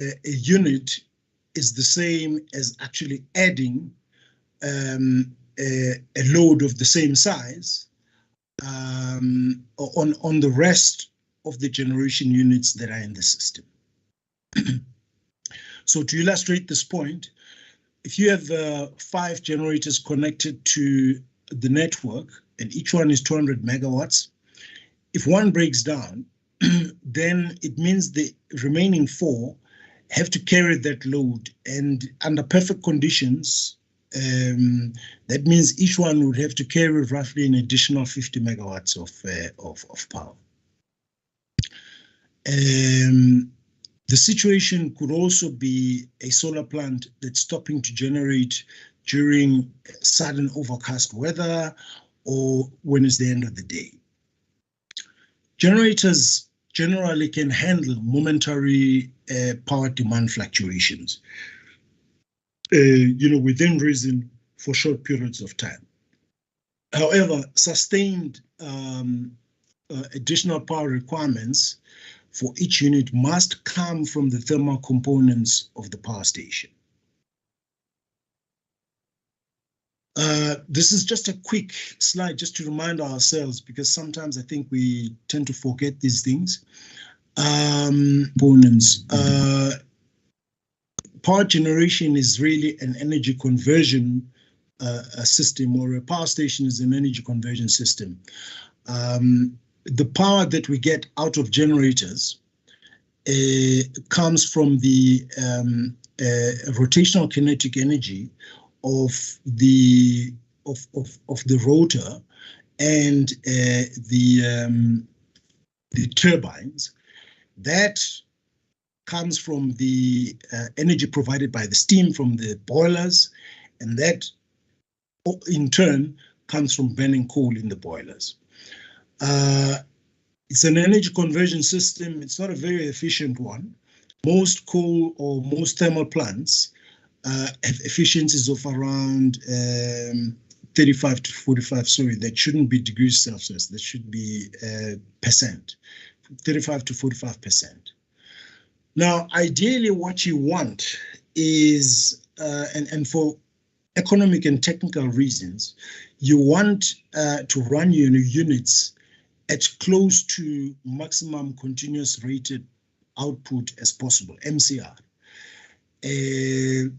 a unit is the same as actually adding a load of the same size on the rest of the generation units that are in the system. So to illustrate this point, if you have 5 generators connected to the network and each one is 200 megawatts, if one breaks down, then it means the remaining 4 have to carry that load, and under perfect conditions, that means each one would have to carry roughly an additional 50 megawatts of power. The situation could also be a solar plant that's stopping to generate during sudden overcast weather or when it's the end of the day. Generators generally can handle momentary power demand fluctuations, within reason for short periods of time. However, sustained additional power requirements for each unit must come from the thermal components of the power station. This is just a quick slide just to remind ourselves, because sometimes I think we tend to forget these things. Components. Power generation is really an energy conversion system, or a power station is an energy conversion system. The power that we get out of generators comes from the rotational kinetic energy of the rotor and the turbines. That comes from the energy provided by the steam from the boilers, and that in turn comes from burning coal in the boilers. It's an energy conversion system. It's not a very efficient one. Most coal or most thermal plants have efficiencies of around 35 to 45, that shouldn't be degrees Celsius, that should be percent, 35 to 45%. Now, ideally what you want is, and for economic and technical reasons, you want to run your units at close to maximum continuous rated output as possible, MCR. And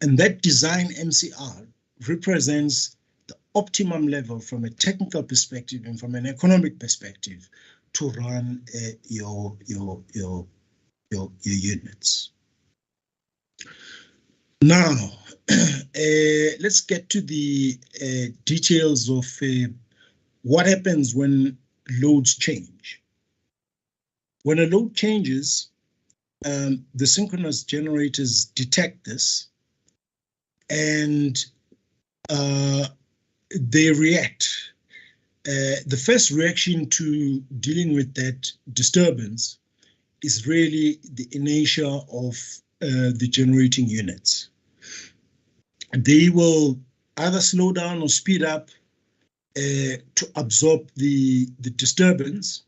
that design MCR represents the optimum level from a technical perspective and from an economic perspective to run your units. Now, let's get to the details of what happens when loads change. When a load changes, the synchronous generators detect this, and they react. The first reaction to dealing with that disturbance is really the inertia of the generating units. They will either slow down or speed up to absorb the disturbance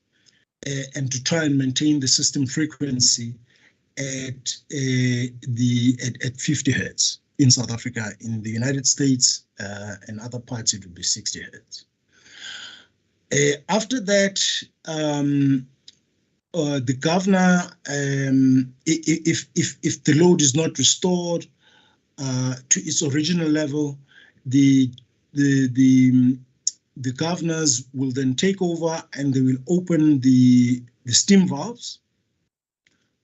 and to try and maintain the system frequency at 50 hertz in South Africa. In the United States and other parts, it would be 60 hertz. After that, the governor, if the load is not restored to its original level, the governors will then take over and they will open the steam valves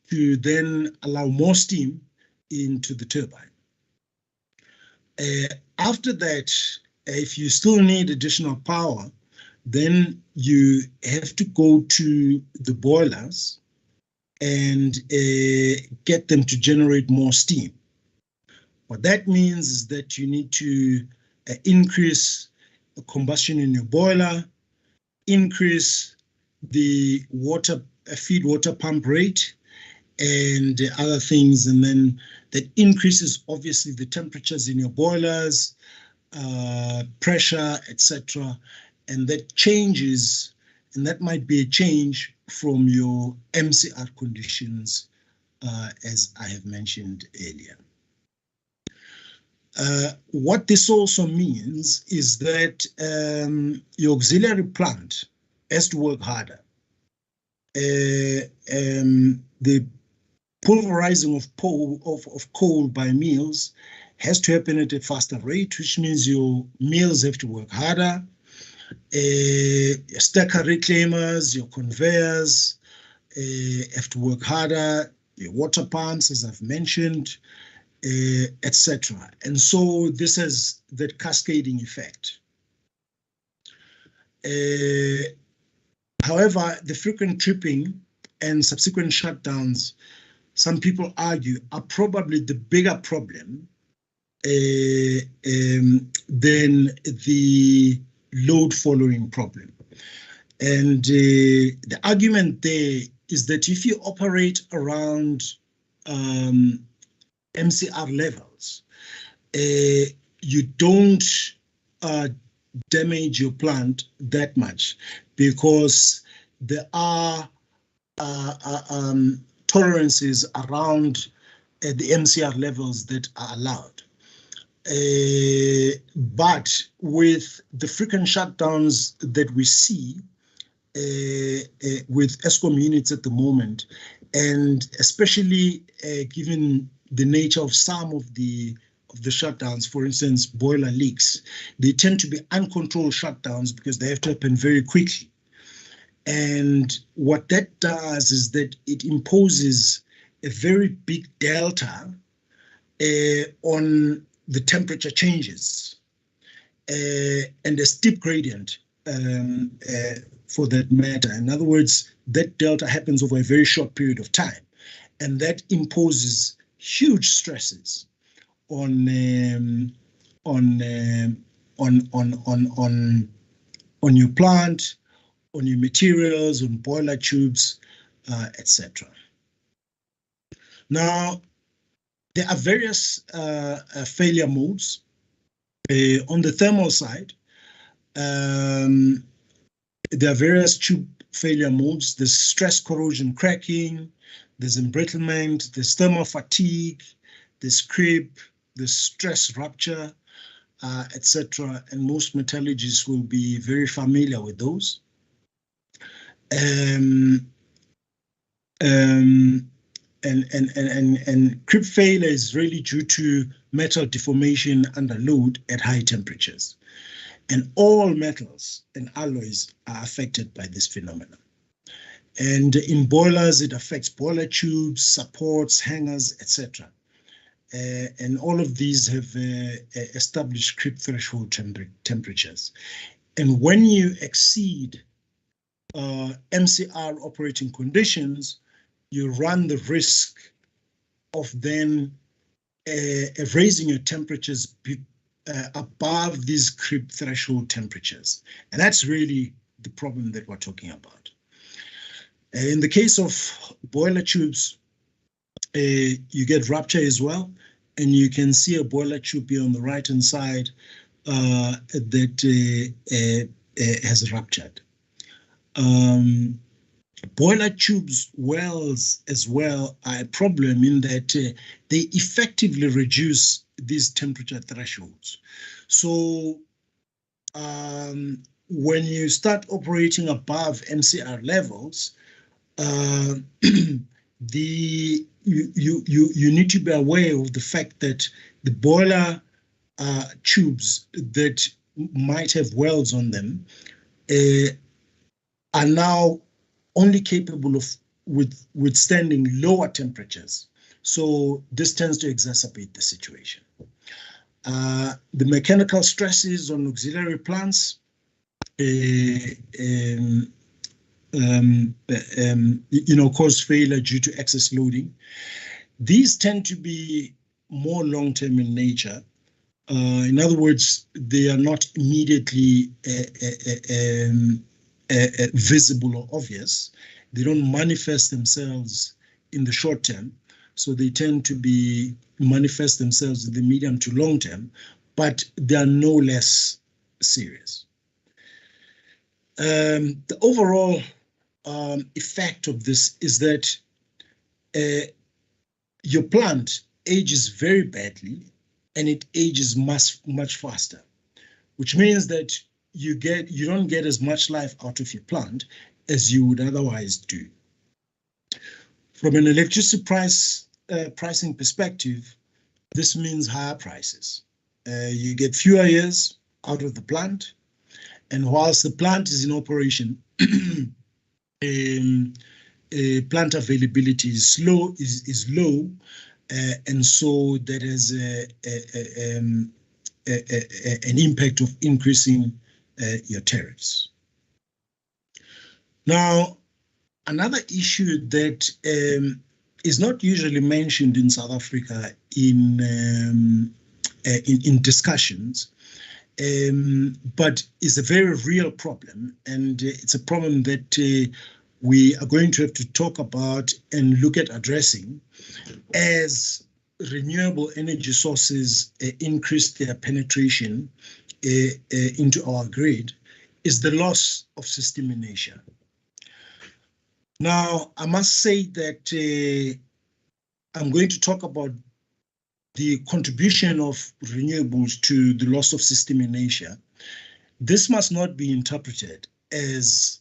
to then allow more steam into the turbine. After that, if you still need additional power, then you have to go to the boilers and get them to generate more steam. What that means is that you need to increase the combustion in your boiler, increase the water feed water pump rate, and other things, and then that increases obviously the temperatures in your boilers, pressure, etc., and that changes, and that might be a change from your MCR conditions, as I have mentioned earlier. What this also means is that your auxiliary plant has to work harder. The pulverizing of coal by mills has to happen at a faster rate, which means your mills have to work harder. Stacker reclaimers, your conveyors have to work harder, your water pumps, as I've mentioned, etc. And so this has that cascading effect. However, the frequent tripping and subsequent shutdowns, some people argue, are probably the bigger problem than the load following problem. And the argument there is that if you operate around MCR levels, you don't damage your plant that much, because there are tolerances around the MCR levels that are allowed. But with the frequent shutdowns that we see with Eskom units at the moment, and especially given the nature of some of the shutdowns, for instance, boiler leaks, they tend to be uncontrolled shutdowns because they have to happen very quickly. And what that does is that it imposes a very big delta on the temperature changes and a steep gradient for that matter. In other words, that delta happens over a very short period of time, and that imposes huge stresses on your plant, on your materials, on boiler tubes, etc. Now, there are various failure modes. On the thermal side, there are various tube failure modes. There's stress corrosion cracking, there's embrittlement, there's thermal fatigue, there's creep, there's stress rupture, etc. And most metallurgists will be very familiar with those. And creep failure is really due to metal deformation under load at high temperatures. And all metals and alloys are affected by this phenomenon. And in boilers, it affects boiler tubes, supports, hangers, etc. And all of these have established creep threshold temperatures. And when you exceed MCR operating conditions, you run the risk of then raising your temperatures above these creep threshold temperatures. And that's really the problem that we're talking about. In the case of boiler tubes, you get rupture as well. And you can see a boiler tube here on the right-hand side that has ruptured. Boiler tubes wells as well are a problem in that they effectively reduce these temperature thresholds. So when you start operating above MCR levels, you need to be aware of the fact that the boiler tubes that might have welds on them are now only capable of withstanding lower temperatures. So this tends to exacerbate the situation. The mechanical stresses on auxiliary plants, cause failure due to excess loading. These tend to be more long-term in nature. In other words, they are not immediately visible or obvious. They don't manifest themselves in the short term, so they tend to manifest themselves in the medium to long term, but they are no less serious. The overall effect of this is that your plant ages very badly, and it ages much faster, which means that you don't get as much life out of your plant as you would otherwise do. From an electricity pricing perspective, this means higher prices. You get fewer years out of the plant, and whilst the plant is in operation, plant availability is low, and so that has an impact of increasing your tariffs. Now, another issue that is not usually mentioned in South Africa in discussions, but is a very real problem, and it's a problem that we are going to have to talk about and look at addressing as renewable energy sources increase their penetration into our grid, is the loss of system inertia. Now, I must say that I'm going to talk about the contribution of renewables to the loss of system inertia. This must not be interpreted as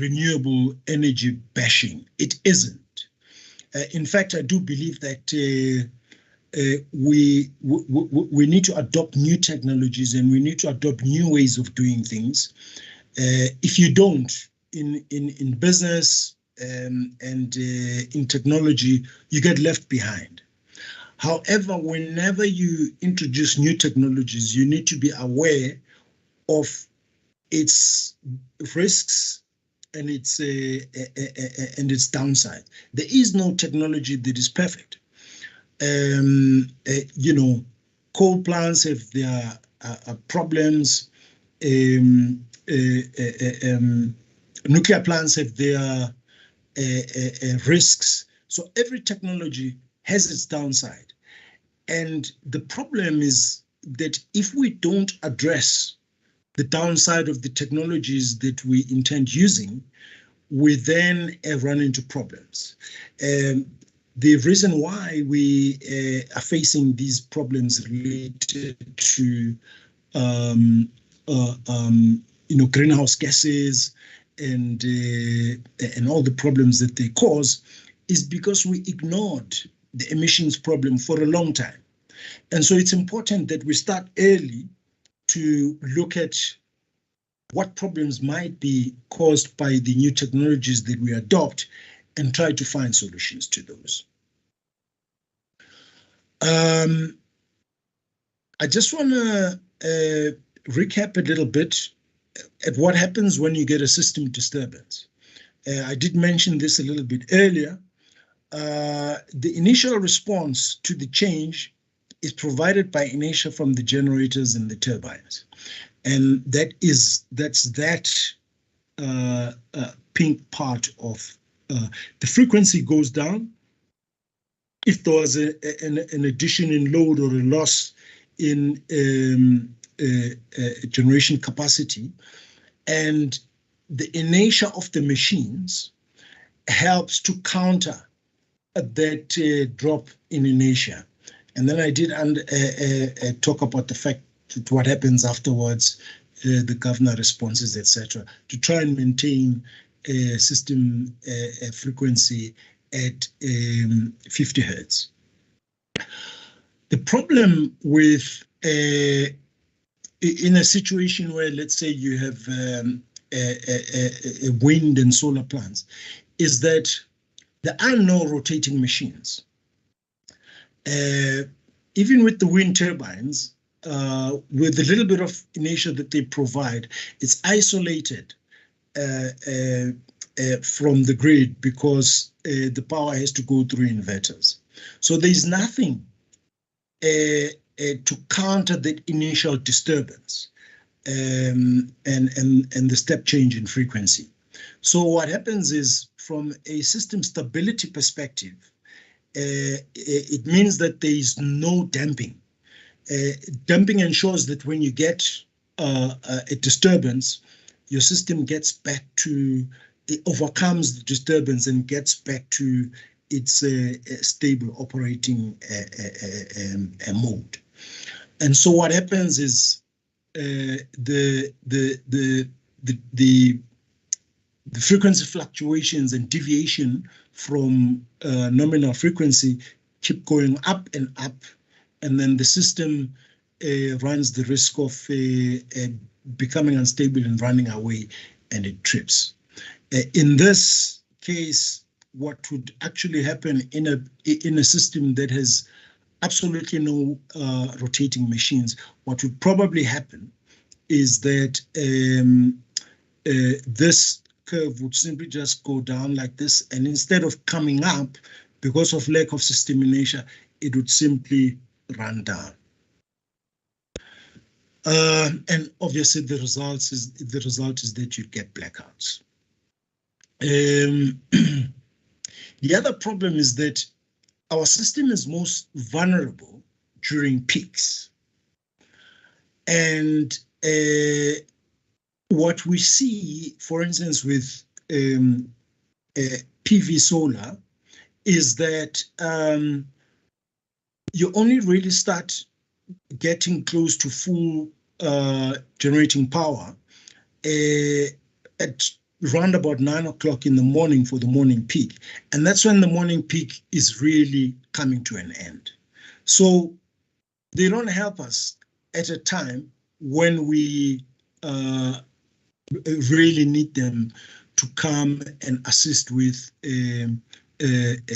renewable energy bashing. It isn't. In fact, I do believe that we need to adopt new technologies, and we need to adopt new ways of doing things. If you don't, in business and in technology, you get left behind. However, whenever you introduce new technologies, you need to be aware of its risks and its downside. There is no technology that is perfect. You know, coal plants have their problems. Nuclear plants have their risks. So every technology has its downside. And the problem is that if we don't address the downside of the technologies that we intend using, we then run into problems. The reason why we are facing these problems related to greenhouse gases and all the problems that they cause is because we ignored the emissions problem for a long time. And so it's important that we start early to look at what problems might be caused by the new technologies that we adopt and try to find solutions to those. I just want to recap a little bit at what happens when you get a system disturbance. I did mention this a little bit earlier. The initial response to the change is provided by inertia from the generators and the turbines. And that's that pink part of the frequency goes down if there was an addition in load or a loss in generation capacity. And the inertia of the machines helps to counter that drop in inertia. And then I did talk about the fact that what happens afterwards, the governor responses, etc., to try and maintain system frequency at 50 hertz. The problem with in a situation where, let's say, you have a wind and solar plants, is that there are no rotating machines. Even with the wind turbines, with the little bit of inertia that they provide, it's isolated from the grid because the power has to go through inverters. So there's nothing to counter that initial disturbance and the step change in frequency. So what happens is, from a system stability perspective, it means that there is no damping. Damping ensures that when you get a disturbance, your system gets back to, it overcomes the disturbance and gets back to its stable operating mode. And so what happens is the frequency fluctuations and deviation from nominal frequency keep going up and up, and then the system runs the risk of becoming unstable and running away, and it trips. In this case, what would actually happen in a system that has absolutely no rotating machines, what would probably happen is that this curve would simply just go down like this, and instead of coming up, because of lack of system inertia, it would simply run down. And obviously the result is that you get blackouts. The other problem is that our system is most vulnerable during peaks. And what we see, for instance, with PV solar is that you only really start getting close to full generating power at around about 9 o'clock in the morning for the morning peak. And that's when the morning peak is really coming to an end. So they don't help us at a time when we really need them to come and assist with a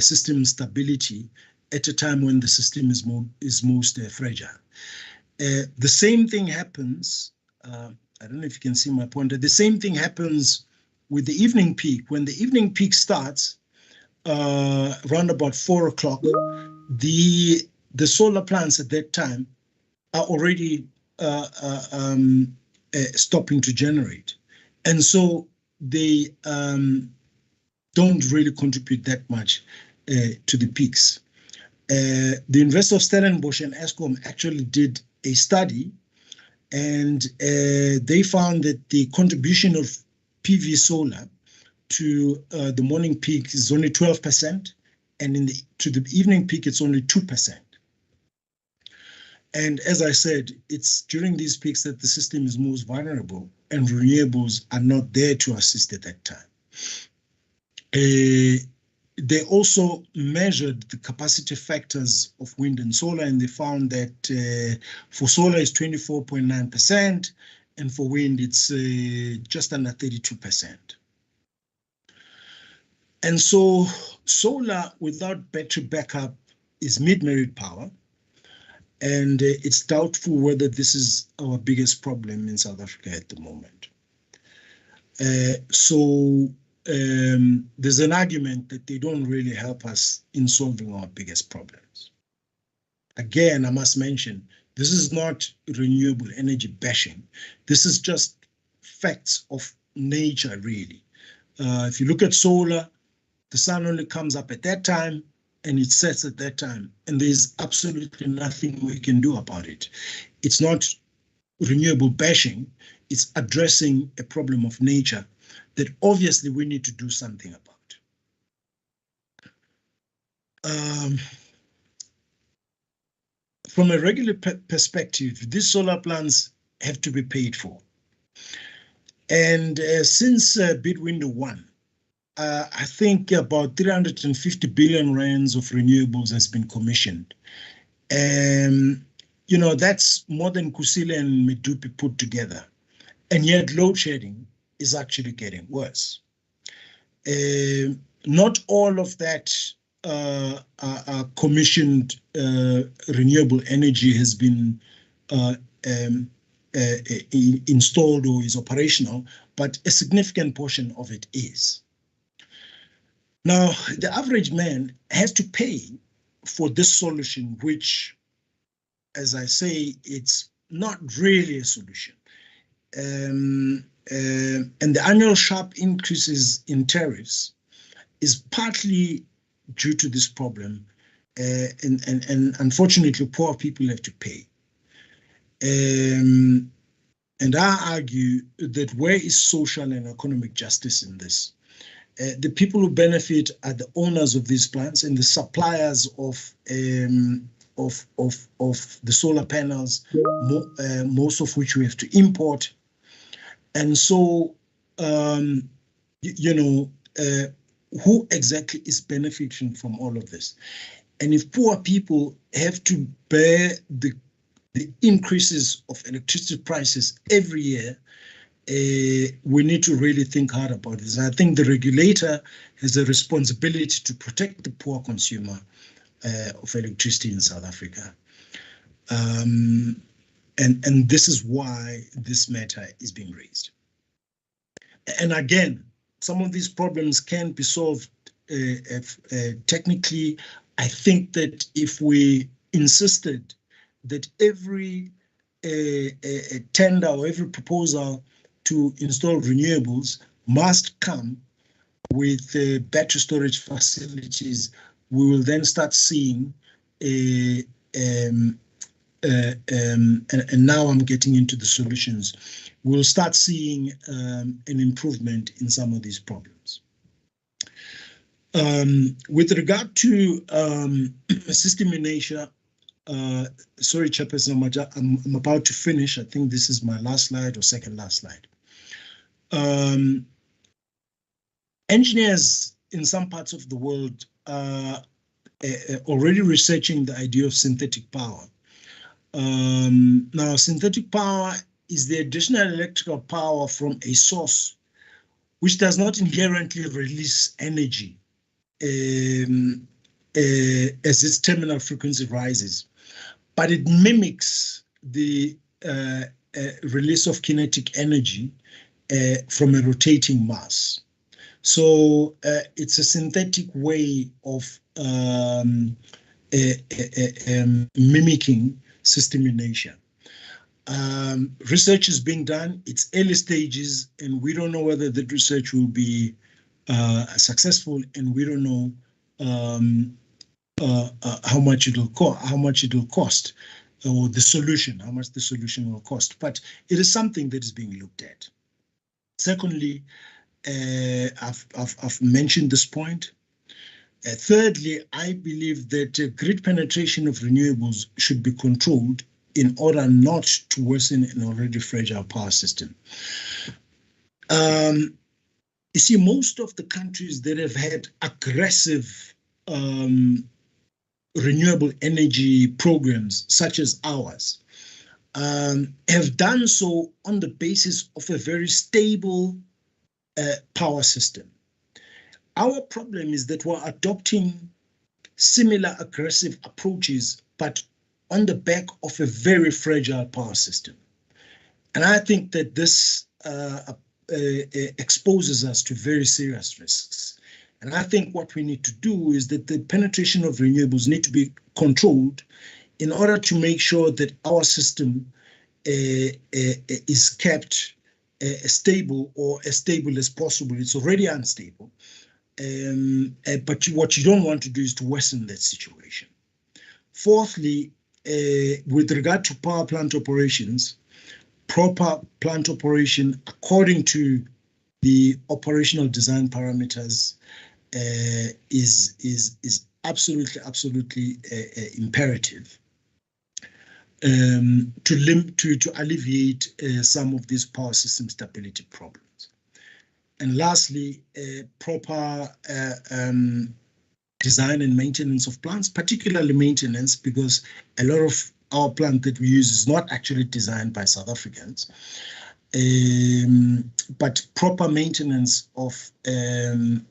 system stability at a time when the system is most fragile. The same thing happens, I don't know if you can see my pointer, the same thing happens with the evening peak. When the evening peak starts around about 4 o'clock, the solar plants at that time are already stopping to generate. And so they don't really contribute that much to the peaks. The University of Stellenbosch and Eskom actually did a study, and they found that the contribution of PV solar to the morning peak is only 12%, and to the evening peak it's only 2%. And as I said, it's during these peaks that the system is most vulnerable, and renewables are not there to assist at that time. They also measured the capacity factors of wind and solar, and they found that for solar it's 24.9%, and for wind it's just under 32%. And so solar without battery backup is mid-merit power, and it's doubtful whether this is our biggest problem in South Africa at the moment. There's an argument that they don't really help us in solving our biggest problems. Again, I must mention, this is not renewable energy bashing. This is just facts of nature, really. If you look at solar, the sun only comes up at that time and it sets at that time, and there's absolutely nothing we can do about it. It's not renewable bashing, it's addressing a problem of nature that obviously we need to do something about. From a regular perspective, these solar plants have to be paid for. And since bid window 1, I think about 350 billion rands of renewables has been commissioned. You know, that's more than Kusile and Medupi put together. And yet load shedding is actually getting worse. Not all of that commissioned renewable energy has been installed or is operational, but a significant portion of it is. Now, the average man has to pay for this solution, which, as I say, it's not really a solution. And the annual sharp increases in tariffs is partly due to this problem, and unfortunately, poor people have to pay. And I argue that where is social and economic justice in this? The people who benefit are the owners of these plants and the suppliers of the solar panels, most of which we have to import. And so, who exactly is benefiting from all of this? And if poor people have to bear the increases of electricity prices every year, we need to really think hard about this. I think the regulator has a responsibility to protect the poor consumer of electricity in South Africa. And this is why this matter is being raised. And again, some of these problems can be solved technically. I think that if we insisted that every tender or every proposal to install renewables must come with battery storage facilities, we will then start seeing and now I'm getting into the solutions. We'll start seeing an improvement in some of these problems. With regard to system inertia, sorry, Chairperson, I'm about to finish. I think this is my last slide or second last slide. Engineers in some parts of the world are already researching the idea of synthetic power. Now, synthetic power is the additional electrical power from a source which does not inherently release energy as its terminal frequency rises, but it mimics the release of kinetic energy from a rotating mass. So it's a synthetic way of mimicking system inertia. Research is being done. It's early stages, and we don't know whether the research will be successful, and we don't know how much it will cost, or the solution, how much the solution will cost. But it is something that is being looked at. Secondly, I've mentioned this point. Thirdly, I believe that grid penetration of renewables should be controlled in order not to worsen an already fragile power system. You see, most of the countries that have had aggressive renewable energy programs, such as ours, have done so on the basis of a very stable power system. Our problem is that we're adopting similar aggressive approaches, but on the back of a very fragile power system. And I think that this exposes us to very serious risks. And I think what we need to do is that the penetration of renewables need to be controlled in order to make sure that our system is kept stable, or as stable as possible. It's already unstable. But what you don't want to do is to worsen that situation. Fourthly, with regard to power plant operations, proper plant operation according to the operational design parameters is absolutely imperative to alleviate some of these power system stability problems. And lastly, proper design and maintenance of plants, particularly maintenance, because a lot of our plant that we use is not actually designed by South Africans, but proper maintenance of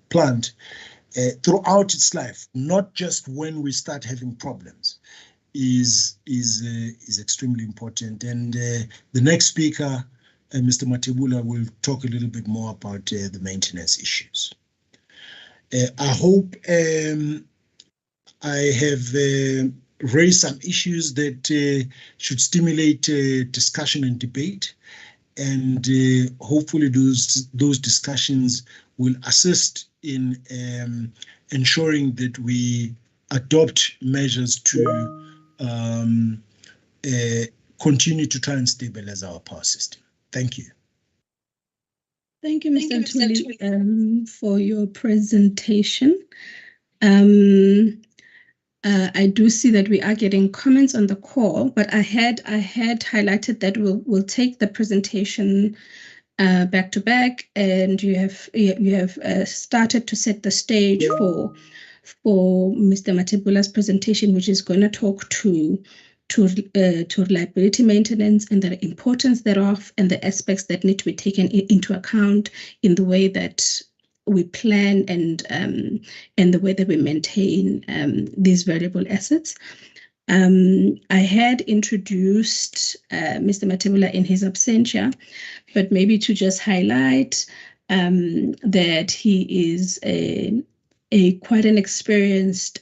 plant throughout its life, not just when we start having problems, is extremely important. And the next speaker, Mr. Matebula, will talk a little bit more about the maintenance issues. I hope I have raised some issues that should stimulate discussion and debate, and hopefully those discussions will assist in ensuring that we adopt measures to continue to try and stabilize our power system. Thank you. Thank you, Mr. Ntuli, for your presentation. I do see that we are getting comments on the call, but I had highlighted that we'll take the presentation back to back, and you have started to set the stage for Mr. Matebula's presentation, which is going to talk to reliability maintenance and the importance thereof and the aspects that need to be taken into account in the way that we plan and the way that we maintain these valuable assets. I had introduced Mr. Matebula in his absentia, but maybe to just highlight that he is a quite an experienced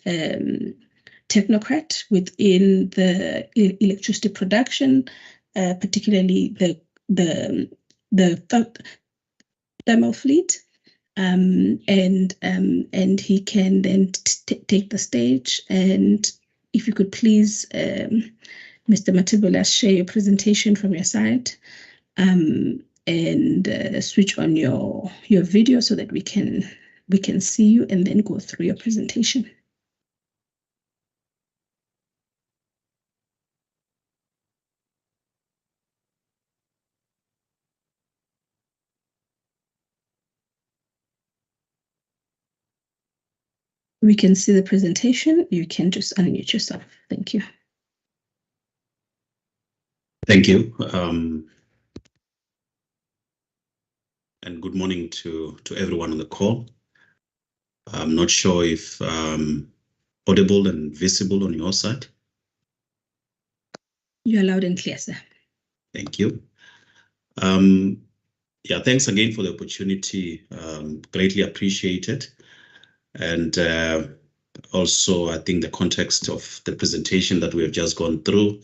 technocrat within the electricity production, particularly the thermal fleet. And he can then take the stage. And if you could please, Mr. Matebula, share your presentation from your side and switch on your video so that we can see you and then go through your presentation. We can see the presentation. You can just unmute yourself. Thank you. Thank you. And good morning to everyone on the call. I'm not sure if audible and visible on your side. You're loud and clear, sir. Thank you. Yeah, thanks again for the opportunity. Greatly appreciated. And also, I think the context of the presentation that we have just gone through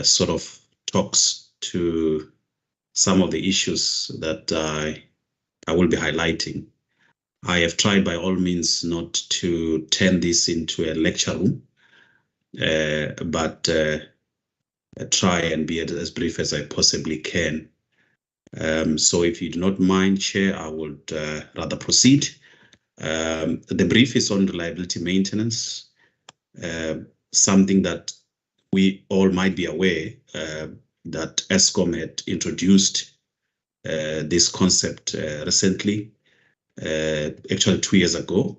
sort of talks to some of the issues that I will be highlighting. I have tried by all means not to turn this into a lecture room, but try and be as brief as I possibly can. So if you do not mind, Chair, I would rather proceed. The brief is on reliability maintenance, something that we all might be aware that Eskom had introduced this concept recently, actually 2 years ago,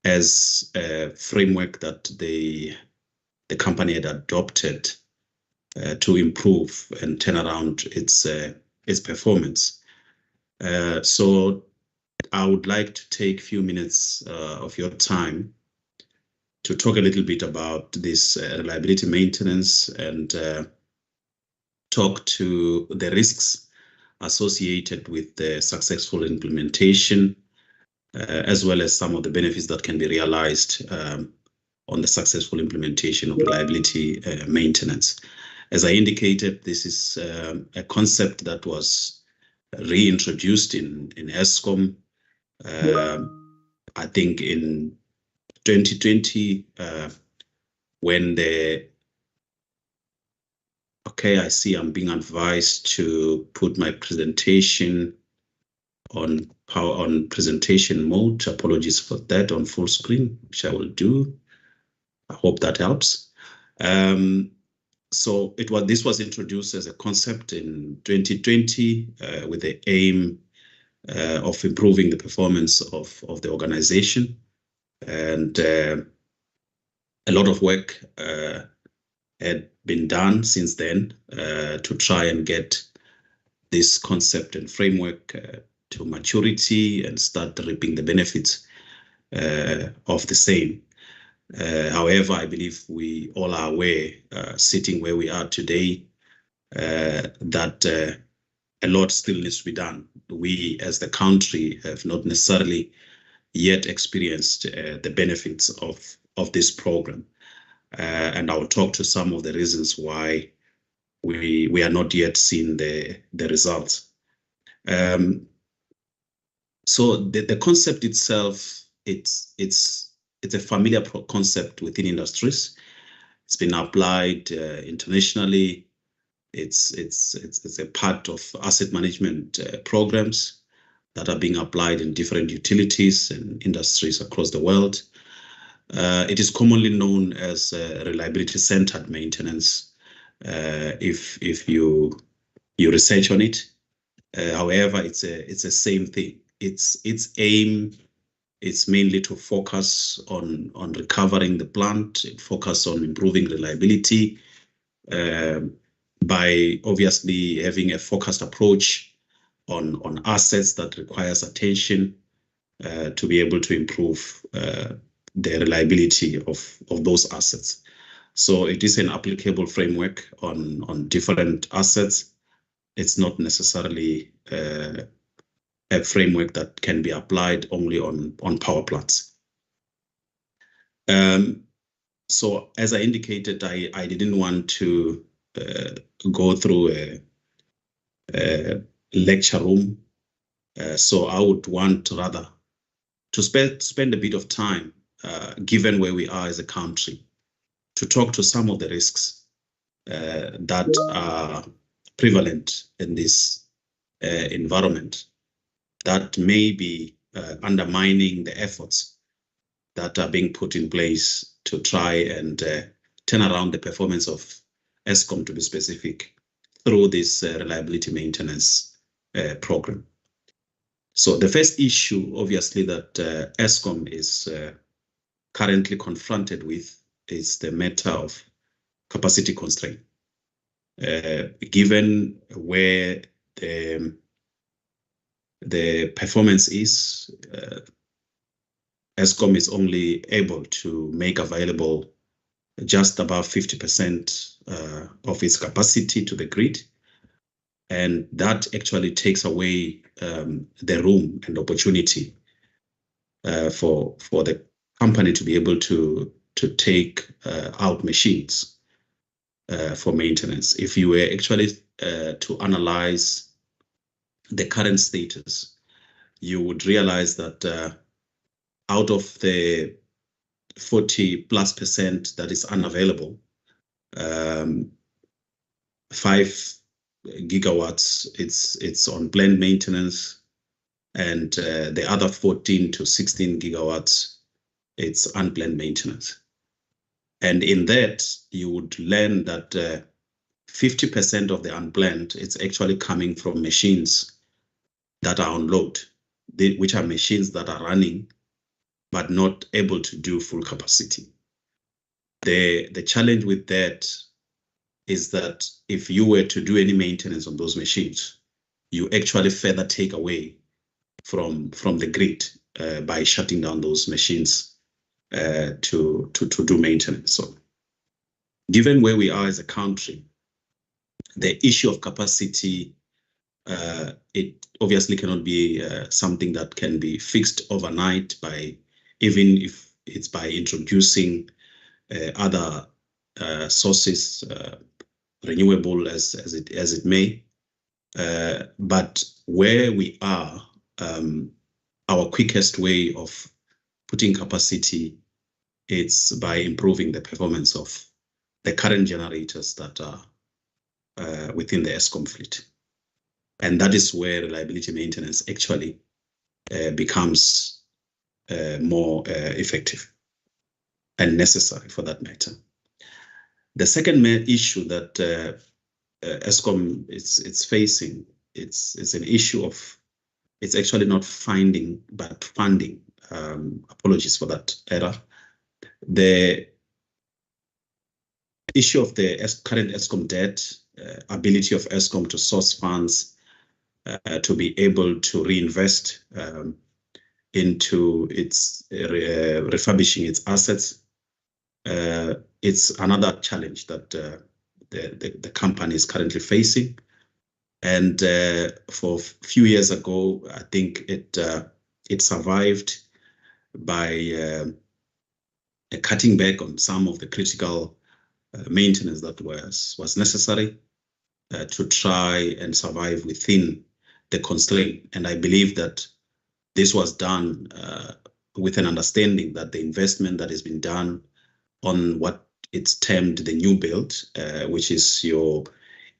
as a framework that the company had adopted to improve and turn around its performance. So I would like to take a few minutes of your time to talk a little bit about this reliability maintenance and talk to the risks associated with the successful implementation, as well as some of the benefits that can be realized on the successful implementation of reliability maintenance. As I indicated, this is a concept that was reintroduced in Eskom, I think in 2020, when okay, I see I'm being advised to put my presentation on presentation mode. Apologies for that, on full screen, which I will do. I hope that helps. So this was introduced as a concept in 2020 with the aim of improving the performance of the organization, and a lot of work had been done since then to try and get this concept and framework to maturity and start reaping the benefits of the same. However, I believe we all are aware, sitting where we are today, that a lot still needs to be done. We as the country have not necessarily yet experienced the benefits of this program. And I'll talk to some of the reasons why we are not yet seeing the results. So the concept itself, it's a familiar concept within industries. It's been applied internationally It's a part of asset management programs that are being applied in different utilities and industries across the world. It is commonly known as reliability-centered maintenance. If you research on it, however, it's the same thing. Its aim is mainly to focus on recovering the plant, focus on improving reliability by obviously having a focused approach on assets that requires attention to be able to improve the reliability of those assets. So it is an applicable framework on different assets. It's not necessarily a framework that can be applied only on power plants. So as I indicated, I didn't want to go through a lecture room. So I would want rather to spend a bit of time, given where we are as a country, to talk to some of the risks that are prevalent in this environment that may be undermining the efforts that are being put in place to try and turn around the performance of Eskom, to be specific, through this reliability maintenance program. So the first issue, obviously, that Eskom is currently confronted with is the matter of capacity constraint. Given where the performance is, Eskom is only able to make available just above 50% of its capacity to the grid. And that actually takes away the room and opportunity for the company to be able to take out machines for maintenance. If you were actually to analyze the current status, you would realize that out of the 40+% that is unavailable, 5 gigawatts it's on planned maintenance, and the other 14 to 16 gigawatts it's unplanned maintenance. And in that, you would learn that 50% of the unplanned, it's actually coming from machines that are on load, which are machines that are running but not able to do full capacity. The challenge with that is that if you were to do any maintenance on those machines, you actually further take away from the grid by shutting down those machines to do maintenance. So given where we are as a country, the issue of capacity, it obviously cannot be something that can be fixed overnight by, even if it's by introducing other sources, renewable as it may. But where we are, our quickest way of putting capacity is by improving the performance of the current generators that are within the Eskom fleet. And that is where reliability maintenance actually becomes more effective and necessary, for that matter. The second main issue that Eskom is facing, it's an issue of, it's actually not finding, but funding. Apologies for that error. The issue of the current Eskom debt, ability of Eskom to source funds to be able to reinvest into its refurbishing its assets. It's another challenge that the company is currently facing. And for a few years ago, I think it survived by cutting back on some of the critical maintenance that was necessary to try and survive within the constraint. And I believe that this was done with an understanding that the investment that has been done on what it's termed the new build, which is your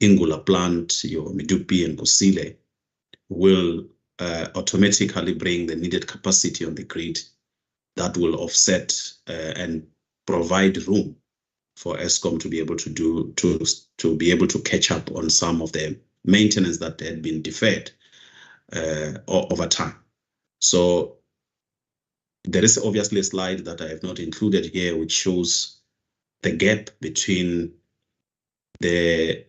Ingula plant, your Medupi and Kusile, will automatically bring the needed capacity on the grid that will offset and provide room for Eskom to be able to do to be able to catch up on some of the maintenance that had been deferred over time. So there is obviously a slide that I have not included here, which shows the gap between the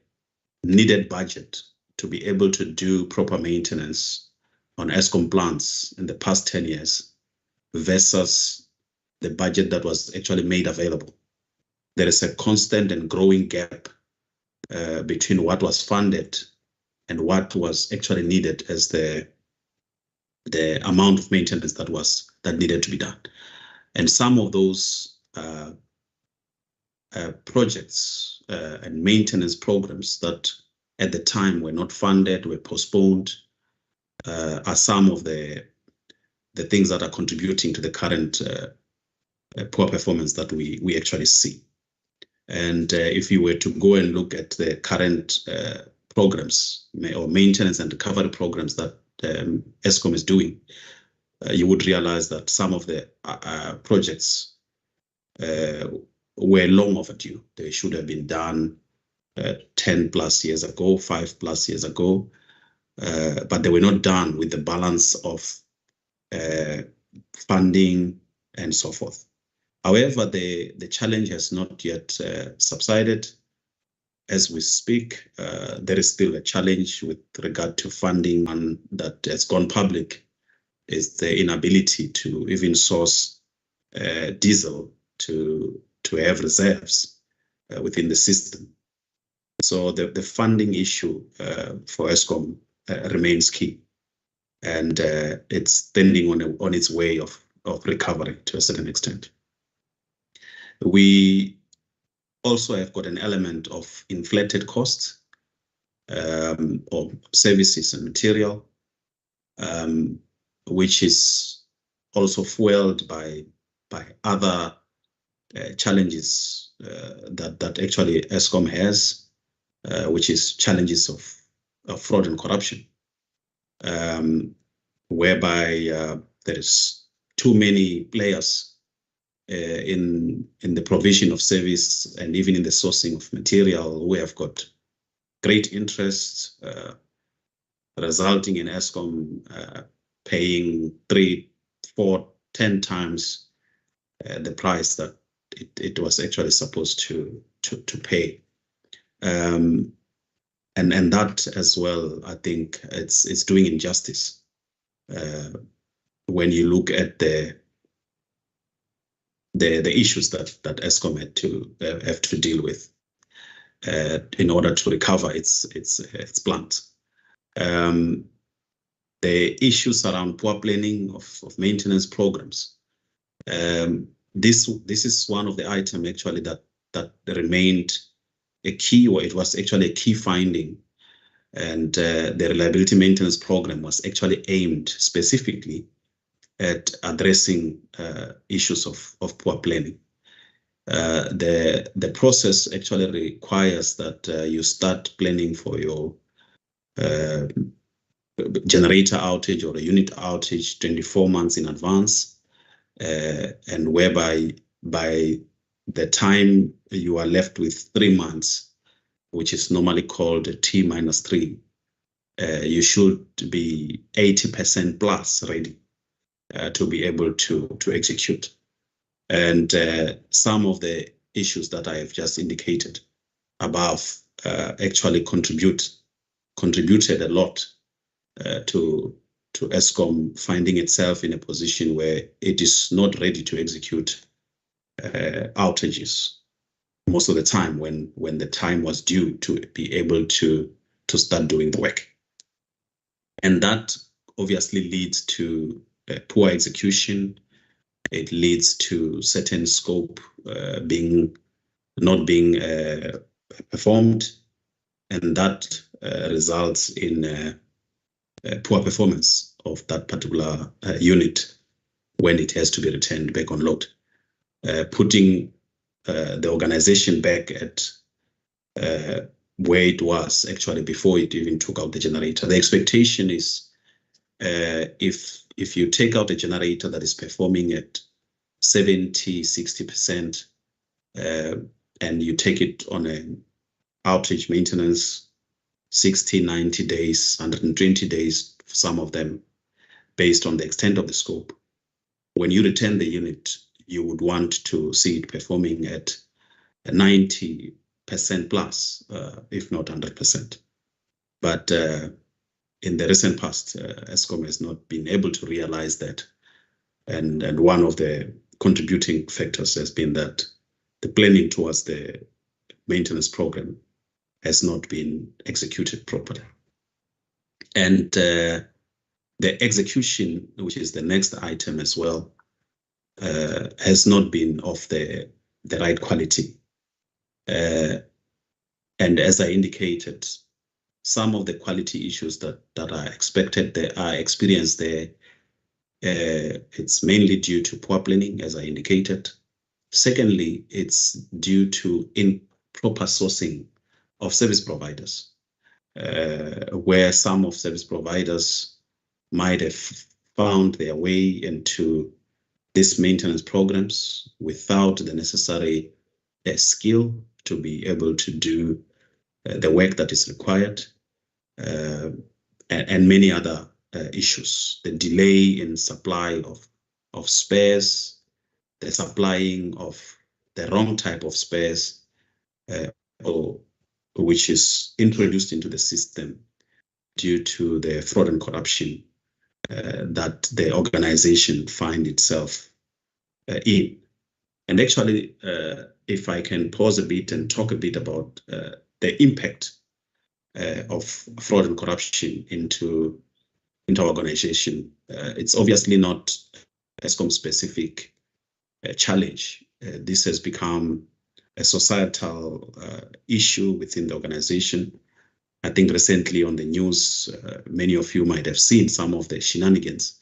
needed budget to be able to do proper maintenance on Eskom plants in the past 10 years versus the budget that was actually made available. There is a constant and growing gap between what was funded and what was actually needed as the amount of maintenance that needed to be done. And some of those projects and maintenance programs that at the time were not funded, were postponed, are some of the things that are contributing to the current poor performance that we actually see. And if you were to go and look at the current programs or maintenance and recovery programs that Eskom is doing, you would realize that some of the projects were long overdue. They should have been done 10 plus years ago, 5 plus years ago, but they were not done with the balance of funding and so forth. However, the challenge has not yet subsided. As we speak, there is still a challenge with regard to funding, and that has gone public is the inability to even source diesel to have reserves within the system. So the funding issue for Eskom remains key, and it's standing on its way of recovery to a certain extent. We also have got an element of inflated costs of services and material, which is also fueled by other challenges that actually Eskom has, which is challenges of fraud and corruption, whereby there is too many players in the provision of service and even in the sourcing of material. We have got great interest, resulting in Eskom paying 3, 4, 10 times the price that it was actually supposed to pay. And that as well, I think it's doing injustice when you look at the issues that Eskom had to have to deal with in order to recover its plant. The issues around poor planning of maintenance programs. This is one of the items actually that remained a key, or it was actually a key finding, and the reliability maintenance program was actually aimed specifically at addressing issues of poor planning. The process actually requires that you start planning for your generator outage or a unit outage 24 months in advance, and whereby by the time you are left with 3 months, which is normally called T-3, you should be 80% plus ready to be able to execute. And some of the issues that I have just indicated above actually contributed a lot to Eskom finding itself in a position where it is not ready to execute outages most of the time when the time was due to be able to start doing the work. And that obviously leads to poor execution. It leads to certain scope not being performed, and that results in poor performance of that particular unit when it has to be returned back on load, putting the organization back at where it was actually before it even took out the generator. The expectation is if you take out a generator that is performing at 70, 60%, and you take it on an outage maintenance, 60, 90 days, 120 days, for some of them, based on the extent of the scope. When you return the unit, you would want to see it performing at 90% plus, if not 100%. But in the recent past, Eskom has not been able to realize that. And one of the contributing factors has been that the planning towards the maintenance program has not been executed properly. And the execution, which is the next item as well, has not been of the right quality. And as I indicated, some of the quality issues that are expected, they are experienced there. It's mainly due to poor planning, as I indicated. Secondly, it's due to improper sourcing of service providers, where some of service providers might have found their way into these maintenance programs without the necessary skill to be able to do the work that is required, and many other issues. The delay in supply of spares, the supplying of the wrong type of spares, or which is introduced into the system due to the fraud and corruption that the organization find itself in. And actually, if I can pause a bit and talk a bit about the impact of fraud and corruption into our organization, it's obviously not Eskom specific challenge. This has become a societal issue within the organization. I think recently on the news, many of you might have seen some of the shenanigans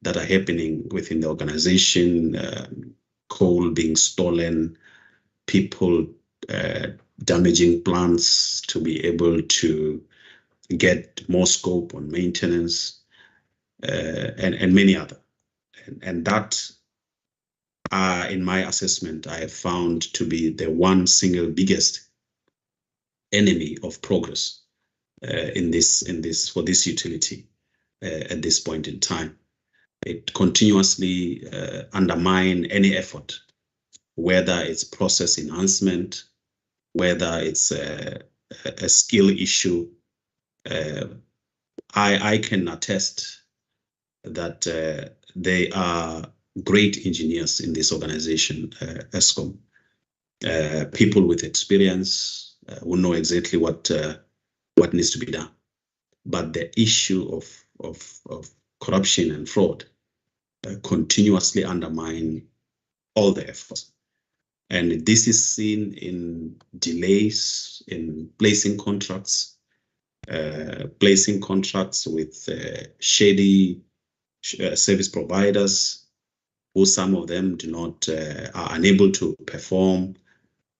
that are happening within the organization, coal being stolen, people damaging plants to be able to get more scope on maintenance, and many other. And that, in my assessment, I have found to be the one single biggest enemy of progress for this utility at this point in time. It continuously undermines any effort, whether it's process enhancement, whether it's a skill issue. I can attest that they are great engineers in this organization, Eskom, people with experience who know exactly what needs to be done. But the issue of corruption and fraud continuously undermine all the efforts. And this is seen in delays in placing contracts with shady service providers, who some of them are unable to perform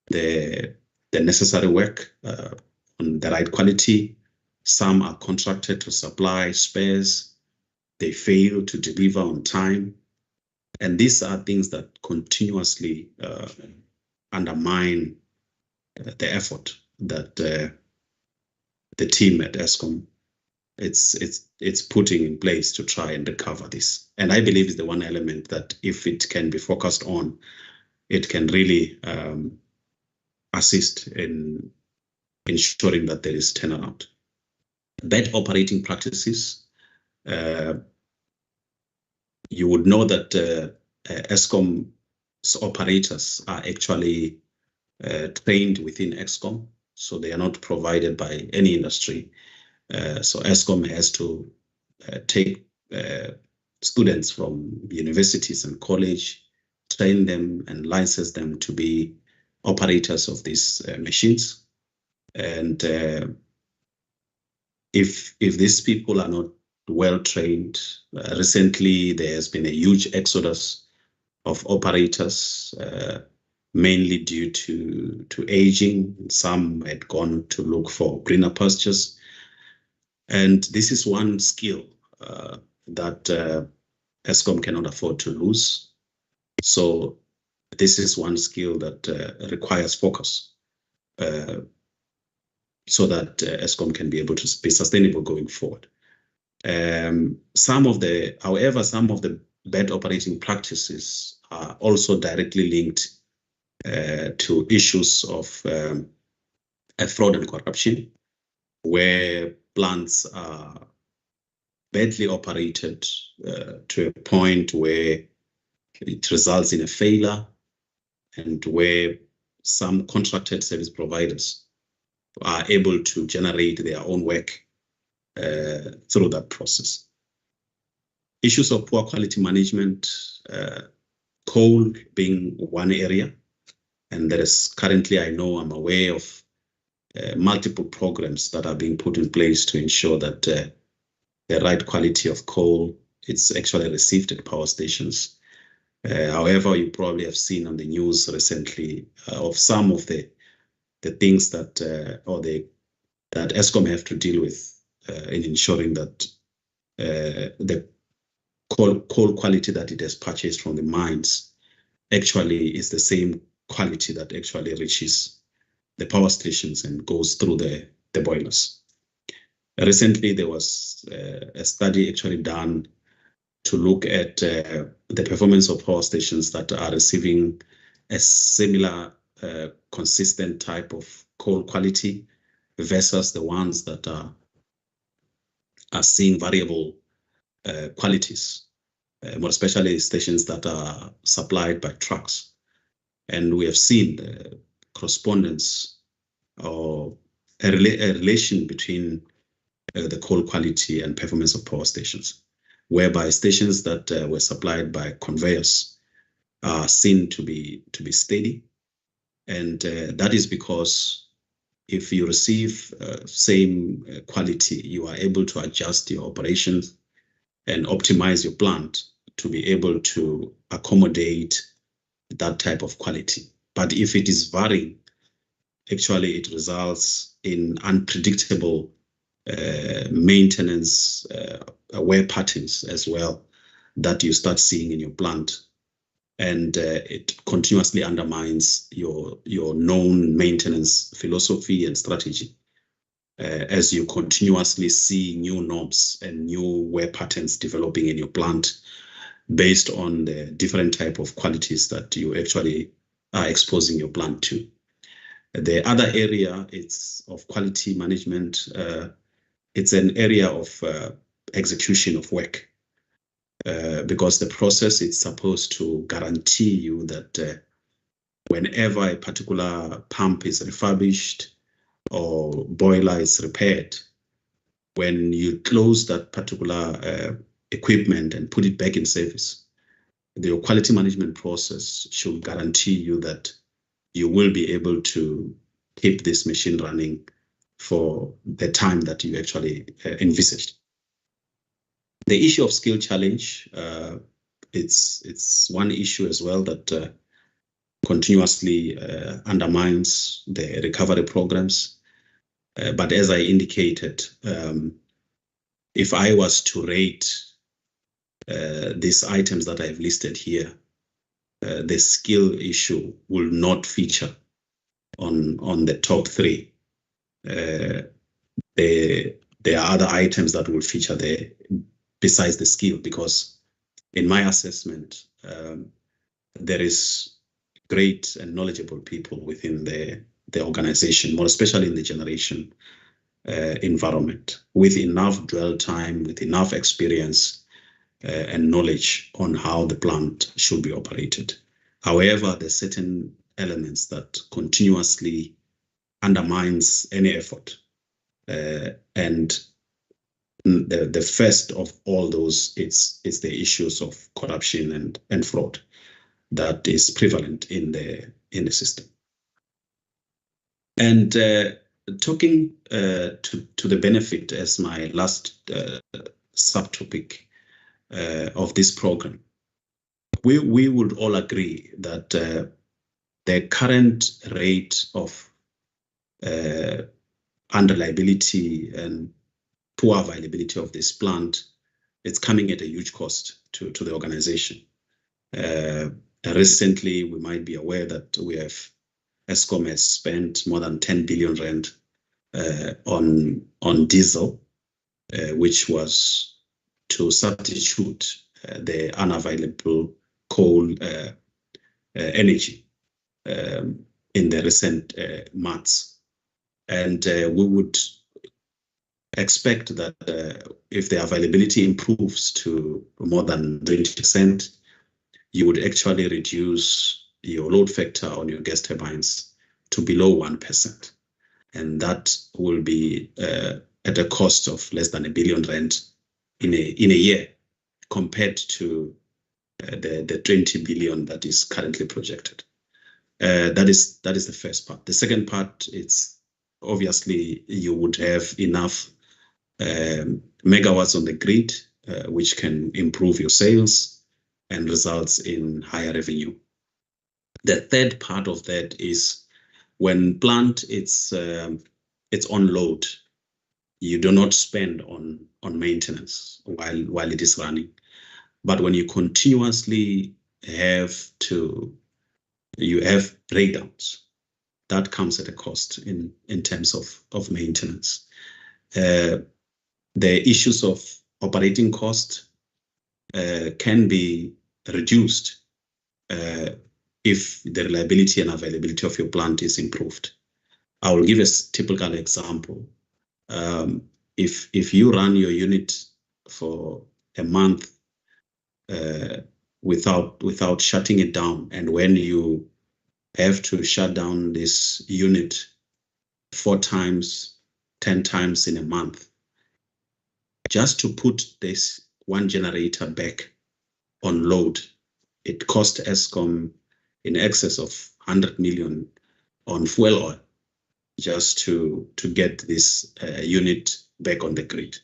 the necessary work on the right quality. Some are contracted to supply spares. They fail to deliver on time. And these are things that continuously undermine the effort that the team at Eskom it's putting in place to try and recover this. And I believe it's the one element that if it can be focused on, it can really assist in ensuring that there is turnaround. Bad operating practices. You would know that Eskom's operators are actually trained within Eskom, so they are not provided by any industry. So Eskom has to take students from universities and college, train them and license them to be operators of these machines. And if these people are not well trained, recently there has been a huge exodus of operators mainly due to aging. Some had gone to look for greener pastures. And this is one skill that Eskom cannot afford to lose. So this is one skill that requires focus so that Eskom can be able to be sustainable going forward. However, some of the bad operating practices are also directly linked to issues of fraud and corruption, where plants are badly operated to a point where it results in a failure, and where some contracted service providers are able to generate their own work through that process. Issues of poor quality management, coal being one area, and there is currently, I'm aware of multiple programs that are being put in place to ensure that the right quality of coal is actually received at power stations. However, you probably have seen on the news recently of some of the things that that Eskom have to deal with in ensuring that the coal quality that it has purchased from the mines actually is the same quality that actually reaches the power stations and goes through the boilers. Recently, there was a study actually done to look at the performance of power stations that are receiving a similar consistent type of coal quality versus the ones that are seeing variable qualities, more especially stations that are supplied by trucks. And we have seen the correspondence or a relation between the coal quality and performance of power stations, whereby stations that were supplied by conveyors are seen to be steady. And that is because if you receive same quality, you are able to adjust your operations and optimize your plant to be able to accommodate that type of quality. But if it is varying, actually it results in unpredictable maintenance wear patterns as well that you start seeing in your plant, and it continuously undermines your known maintenance philosophy and strategy as you continuously see new norms and new wear patterns developing in your plant based on the different type of qualities that you actually are exposing your plant to. The other area is of quality management. It's an area of execution of work because the process is supposed to guarantee you that whenever a particular pump is refurbished or boiler is repaired, when you close that particular equipment and put it back in service, the quality management process should guarantee you that you will be able to keep this machine running for the time that you actually envisaged. The issue of skill challenge, it's one issue as well that continuously undermines the recovery programs. But as I indicated, if I was to rate these items that I've listed here, the skill issue will not feature on the top three. There are other items that will feature there besides the skill, because in my assessment, there is great and knowledgeable people within the organization, more especially in the generation environment, with enough dwell time, with enough experience and knowledge on how the plant should be operated. However, there's certain elements that continuously undermines any effort. And the first of all those, it's the issues of corruption and fraud that is prevalent in the system. And talking to the benefit as my last subtopic of this program, we would all agree that the current rate of unreliability and poor availability of this plant, it's coming at a huge cost to the organization. Recently, we might be aware that Eskom has spent more than 10 billion rand on diesel, which was to substitute the unavailable coal energy in the recent months. And we would expect that if the availability improves to more than 20%, you would actually reduce your load factor on your gas turbines to below 1%. And that will be at a cost of less than 1 billion rand in a year, compared to the 20 billion that is currently projected. That is the first part. The second part, it's obviously you would have enough megawatts on the grid, which can improve your sales and results in higher revenue. The third part of that is when plant it's on load, you do not spend on maintenance while it is running. But when you continuously have breakdowns, that comes at a cost in terms of maintenance. The issues of operating cost can be reduced if the reliability and availability of your plant is improved. I will give a typical example. If you run your unit for a month without shutting it down, and when you have to shut down this unit 4 times, 10 times in a month, just to put this one generator back on load, it cost Eskom in excess of 100 million on fuel oil just to get this unit back on the grid.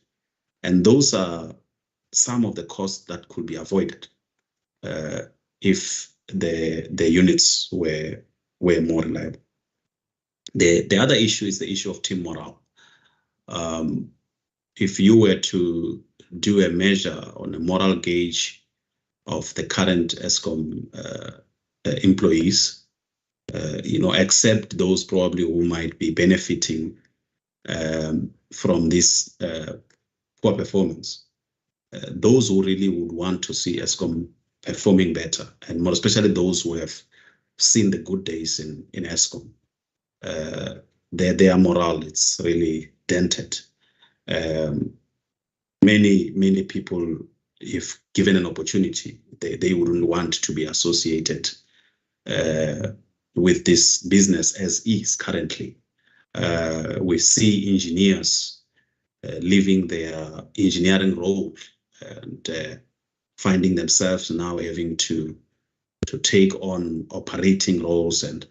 And those are some of the costs that could be avoided if the units were more reliable. The other issue is the issue of team morale. If you were to do a measure on a moral gauge of the current Eskom employees, except those probably who might be benefiting from this poor performance, those who really would want to see Eskom performing better, and more especially those who have seen the good days in Eskom, their morale, it's really dented. Many people, if given an opportunity, they wouldn't want to be associated with this business as is currently. We see engineers leaving their engineering role and finding themselves now having to take on operating roles and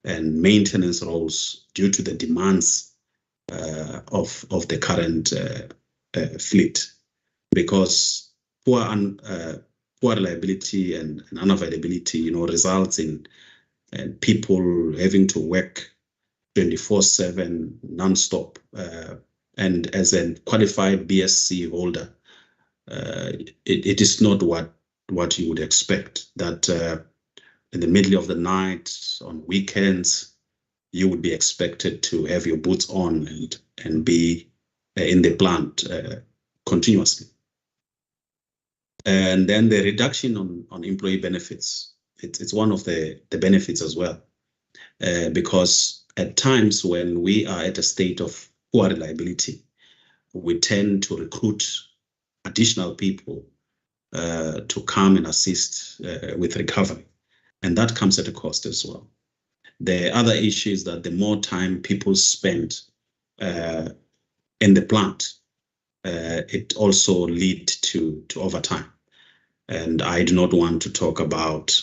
maintenance roles due to the demands of the current fleet, because poor reliability and unavailability, results in people having to work 24/7 non-stop. And as a qualified BSc holder, it is not what you would expect, that in the middle of the night, on weekends, you would be expected to have your boots on and be in the plant continuously. And then the reduction on employee benefits, it's one of the benefits as well, because at times when we are at a state of poor reliability, we tend to recruit additional people to come and assist with recovery, and that comes at a cost as well. The other issue is that the more time people spend in the plant, it also leads to overtime. And I do not want to talk about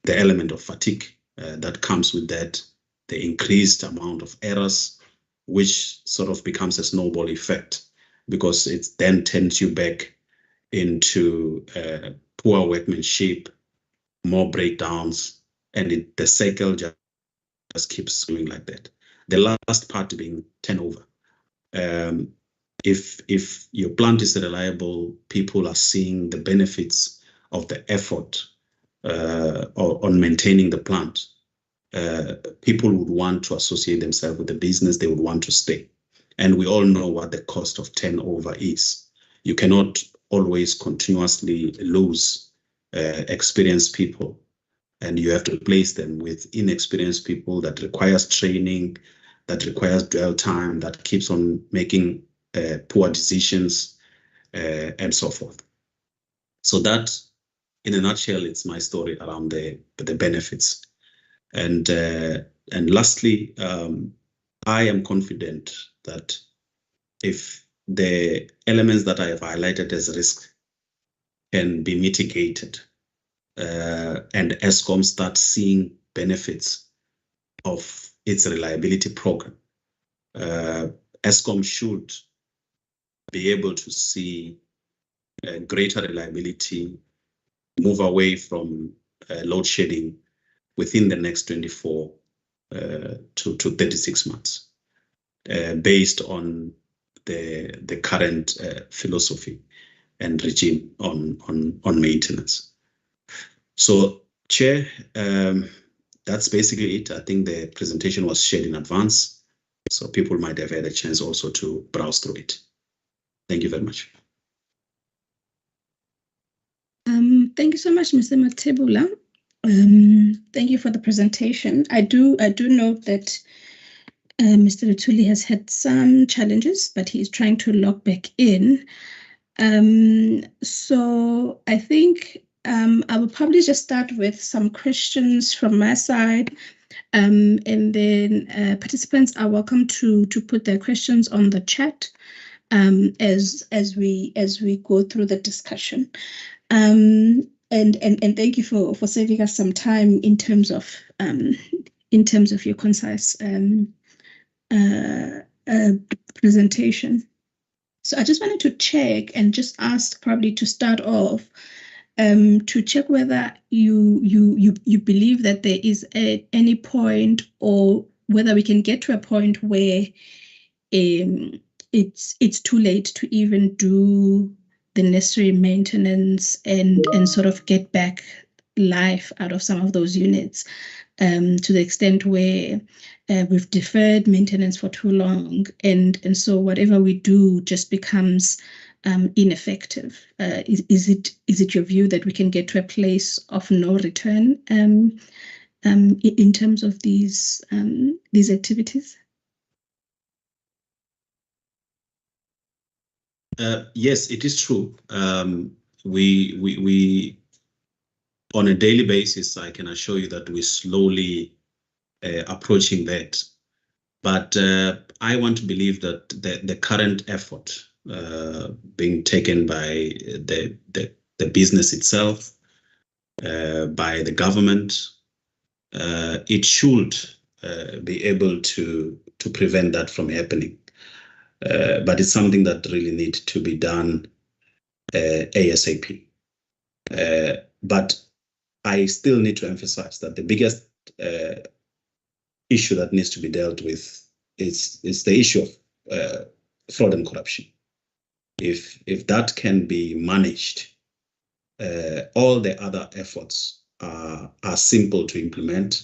the element of fatigue that comes with that, the increased amount of errors, which sort of becomes a snowball effect, because it then turns you back into poor workmanship, more breakdowns, and the cycle just keeps going like that. The last part being turnover. If your plant is reliable, people are seeing the benefits of the effort on maintaining the plant. People would want to associate themselves with the business. They would want to stay. And we all know what the cost of turnover is. You cannot always continuously lose experienced people, and you have to replace them with inexperienced people that requires training, that requires dwell time, that keeps on making poor decisions, and so forth. So that, in a nutshell, it's my story around the benefits. And lastly, I am confident that if the elements that I have highlighted as risk can be mitigated, and Eskom starts seeing benefits of its reliability program, Eskom should be able to see greater reliability, move away from load shedding within the next 24 to 36 months, based on the current philosophy and regime on maintenance. So, Chair, that's basically it. I think the presentation was shared in advance, so people might have had a chance also to browse through it. Thank you very much. Thank you so much, Mr. Matebula. Thank you for the presentation. I do note that Mr. Lutuli has had some challenges, but he's trying to log back in. So I think I will probably just start with some questions from my side, and then participants are welcome to put their questions on the chat as we go through the discussion. And thank you for saving us some time in terms of your concise presentation. So I just wanted to check and just ask, probably to start off, to check whether you believe that there is any point, or whether we can get to a point where it's too late to even do the necessary maintenance and sort of get back life out of some of those units, to the extent where we've deferred maintenance for too long, and so whatever we do just becomes ineffective. Is it your view that we can get to a place of no return in terms of these activities? Yes, it is true. We on a daily basis, I can assure you that we're slowly approaching that. But I want to believe that the current effort being taken by the business itself, by the government, it should be able to prevent that from happening. But it's something that really needs to be done ASAP. But I still need to emphasize that the biggest issue that needs to be dealt with is the issue of fraud and corruption. If that can be managed, all the other efforts are simple to implement,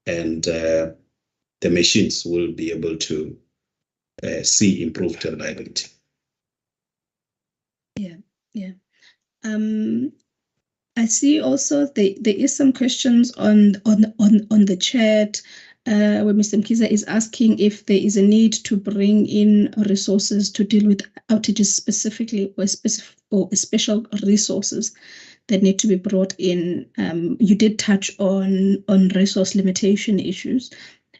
and the machines will be able to see improved reliability. Yeah. I see also there is some questions on the chat, where Mr. Mkiza is asking if there is a need to bring in resources to deal with outages specifically, or special resources that need to be brought in. You did touch on resource limitation issues.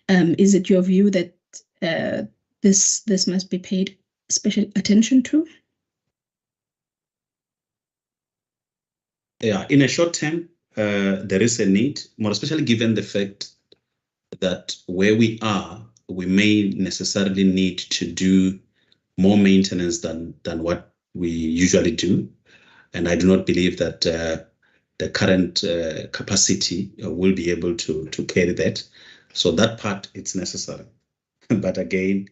Is it your view that this must be paid special attention to? Yeah, in a short term, there is a need, more especially given the fact that where we are, we may necessarily need to do more maintenance than what we usually do. And I do not believe that the current capacity will be able to carry that. So that part, it's necessary. But again,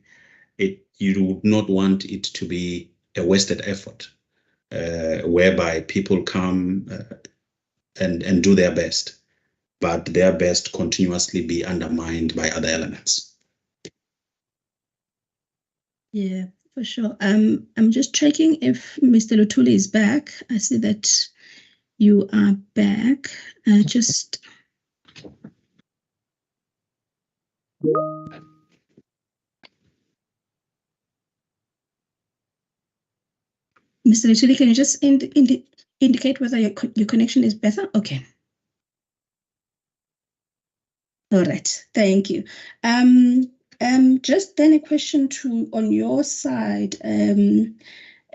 you would not want it to be a wasted effort, whereby people come and do their best, but their best continuously be undermined by other elements. Yeah, for sure. I'm just checking if Mr. Luthuli is back. I see that you are back. Just Mr. Luthuli, can you just indicate whether your connection is better? Okay. All right, thank you. Just then a question on your side, Mr.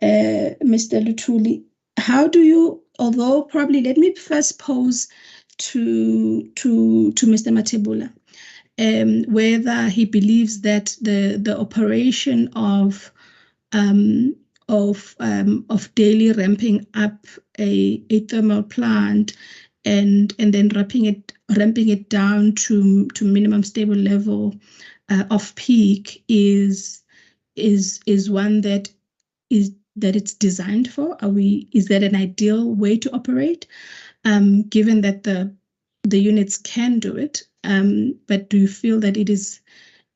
Luthuli. How do you, although probably let me first pose to Mr. Mathebula, whether he believes that the operation of daily ramping up a thermal plant and then ramping it down to minimum stable level of peak is one that it's designed for? Is that an ideal way to operate, given that the units can do it? But do you feel that it is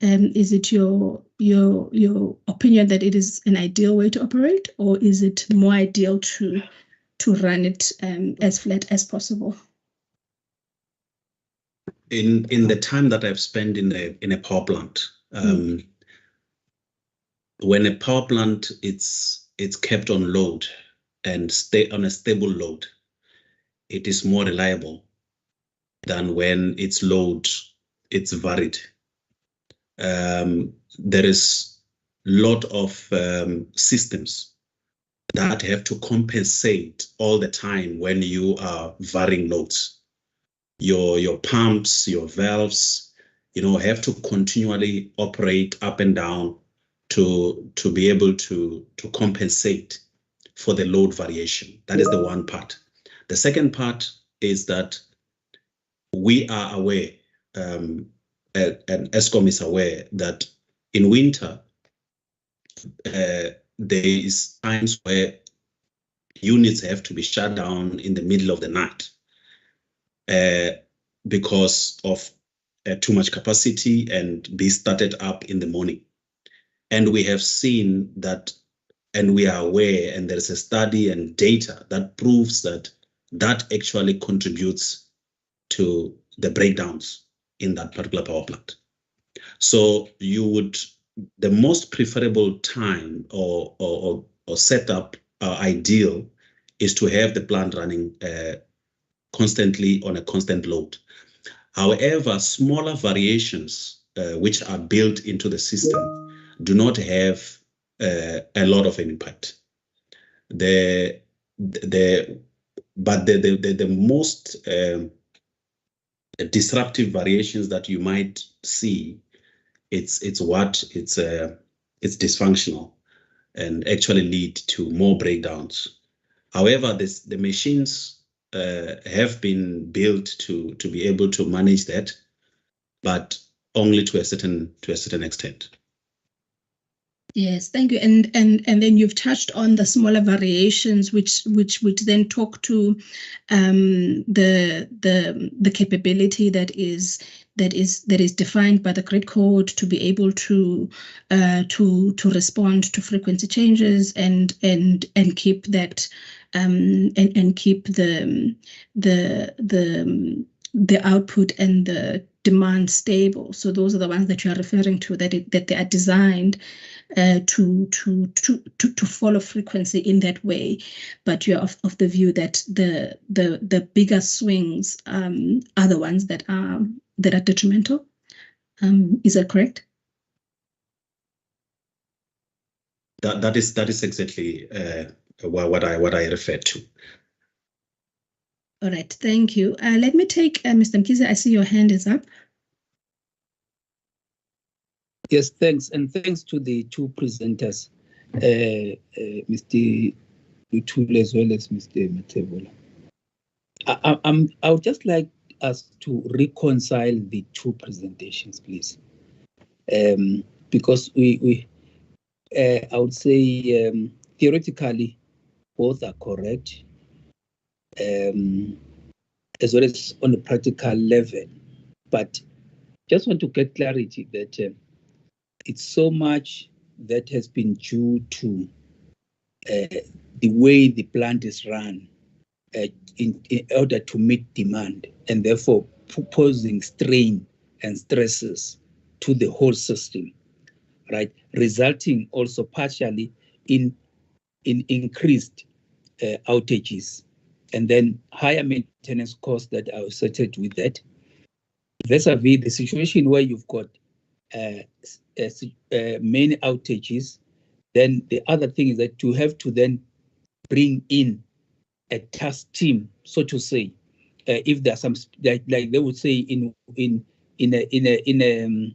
it your opinion that it is an ideal way to operate, or is it more ideal to run it as flat as possible? In the time that I've spent in a power plant, when a power plant it's kept on load and stay on a stable load, it is more reliable than when its load it's varied. There is a lot of systems that have to compensate all the time when you are varying loads. Your pumps, your valves, have to continually operate up and down to be able to compensate for the load variation. That is the one part. The second part is that we are aware, and Eskom is aware, that in winter, there is times where units have to be shut down in the middle of the night because of too much capacity and be started up in the morning. And we have seen that, and we are aware, and there is a study and data that proves that actually contributes to the breakdowns in that particular power plant. So the most preferable time or setup ideal is to have the plant running constantly on a constant load. However, smaller variations which are built into the system do not have a lot of impact. But the most disruptive variations that you might see, it's dysfunctional and actually lead to more breakdowns. However, the machines have been built to be able to manage that, but only to a certain extent. Yes, thank you. And then you've touched on the smaller variations, which then talk to the capability that is defined by the grid code to be able to respond to frequency changes and keep that and keep the output and the demand stable. So those are the ones that you are referring to, that they are designed to follow frequency in that way, but you're of the view that the bigger swings are the ones that are detrimental. Is that correct? That is exactly what I referred to. All right, thank you. Let me take Mr. Mkhize. I see your hand is up. Yes, thanks, and thanks to the two presenters, Mr. Luthuli as well as Mr. Mathebula. I would just like us to reconcile the two presentations, please, because I would say theoretically both are correct, as well as on a practical level. But just want to get clarity that it's so much that has been due to the way the plant is run in order to meet demand, and therefore posing strain and stresses to the whole system, right? Resulting also partially in increased outages, and then higher maintenance costs that are associated with that, vis-a-vis the situation where you've got many outages. Then the other thing is that you have to then bring in a task team, so to say, if there are some, like they would say in a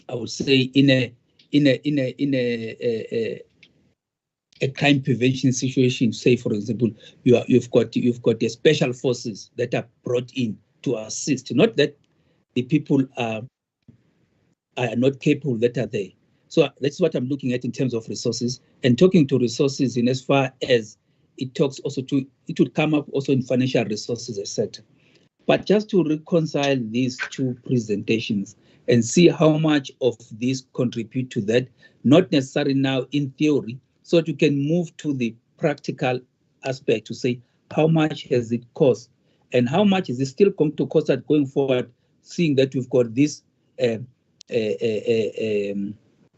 I would say in a crime prevention situation. Say, for example, you've got the special forces that are brought in to assist. Not that the people are not capable that are there. So that's what I'm looking at in terms of resources, and talking to resources in as far as it talks also to, it would come up also in financial resources, etc. But just to reconcile these two presentations and see how much of these contribute to that, not necessarily now in theory, so that you can move to the practical aspect to say how much has it cost and how much is it still going to cost us going forward, seeing that we've got this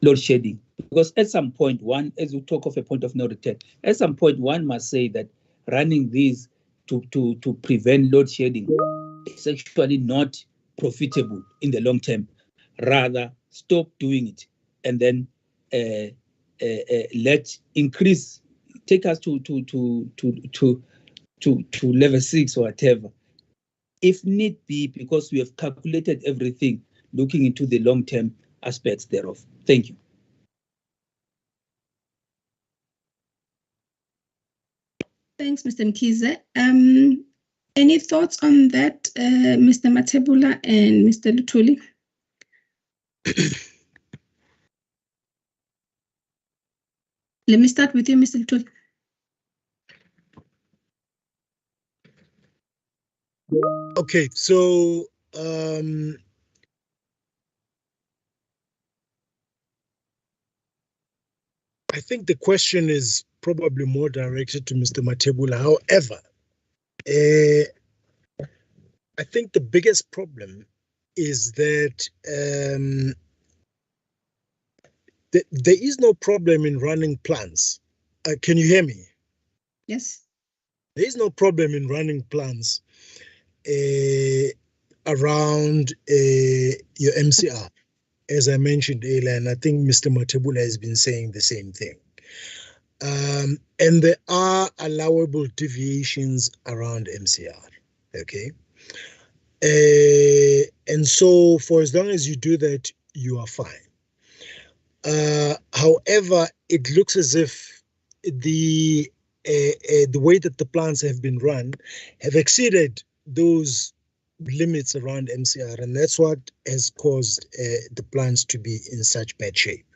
load shedding. Because at some point, one, as we talk of a point of no return, at some point one must say that running these to prevent load shedding is actually not profitable in the long term. Rather, stop doing it and then let increase, take us to level 6 or whatever, if need be, because we have calculated everything, looking into the long-term aspects thereof. Thank you. Thanks, Mr. Mkhize. Any thoughts on that, Mr. Mathebula and Mr. Luthuli? Let me start with you, Mr. Luthuli. Okay, so I think the question is probably more directed to Mr. Mathebula. However, I think the biggest problem is that there is no problem in running plants. Can you hear me? Yes. There is no problem in running plants around your MCR, as I mentioned earlier, and I think Mr. Mathebula has been saying the same thing. And there are allowable deviations around MCR, okay? And so for as long as you do that, you are fine. However, it looks as if the way that the plants have been run have exceeded those limits around MCR, and that's what has caused the plants to be in such bad shape.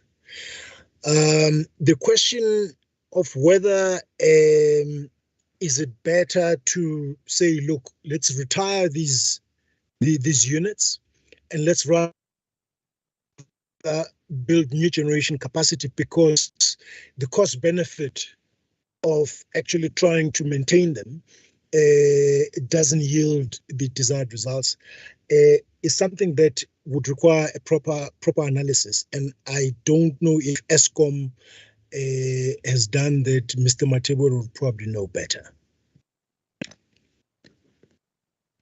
The question of whether is it better to say, look, let's retire these units and let's run build new generation capacity, because the cost benefit of actually trying to maintain them doesn't yield the desired results, is something that would require a proper analysis. And I don't know if Eskom has done that. Mr. Mathebula would probably know better.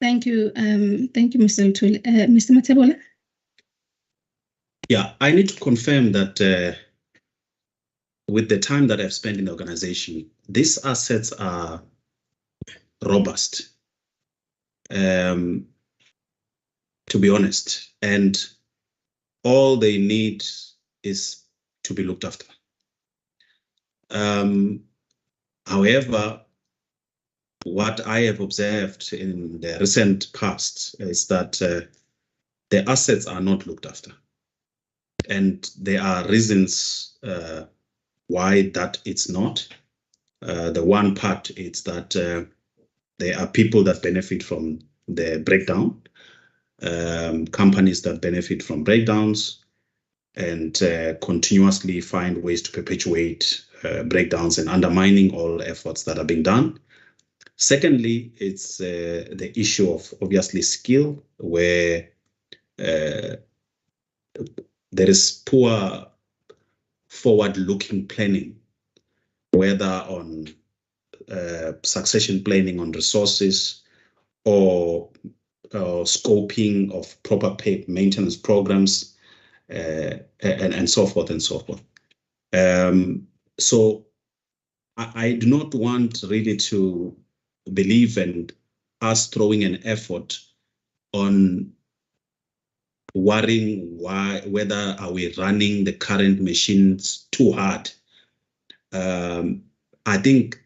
Thank you. Thank you, Mr. Luthuli. Mr. Mathebula? Yeah, I need to confirm that with the time that I've spent in the organization, these assets are robust, to be honest, and all they need is to be looked after. However, what I have observed in the recent past is that the assets are not looked after. And there are reasons why that it's not. The one part is that there are people that benefit from the breakdown, companies that benefit from breakdowns, and continuously find ways to perpetuate breakdowns and undermining all efforts that are being done. Secondly, it's the issue of obviously skill, where there is poor forward-looking planning, whether on succession planning on resources or scoping of proper maintenance programs, and so forth and so forth. So I do not want really to believe in us throwing an effort on worrying whether are we running the current machines too hard. I think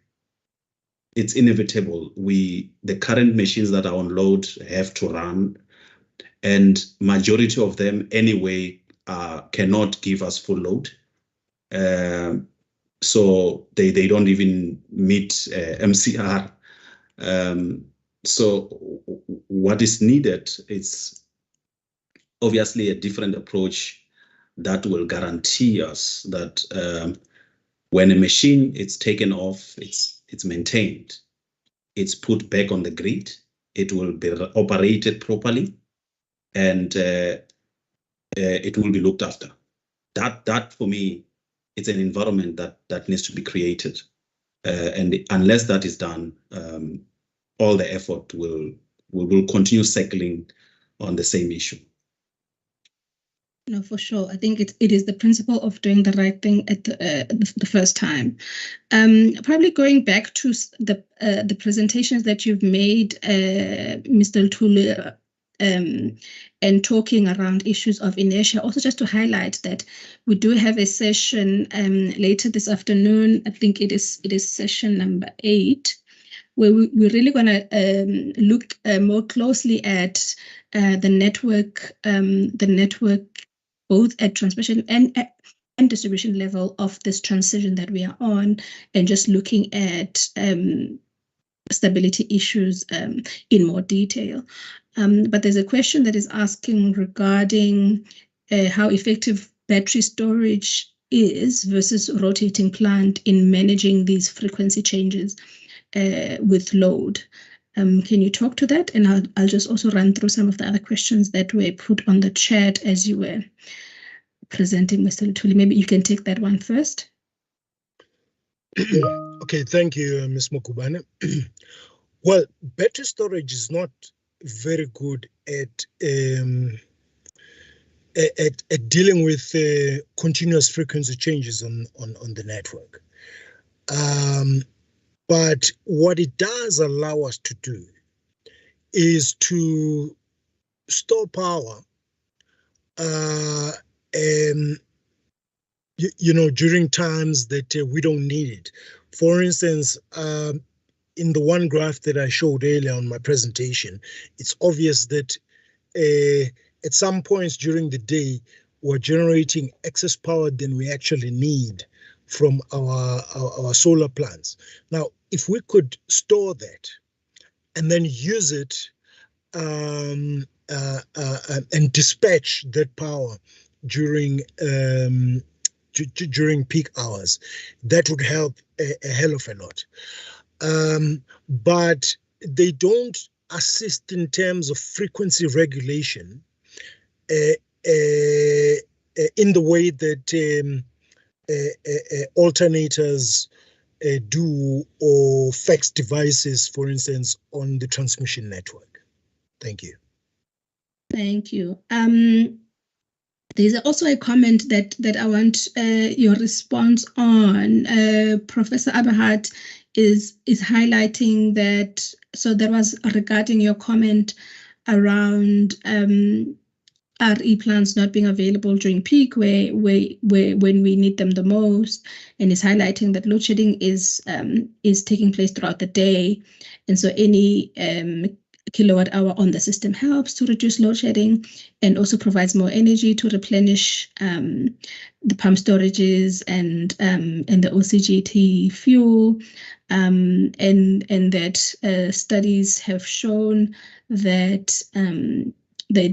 it's inevitable. The current machines that are on load have to run, and majority of them anyway cannot give us full load. So they don't even meet MCR. So what is needed is obviously a different approach that will guarantee us that when a machine is taken off, it's maintained, it's put back on the grid, it will be operated properly, and it will be looked after. That for me, it's an environment that needs to be created, and unless that is done, all the effort will continue cycling on the same issue. No, for sure. I think it is the principle of doing the right thing at the first time. Probably going back to the presentations that you've made, Mr. Luthuli, and talking around issues of inertia. Also, just to highlight that we do have a session later this afternoon. I think it is session number 8, where we're really going to look more closely at the network both at transmission and distribution level of this transition that we are on, and just looking at stability issues in more detail. But there's a question that is asking regarding how effective battery storage is versus rotating plant in managing these frequency changes with load. Can you talk to that? And I'll just also run through some of the other questions that were put on the chat as you were presenting, Mr. Luthuli. Maybe you can take that one first. Okay, thank you, Ms. Mokubane. Well, battery storage is not very good at dealing with continuous frequency changes on the network. But what it does allow us to do is to store power, during times that we don't need it. For instance, in the one graph that I showed earlier on my presentation, it's obvious that at some points during the day, we're generating excess power than we actually need from our solar plants. Now, if we could store that and then use it and dispatch that power during peak hours, that would help a hell of a lot. But they don't assist in terms of frequency regulation in the way that alternators do, or FEX devices, for instance, on the transmission network. Thank you. Thank you. There's also a comment that I want your response on. Professor Aberhart is highlighting that, so that was regarding your comment around RE plants not being available during peak, where when we need them the most, and is highlighting that load shedding is taking place throughout the day, and so any kilowatt hour on the system helps to reduce load shedding, and also provides more energy to replenish the pump storages and the OCGT fuel, and that studies have shown that the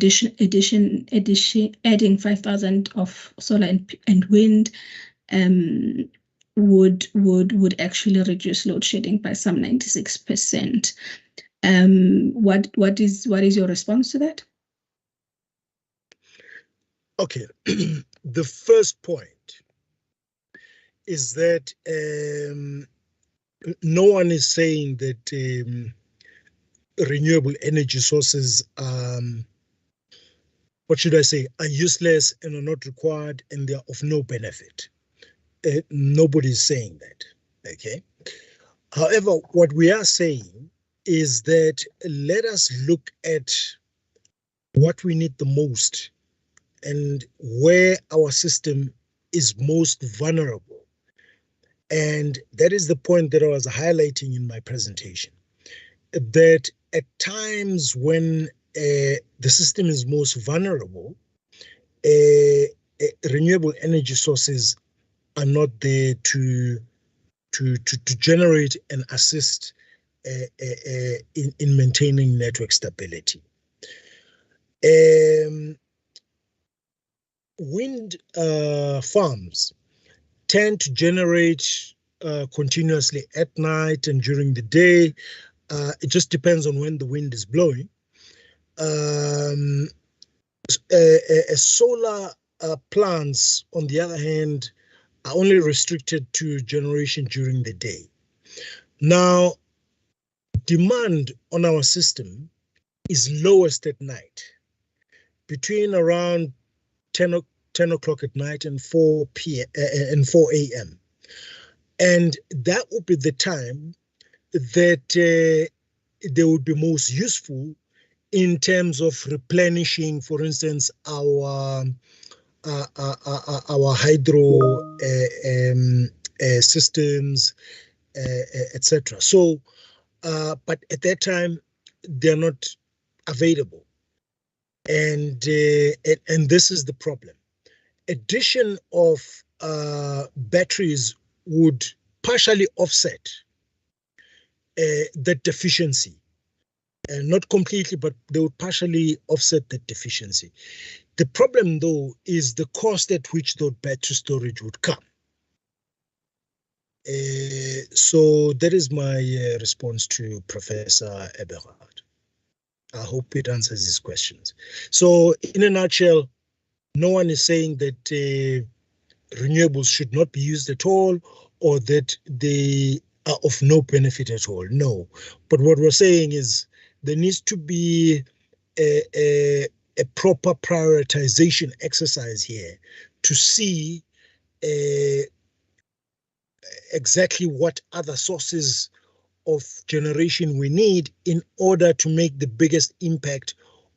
adding 5,000 of solar and wind would actually reduce load shedding by some 96%. What is your response to that? Okay, the first point is that no one is saying that renewable energy sources, what should I say, are useless and are not required and they are of no benefit. Nobody is saying that, okay? However, what we are saying is that let us look at what we need the most and where our system is most vulnerable. And that is the point that I was highlighting in my presentation, that at times when the system is most vulnerable, renewable energy sources are not there to generate and assist in maintaining network stability. Wind farms tend to generate continuously at night and during the day. It just depends on when the wind is blowing. Solar plants, on the other hand, are only restricted to generation during the day. Now, demand on our system is lowest at night, between around 10 o'clock at night and 4 a.m. And that would be the time that they would be most useful in terms of replenishing, for instance, our hydro systems, etc. So, but at that time, they're not available, and this is the problem. Addition of batteries would partially offset that deficiency. Not completely, but they would partially offset the deficiency. The problem, though, is the cost at which the battery storage would come. So that is my response to Professor Eberhard. I hope it answers his questions. So in a nutshell, no one is saying that renewables should not be used at all or that they are of no benefit at all. No. But what we're saying is there needs to be a proper prioritization exercise here to see exactly what other sources of generation we need in order to make the biggest impact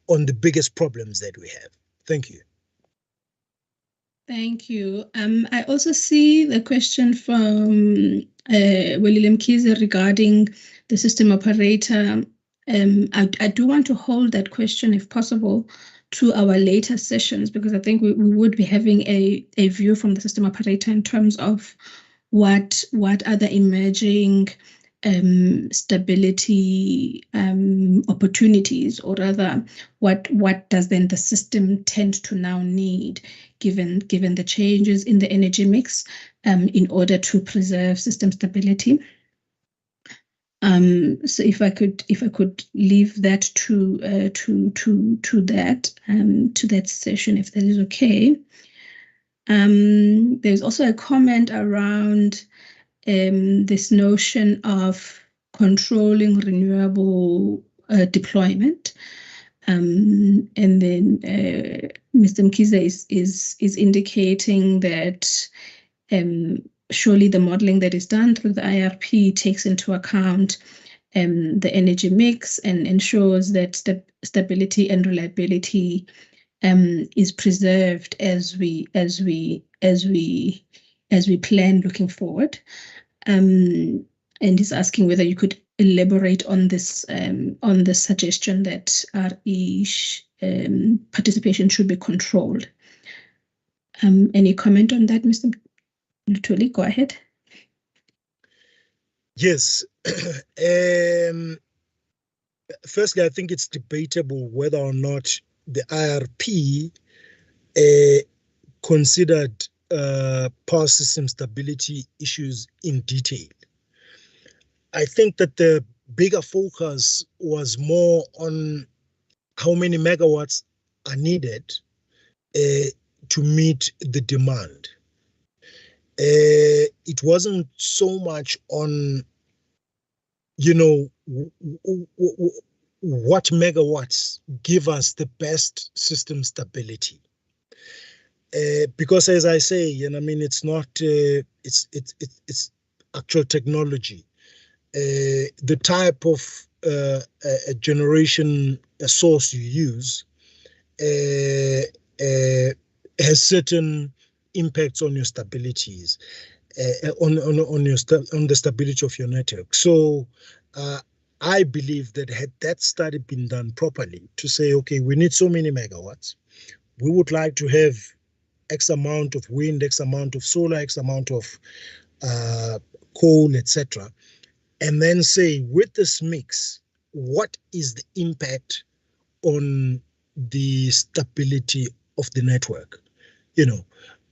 on the biggest problems that we have. Thank you. Thank you. I also see the question from William Kiza regarding the system operator. I do want to hold that question, if possible, to our later sessions, because I think we would be having a view from the system operator in terms of what are the emerging stability opportunities, or rather, what does then the system tend to now need, given the changes in the energy mix, in order to preserve system stability. So if I could leave that to that session, if that is okay. There's also a comment around this notion of controlling renewable deployment, and then Mr. Mkiza is indicating that surely the modeling that is done through the IRP takes into account the energy mix and ensures that stability and reliability is preserved as we plan looking forward. And he's asking whether you could elaborate on this suggestion that RE participation should be controlled. Any comment on that, Mr. Lutuli? Go ahead. Yes. Firstly, I think it's debatable whether or not the IRP considered power system stability issues in detail. I think that the bigger focus was more on how many megawatts are needed to meet the demand. It wasn't so much on, what megawatts give us the best system stability. Because as I say, it's not, it's actual technology. The type of a generation source you use has certain impacts on your stabilities, on the stability of your network. So I believe that had that study been done properly to say, okay, we need so many megawatts, we would like to have X amount of wind, X amount of solar, X amount of coal, etc. And then say, with this mix, what is the impact on the stability of the network?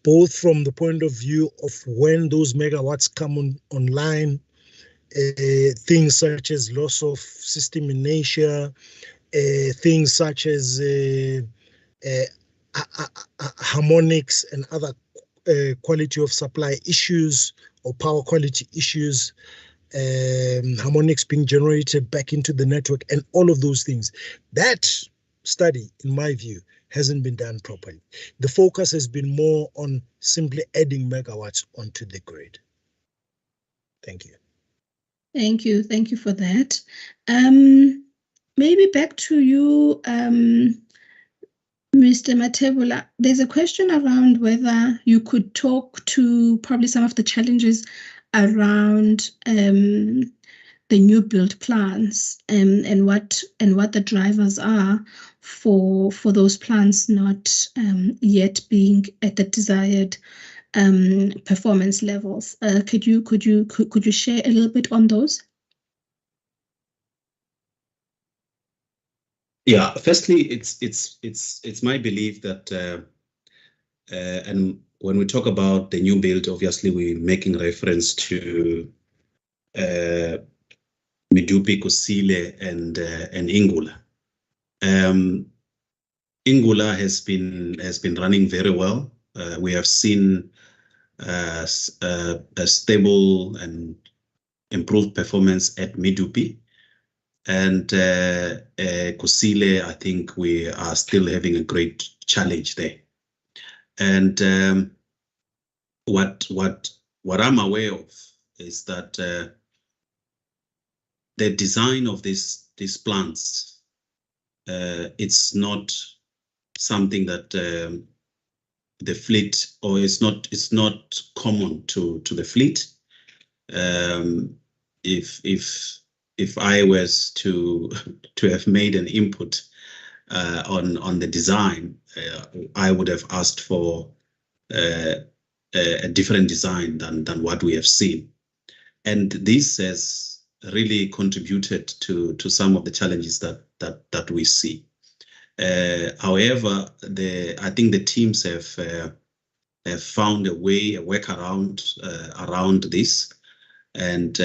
Both from the point of view of when those megawatts come online, things such as loss of system inertia, things such as harmonics and other quality of supply issues or power quality issues, harmonics being generated back into the network, and all of those things. That study, in my view, hasn't been done properly. The focus has been more on simply adding megawatts onto the grid. Thank you. Thank you. Thank you for that. Maybe back to you, Mr. Matebula. There's a question around whether you could talk to probably some of the challenges around the new build plans and what the drivers are for those plans not yet being at the desired performance levels. Could you share a little bit on those? Yeah. Firstly, it's my belief that and when we talk about the new build, obviously we're making reference to Medupi, Kusile, and Ingula. Ingula has been running very well. We have seen a stable and improved performance at Medupi, and Kusile, I think we are still having a great challenge there. And what I'm aware of is that the design of these plants, it's not something that the fleet, or it's not common to the fleet. If I was to have made an input on the design, I would have asked for a different design than what we have seen, and this has really contributed to some of the challenges that we see. However, I think the teams have found a workaround around this, and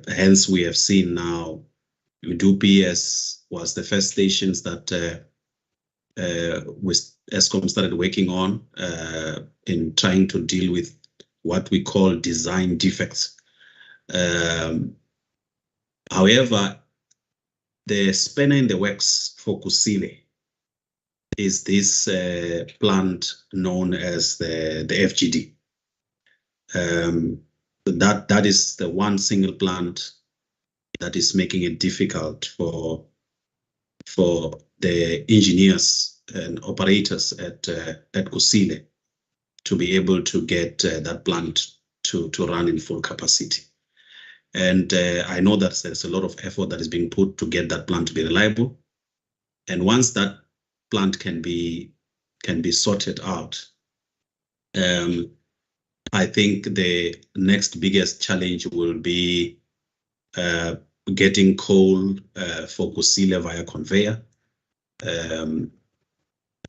hence we have seen now Medupi was the first stations that Eskom started working on in trying to deal with what we call design defects. However, the spanner in the works for Kusile is this plant known as the FGD. That is the one single plant that is making it difficult for the engineers and operators at Kusile to be able to get that plant to run in full capacity. And I know that there's a lot of effort that is being put to get that plant to be reliable. And once that plant can be sorted out, I think the next biggest challenge will be getting coal for Kusile via conveyor,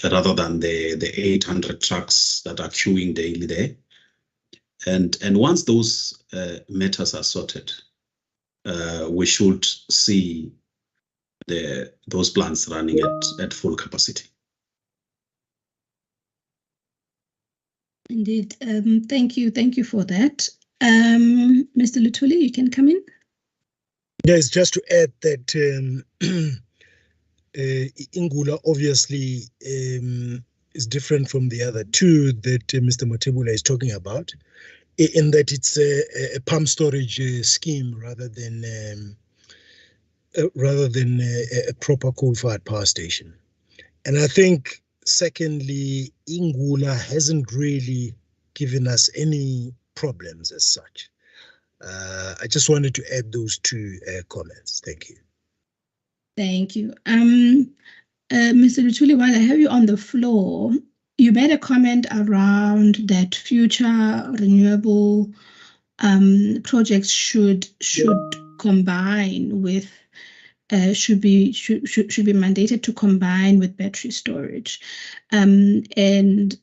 rather than the 800 trucks that are queuing daily there. And once those matters are sorted, we should see those plants running at full capacity. Indeed. Thank you for that. Mr. Lutuli, you can come in. Yes, just to add that Ingula obviously is different from the other two that Mr. Matebula is talking about, in that it's a pump storage scheme rather than a proper coal-fired power station. And I think, secondly, Ingula hasn't really given us any problems as such. I just wanted to add those two comments. Thank you. Thank you. Mr. Lutuli, while I have you on the floor, you made a comment around that future renewable projects should combine with should be mandated to combine with battery storage, and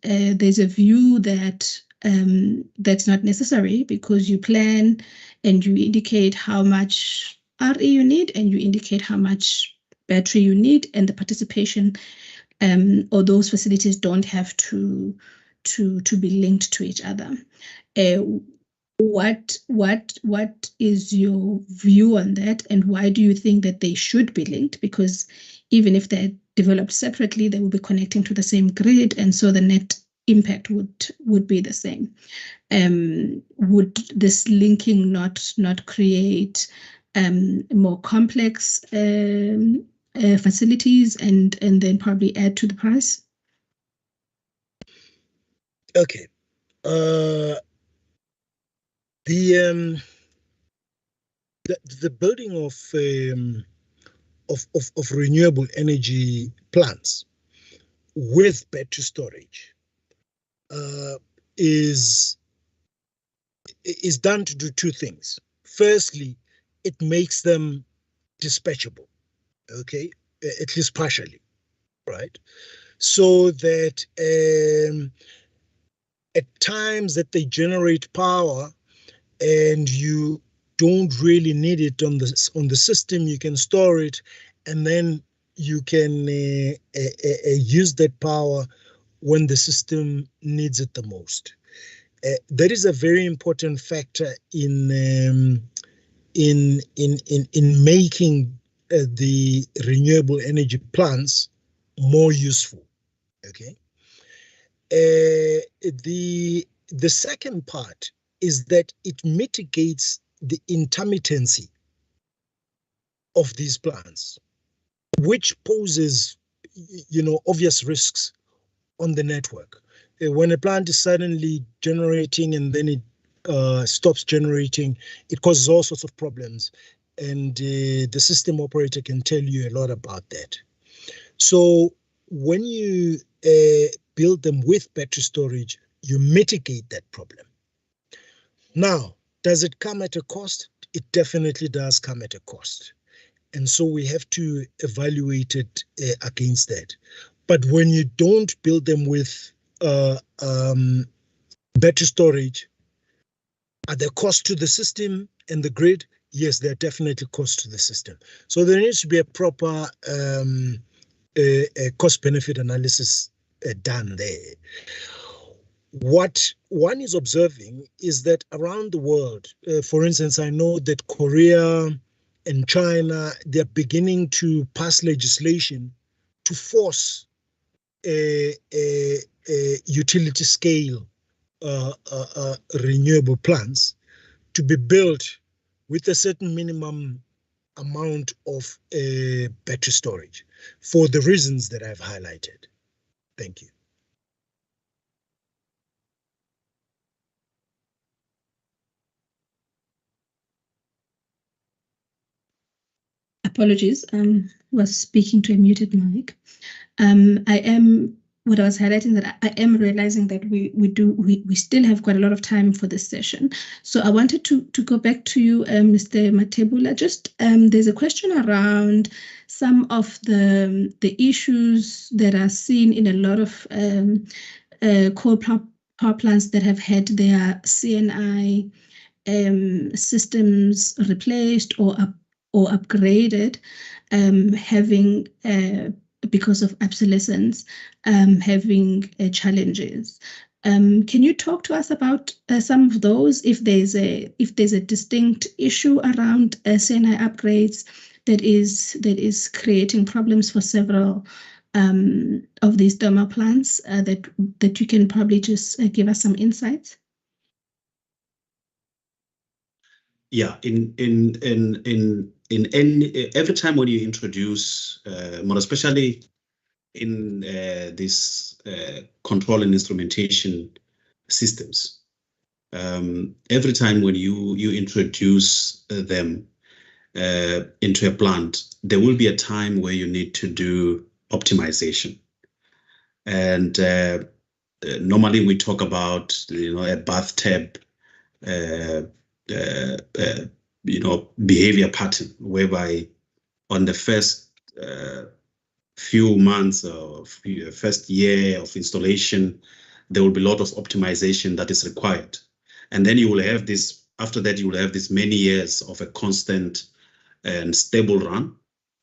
there's a view that that's not necessary, because you plan and you indicate how much RE you need and you indicate how much battery you need, and the participation or those facilities don't have to be linked to each other. What is your view on that, and why do you think that they should be linked? Because even if they're developed separately, they will be connecting to the same grid, and so the net impact would be the same. Would this linking not create more complex facilities and then probably add to the price? Okay. The building of renewable energy plants with battery storage is done to do two things. Firstly, it makes them dispatchable, okay, at least partially, right? So that at times that they generate power and you don't really need it on the system, you can store it, and then you can use that power when the system needs it the most. That is a very important factor in making the renewable energy plants more useful. Okay. The second part is that it mitigates the intermittency of these plants, which poses, obvious risks on the network. When a plant is suddenly generating and then it stops generating, it causes all sorts of problems, and the system operator can tell you a lot about that. So when you build them with battery storage, you mitigate that problem. Now, does it come at a cost? It definitely does come at a cost. And so we have to evaluate it against that. But when you don't build them with battery storage, are there costs to the system and the grid? Yes, there are definitely costs to the system. So there needs to be a proper cost-benefit analysis done there. What one is observing is that around the world, for instance, I know that Korea and China, they're beginning to pass legislation to force a utility scale renewable plants to be built with a certain minimum amount of battery storage for the reasons that I've highlighted. Thank you. Apologies, was speaking to a muted mic. What I was highlighting that I am realizing that we still have quite a lot of time for this session. So I wanted to go back to you, Mr. Matebula. Just there's a question around some of the issues that are seen in a lot of coal power plants that have had their CNI systems replaced or upgraded, having because of obsolescence, having challenges. Can you talk to us about some of those? If there's a distinct issue around CNI upgrades that is creating problems for several of these thermal plants, that you can probably just give us some insights. Yeah, in every time when you introduce, more especially in this control and instrumentation systems, every time when you introduce them into a plant, there will be a time where you need to do optimization. And normally we talk about, a bathtub behavior pattern, whereby on the first few months or first year of installation, there will be a lot of optimization that is required. And then you will have this, after that, you will have this many years of a constant and stable run.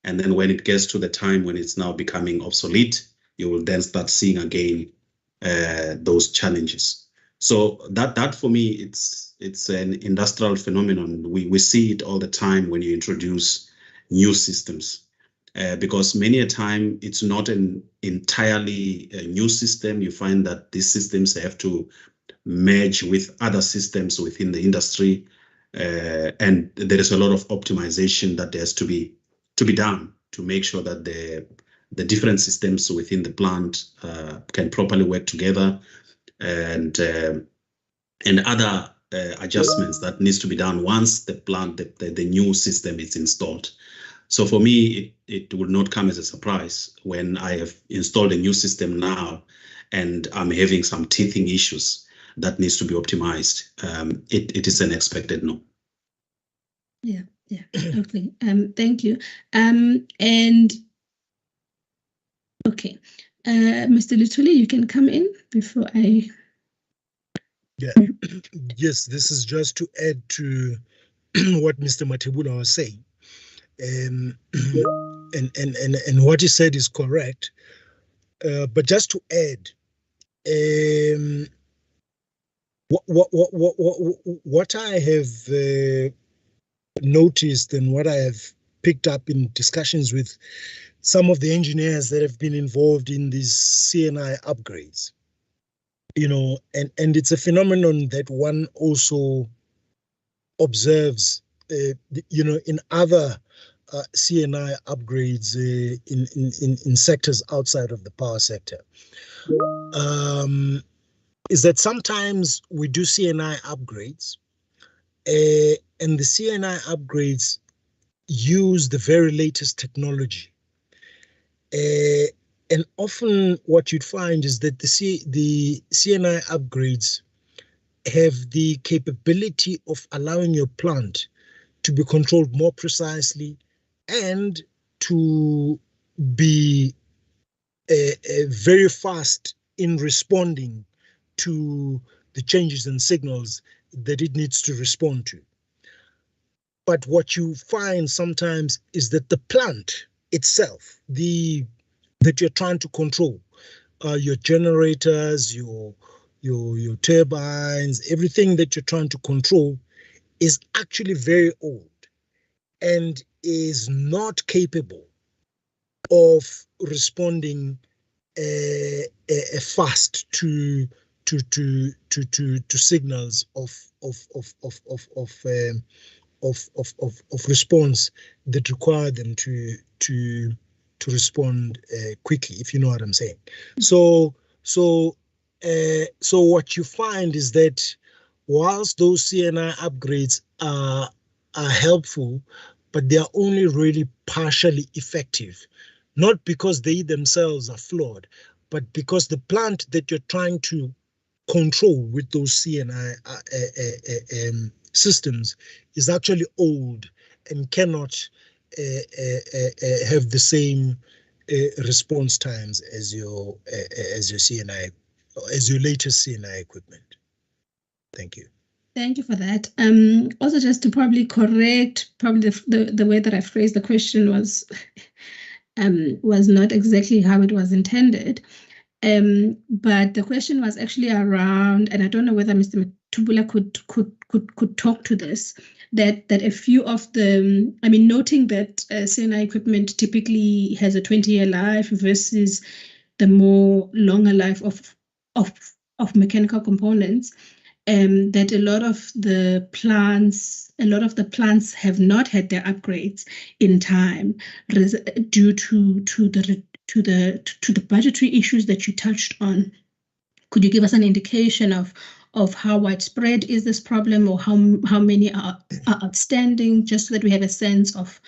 And then when it gets to the time when it's now becoming obsolete, you will then start seeing again those challenges. So that for me, it's an industrial phenomenon. We see it all the time when you introduce new systems, because many a time it's not an entirely new system. You find that these systems have to merge with other systems within the industry, and there is a lot of optimization that has to be done to make sure that the different systems within the plant can properly work together, and other adjustments that needs to be done once the plant, the new system is installed. So for me, it will not come as a surprise when I have installed a new system now and I'm having some teething issues that needs to be optimized. It is an expected no. Yeah, okay. Thank you. And okay, Mr. Lutuli, you can come in before I. Yeah. Yes, this is just to add to what Mr. Matebula was saying. And what he said is correct. But just to add, what I have noticed and what I have picked up in discussions with some of the engineers that have been involved in these CNI upgrades, and it's a phenomenon that one also observes, in other CNI upgrades in sectors outside of the power sector, is that sometimes we do CNI upgrades, and the CNI upgrades use the very latest technology. And often what you'd find is that the CNI upgrades have the capability of allowing your plant to be controlled more precisely and to be very fast in responding to the changes and signals that it needs to respond to. But what you find sometimes is that the plant itself, that you're trying to control, your generators, your turbines, everything that you're trying to control is actually very old and is not capable of responding fast to signals of response that require them to to respond quickly, if you know what I'm saying. So what you find is that whilst those CNI upgrades are helpful, but they are only really partially effective, not because they themselves are flawed, but because the plant that you're trying to control with those CNI systems is actually old and cannot have the same response times as your CNI, as your latest CNI equipment. Thank you. Thank you for that. Also, just to probably correct, probably the way that I phrased the question was not exactly how it was intended. But the question was actually around, and I don't know whether Mr. Matubula could talk to this, that a few of the, I mean, noting that CNI equipment typically has a 20-year life versus the more longer life of mechanical components, that a lot of the plants have not had their upgrades in time due to the budgetary issues that you touched on. Could you give us an indication of how widespread is this problem, or how many are outstanding, just so that we have a sense of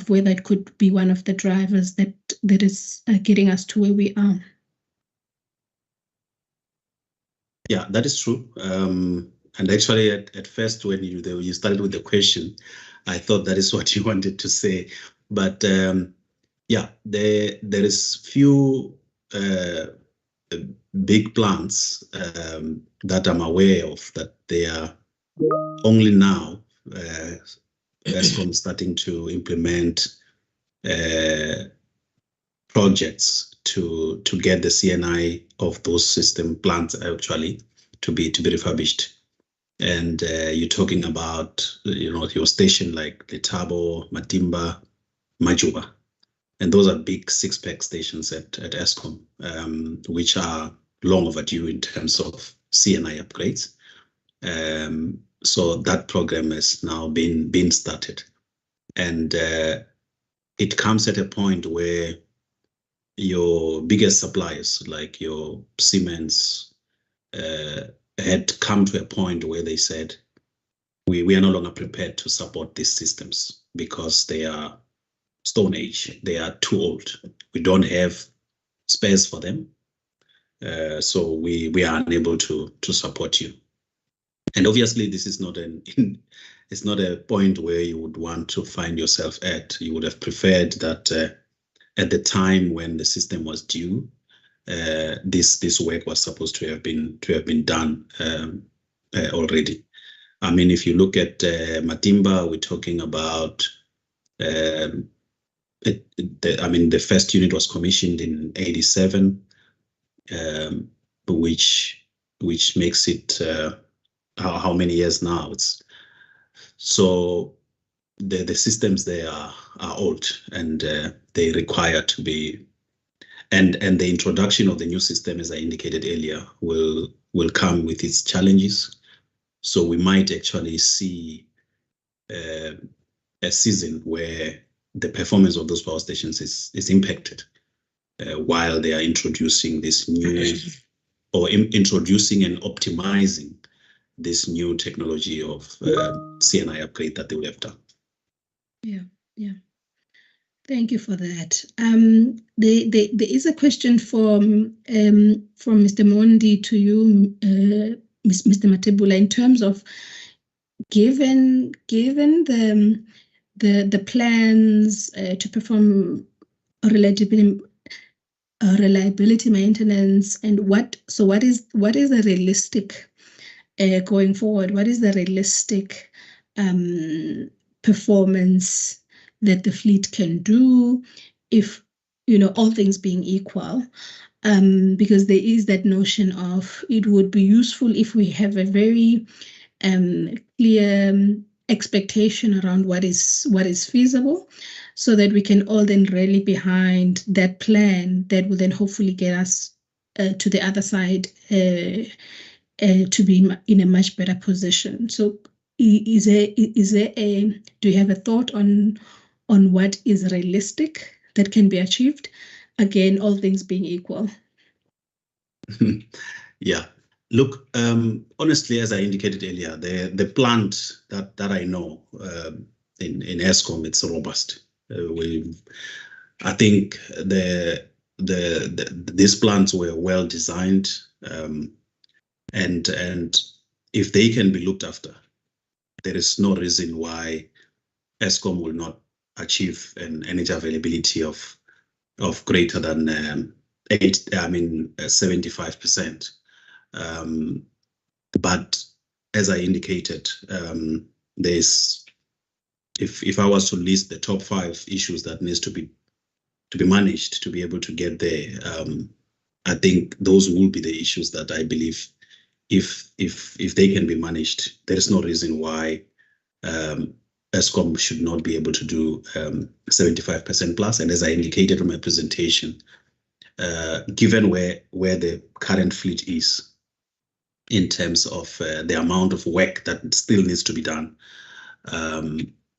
whether it could be one of the drivers that is getting us to where we are? Yeah, that is true. And actually, at first, when you started with the question, I thought that is what you wanted to say. But yeah, there is few big plants that I'm aware of that they are only now ESCOM starting to implement projects to get the CNI of those system plants actually to be refurbished. And you're talking about your station like Letabo, Matimba, Majuba, and those are big 6-pack stations at ESCOM, which are long overdue in terms of CNI upgrades. So that program has now been started, and it comes at a point where your biggest suppliers, like your Siemens, had come to a point where they said, we are no longer prepared to support these systems because they are Stone Age. They are too old. We don't have space for them. So we are unable to support you. And obviously, this is it's not a point where you would want to find yourself at. You would have preferred that at the time when the system was due, this work was supposed to have been done already. I mean, if you look at Matimba, we're talking about the first unit was commissioned in '87, which makes it how many years now? So the systems there are old, and they require to be, and the introduction of the new system, as I indicated earlier, will come with its challenges. So we might actually see a season where the performance of those power stations is impacted while they are introducing this new, or introducing and optimizing this new technology of CNI upgrade that they would have done. Yeah. Thank you for that. There is a question from Mr. Mondi to you, Mr. Matebula, in terms of given the plans to perform reliability maintenance, and what is the realistic going forward? What is the realistic performance that the fleet can do if, all things being equal? Because there is that notion of it would be useful if we have a very clear expectation around what is feasible, so that we can all then rally behind that plan that will then hopefully get us to the other side to be in a much better position. So do you have a thought on what is realistic that can be achieved? Again, all things being equal. Yeah. Look, honestly, as I indicated earlier, the plant that I know in Eskom, it's robust. I think these plants were well designed, and if they can be looked after, there is no reason why Eskom will not achieve an energy availability of greater than 75%. But as I indicated, there's if I was to list the top 5 issues that needs to be managed to be able to get there, I think those will be the issues that I believe if they can be managed, there is no reason why Eskom should not be able to do 75% plus. And as I indicated in my presentation, given where the current fleet is in terms of the amount of work that still needs to be done,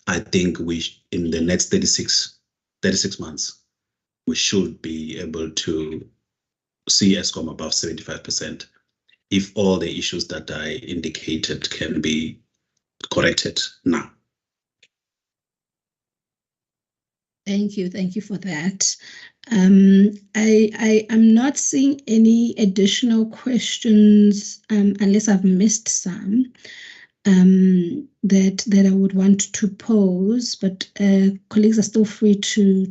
I think in the next 36 months, we should be able to see Eskom above 75% if all the issues that I indicated can be corrected now. Thank you for that. I am not seeing any additional questions unless I've missed some that I would want to pose, but colleagues are still free to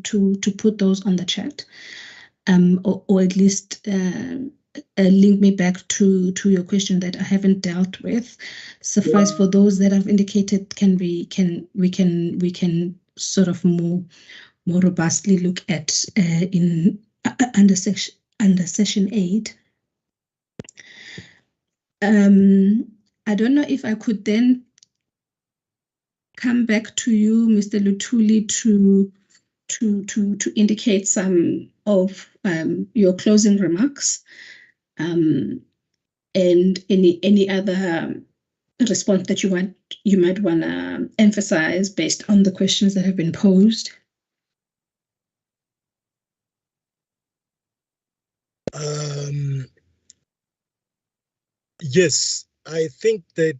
put those on the chat, or at least link me back to your question that I haven't dealt with. Suffice for those that I've indicated we can sort of more robustly look at in under session 8. I don't know if I could then come back to you, Mr. Luthuli, to indicate some of your closing remarks, and any other response that you might want to emphasize based on the questions that have been posed. Yes, I think that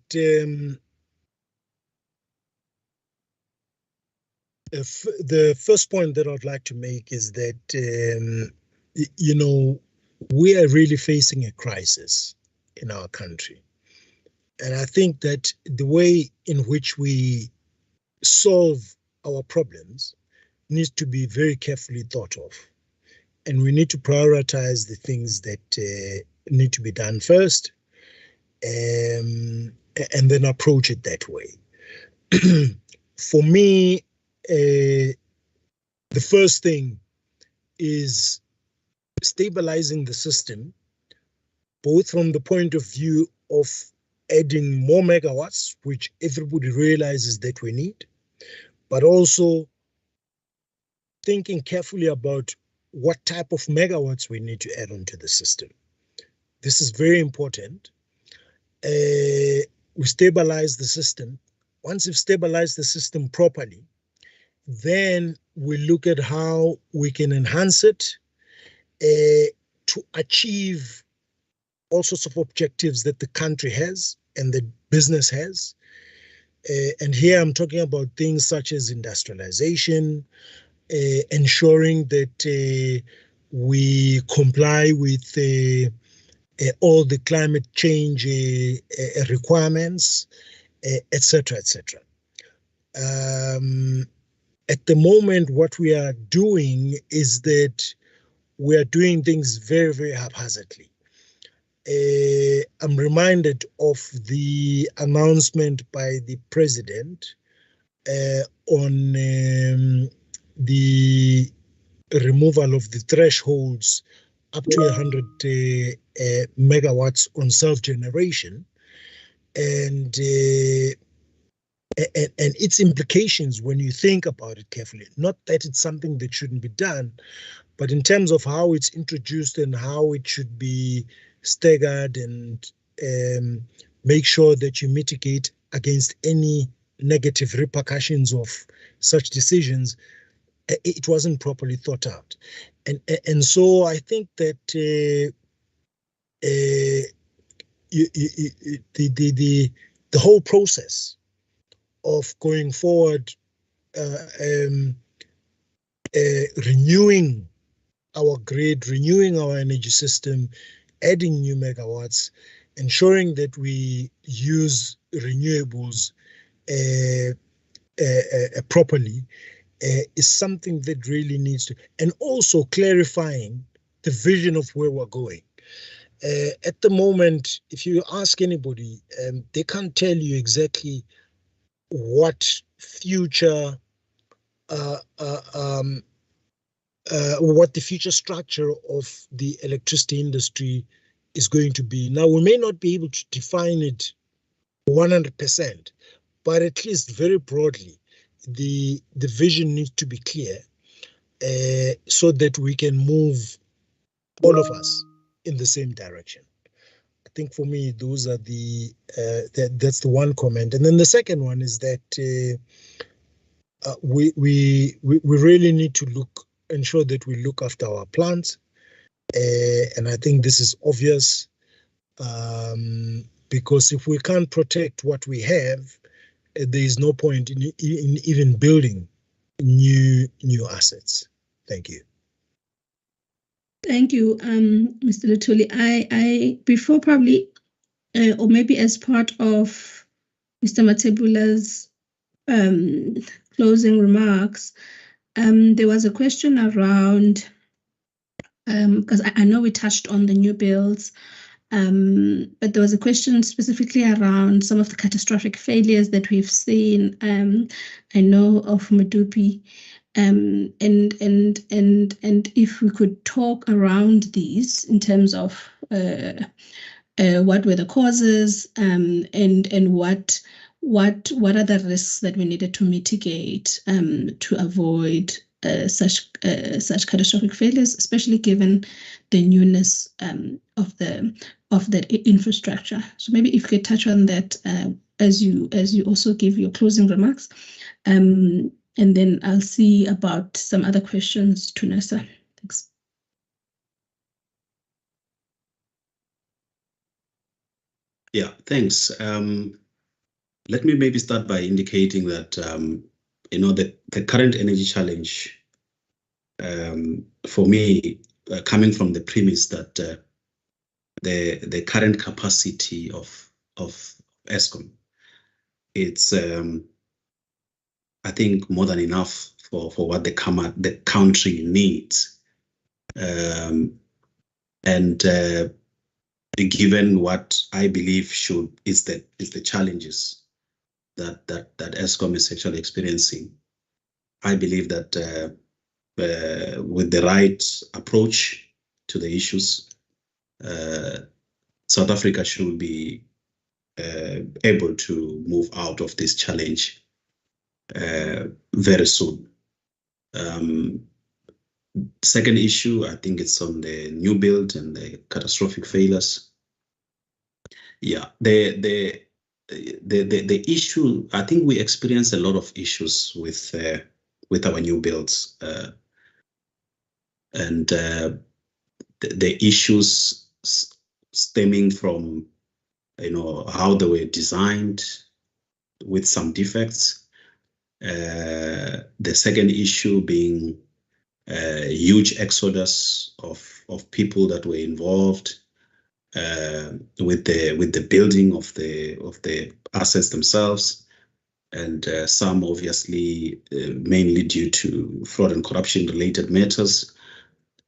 the first point that I'd like to make is that, we are really facing a crisis in our country. And I think that the way in which we solve our problems needs to be very carefully thought of. And we need to prioritize the things that need to be done first, and then approach it that way. For me, the first thing is stabilizing the system, both from the point of view of adding more megawatts, which everybody realizes that we need, but also thinking carefully about what type of megawatts we need to add onto the system. This is very important. We stabilize the system. Once you've stabilized the system properly, then we look at how we can enhance it to achieve all sorts of objectives that the country has and the business has. And here I'm talking about things such as industrialization, ensuring that we comply with all the climate change requirements, etc., etc. At the moment, what we are doing is that we are doing things very, very haphazardly. I'm reminded of the announcement by the president on the removal of the thresholds up to 100 megawatts on self-generation, and its implications when you think about it carefully. Not that it's something that shouldn't be done, but in terms of how it's introduced and how it should be staggered, and make sure that you mitigate against any negative repercussions of such decisions, it wasn't properly thought out. And so I think that the whole process of going forward, renewing our grid, renewing our energy system, adding new megawatts, ensuring that we use renewables properly, is something that really needs to, and also clarifying the vision of where we're going. At the moment, if you ask anybody, they can't tell you exactly what future, what the future structure of the electricity industry is going to be. Now, we may not be able to define it 100%, but at least very broadly, the vision needs to be clear, so that we can move, all of us, in the same direction. I think for me, those are that's the one comment. And then the second one is that we really need to ensure that we look after our plants. And I think this is obvious, because if we can't protect what we have, there is no point in even building new assets. Thank you. Thank you, Mr. Luthuli. I before probably, or maybe as part of Mr. Mathebula's closing remarks, there was a question around, because I know we touched on the new builds, but there was a question specifically around some of the catastrophic failures that we've seen. I know of Medupi, and if we could talk around these in terms of what were the causes, and what are the risks that we needed to mitigate to avoid such catastrophic failures, especially given the newness of the infrastructure. So maybe if you could touch on that as you also give your closing remarks, and then I'll see about some other questions to NERSA. Thanks. Yeah, thanks. Let me maybe start by indicating that the current energy challenge, for me, coming from the premise that the current capacity of Eskom, it's I think more than enough for what the country needs, and given what I believe is the challenges that Eskom is actually experiencing, I believe that with the right approach to the issues, South Africa should be able to move out of this challenge very soon. Second issue, I think it's on the new build and the catastrophic failures. Yeah, the issue, I think we experience a lot of issues with our new builds, and the issues stemming from how they were designed with some defects. The second issue being a huge exodus of people that were involved with the building of the assets themselves, and some obviously mainly due to fraud and corruption related matters,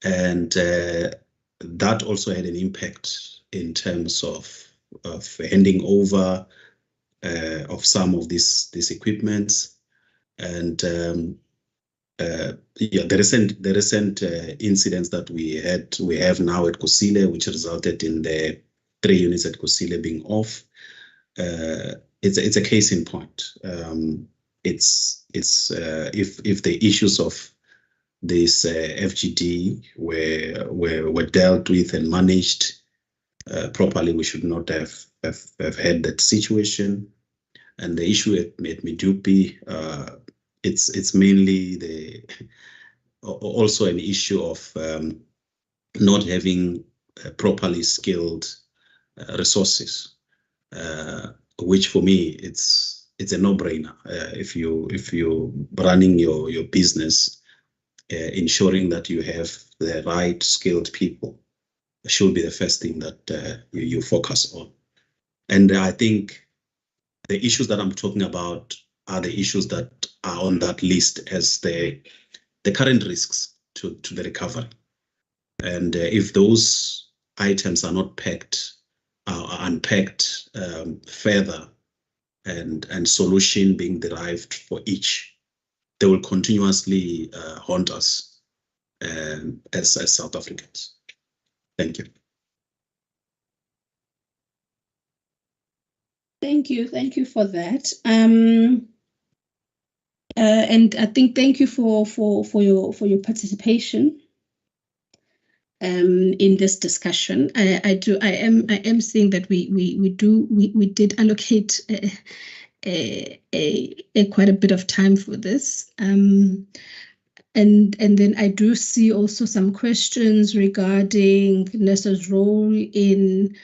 and that also had an impact in terms of handing over of some of this equipment. And the recent incidents that we have now at Kusile, which resulted in the 3 units at Kusile being off, it's a case in point. It's if the issues of this FGD were dealt with and managed properly, we should not have had that situation. And the issue at Medupi, it's mainly also an issue of not having properly skilled resources, which for me it's a no-brainer. If you running your business, ensuring that you have the right skilled people should be the first thing that you focus on. And I think the issues that I'm talking about are the issues that are on that list as the current risks to the recovery. And if those items are not unpacked further, and solution being derived for each, they will continuously haunt us as South Africans. Thank you. Thank you for that. And I think thank you for your participation in this discussion. I am seeing that we did allocate quite a bit of time for this. And then I do see also some questions regarding NERSA's role in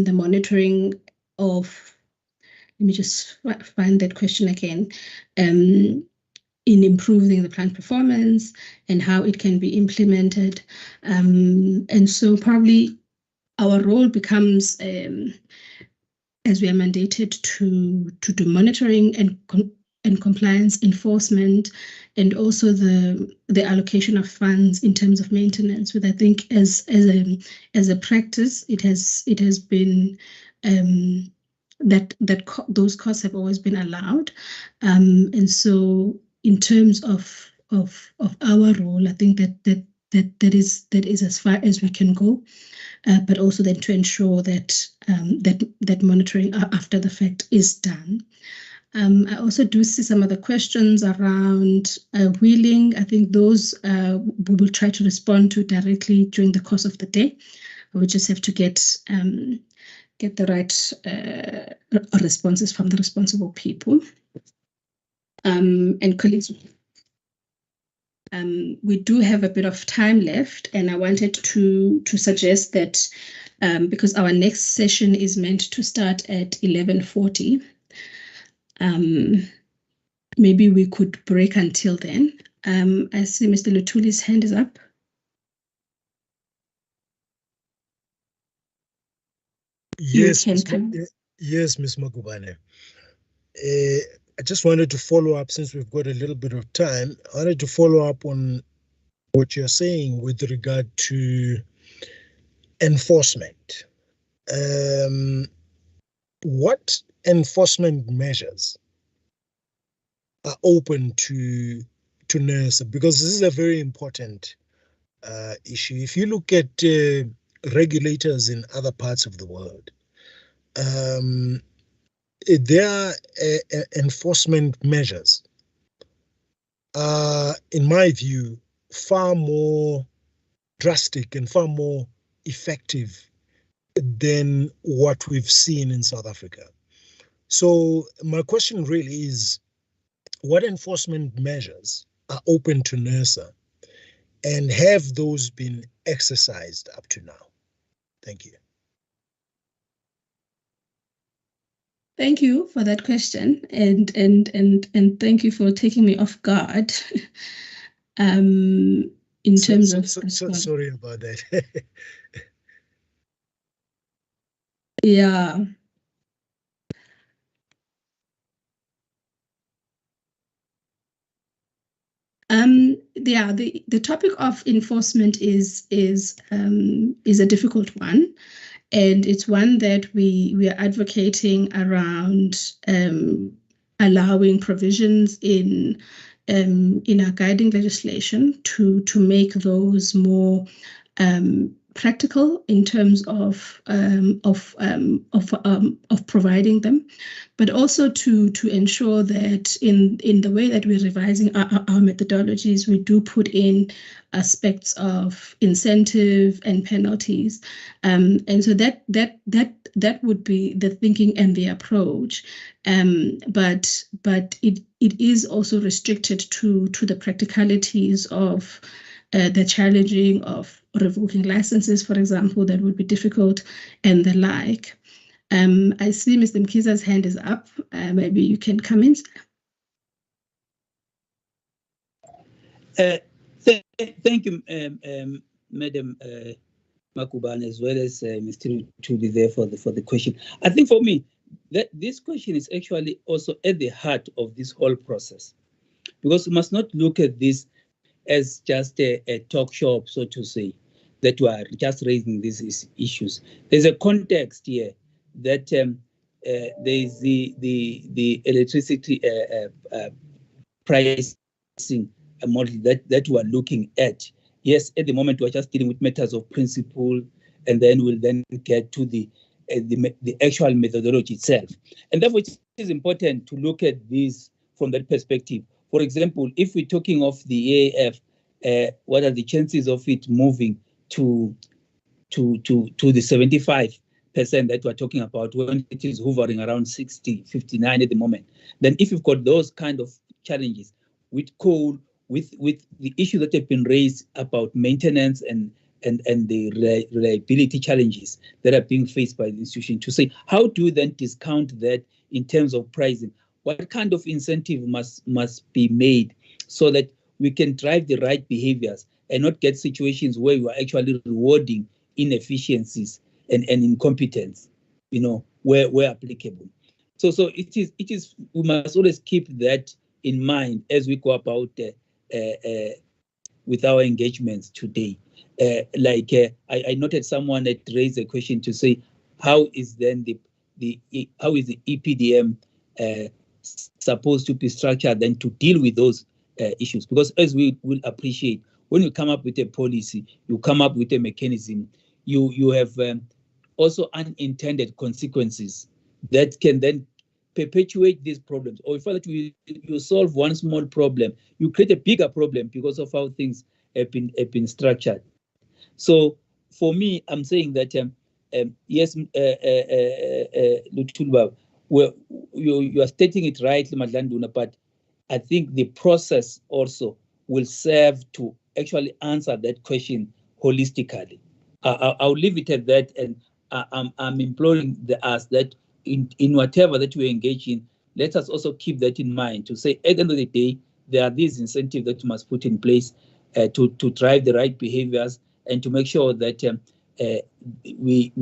the monitoring of. Let me just find that question again. In improving the plant performance and how it can be implemented. And so probably our role becomes, as we are mandated to do monitoring and compliance enforcement, and also the allocation of funds in terms of maintenance, which I think as a practice, it has been that those costs have always been allowed. And so in terms of our role, I think that is as far as we can go, but also then to ensure that that monitoring after the fact is done. I also do see some other questions around wheeling. I think those we will try to respond to directly during the course of the day. We just have to get the right responses from the responsible people. And colleagues, we do have a bit of time left, and I wanted to suggest that because our next session is meant to start at 11:40, maybe we could break until then. I see Mr. Lutuli's hand is up. Yes, yes, Ms. Magubane. I just wanted to follow up, since we've got a little bit of time. I wanted to follow up on what you're saying with regard to enforcement. What enforcement measures are open to NERSA? Because this is a very important issue. If you look at regulators in other parts of the world, their enforcement measures are, in my view, far more drastic and far more effective than what we've seen in South Africa. So my question really is, what enforcement measures are open to NERSA, and have those been exercised up to now? Thank you. Thank you for that question, and thank you for taking me off guard. In terms of sorry about that. Yeah. Yeah, the topic of enforcement is a difficult one, and it's one that we are advocating around allowing provisions in our guiding legislation to make those more practical in terms of providing them, but also to ensure that in the way that we're revising our methodologies, we do put in aspects of incentive and penalties, and so that that would be the thinking and the approach, but it is also restricted to the practicalities of the challenging of revoking licenses, for example, that would be difficult, and the like. I see Mr. Mkiza's hand is up. Maybe you can come in. Thank you, Madam Makubane, as well as Mr. Tuli there for the question. I think for me, that this question is actually also at the heart of this whole process, because we must not look at this as just a talk shop, so to say, that we are just raising these issues. There's a context here that there is the electricity pricing model that we are looking at. Yes, at the moment we're just dealing with matters of principle, and then we'll then get to the actual methodology itself. And therefore, it is important to look at this from that perspective. For example, if we're talking of the EAF, what are the chances of it moving to the 75% that we're talking about when it is hovering around 60, 59 at the moment? Then if you've got those kind of challenges with coal, with the issue that have been raised about maintenance and the reliability challenges that are being faced by the institution, to say, how do we then discount that in terms of pricing? What kind of incentive must be made so that we can drive the right behaviors and not get situations where we are actually rewarding inefficiencies and incompetence, where applicable. So it is we must always keep that in mind as we go about with our engagements today. I noted someone that raised a question to say, how is then how is the EPDM supposed to be structured then to deal with those issues? Because as we will appreciate, when you come up with a policy, you come up with a mechanism, you have also unintended consequences that can then perpetuate these problems. Or if you solve one small problem, you create a bigger problem because of how things have been structured. So for me, I'm saying that yes, Lutulba, you are stating it rightly, Madlanduna, but I think the process also will serve to actually answer that question holistically. I'll leave it at that, and I'm imploring us that in whatever that we engage in, let us also keep that in mind, to say at the end of the day, there are these incentives that we must put in place to drive the right behaviors and to make sure that we've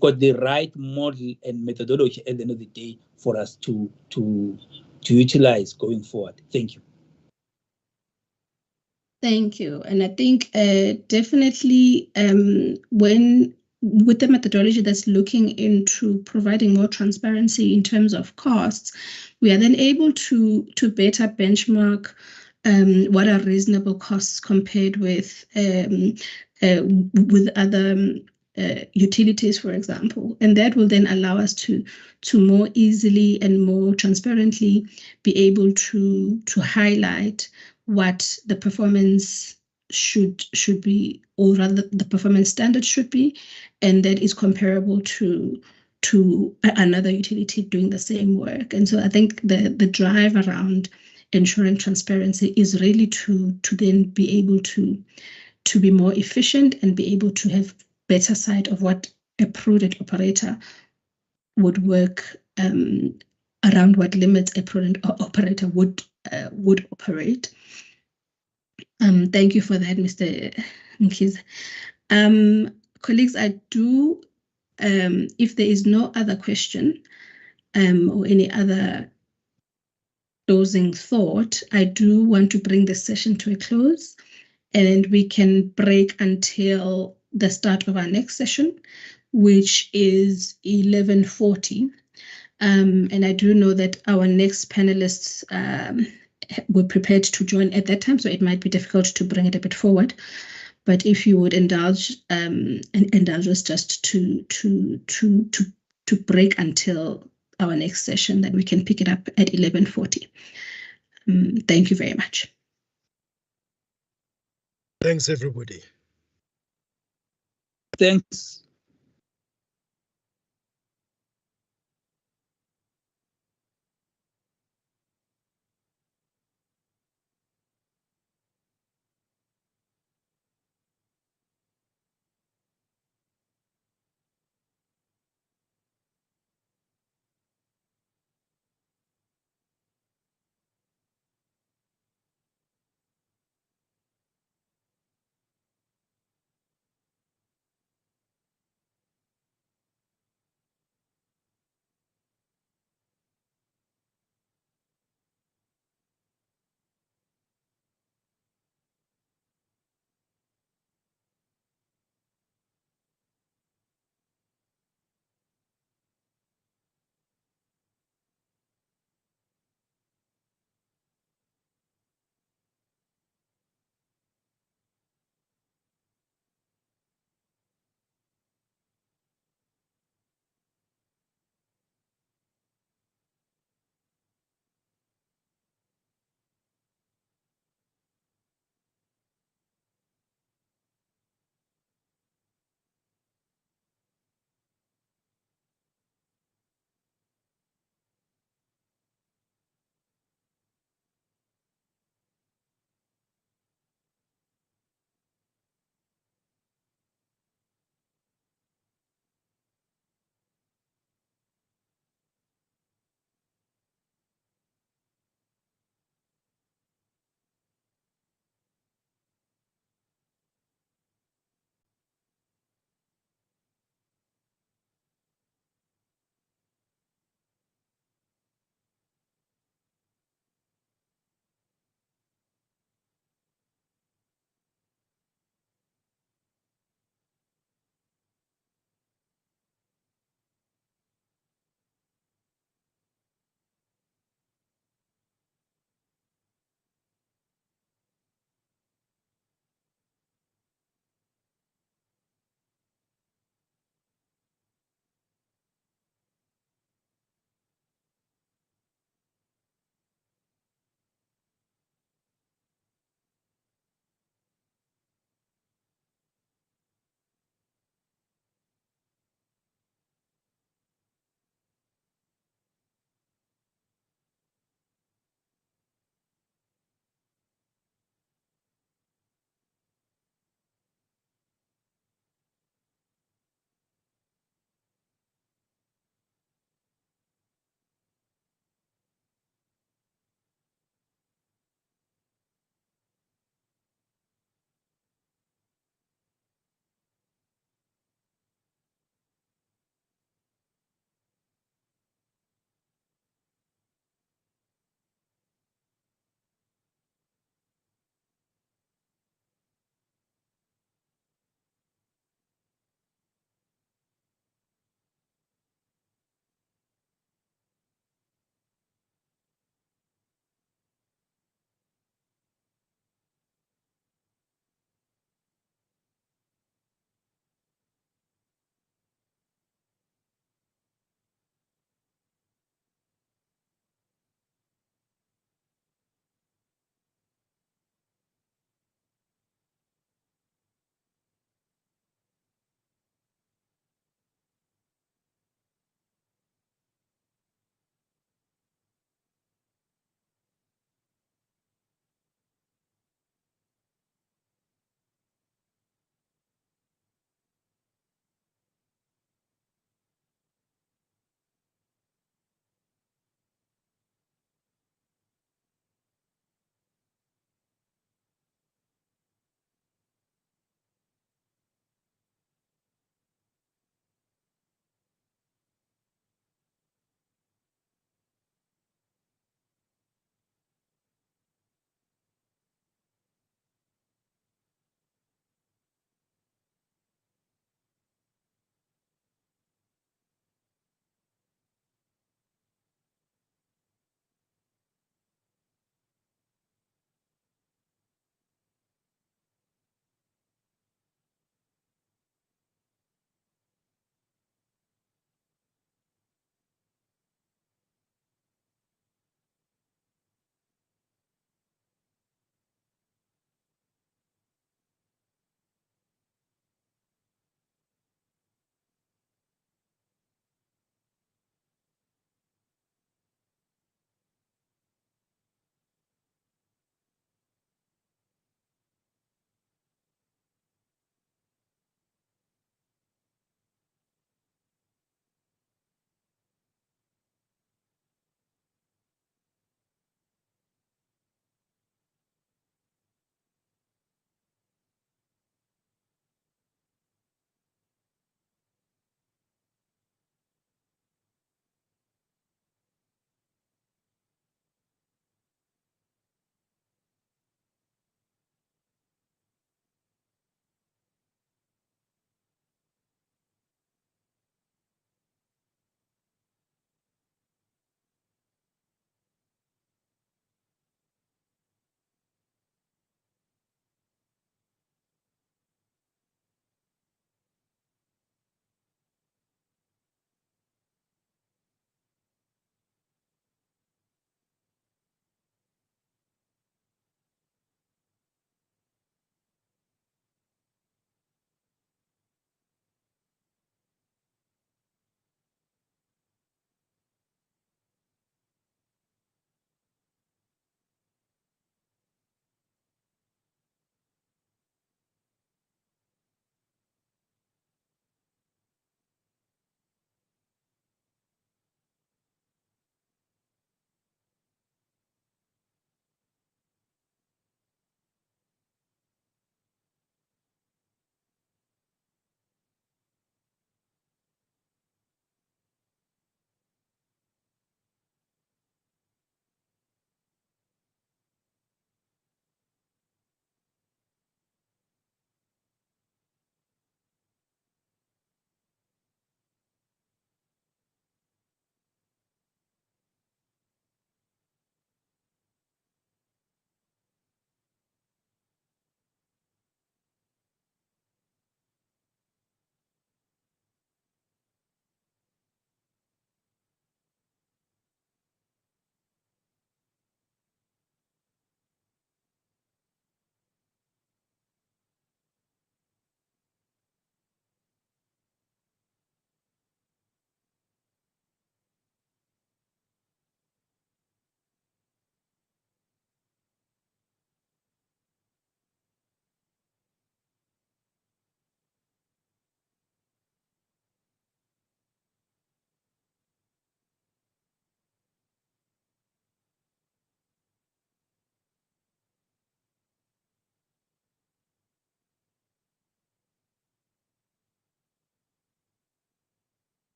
got the right model and methodology at the end of the day for us to utilize going forward. Thank you. Thank you. And I think definitely with the methodology that's looking into providing more transparency in terms of costs, we are then able to better benchmark what are reasonable costs compared with other utilities, for example. And that will then allow us to more easily and more transparently be able to highlight what the performance should be, or rather the performance standard should be, and that is comparable to another utility doing the same work. And so I think the drive around ensuring transparency is really to then be able to be more efficient and be able to have better sight of what a prudent operator would work around, what limits a prudent operator would operate. Thank you for that, Mr. Mkiza. Colleagues, I do, if there is no other question or any other closing thought, I do want to bring the session to a close, and we can break until the start of our next session, which is 11:40. And I do know that our next panelists were prepared to join at that time, so it might be difficult to bring it a bit forward. But if you would indulge us just to break until our next session, then we can pick it up at 11:40. Thank you very much. Thanks, everybody. Thanks.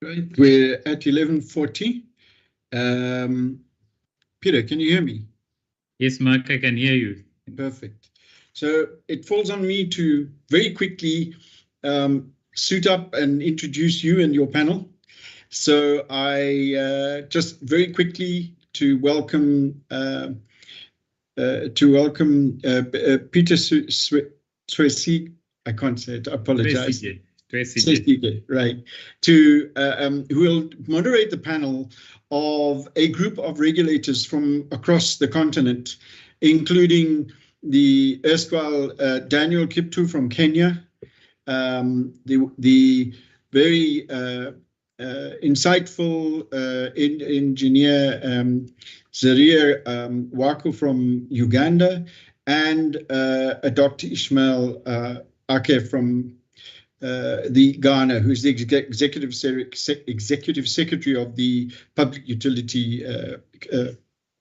Right, we're at 11:40. Peter, can you hear me? Yes, Mark, I can hear you. Perfect. So it falls on me to very quickly suit up and introduce you and your panel. So I just very quickly to welcome Peter Swesig. I can't say it. I apologize. Twesige. Right, to who will moderate the panel of a group of regulators from across the continent, including the erstwhile Daniel Kiptu from Kenya, the very insightful engineer Zaria Wako from Uganda, and Dr. Ishmael Ake from the Ghana, who's the executive secretary of the Public Utility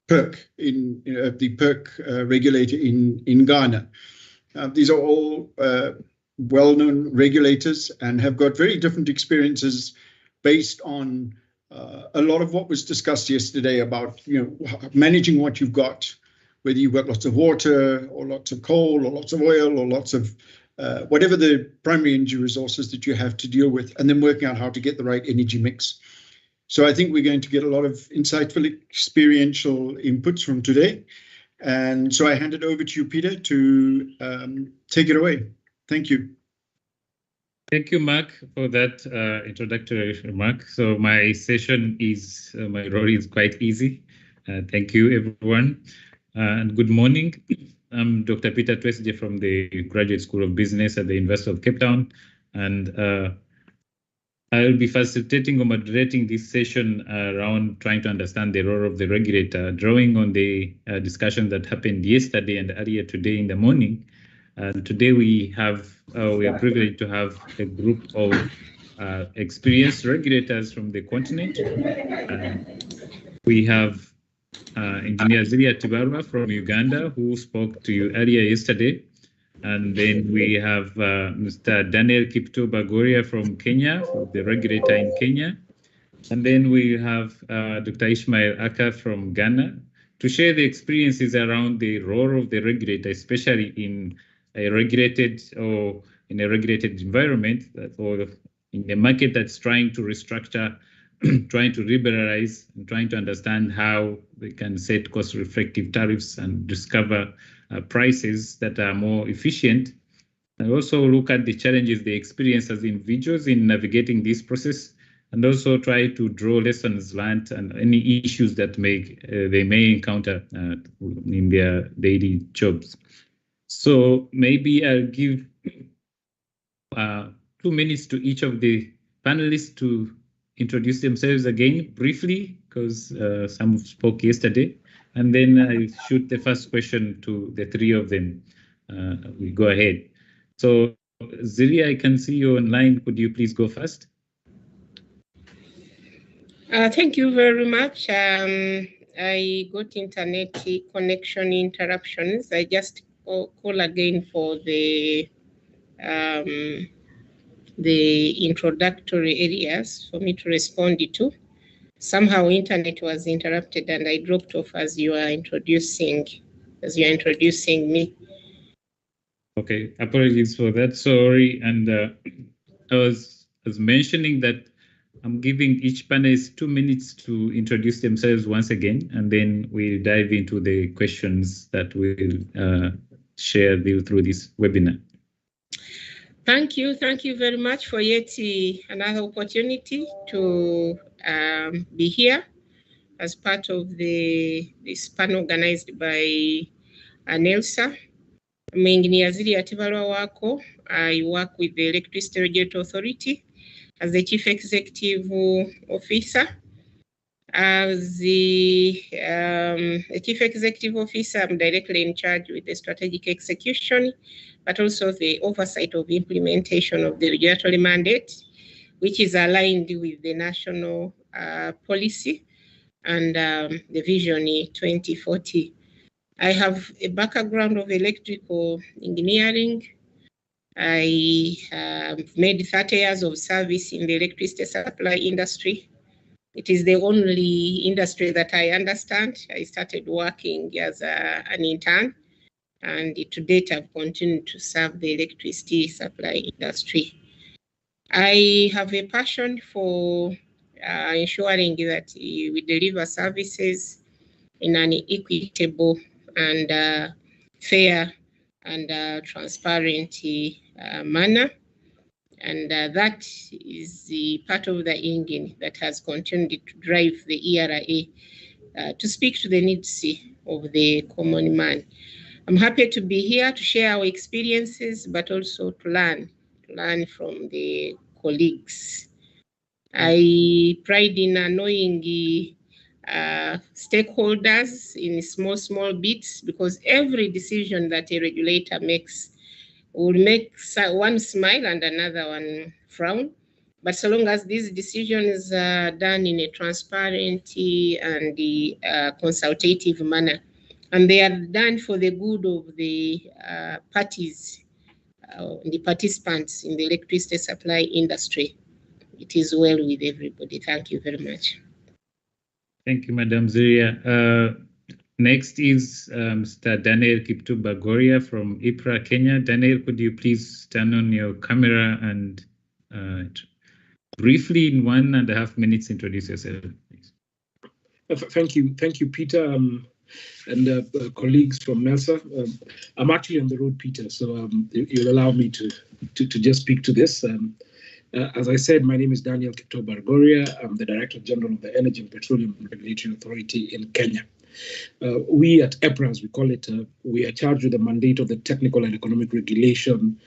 PERC the PERC regulator in Ghana. These are all well-known regulators and have got very different experiences based on a lot of what was discussed yesterday about managing what you've got, whether you've got lots of water or lots of coal or lots of oil or lots of whatever the primary energy resources that you have to deal with, and then working out how to get the right energy mix. So I think we're going to get a lot of insightful experiential inputs from today. And so I hand it over to you, Peter, to take it away. Thank you. Thank you, Mark, for that introductory remark. So my session is, my role is quite easy. Thank you, everyone, and good morning. I'm Dr. Peter Twesige from the Graduate School of Business at the University of Cape Town, and I will be facilitating or moderating this session around trying to understand the role of the regulator, drawing on the discussion that happened yesterday and earlier today in the morning. Today we are privileged to have a group of experienced regulators from the continent. We have Engineer Zilia Tibarwa from Uganda, who spoke to you earlier yesterday. And then we have Mr. Daniel Kipto Bagoria from Kenya, the regulator in Kenya. And then we have Dr. Ishmael Aka from Ghana to share the experiences around the role of the regulator, especially in a regulated or in a regulated environment or in a market that's trying to restructure, trying to liberalize, and trying to understand how they can set cost-reflective tariffs and discover prices that are more efficient, and also look at the challenges they experience as individuals in navigating this process, and also try to draw lessons learned and any issues that they may encounter in their daily jobs. So maybe I'll give 2 minutes to each of the panelists to introduce themselves again briefly, because some spoke yesterday, and then I shoot the first question to the three of them. We go ahead. So Zilia, I can see you online. Could you please go first? Thank you very much. I got internet connection interruptions. I just call again for the introductory areas for me to respond to. Somehow internet was interrupted and I dropped off as you are introducing me. Okay, apologies for that. Sorry, and I was mentioning that I'm giving each panelist 2 minutes to introduce themselves once again, and then we'll dive into the questions that we'll share through this webinar. Thank you very much for yet another opportunity to be here as part of this panel organized by NERSA. I'm Engineer Zilia Tibarwa Wako. I work with the Electricity Regulatory Authority as the Chief Executive Officer. As the Chief Executive Officer, I'm directly in charge with the strategic execution, but also the oversight of implementation of the regulatory mandate, which is aligned with the national policy and the Vision 2040. I have a background of electrical engineering, I have made 30 years of service in the electricity supply industry. It is the only industry that I understand. I started working as an intern, and to date I've continued to serve the electricity supply industry. I have a passion for ensuring that we deliver services in an equitable and fair and transparent manner. And that is the part of the engine that has continued to drive the ERA to speak to the needs of the common man. I'm happy to be here to share our experiences, but also to learn from the colleagues. I pride in knowing the stakeholders in small bits, because every decision that a regulator makes will make one smile and another one frown. But so long as these decisions are done in a transparent and consultative manner, and they are done for the good of the parties, the participants in the electricity supply industry, it is well with everybody. Thank you very much. Thank you, Madam Ziria. Next is Mr. Daniel Kiptoo-Bagoria from IPRA, Kenya. Daniel, could you please turn on your camera and briefly, in 1.5 minutes, introduce yourself, please? Thank you, Peter, and colleagues from NERSA. I'm actually on the road, Peter, so you'll allow me to just speak to this. As I said, my name is Daniel Kiptoo-Bagoria. I'm the Director General of the Energy and Petroleum Regulatory Authority in Kenya. We at EPRA, as we call it, we are charged with the mandate of the technical and economic regulation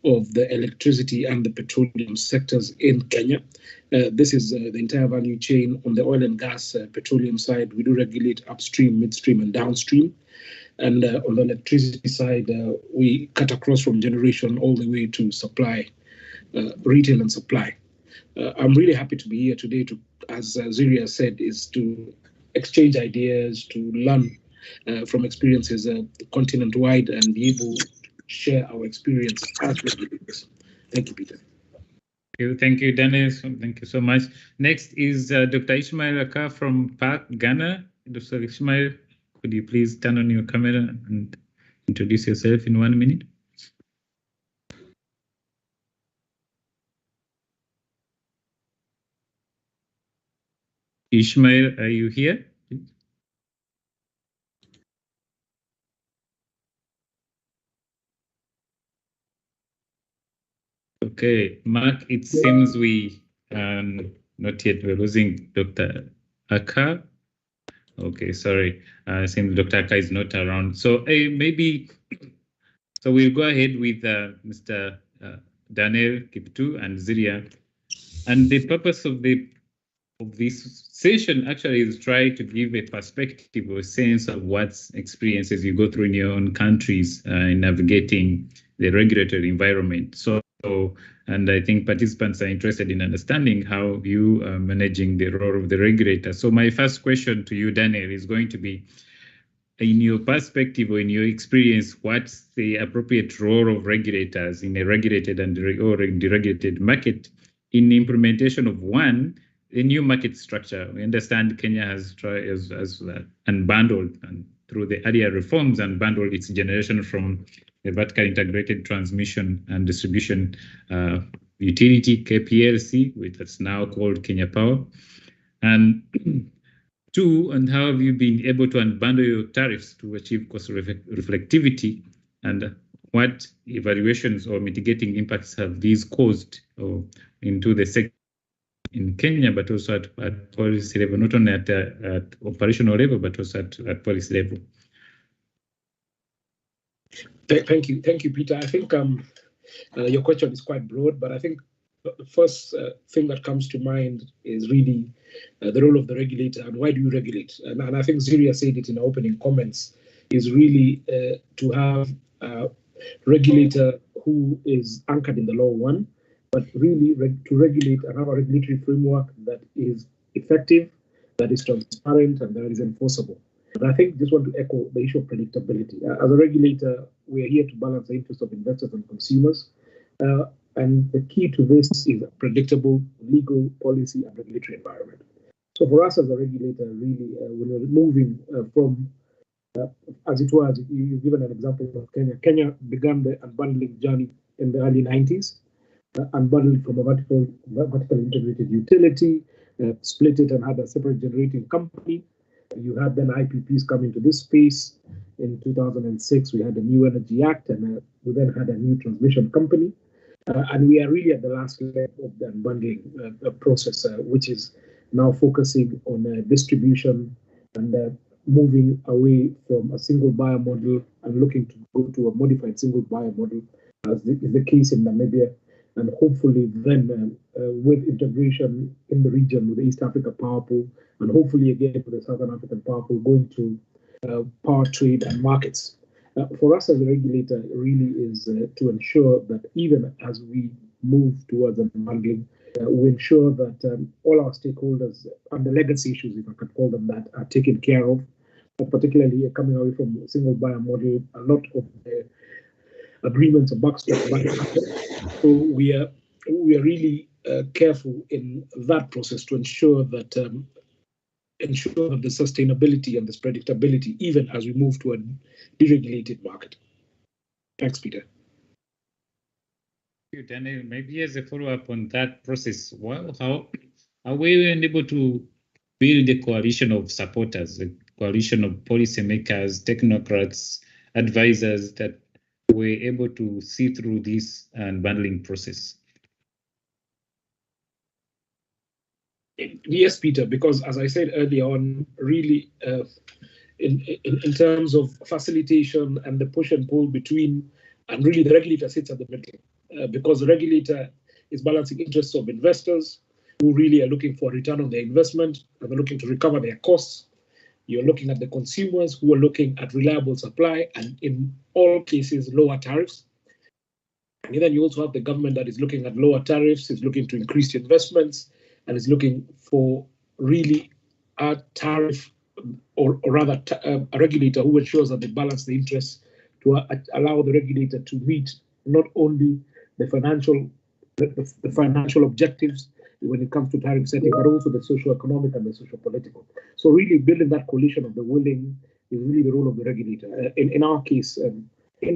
of the electricity and the petroleum sectors in Kenya. This is the entire value chain. On the oil and gas petroleum side, we do regulate upstream, midstream, and downstream. And on the electricity side, we cut across from generation all the way to supply, retail and supply. I'm really happy to be here today to, as Ziria said, is to exchange ideas, to learn from experiences continent-wide and be able to share our experience as regulators. Thank you, Peter. Thank you, Dennis. Thank you so much. Next is Dr. Ishmael Aka from Park, Ghana. Dr. Ishmael, could you please turn on your camera and introduce yourself in 1 minute? Ishmael, are you here? Okay, Mark, it seems we not yet, we're losing Dr. Aka. Okay, sorry, it seems Dr. Aka is not around. So maybe, so we'll go ahead with Mr. Daniel Kiptoo and Ziria. And the purpose of this session actually is try to give a perspective or sense of what experiences you go through in your own countries in navigating the regulatory environment. And I think participants are interested in understanding how you are managing the role of the regulator. So my first question to you, Daniel, is going to be, in your perspective or in your experience, what's the appropriate role of regulators in a regulated and or deregulated market in the implementation of a new market structure? We understand Kenya has tried unbundled and through the earlier reforms unbundled its generation from the vertical integrated transmission and distribution utility, KPLC, which is now called Kenya Power. And two, and how have you been able to unbundle your tariffs to achieve cost reflectivity, and what evaluations or mitigating impacts have these caused into the sector in Kenya, but also at policy level, not only at operational level, but also at policy level? Thank you, Peter. I think your question is quite broad, but I think the first thing that comes to mind is really the role of the regulator and why do you regulate? And I think Ziria said it in her opening comments, is really to have a regulator who is anchored in the law, one, but really to regulate and have a regulatory framework that is effective, that is transparent, and that is enforceable. And I think just want to echo the issue of predictability. As a regulator, we are here to balance the interests of investors and consumers. And the key to this is a predictable legal policy and regulatory environment. So for us as a regulator, really, when we're moving from, as it was, you've given an example of Kenya. Kenya began the unbundling journey in the early 90s, unbundled from a vertical integrated utility, split it and had a separate generating company. You had then IPPs come into this space. In 2006, we had the New Energy Act, and we then had a new transmission company. And we are really at the last leg of the unbundling process, which is now focusing on distribution and moving away from a single buyer model and looking to go to a modified single buyer model, as is the case in Namibia. And hopefully then with integration in the region with the East Africa Power Pool, and hopefully again with the Southern African Power Pool, going to power trade and markets. For us as a regulator, it really is to ensure that even as we move towards unbundling, we ensure that all our stakeholders and the legacy issues, if I could call them that, are taken care of. Particularly coming away from a single buyer model, a lot of the agreements are backstop. So we are really careful in that process to ensure that the sustainability and this predictability, even as we move to a deregulated market. Thanks, Peter. Thank you, Daniel. Maybe as a follow-up on that process, how are we able to build a coalition of supporters, a coalition of policymakers, technocrats, advisors that were able to see through this unbundling process? Yes, Peter, because as I said earlier on, really in terms of facilitation and the push and pull between, and really the regulator sits at the middle, because the regulator is balancing interests of investors who really are looking for a return on their investment and they're looking to recover their costs. You're looking at the consumers who are looking at reliable supply and in all cases lower tariffs. And then you also have the government that is looking at lower tariffs, is looking to increase investments, and is looking for really a tariff, or rather a regulator who ensures that they balance the interests to allow the regulator to meet not only the financial objectives when it comes to tariff setting, but also the socio-economic and the socio-political. So really building that coalition of the willing is really the role of the regulator. In our case, in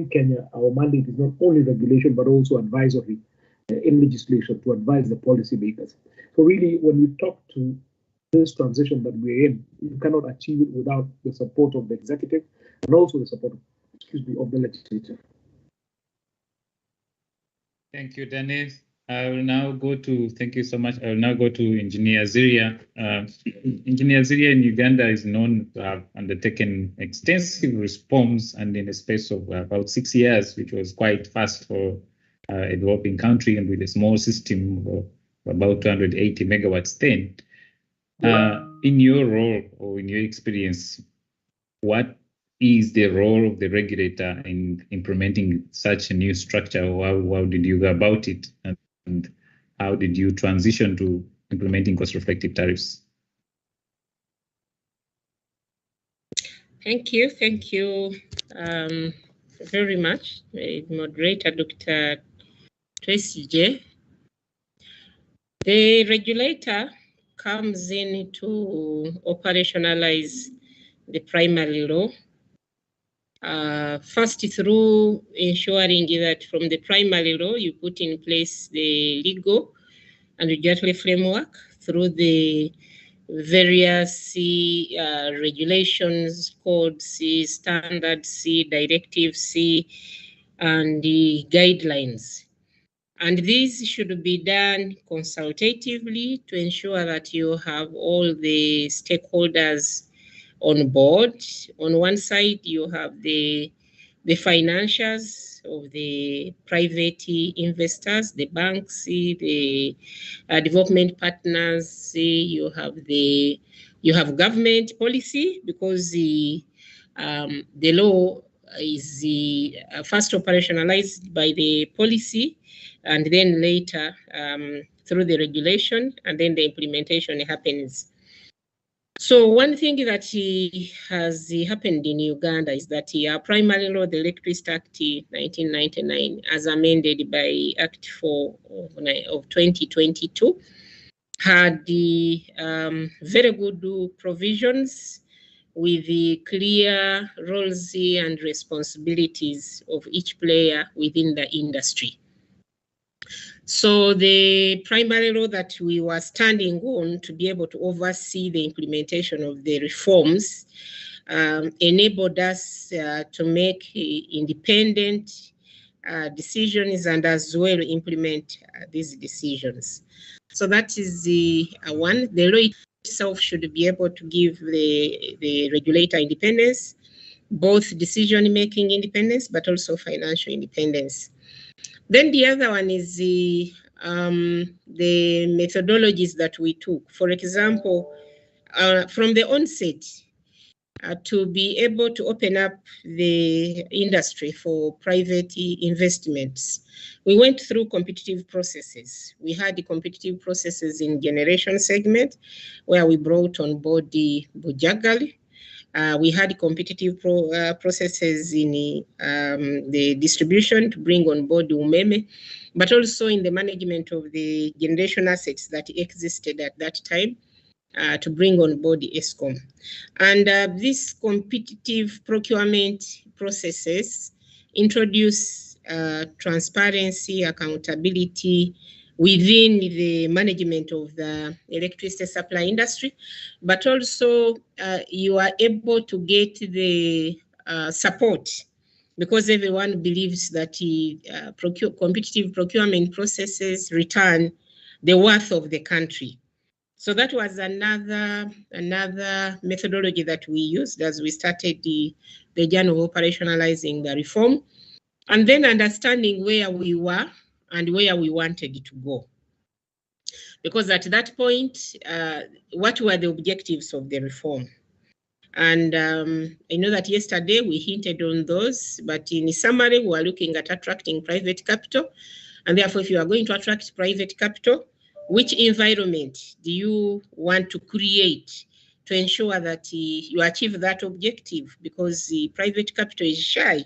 Kenya, our mandate is not only regulation, but also advisory in legislation to advise the policymakers. So really, when we talk to this transition that we're in, you cannot achieve it without the support of the executive and also the support, of the legislature. Thank you, Dennis. I will now go to, thank you so much. I will now go to Engineer Ziria. Engineer Ziria in Uganda is known to have undertaken extensive reforms and in a space of about 6 years, which was quite fast for a developing country and with a small system of about 280 megawatts then. In your role or in your experience, what is the role of the regulator in implementing such a new structure? How did you go about it? And how did you transition to implementing cost-reflective tariffs? Thank you very much, moderator Dr. Tracy J. The regulator comes in to operationalize the primary law, first through ensuring that from the primary law you put in place the legal and regulatory framework through the various regulations, codes, standards, directives, and the guidelines. And these should be done consultatively to ensure that you have all the stakeholders on board. On one side, you have the financials of the private investors, the banks, the development partners. You have government policy, because the law is first operationalized by the policy, and then later through the regulation, and then the implementation happens So one thing that has happened in Uganda is that our primary law, the Electricity Act 1999, as amended by Act 4 of 2022, had the very good provisions with the clear roles and responsibilities of each player within the industry. So the primary law that we were standing on to be able to oversee the implementation of the reforms enabled us to make independent decisions and as well implement these decisions. So that is the one. The law itself should be able to give the regulator independence, both decision-making independence, but also financial independence. Then the other one is the methodologies that we took. For example, from the onset, to be able to open up the industry for private investments, we went through competitive processes. We had the competitive processes in generation segment, where we brought on board the Bujagali. We had competitive processes in the distribution to bring on board the Umeme, but also in the management of the generation assets that existed at that time to bring on board the ESCOM. And these competitive procurement processes introduce transparency, accountability within the management of the electricity supply industry, but also you are able to get the support, because everyone believes that competitive procurement processes return the worth of the country. So that was another methodology that we used as we started the journey of operationalizing the reform, and then understanding where we were and where we wanted to go. Because at that point, what were the objectives of the reform? And I know that yesterday we hinted on those, but in summary, we are looking at attracting private capital. And therefore, if you are going to attract private capital, which environment do you want to create to ensure that you achieve that objective? Because the private capital is shy,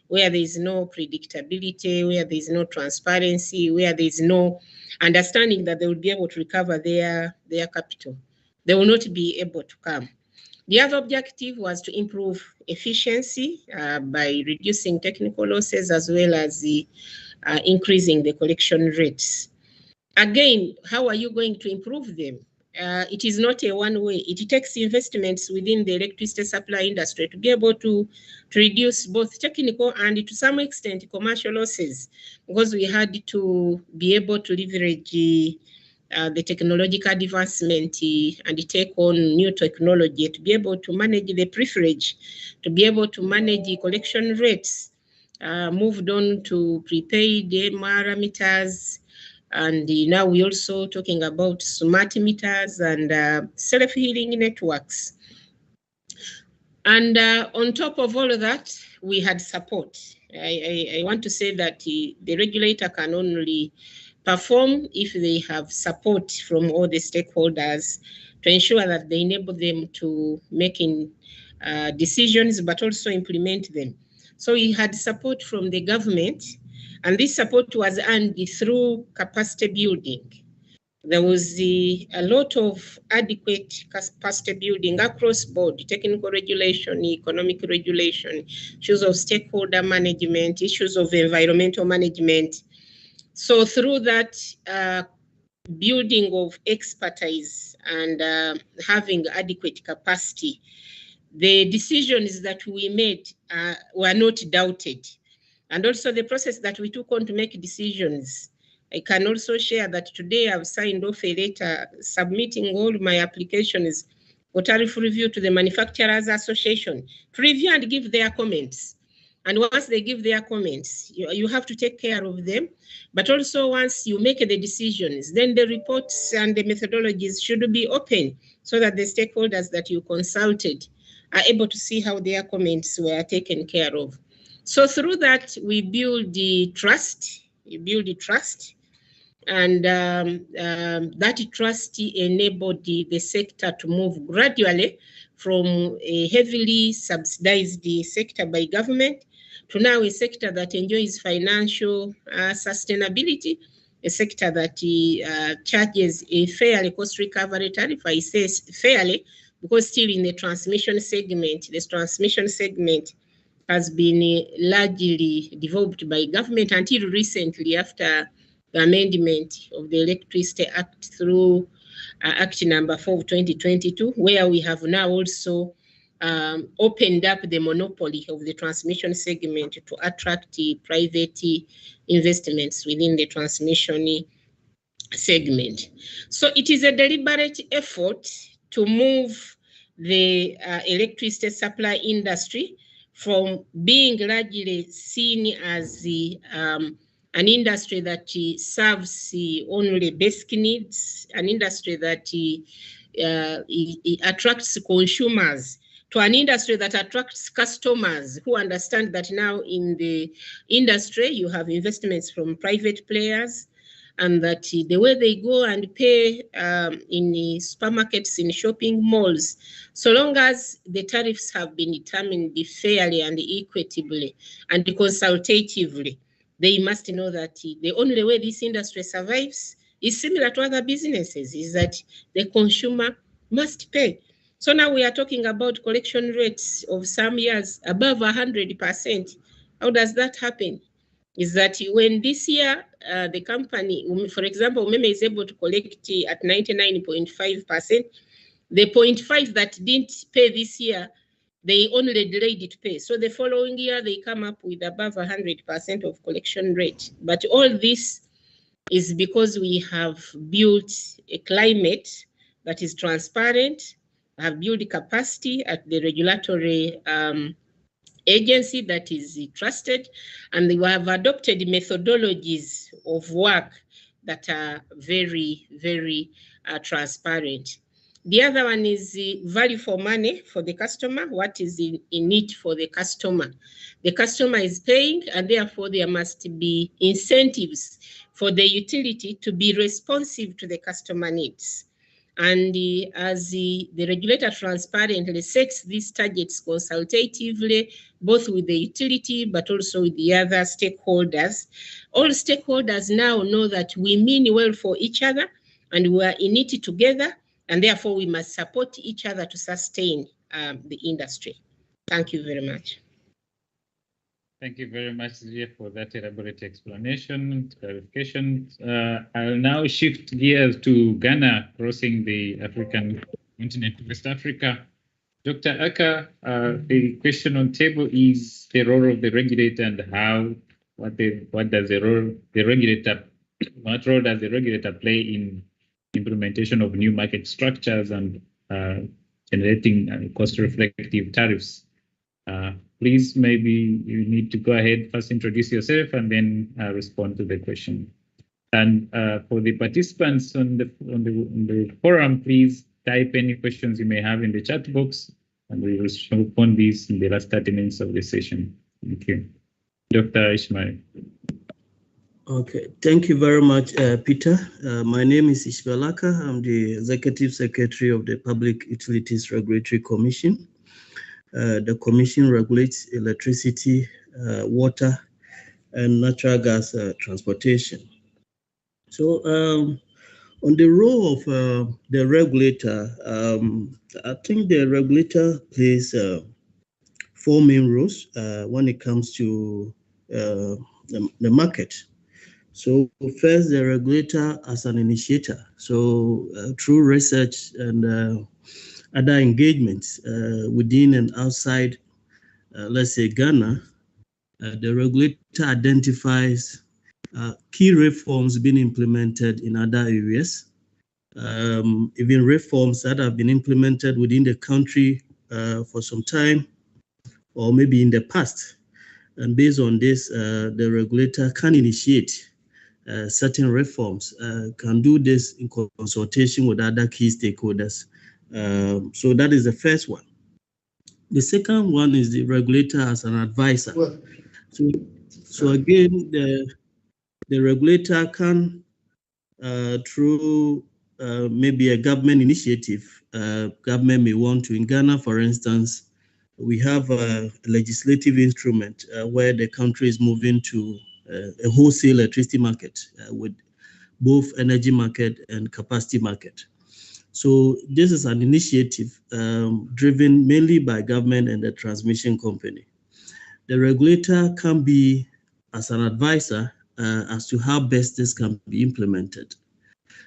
where there is no predictability, where there is no transparency, where there is no understanding that they will be able to recover their capital. They will not be able to come. The other objective was to improve efficiency by reducing technical losses as well as increasing the collection rates. Again, how are you going to improve them? It is not a one-way. It takes investments within the electricity supply industry to be able to reduce both technical and to some extent commercial losses, because we had to be able to leverage the technological advancement and take on new technology to be able to manage the preferage, to be able to manage the collection rates, moved on to prepaid MR meters, and now we're also talking about smart meters and self-healing networks. And on top of all of that, we had support. I want to say that the regulator can only perform if they have support from all the stakeholders to ensure that they enable them to making decisions, but also implement them. So we had support from the government, and this support was earned through capacity building. There was a lot of adequate capacity building across board, technical regulation, economic regulation, issues of stakeholder management, issues of environmental management. So through that building of expertise and having adequate capacity, the decisions that we made were not doubted. And also the process that we took on to make decisions. I can also share that today I've signed off a letter submitting all my applications for tariff review to the Manufacturers Association to review and give their comments. And once they give their comments, you have to take care of them. But also once you make the decisions, then the reports and the methodologies should be open so that the stakeholders that you consulted are able to see how their comments were taken care of. So through that, we build the trust. And that trust enabled the sector to move gradually from a heavily subsidized sector by government to now a sector that enjoys financial sustainability, a sector that charges a fairly cost recovery tariff. I say fairly because still in the transmission segment, this transmission segment has been largely developed by government until recently after the amendment of the Electricity Act through Act number 4 of 2022, where we have now also opened up the monopoly of the transmission segment to attract private investments within the transmission segment. So it is a deliberate effort to move the electricity supply industry from being largely seen as an industry that serves only basic needs, an industry that attracts consumers, to an industry that attracts customers who understand that now in the industry you have investments from private players, and that the way they go and pay in the supermarkets, in shopping malls, so long as the tariffs have been determined fairly and equitably and consultatively, they must know that the only way this industry survives is similar to other businesses, is that the consumer must pay. So now we are talking about collection rates of some years above 100%. How does that happen? Is that when this year the company, for example, Umeme is able to collect at 99.5%, the 0.5 that didn't pay this year, they only delayed it to pay. So the following year, they come up with above 100% of collection rate. But all this is because we have built a climate that is transparent, have built capacity at the regulatory agency that is trusted, and they have adopted methodologies of work that are very, very transparent. The other one is value for money for the customer. What is in it for the customer? The customer is paying, and therefore there must be incentives for the utility to be responsive to the customer needs. And as the regulator transparently sets these targets consultatively, both with the utility but also with the other stakeholders, all stakeholders now know that we mean well for each other and we are in it together, and therefore we must support each other to sustain the industry. Thank you very much. Thank you very much, Zia, for that elaborate explanation, clarification. I'll now shift gears to Ghana, crossing the African continent, West Africa. Dr. Aka, the question on table is the role of the regulator and what role does the regulator play in implementation of new market structures and generating cost-reflective tariffs? Please, maybe you need to go ahead, first introduce yourself and then respond to the question. And for the participants on the forum, please type any questions you may have in the chat box, and we will respond these in the last 30 minutes of the session. Thank you. Dr. Ishmael. Okay, thank you very much, Peter. My name is Ishmael Aka. I'm the Executive Secretary of the Public Utilities Regulatory Commission. The Commission regulates electricity, water, and natural gas transportation. So on the role of the regulator, I think the regulator plays 4 main roles when it comes to the market. So first, the regulator as an initiator. So through research and other engagements within and outside, let's say Ghana, the regulator identifies key reforms being implemented in other areas, even reforms that have been implemented within the country for some time, or maybe in the past. And based on this, the regulator can initiate certain reforms, can do this in consultation with other key stakeholders. So that is the first one. The second one is the regulator as an advisor. So again, the regulator can through maybe a government initiative, government may want to, in Ghana, for instance, we have a legislative instrument where the country is moving to a wholesale electricity market with both energy market and capacity market. So this is an initiative driven mainly by government and the transmission company. The regulator can be as an advisor as to how best this can be implemented.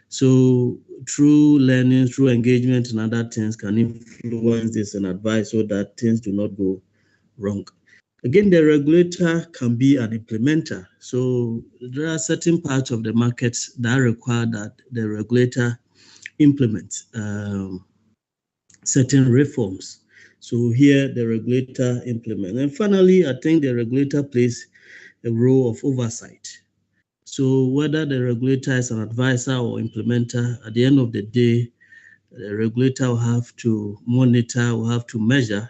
So through learning, through engagement and other things can influence this and advise so that things do not go wrong. Again, the regulator can be an implementer. So there are certain parts of the market that require that the regulator implement certain reforms. So here the regulator implement. And finally, I think the regulator plays a role of oversight. So whether the regulator is an advisor or implementer, at the end of the day, the regulator will have to monitor, will have to measure,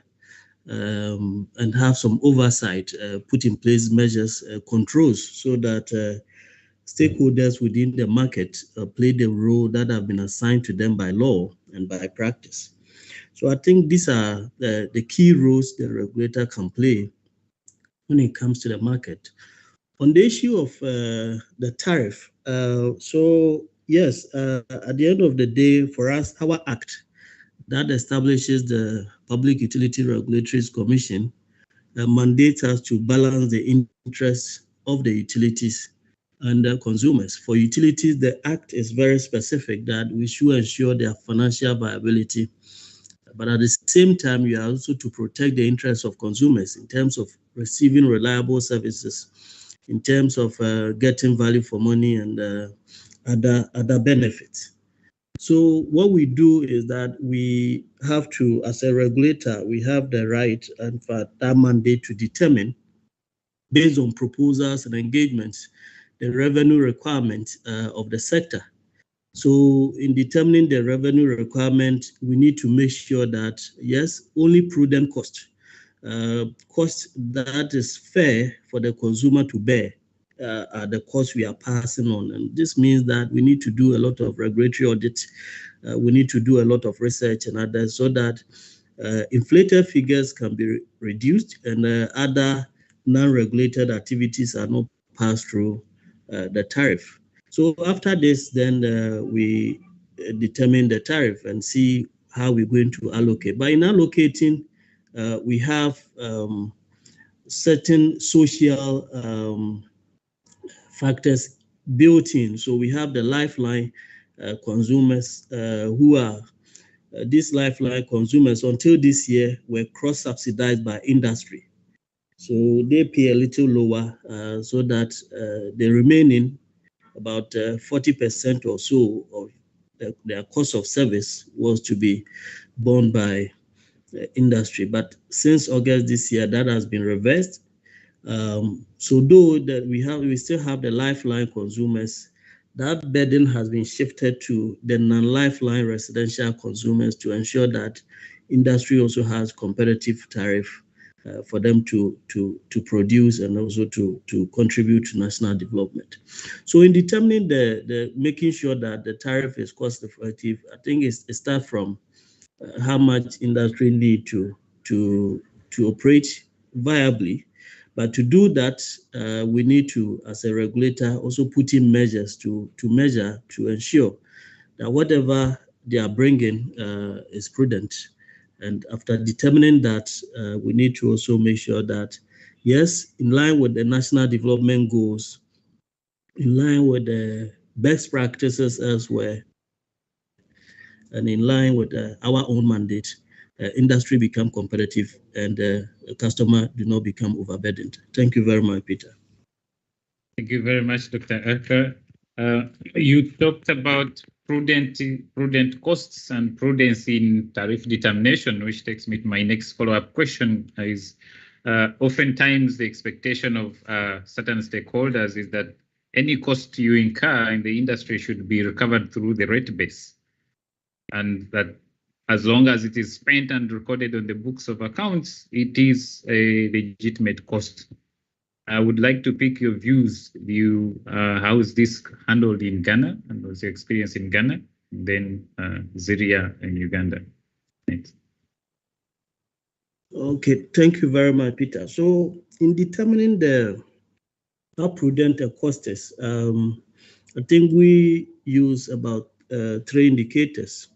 and have some oversight, put in place measures, controls, so that stakeholders within the market play the role that have been assigned to them by law and by practice. So I think these are the key roles the regulator can play when it comes to the market. On the issue of the tariff, so yes, at the end of the day, for us, our act that establishes the Public Utility Regulatory Commission mandates us to balance the interests of the utilities and the consumers. For utilities, the act is very specific that we should ensure their financial viability. But at the same time, you are also to protect the interests of consumers in terms of receiving reliable services, in terms of getting value for money and other benefits. So what we do is that we have to, as a regulator, we have the right and for that mandate to determine, based on proposals and engagements, the revenue requirements of the sector. So in determining the revenue requirement, we need to make sure that, yes, only prudent cost that is fair for the consumer to bear are the costs we are passing on. And this means that we need to do a lot of regulatory audits. We need to do a lot of research and others so that inflated figures can be reduced and other non-regulated activities are not passed through the tariff. So after this, then we determine the tariff and see how we're going to allocate. But in allocating, we have certain social factors built in. So we have the lifeline consumers who are these lifeline consumers until this year were cross-subsidized by industry. So they pay a little lower so that the remaining about 40% or so of their cost of service was to be borne by industry. But since August this year, that has been reversed. So though that we still have the lifeline consumers, that burden has been shifted to the non-lifeline residential consumers to ensure that industry also has competitive tariff for them to produce and also to contribute to national development. So in determining the making sure that the tariff is cost effective, I think it starts from how much industry need to operate viably. But to do that, we need to, as a regulator, also put in measures to measure, to ensure that whatever they are bringing is prudent. And after determining that, we need to also make sure that, yes, in line with the national development goals, in line with the best practices elsewhere, and in line with our own mandate, industry become competitive and customer do not become overburdened. Thank you very much, Peter. Thank you very much, Dr. Eka. You talked about prudent costs and prudence in tariff determination, which takes me to my next follow-up question is oftentimes the expectation of certain stakeholders is that any cost you incur in the industry should be recovered through the rate base, and that as long as it is spent and recorded on the books of accounts, it is a legitimate cost. I would like to pick your views. How is this handled in Ghana, and what's your experience in Ghana? Then Ziria in Uganda. Thanks. Okay, thank you very much, Peter. So in determining how prudent the cost is, I think we use about 3 indicators.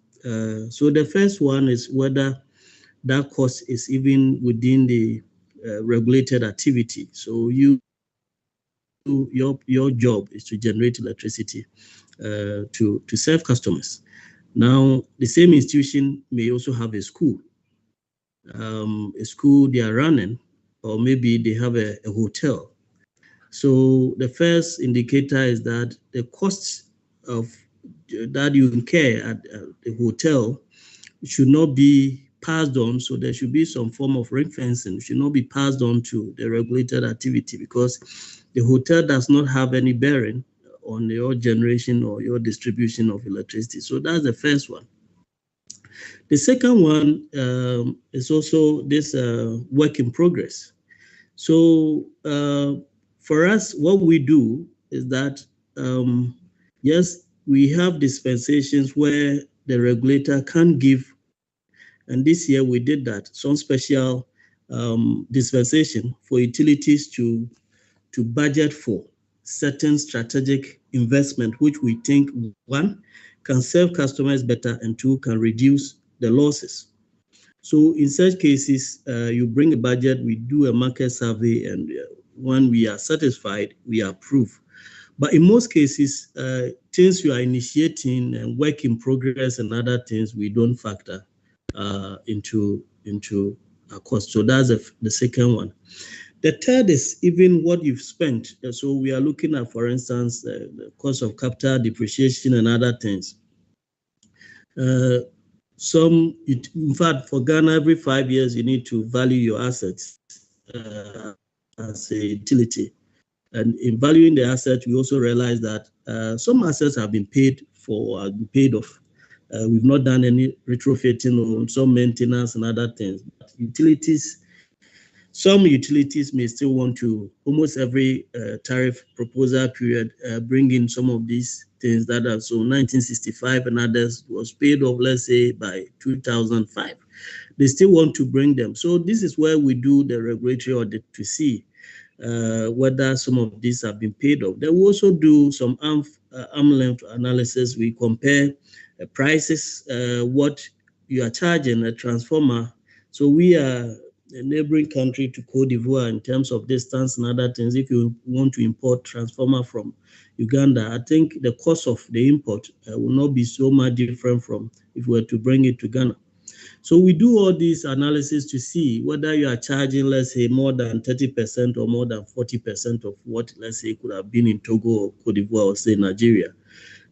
So the first one is whether that cost is even within the regulated activity. So your job is to generate electricity to serve customers. Now, the same institution may also have a school they are running, or maybe they have a hotel. So the first indicator is that the costs of that you incur at the hotel should not be passed on. So there should be some form of ring fencing. It should not be passed on to the regulated activity, because the hotel does not have any bearing on your generation or your distribution of electricity. So that's the first one. The second one is also this work in progress. So for us, what we do is that, yes, we have dispensations where the regulator can give, and this year we did that, some special dispensation for utilities to budget for certain strategic investment, which we think, one, can serve customers better, and two, can reduce the losses. So in such cases, you bring a budget, we do a market survey, and when we are satisfied, we approve. But in most cases, things you are initiating and work in progress and other things, we don't factor into a cost. So that's the second one. The third is even what you've spent. So we are looking at, for instance, the cost of capital depreciation and other things. In fact, for Ghana, every 5 years, you need to value your assets as a utility. And in valuing the assets, we also realize that some assets have been paid for, have been paid off. We've not done any retrofitting or some maintenance and other things. But some utilities may still want to, almost every tariff proposal period, bring in some of these things that are, so 1965 and others was paid off, let's say, by 2005. They still want to bring them. So this is where we do the regulatory audit to see whether some of these have been paid off. Then we also do some arm length analysis. We compare prices, what you are charging a transformer. So we are a neighboring country to Cote d'Ivoire in terms of distance and other things. If you want to import transformer from Uganda, I think the cost of the import will not be so much different from if we were to bring it to Ghana. So we do all these analysis to see whether you are charging, let's say, more than 30% or more than 40% of what, let's say, could have been in Togo or Cote d'Ivoire or, say, Nigeria.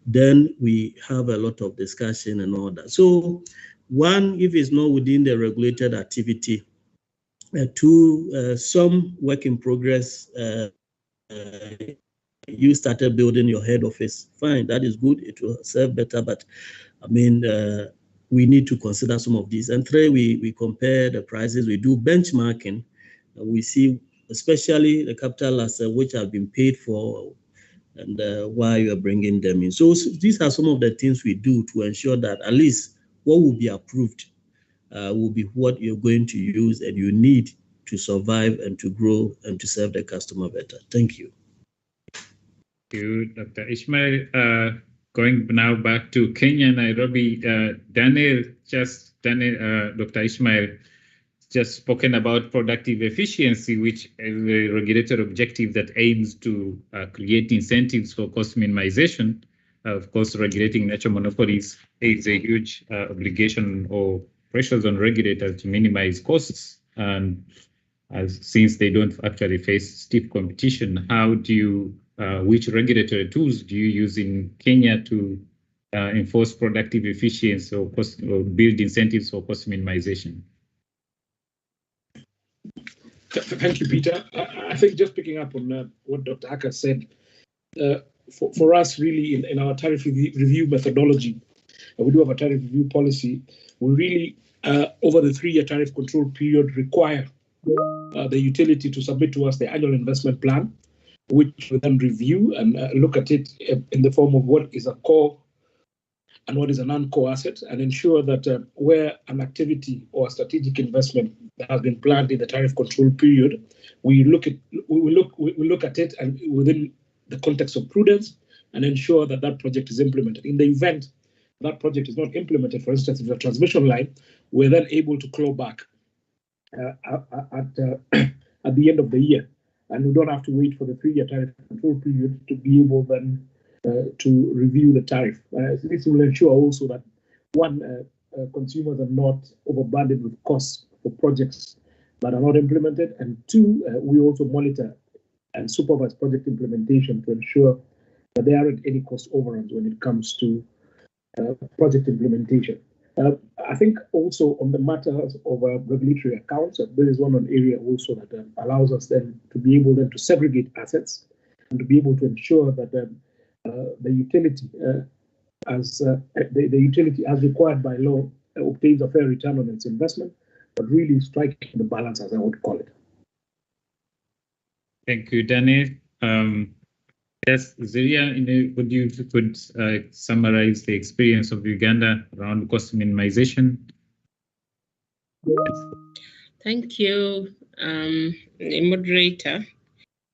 Then we have a lot of discussion and all that. So one, if it's not within the regulated activity, two, some work in progress, you started building your head office, fine, that is good, it will serve better, but I mean, we need to consider some of these. And three, we compare the prices, we do benchmarking, we see especially the capital assets which have been paid for and why you are bringing them in. So these are some of the things we do to ensure that at least what will be approved will be what you're going to use and you need to survive and to grow and to serve the customer better. Thank you. Thank you, Dr. Ishmael. Going now back to Kenya, Nairobi, Dr. Ishmael just spoken about productive efficiency, which is a regulated objective that aims to create incentives for cost minimization. Of course, regulating natural monopolies is a huge obligation or pressures on regulators to minimize costs. And since they don't actually face stiff competition, how do you which regulatory tools do you use in Kenya to enforce productive efficiency or build incentives for cost minimization? Thank you, Peter. I think just picking up on what Dr. Aka said, for us really in our tariff review methodology, we do have a tariff review policy. We really, over the 3-year tariff control period, require the utility to submit to us the annual investment plan, which we then review and look at it in the form of what is a core and what is a non-core asset, and ensure that where an activity or a strategic investment that has been planned in the tariff control period, we look at it and within the context of prudence and ensure that that project is implemented. In the event that project is not implemented, for instance, if it's a transmission line, we're then able to claw back at the end of the year, and we don't have to wait for the 3-year tariff control period to be able then to review the tariff. This will ensure also that consumers are not overburdened with costs for projects that are not implemented, and 2, we also monitor and supervise project implementation to ensure that there aren't any cost overruns when it comes to project implementation. I think also on the matters of regulatory accounts, there is one area also that allows us then to be able then to segregate assets and to be able to ensure that the utility, the utility as required by law, obtains a fair return on its investment, but really striking the balance, as I would call it. Thank you, Daniel. Yes, Ziria, would you could summarize the experience of Uganda around cost minimization? Thank you, the moderator.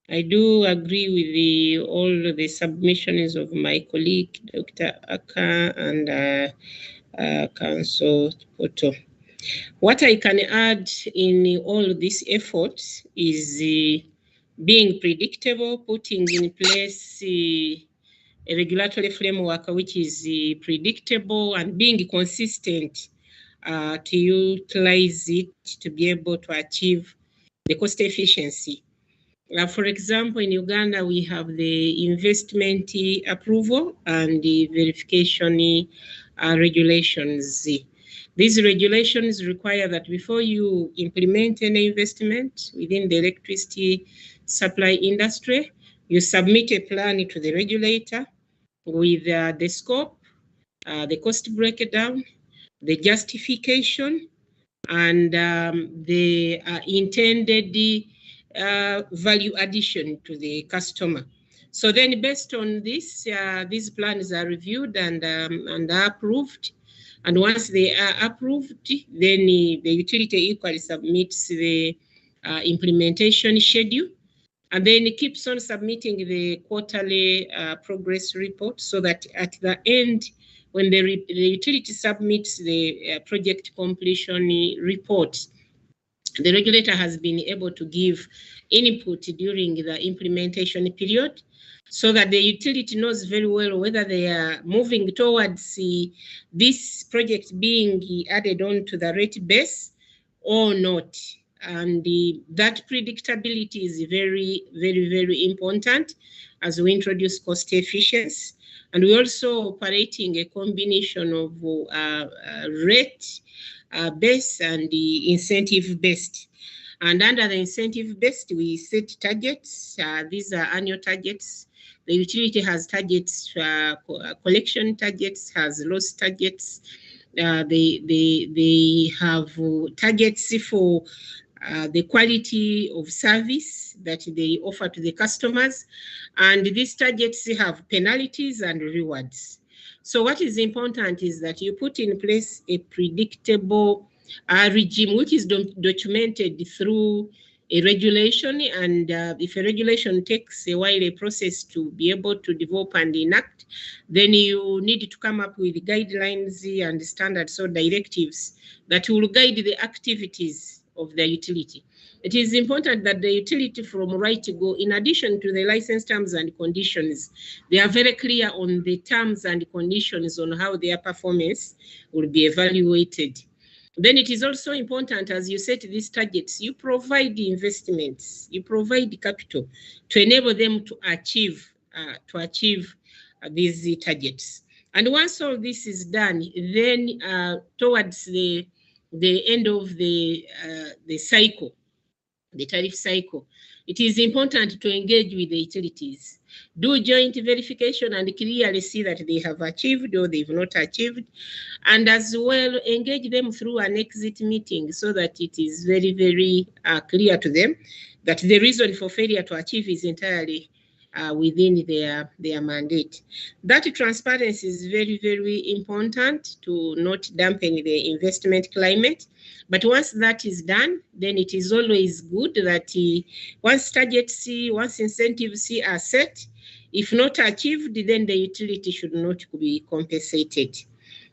I do agree with all the submissions of my colleague, Dr. Aka and Council Poto. What I can add in all these efforts is being predictable, putting in place a regulatory framework which is predictable, and being consistent to utilize it to be able to achieve the cost efficiency. For example, in Uganda, we have the investment approval and the verification regulations. These regulations require that before you implement any investment within the electricity supply industry, you submit a plan to the regulator with the scope, the cost breakdown, the justification, and the intended value addition to the customer. So then based on this, these plans are reviewed and are approved. And once they are approved, then the utility equally submits the implementation schedule, and then it keeps on submitting the quarterly progress report, so that at the end, when the utility submits the project completion report, the regulator has been able to give input during the implementation period, so that the utility knows very well whether they are moving towards this project being added on to the rate base or not. And that predictability is very, very, very important as we introduce cost efficiency. And we're also operating a combination of rate based and the incentive based. And under the incentive based, we set targets. These are annual targets. The utility has targets, collection targets, has loss targets. They have targets for the quality of service that they offer to the customers. And these targets have penalties and rewards. So what is important is that you put in place a predictable regime, which is documented through a regulation. And if a regulation takes a while, a process to be able to develop and enact, then you need to come up with guidelines and standards or directives that will guide the activities of the utility. It is important that the utility from right to go, in addition to the license terms and conditions, they are very clear on the terms and conditions on how their performance will be evaluated. Then it is also important, as you set these targets, you provide the investments, you provide the capital to enable them to achieve these targets. And once all this is done, then towards the end of the cycle, the tariff cycle, it is important to engage with the utilities. Do joint verification and clearly see that they have achieved or they've not achieved, and as well engage them through an exit meeting so that it is very, very clear to them that the reason for failure to achieve is entirely within their mandate. That transparency is very, very important to not dampen the investment climate. But once that is done, then it is always good that once targets C, once incentives C are set, if not achieved, then the utility should not be compensated.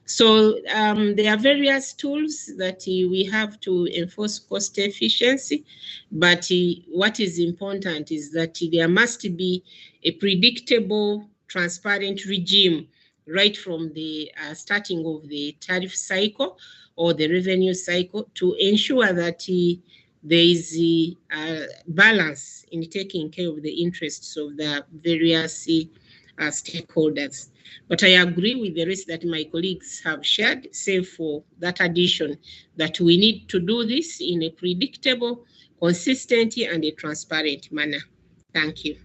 So there are various tools that we have to enforce cost efficiency, but what is important is that there must be a predictable, transparent regime right from the starting of the tariff cycle or the revenue cycle to ensure that there is a balance in taking care of the interests of the various stakeholders. But I agree with the rest that my colleagues have shared, save for that addition that we need to do this in a predictable, consistent, and a transparent manner. Thank you.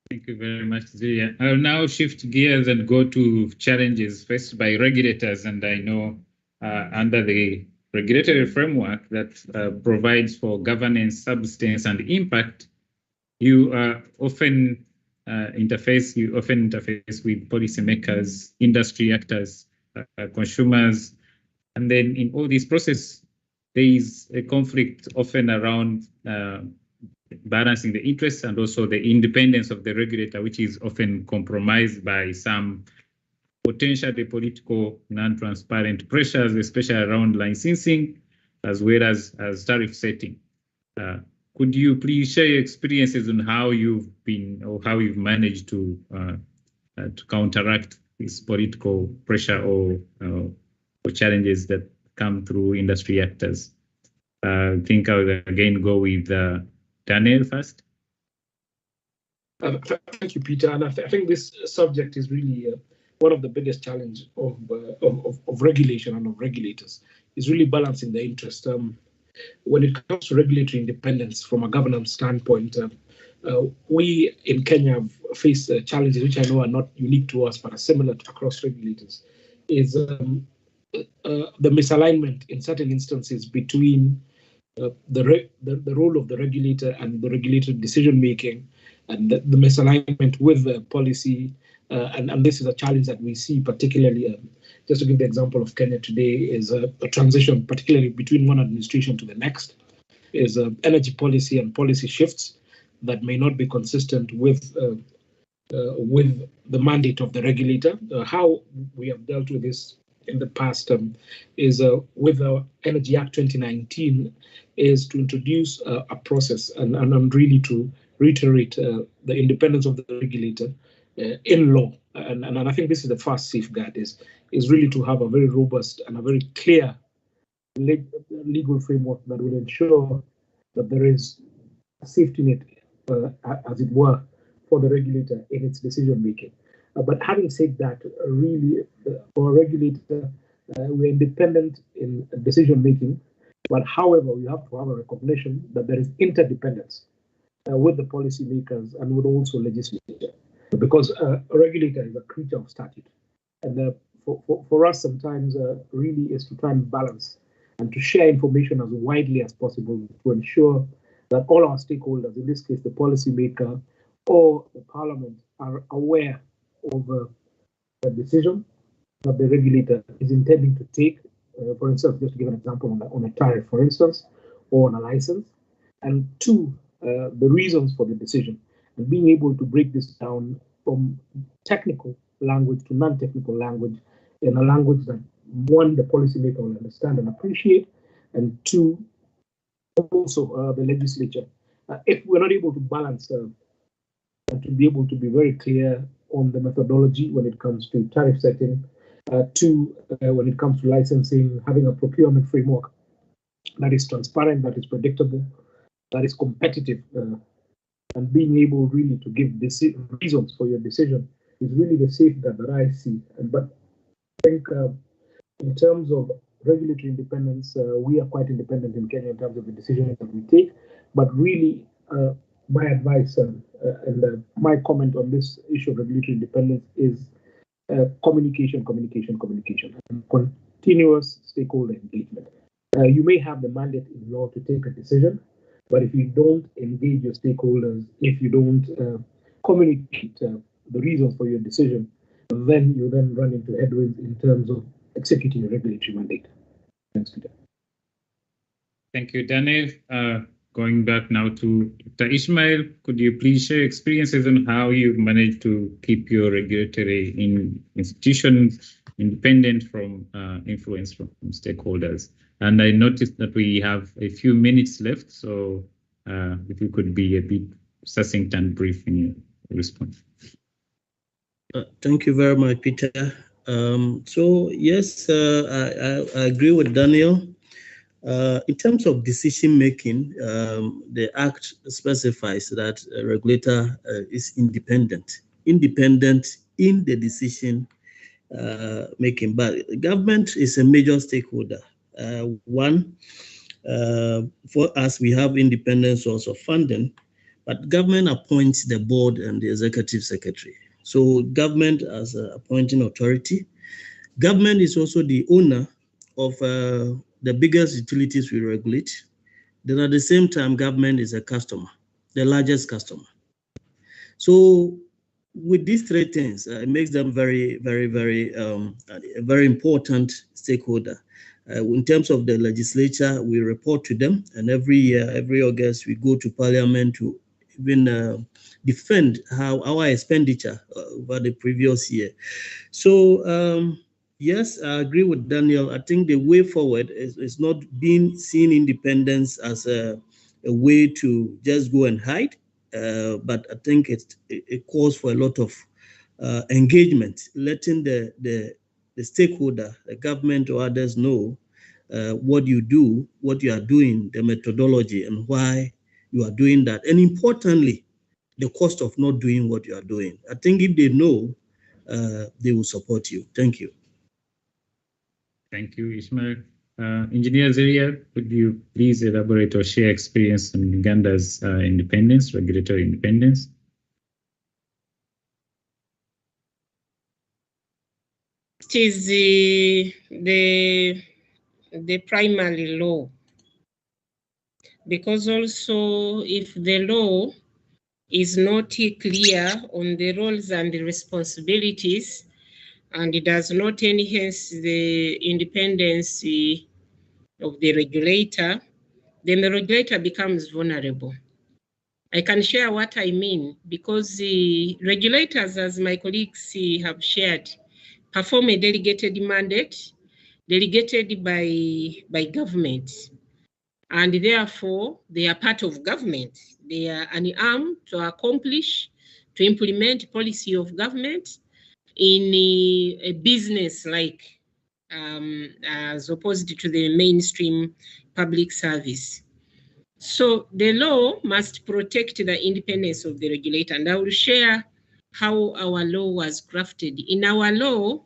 Thank you very much, Zilia. I'll now shift gears and go to challenges faced by regulators. And I know under the regulatory framework that provides for governance, substance, and impact, you often interface with policymakers, industry actors, consumers, and then in all this process, there is a conflict often around balancing the interests and also the independence of the regulator, which is often compromised by some potentially political, non-transparent pressures, especially around licensing, as well as tariff setting. Could you please share your experiences on how you've been or how you've managed to counteract this political pressure or challenges that come through industry actors? I think I will again go with Daniel first. Thank you, Peter. And I think this subject is really one of the biggest challenges of regulation and of regulators, is really balancing the interest. When it comes to regulatory independence from a governance standpoint, we in Kenya have faced challenges which I know are not unique to us but are similar across regulators, is the misalignment in certain instances between the role of the regulator and the regulatory decision making, and the misalignment with the policy. And this is a challenge that we see particularly, just to give the example of Kenya today, is a transition, particularly between one administration to the next, is energy policy and policy shifts that may not be consistent with the mandate of the regulator. How we have dealt with this in the past is with our Energy Act 2019, is to introduce a process and really to reiterate the independence of the regulator in law. And I think this is the first safeguard, is really to have a very robust and a very clear legal framework that will ensure that there is a safety net, as it were, for the regulator in its decision making. But having said that, really, for a regulator, we're independent in decision making. But however, we have to have a recognition that there is interdependence with the policymakers and with also legislature, because a regulator is a creature of statute. And for us, sometimes really is to try and balance and to share information as widely as possible to ensure that all our stakeholders, in this case the policymaker or the parliament, are aware of the decision that the regulator is intending to take. For instance, just to give an example on a tariff, for instance, or on a license, and two, the reasons for the decision, and being able to break this down from technical language to non-technical language in a language that, one, the policymaker will understand and appreciate, and two, also the legislature. If we're not able to balance and to be able to be very clear on the methodology when it comes to tariff setting, two, when it comes to licensing, having a procurement framework that is transparent, that is predictable, that is competitive, and being able really to give reasons for your decision is really the safeguard that I see. But I think in terms of regulatory independence, we are quite independent in Kenya in terms of the decisions that we take. But really, my advice and my comment on this issue of regulatory independence is communication, and continuous stakeholder engagement. You may have the mandate in law to take a decision, but if you don't engage your stakeholders, if you don't communicate the reasons for your decision, then you then run into headwinds in terms of executing a regulatory mandate. Thanks, Peter. Thank you, Daniel. Going back now to Dr. Ismail, could you please share experiences on how you managed to keep your regulatory institutions independent from influence from stakeholders? And I noticed that we have a few minutes left, so if you could be a bit succinct and brief in your response. Thank you very much, Peter. So yes, I agree with Daniel. In terms of decision making, the Act specifies that a regulator is independent in the decision making, but government is a major stakeholder. For us, we have independent source of funding, but government appoints the board and the executive secretary. So government as an appointing authority. Government is also the owner of the biggest utilities we regulate. Then at the same time, government is a customer, the largest customer. So with these three things, it makes them very important stakeholder. In terms of the legislature, we report to them, and every year, every August, we go to Parliament to even defend how our expenditure over the previous year. So yes, I agree with Daniel. I think the way forward is not being seen independence as a way to just go and hide, but I think it calls for a lot of engagement, letting the stakeholder, the government or others know what you do, what you are doing, the methodology and why you are doing that. And importantly, the cost of not doing what you are doing. I think if they know, they will support you. Thank you. Thank you, Ismail. Engineer Zeria, could you please elaborate or share experience on Uganda's independence, regulatory independence? It is the primary law, because also if the law is not clear on the roles and the responsibilities, and it does not enhance the independence of the regulator, then the regulator becomes vulnerable. I can share what I mean, because the regulators, as my colleagues have shared, perform a delegated mandate, delegated by government. And therefore, they are part of government. They are an arm to accomplish, to implement policy of government in a business like, as opposed to the mainstream public service. So the law must protect the independence of the regulator. And I will share how our law was crafted. In our law,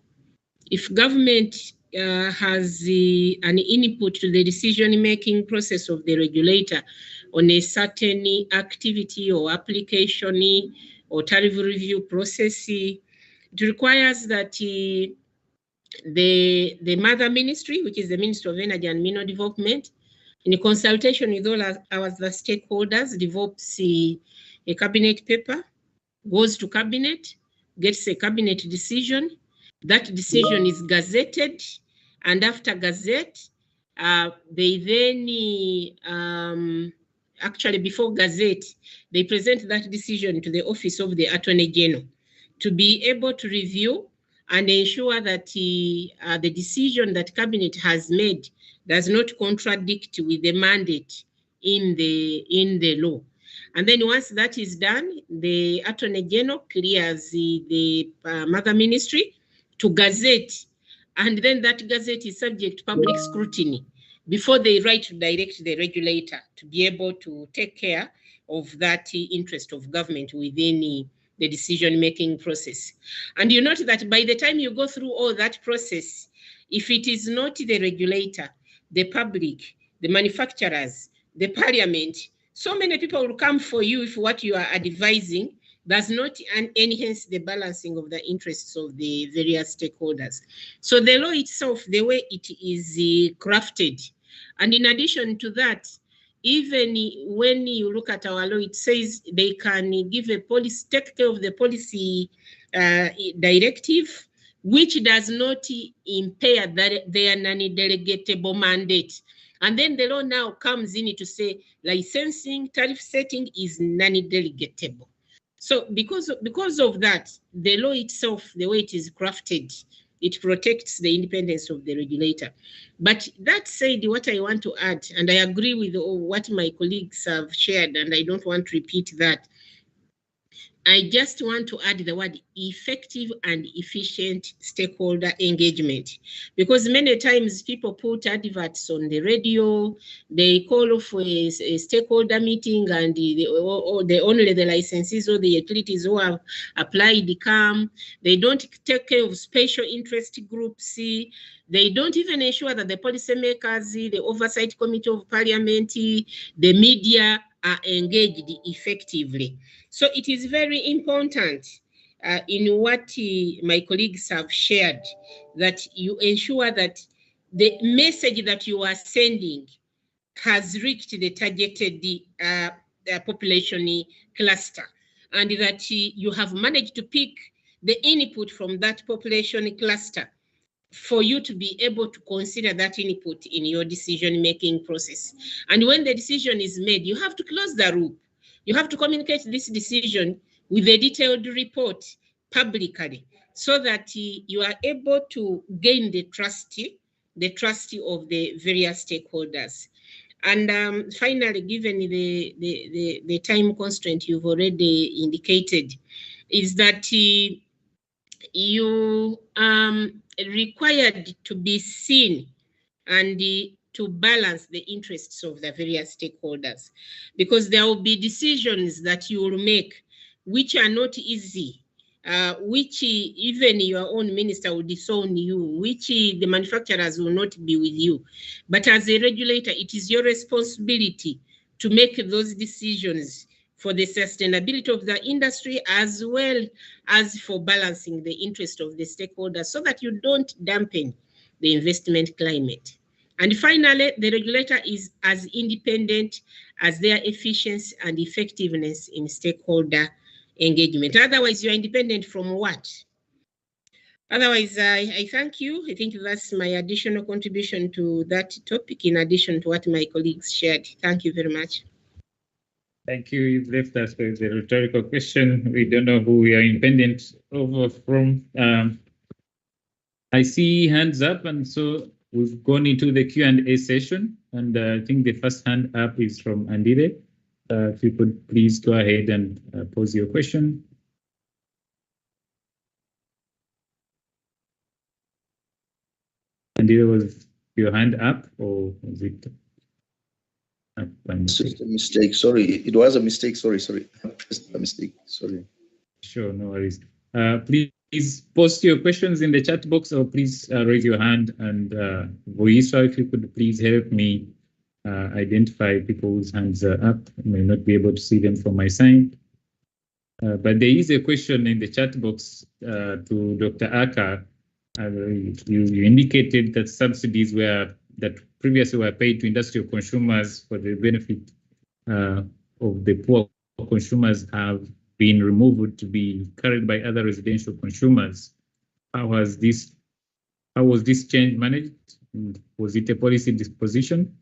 if government has an input to the decision-making process of the regulator on a certain activity or application or tariff review process, it requires that the mother ministry, which is the Ministry of Energy and Mineral Development, in consultation with all our stakeholders, develops a cabinet paper, goes to cabinet, gets a cabinet decision. That decision is gazetted, and after gazette, they then, actually before gazette, they present that decision to the Office of the Attorney General to be able to review and ensure that the decision that cabinet has made does not contradict with the mandate in the law. And then once that is done, the Attorney General clears the mother ministry to gazette, and then that gazette is subject to public scrutiny before they write to direct the regulator to be able to take care of that interest of government within the decision-making process. And you note that by the time you go through all that process, if it is not the regulator, the public, the manufacturers, the parliament so many people will come for you if what you are advising does not enhance the balancing of the interests of the various stakeholders. So the law itself, the way it is crafted, and in addition to that, even when you look at our law, it says they can give a policy, take care of the policy directive, which does not impair their non-delegatable mandate. And then the law now comes in to say licensing, tariff setting is non-delegatable. So because of that, the law itself, the way it is crafted, it protects the independence of the regulator. But that said, what I want to add, and I agree with what my colleagues have shared, and I don't want to repeat that, I just want to add the word effective and efficient stakeholder engagement, because many times people put adverts on the radio, they call for a stakeholder meeting, and only the licensees or the utilities who have applied come. They don't take care of special interest groups. They don't even ensure that the policymakers, the oversight committee of parliament, the media are engaged effectively. So it is very important in what my colleagues have shared, that you ensure that the message that you are sending has reached the targeted population cluster, and that you have managed to pick the input from that population cluster for you to be able to consider that input in your decision-making process. And when the decision is made, you have to close the loop. You have to communicate this decision with a detailed report publicly, so that you are able to gain the trust of the various stakeholders. And finally, given the time constraint you've already indicated, is that you required to be seen and to balance the interests of the various stakeholders, because there will be decisions that you will make which are not easy, which even your own minister will disown you, which the manufacturers will not be with you. But as a regulator, it is your responsibility to make those decisions for the sustainability of the industry, as well as for balancing the interest of the stakeholders, so that you don't dampen the investment climate. And finally, the regulator is as independent as their efficiency and effectiveness in stakeholder engagement. Otherwise, you are independent from what? Otherwise, I thank you. I think that's my additional contribution to that topic, in addition to what my colleagues shared. Thank you very much. Thank you. You've left us with the rhetorical question. We don't know who we are independent over from. I see hands up, and so we've gone into the Q&A session. And I think the first hand up is from Andile. If you could please go ahead and pose your question. Andile, was your hand up, or was it? It's just a mistake. Sorry, it was a mistake. Sorry. I pressed a mistake. Sorry. Sure, no worries. Please post your questions in the chat box, or please raise your hand. And Voisa, if you could please help me identify people whose hands are up. I may not be able to see them from my side. But there is a question in the chat box to Dr. Aka. You indicated that subsidies that previously were paid to industrial consumers for the benefit of the poor consumers have been removed to be carried by other residential consumers. How was this change managed? Was it a policy disposition?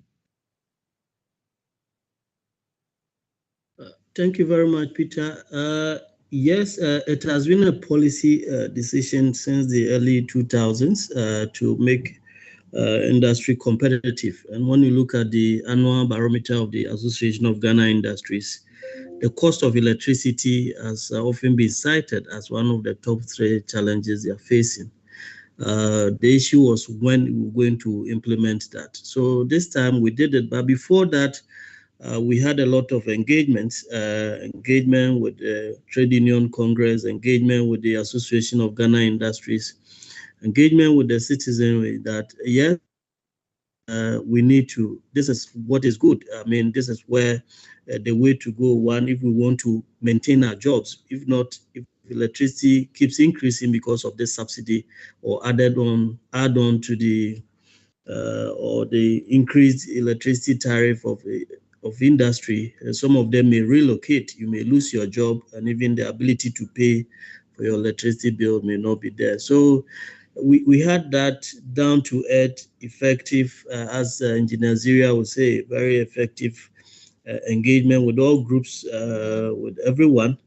Thank you very much, Peter. Yes, it has been a policy decision since the early 2000s to make industry competitive. And when you look at the annual barometer of the Association of Ghana Industries, the cost of electricity has often been cited as one of the top 3 challenges they are facing. The issue was when we were going to implement that. So this time we did it, but before that, we had a lot of engagements, engagement with the Trade Union Congress, engagement with the Association of Ghana Industries, engagement with the citizenry that, yes, we need to, this is what is good. I mean, this is where the way to go. One, if we want to maintain our jobs. If not, if electricity keeps increasing because of the subsidy or add on to the or the increased electricity tariff of industry, some of them may relocate. You may lose your job, and even the ability to pay for your electricity bill may not be there. So we had that down to earth, effective, as Engineer Ziria would say, very effective engagement with all groups, with everyone.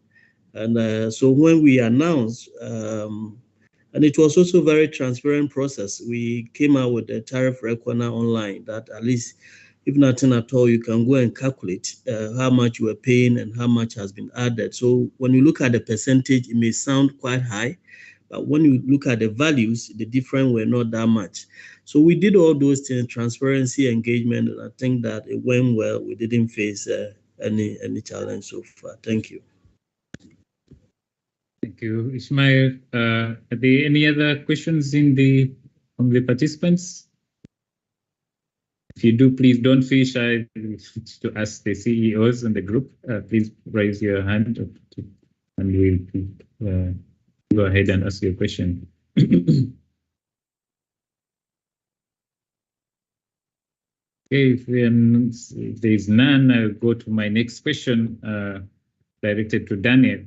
And so when we announced, and it was also a very transparent process, we came out with a tariff reckoner online that at least, if nothing at all, you can go and calculate how much you were paying and how much has been added. So when you look at the percentage, it may sound quite high, but when you look at the values, the difference were not that much. So we did all those things, transparency, engagement, and I think that it went well. We didn't face any challenge so far. Thank you. Thank you, Ismail. Are there any other questions from the participants? If you do, please don't feel shy to ask the CEOs in the group. Please raise your hand and we'll go ahead and ask your question. Okay, if there's none, I'll go to my next question directed to Daniel.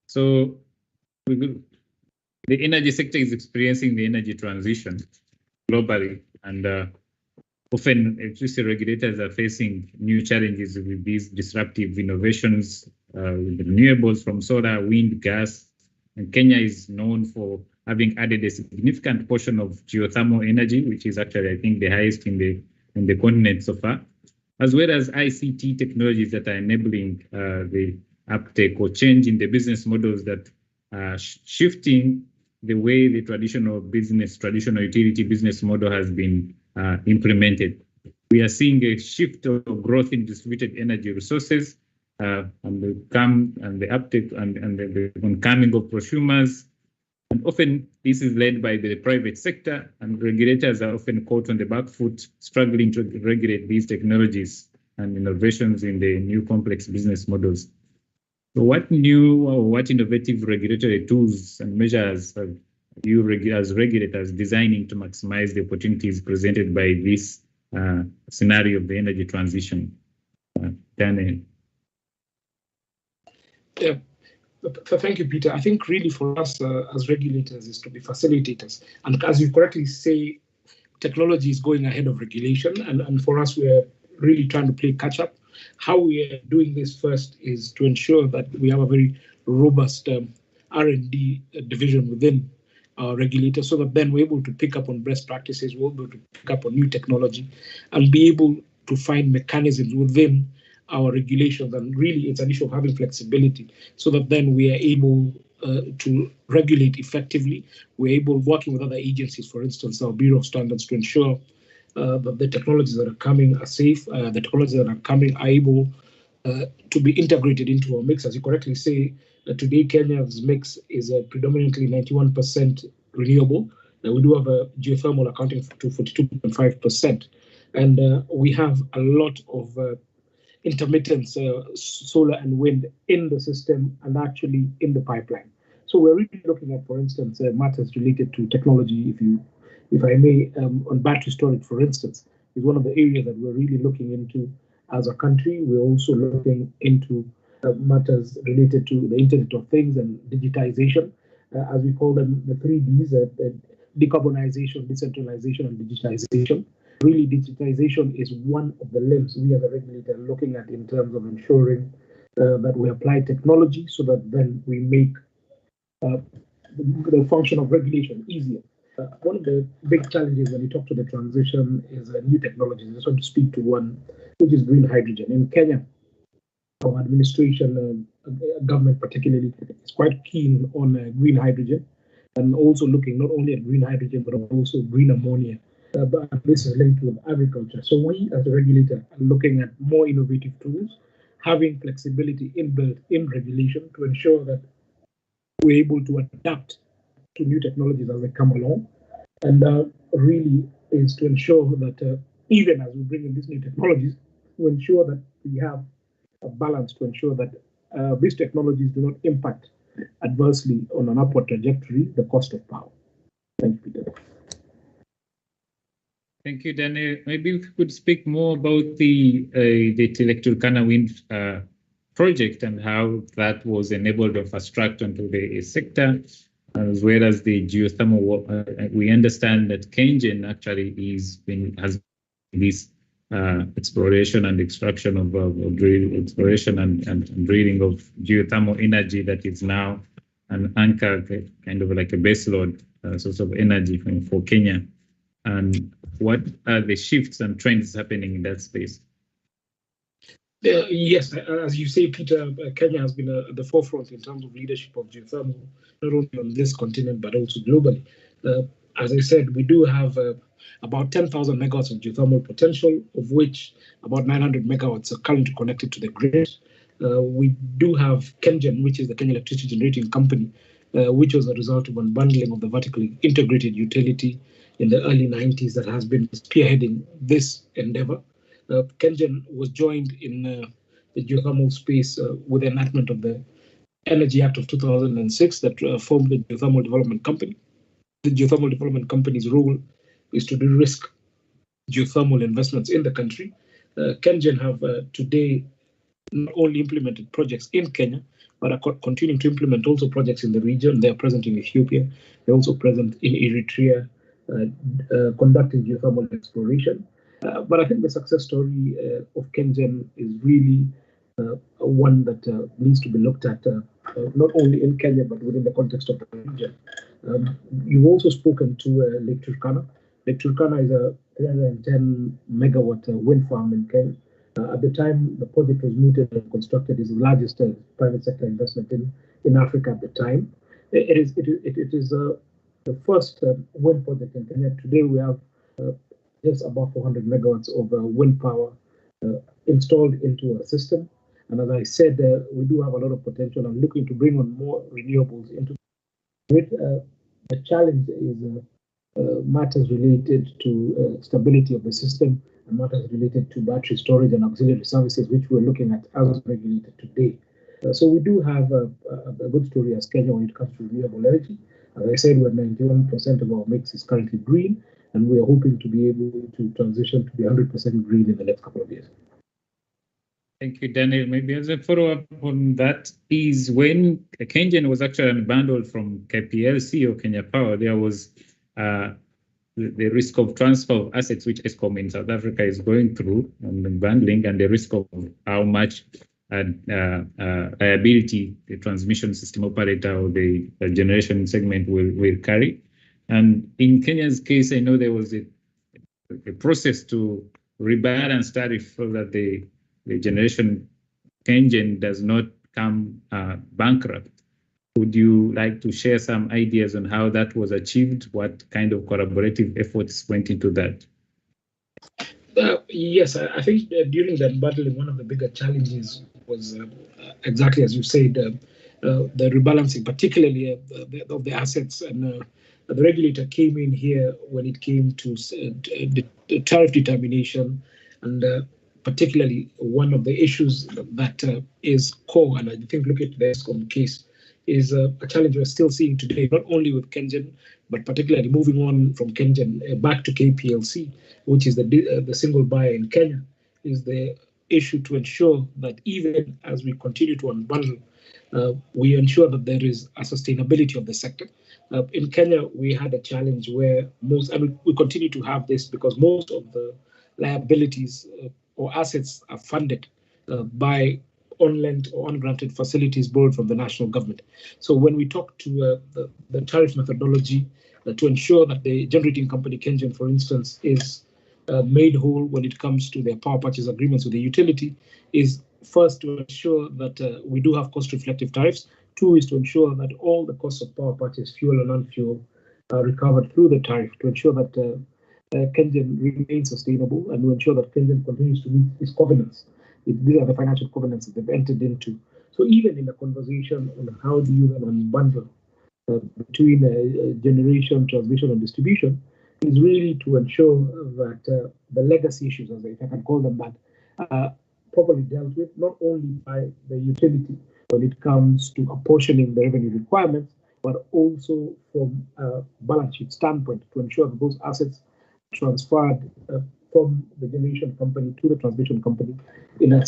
So the energy sector is experiencing the energy transition globally, and often electricity regulators are facing new challenges with these disruptive innovations with renewables from solar, wind, gas. And Kenya is known for having added a significant portion of geothermal energy, which is actually, I think, the highest in the continent so far, as well as ICT technologies that are enabling the uptake or change in the business models that are shifting the way the traditional utility business model has been implemented. We are seeing a shift of growth in distributed energy resources, and the uptake and the oncoming of prosumers. And often this is led by the private sector, and regulators are often caught on the back foot, struggling to regulate these technologies and innovations in the new complex business models. So what new or what innovative regulatory tools and measures are you as regulators designing to maximize the opportunities presented by this scenario of the energy transition? Daniel. Yeah, thank you, Peter. I think really for us as regulators is to be facilitators. And as you correctly say, technology is going ahead of regulation. And for us, we're really trying to play catch up. How we are doing this first is to ensure that we have a very robust R&D division within our regulators, so that then we're able to pick up on best practices, we're able to pick up on new technology, and be able to find mechanisms within our regulations. And really, it's an issue of having flexibility, so that then we are able to regulate effectively. We're able, working with other agencies, for instance, our Bureau of Standards, to ensure that the technologies that are coming are safe, the technologies that are coming are able to be integrated into our mix. As you correctly say, today Kenya's mix is predominantly 91% renewable. We do have a geothermal accounting to 42.5%. And we have a lot of intermittent solar and wind in the system and actually in the pipeline. So we're really looking at, for instance, matters related to technology, if I may, on battery storage, for instance, is one of the areas that we're really looking into as a country. We're also looking into matters related to the Internet of Things and digitization, as we call them, the 3Ds, decarbonization, decentralization, and digitization. Really, digitization is one of the limbs we as a regulator are looking at in terms of ensuring that we apply technology so that then we make the function of regulation easier. One of the big challenges when you talk to the transition is new technologies. I just want to speak to one, which is green hydrogen. In Kenya, our administration, government particularly, is quite keen on green hydrogen, and also looking not only at green hydrogen, but also green ammonia. But this is linked with agriculture. So we as a regulator are looking at more innovative tools, having flexibility inbuilt in regulation to ensure that we're able to adapt to new technologies as they come along. And really is to ensure that even as we bring in these new technologies, we ensure that we have balance to ensure that these technologies do not impact adversely on an upward trajectory the cost of power. Thank you, Peter. Thank you, Daniel. Maybe if you could speak more about the Turkana wind project and how that was enabled or fast-tracked onto the sector, as well as the geothermal. We understand that KenGen actually has this exploration and extraction of exploration and drilling of geothermal energy that is now an anchor, kind of like a baseload source of energy for Kenya. And what are the shifts and trends happening in that space? Yes, as you say, Peter, Kenya has been at the forefront in terms of leadership of geothermal, not only on this continent, but also globally. As I said, we do have about 10,000 megawatts of geothermal potential, of which about 900 megawatts are currently connected to the grid. We do have KenGen, which is the Kenya Electricity Generating Company, which was a result of unbundling of the vertically integrated utility in the early 90s that has been spearheading this endeavor. KenGen was joined in the geothermal space with the enactment of the Energy Act of 2006 that formed the Geothermal Development Company. The Geothermal Development Company's role is to de-risk geothermal investments in the country. KenGen have today not only implemented projects in Kenya, but are continuing to implement also projects in the region. They are present in Ethiopia. They're also present in Eritrea, conducting geothermal exploration. But I think the success story of KenGen is really one that needs to be looked at not only in Kenya, but within the context of the region. You've also spoken to Lake Turkana. Lake Turkana is a 310 megawatt wind farm in Kenya. At the time the project was mooted and constructed, is the largest private sector investment in Africa at the time. It is the first wind project in Kenya. Today we have just about 400 megawatts of wind power installed into our system. And as I said, we do have a lot of potential and looking to bring on more renewables into it. The challenge is matters related to stability of the system and matters related to battery storage and auxiliary services, which we're looking at as regulated today. So we do have a good story as Kenya when it comes to renewable energy. As I said, we're 91% of our mix is currently green, and we are hoping to be able to transition to be 100% green in the next couple of years. Thank you, Daniel. Maybe as a follow-up on that is when KenGen was actually unbundled from KPLC or Kenya Power, there was the risk of transfer of assets, which ESCOM in South Africa is going through and unbundling, and the risk of how much liability the transmission system operator or the generation segment will carry. And in Kenya's case, I know there was a process to rebalance tariff so that the generation KenGen does not come bankrupt. Would you like to share some ideas on how that was achieved? What kind of collaborative efforts went into that? Yes, I think during that unbundling, one of the bigger challenges was exactly as you said, the rebalancing, particularly of the assets. And the regulator came in here when it came to the tariff determination, and particularly one of the issues that is core, and I think look at the ESCOM case, is a challenge we're still seeing today, not only with KenGen, but particularly moving on from KenGen back to KPLC, which is the single buyer in Kenya, is the issue to ensure that even as we continue to unbundle, we ensure that there is a sustainability of the sector. In Kenya, we had a challenge where we continue to have this because most of the liabilities or assets are funded by on-lent or ungranted facilities borrowed from the national government. So when we talk to the tariff methodology to ensure that the generating company KenGen, for instance, is made whole when it comes to their power purchase agreements with the utility, is first to ensure that we do have cost-reflective tariffs. Two is to ensure that all the costs of power purchase, fuel and non-fuel, are recovered through the tariff to ensure that KenGen remains sustainable and to ensure that KenGen continues to meet its covenants. These are the financial covenants that they've entered into. So even in a conversation on how do you then unbundle between generation, transmission, and distribution, is really to ensure that the legacy issues, if I can call them that, properly dealt with, not only by the utility when it comes to apportioning the revenue requirements, but also from a balance sheet standpoint to ensure that those assets transferred from the generation company to the transmission company in a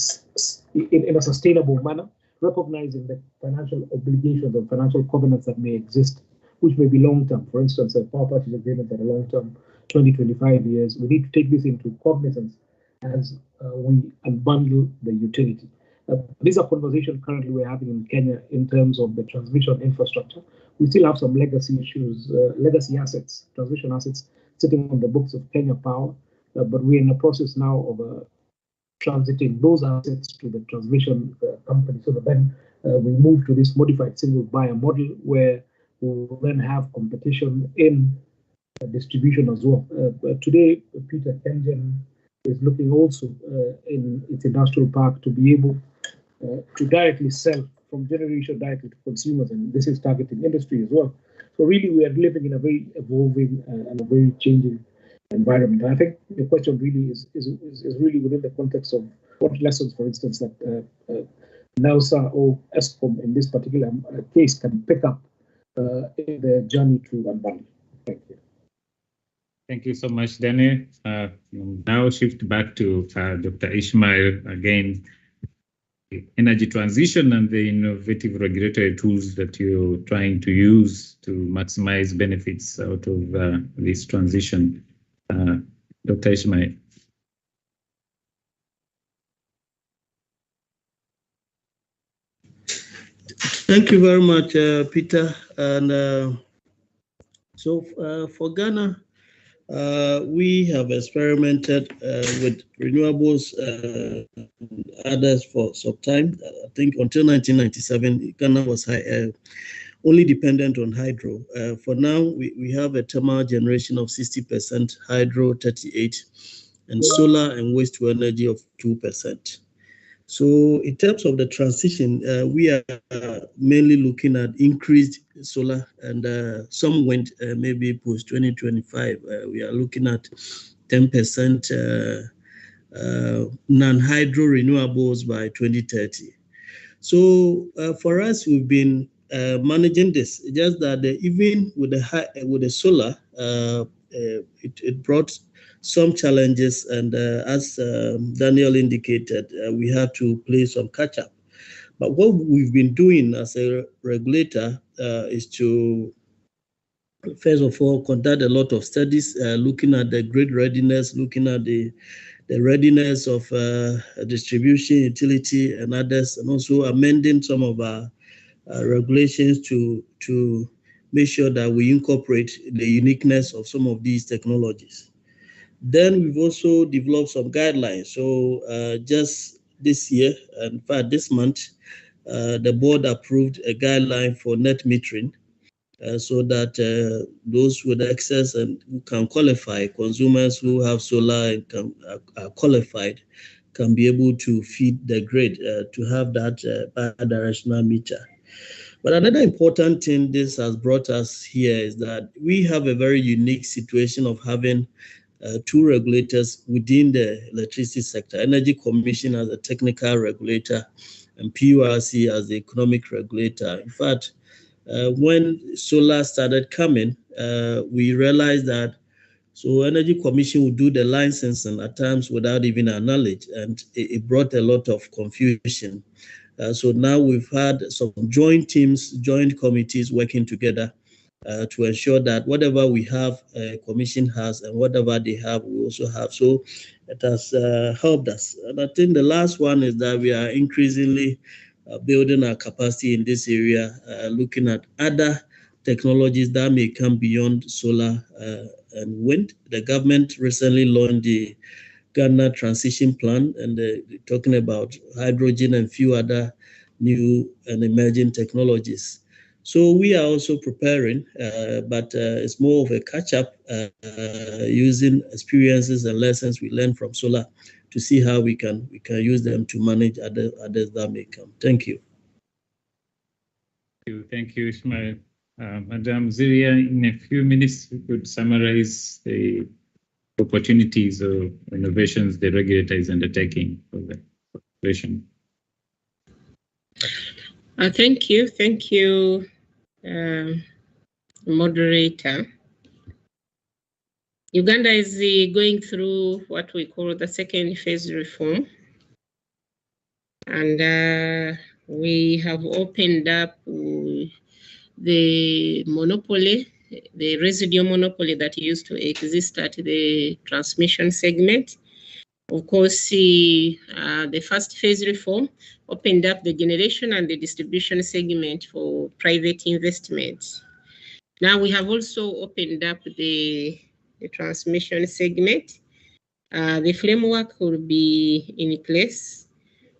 sustainable manner, recognizing the financial obligations or financial covenants that may exist, which may be long-term. For instance, a power purchase agreement that are long-term, 20-25 years. We need to take this into cognizance as we unbundle the utility. These are conversations currently we're having in Kenya in terms of the transmission infrastructure. We still have some legacy issues, legacy assets, transmission assets sitting on the books of Kenya Power, but we're in the process now of transiting those assets to the transmission company, so that then we move to this modified single buyer model where we will then have competition in distribution as well. Today, Peter Kengen is looking also in its industrial park to be able to directly sell from generation directly to consumers, and this is targeting industry as well. So really, we are living in a very evolving and a very changing environment. And I think the question really is really within the context of what lessons, for instance, that NERSA or ESCOM in this particular case can pick up in their journey to unbundle. Thank you. Thank you so much, Danny. Now shift back to Dr. Ishmael again. Energy transition and the innovative regulatory tools that you're trying to use to maximize benefits out of this transition. Dr. Ishmael. Thank you very much, Peter. And so for Ghana, we have experimented with renewables others for some time. I think until 1997, Ghana was only dependent on hydro. For now, we have a thermal generation of 60%, hydro 38%, and solar and waste to energy of 2%. So in terms of the transition, we are mainly looking at increased solar and some wind, maybe post 2025. We are looking at 10% non-hydro renewables by 2030. So for us, we've been managing this. Just that even with the solar, it brought some challenges, and as Daniel indicated, we have to play some catch up. But what we've been doing as a regulator is to, first of all, conduct a lot of studies, looking at the grid readiness, looking at the readiness of distribution, utility, and others, and also amending some of our regulations to make sure that we incorporate the uniqueness of some of these technologies. Then we've also developed some guidelines. So just this year, in fact, this month, the board approved a guideline for net metering so that those with access and who can qualify, consumers who have solar and are qualified, can be able to feed the grid to have that bidirectional meter. But another important thing this has brought us here is that we have a very unique situation of having two regulators within the electricity sector, Energy Commission as a technical regulator and PURC as the economic regulator. In fact, when solar started coming, we realized that Energy Commission would do the licensing at times without even our knowledge, and it brought a lot of confusion. So now we've had some joint teams, joint committees working together to ensure that whatever we have, Commission has, and whatever they have, we also have. So it has helped us. And I think the last one is that we are increasingly building our capacity in this area, looking at other technologies that may come beyond solar and wind. The government recently launched the Ghana Transition Plan, and they're talking about hydrogen and few other new and emerging technologies. So we are also preparing, but it's more of a catch-up using experiences and lessons we learned from solar to see how we can use them to manage others that may come. Thank you. Thank you, Ishmael. Madam Ziria, in a few minutes, you could summarize the opportunities or innovations the regulator is undertaking for the situation. Thank you, moderator. Uganda is going through what we call the second phase reform, and we have opened up the monopoly, the residual monopoly that used to exist at the transmission segment. Of course, the first phase reform opened up the generation and the distribution segment for private investments. Now we have also opened up the transmission segment. The framework will be in place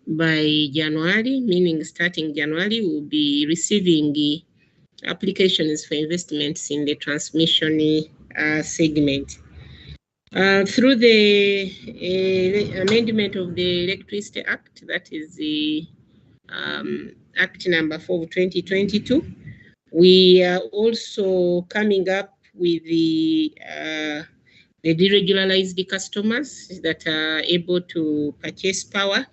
by January, meaning starting January, we'll be receiving applications for investments in the transmission segment. Through the amendment of the Electricity Act, that is the Act number 4 of 2022, we are also coming up with the deregularized customers that are able to purchase power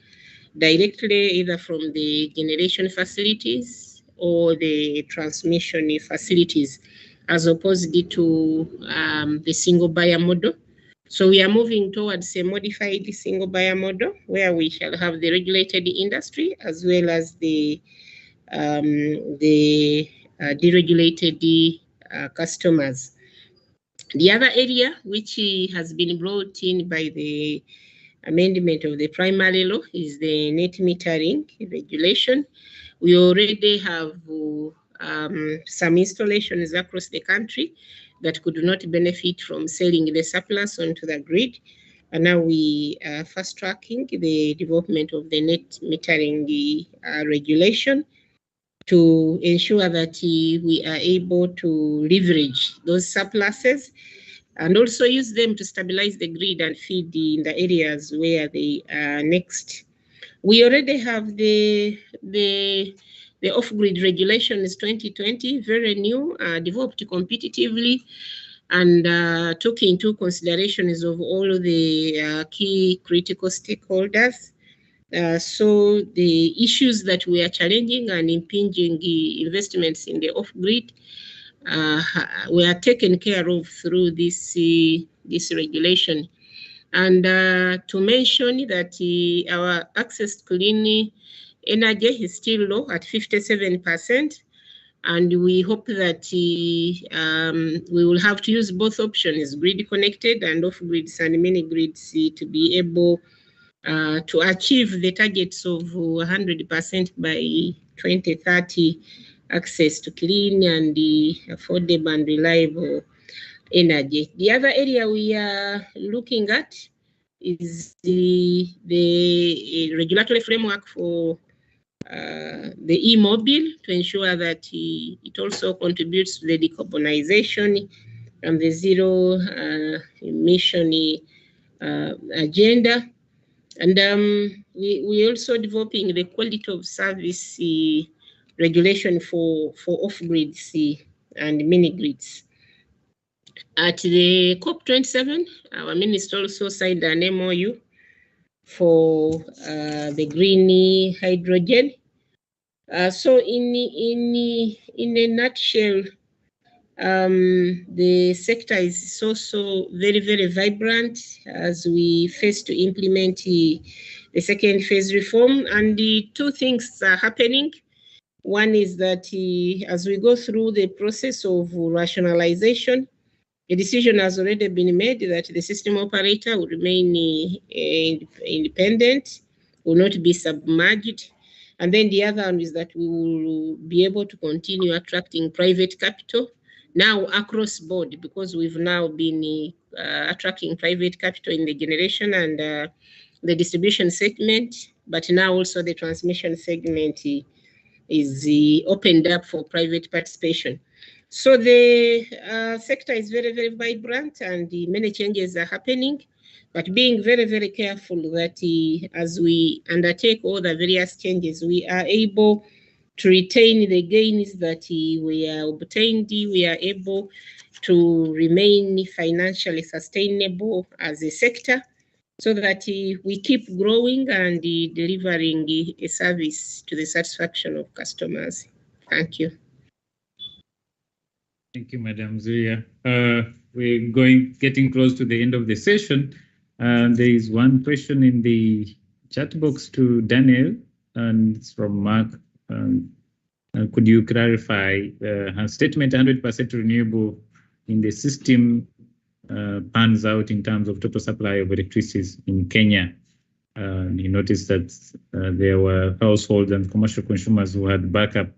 directly either from the generation facilities or the transmission facilities, as opposed to the single buyer model. So we are moving towards a modified single buyer model where we shall have the regulated industry as well as the deregulated customers. The other area which has been brought in by the amendment of the primary law is the net metering regulation. We already have some installations across the country that could not benefit from selling the surplus onto the grid. And now we are fast tracking the development of the net metering regulation to ensure that we are able to leverage those surpluses and also use them to stabilize the grid and feed in the areas where they are next. We already have the off-grid regulations 2020, very new, developed competitively, and took into considerations of all the key critical stakeholders. So the issues that we are challenging and impinging investments in the off-grid were taken care of through this regulation. And to mention that our access to clean energy is still low at 57%. And we hope that we will have to use both options, grid connected and off grids and mini grids, to be able to achieve the targets of 100% by 2030 access to clean and affordable and reliable energy. The other area we are looking at is the regulatory framework for the e-mobile to ensure that it also contributes to the decarbonization and the zero emission agenda. And we also developing the quality of service regulation for off-grids and mini-grids. At the COP27, our minister also signed an MOU for the green hydrogen. So in a nutshell, the sector is also very, very vibrant as we face to implement the second phase reform. And the two things are happening. One is that as we go through the process of rationalization, a decision has already been made that the system operator will remain independent, will not be submerged. And then the other one is that we will be able to continue attracting private capital now across board, because we've now been attracting private capital in the generation and the distribution segment, but now also the transmission segment is opened up for private participation. So the sector is very, very vibrant and many changes are happening, but being very, very careful that as we undertake all the various changes, we are able to retain the gains that we are obtained. We are able to remain financially sustainable as a sector so that we keep growing and delivering a service to the satisfaction of customers. Thank you. Thank you, Madam Zuria. We're getting close to the end of the session. There is one question in the chat box to Daniel, and it's from Mark. Could you clarify her statement 100% renewable in the system pans out in terms of total supply of electricity in Kenya? You noticed that there were households and commercial consumers who had backup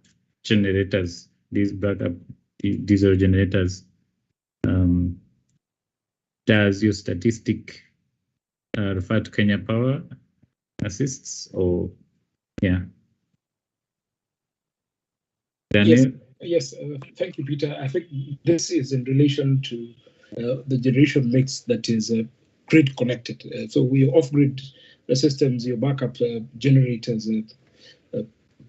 generators, these backup diesel generators. Does your statistic refer to Kenya Power Assists, or yeah? Daniel? Yes, thank you, Peter. I think this is in relation to the generation mix that is grid connected. So we off-grid systems, your backup generators,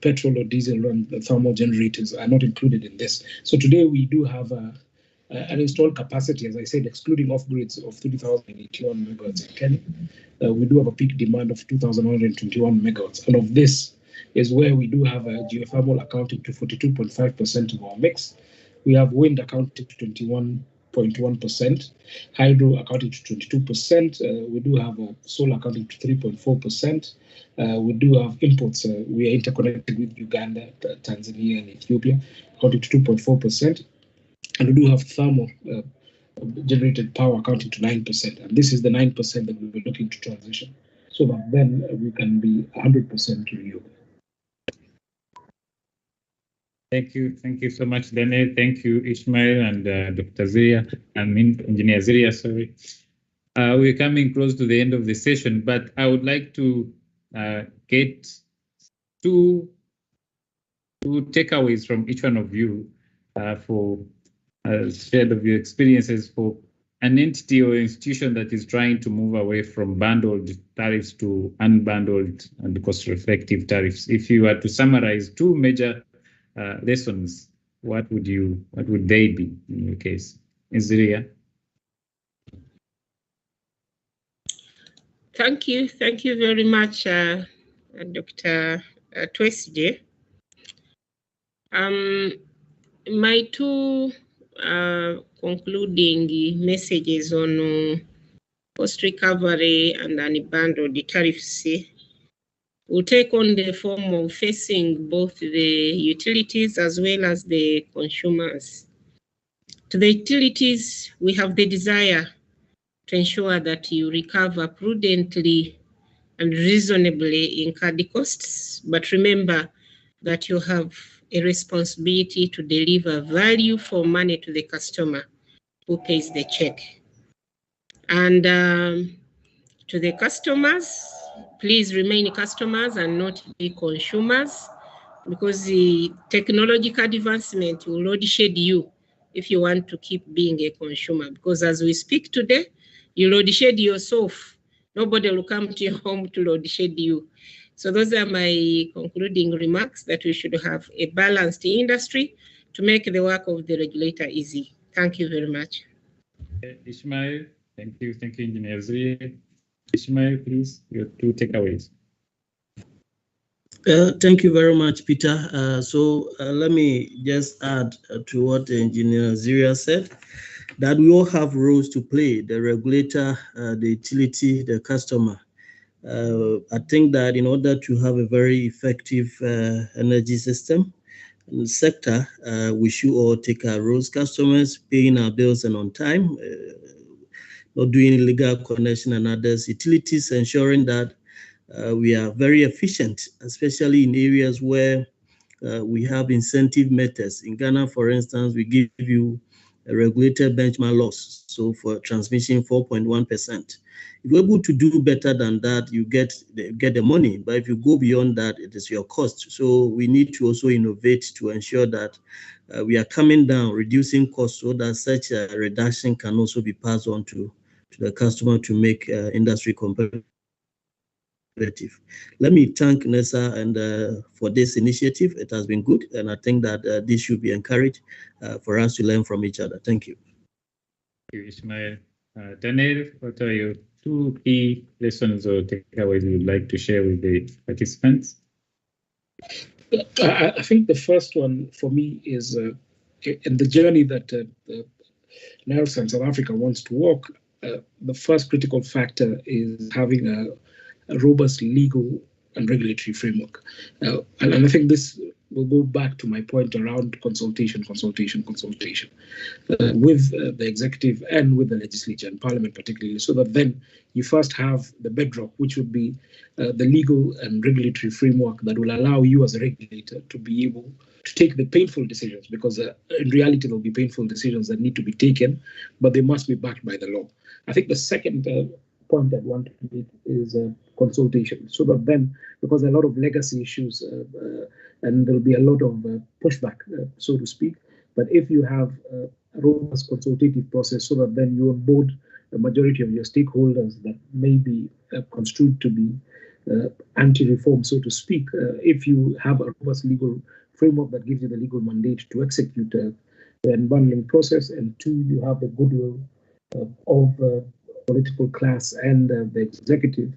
petrol or diesel and thermal generators are not included in this. So today we do have an installed capacity, as I said, excluding off-grids, of 3,081 megawatts in Kenya. We do have a peak demand of 2,121 megawatts, and of this is where we do have a geothermal accounting to 42.5% of our mix. We have wind accounting to 21.1%, hydro accounting to 22%. We do have solar accounting to 3.4%. We do have imports. We are interconnected with Uganda, Tanzania, and Ethiopia, accounting to 2.4%. And we do have thermal generated power accounting to 9%. And this is the 9% that we were looking to transition, so that then we can be 100% renewable. Thank you so much, Daniel. Thank you, Ishmael and Dr. Ziria, Engineer Ziria, sorry. We're coming close to the end of the session, but I would like to get two takeaways from each one of you for shared of your experiences for an entity or institution that is trying to move away from bundled tariffs to unbundled and cost-reflective tariffs. If you were to summarize two major lessons, what would they be in your case? Ziria? Thank you very much, Dr. Twesige. My two concluding messages on cost recovery and unbundled tariffs will take on the form of facing both the utilities as well as the consumers. To the utilities, we have the desire to ensure that you recover prudently and reasonably incurred costs, but remember that you have a responsibility to deliver value for money to the customer who pays the check. And to the customers, please remain customers and not be consumers, because the technological advancement will load shed you if you want to keep being a consumer. Because as we speak today, you load shed yourself. Nobody will come to your home to load shed you. So those are my concluding remarks, that we should have a balanced industry to make the work of the regulator easy. Thank you very much. Ishmael, thank you, Engineer Zri. Ishmael, please, your two takeaways. Thank you very much, Peter. Let me just add to what Engineer Ziria said, that we all have roles to play: the regulator, the utility, the customer. I think that in order to have a very effective energy system and sector, we should all take our roles: customers, paying our bills and on time, not doing illegal connection, and others; utilities, ensuring that we are very efficient, especially in areas where we have incentive methods. In Ghana, for instance, we give you a regulated benchmark loss. So for transmission, 4.1%. If you're able to do better than that, you get the money. But if you go beyond that, it is your cost. So we need to also innovate to ensure that we are coming down, reducing costs, so that such a reduction can also be passed on to the customer to make industry competitive. Let me thank NERSA and for this initiative. It has been good, and I think that this should be encouraged for us to learn from each other. Thank you. Thank you, Ishmael. Daniel, what are your 2 key lessons or takeaways you would like to share with the participants? I think the first one for me is in the journey that NERSA in South Africa wants to walk. The first critical factor is having a robust legal and regulatory framework. And I think this will go back to my point around consultation with the executive and with the legislature and parliament particularly, so that then you first have the bedrock, which would be the legal and regulatory framework that will allow you as a regulator to be able to take the painful decisions, because in reality there will be painful decisions that need to be taken, but they must be backed by the law. I think the second point I want to make is consultation, so that then, because there are a lot of legacy issues and there'll be a lot of pushback, so to speak, but if you have a robust consultative process, so that then you onboard a majority of your stakeholders that may be construed to be anti-reform, so to speak, if you have a robust legal framework that gives you the legal mandate to execute the unbundling process, and two, you have the goodwill of political class and the executive,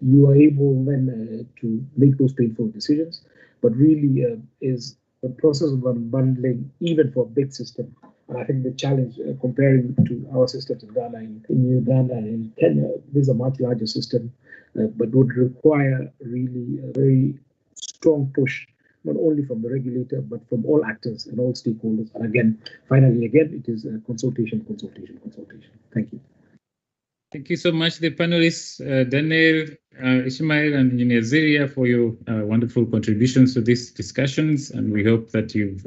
you are able then to make those painful decisions. But really is the process of unbundling, even for a big system. And I think the challenge comparing to our systems in Ghana, in Uganda, and in Kenya, these are much larger systems, but would require really a very strong push, not only from the regulator, but from all actors and all stakeholders. And again, finally, it is consultation. Thank you. Thank you so much, the panelists, Daniel, Ishmael, and Engineer Ziria, for your wonderful contributions to these discussions. And we hope that you've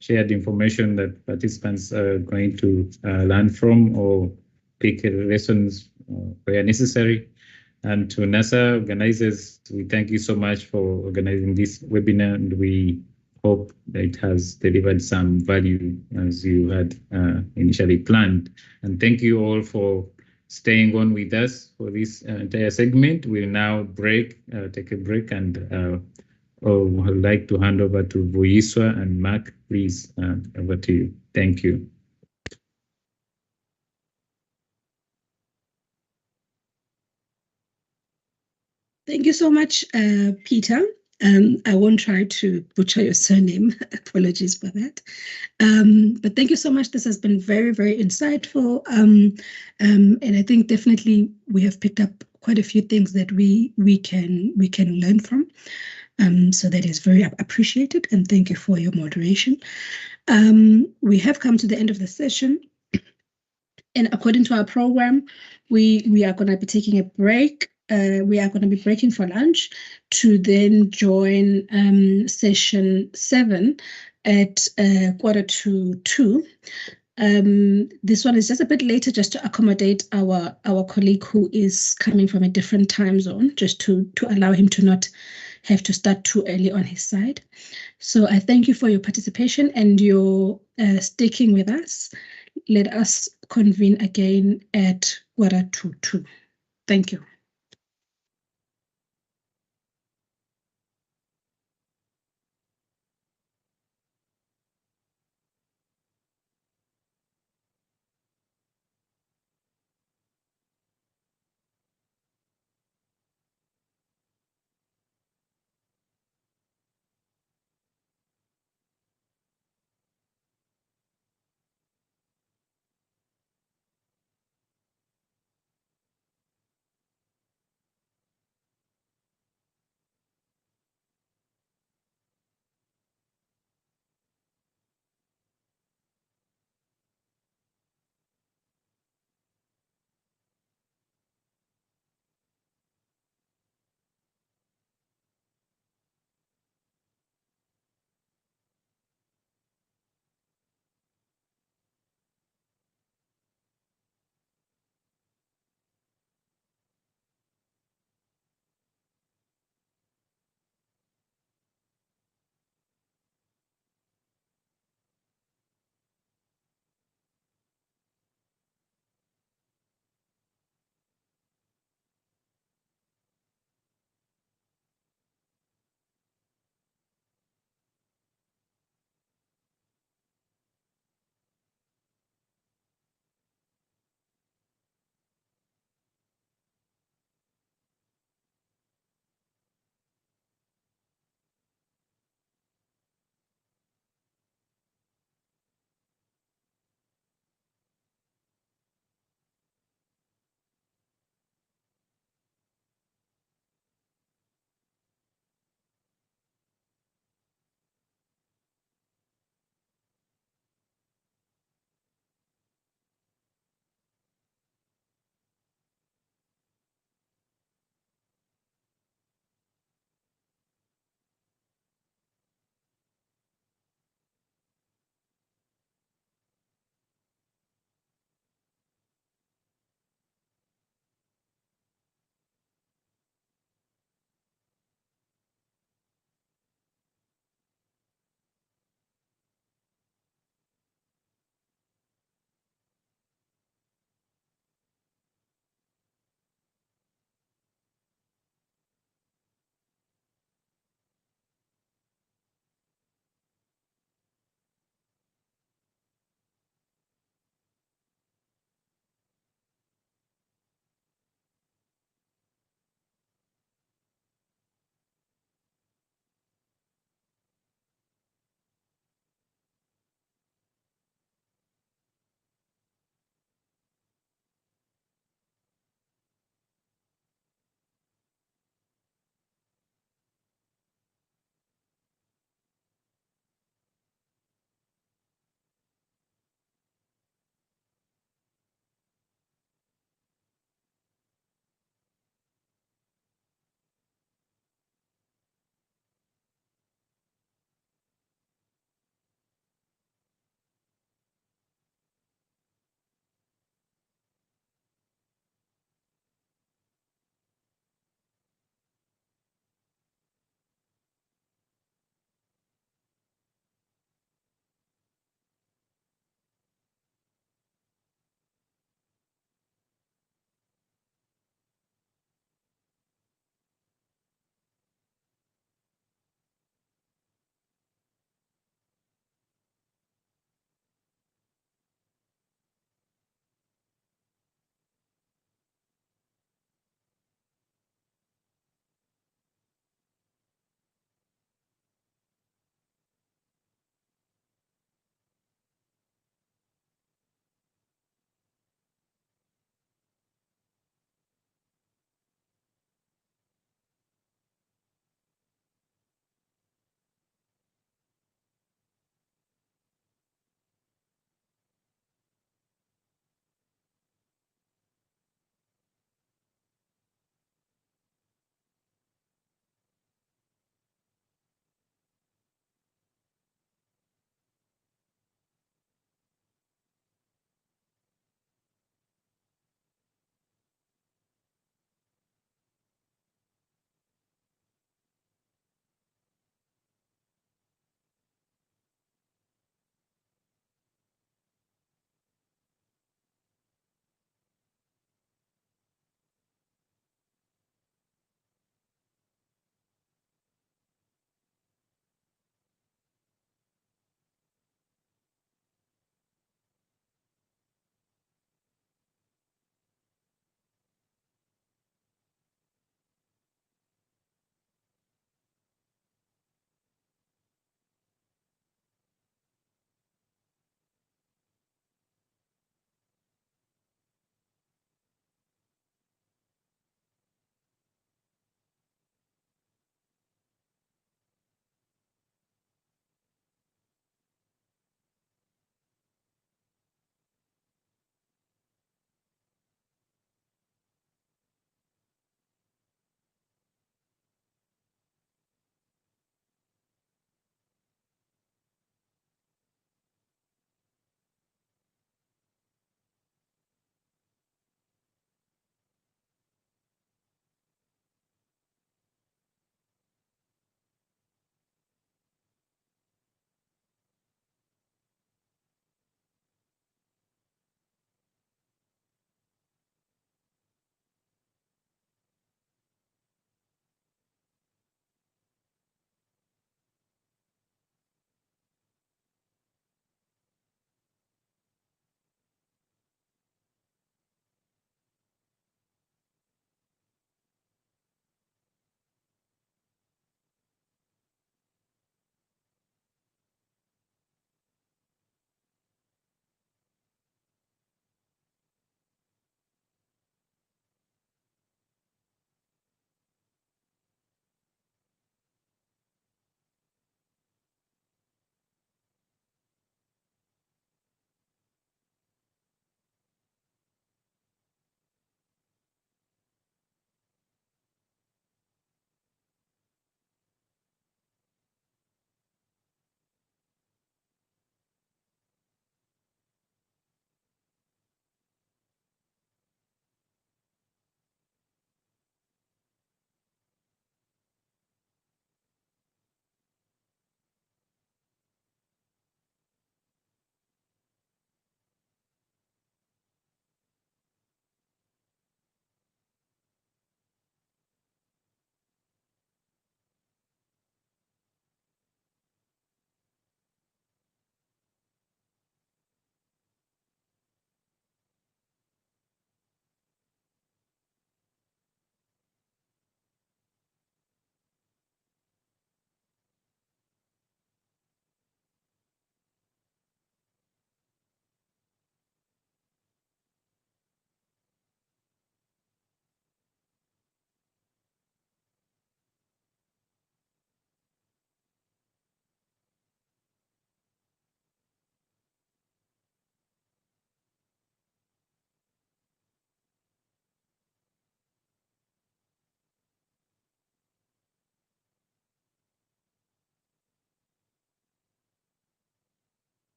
shared information that participants are going to learn from or pick lessons where necessary. And to NERSA organizers, we thank you so much for organizing this webinar, and we hope that it has delivered some value as you had initially planned. And thank you all for staying on with us for this entire segment. We'll now take a break, and I'd like to hand over to Vuyiswa and Mark. Please, over to you. Thank you. Thank you so much, Peter. I won't try to butcher your surname. Apologies for that. But thank you so much. This has been very, very insightful. And I think definitely we have picked up quite a few things that we can learn from. So that is very appreciated, and thank you for your moderation. We have come to the end of the session. And according to our program, we are going to be taking a break. We are going to be breaking for lunch to then join session 7 at 1:45. This one is just a bit later, just to accommodate our colleague who is coming from a different time zone, just to allow him to not have to start too early on his side. So I thank you for your participation and your sticking with us. Let us convene again at 1:45. Thank you.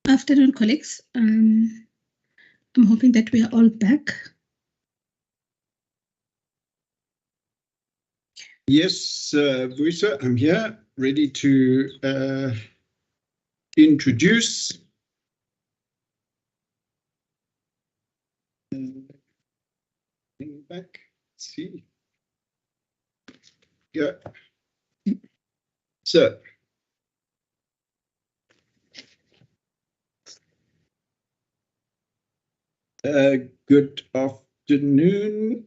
Afternoon, colleagues. I'm hoping that we are all back. Yes, Vuisa, I'm here, ready to introduce. Back, let's see. Yeah. So, good afternoon.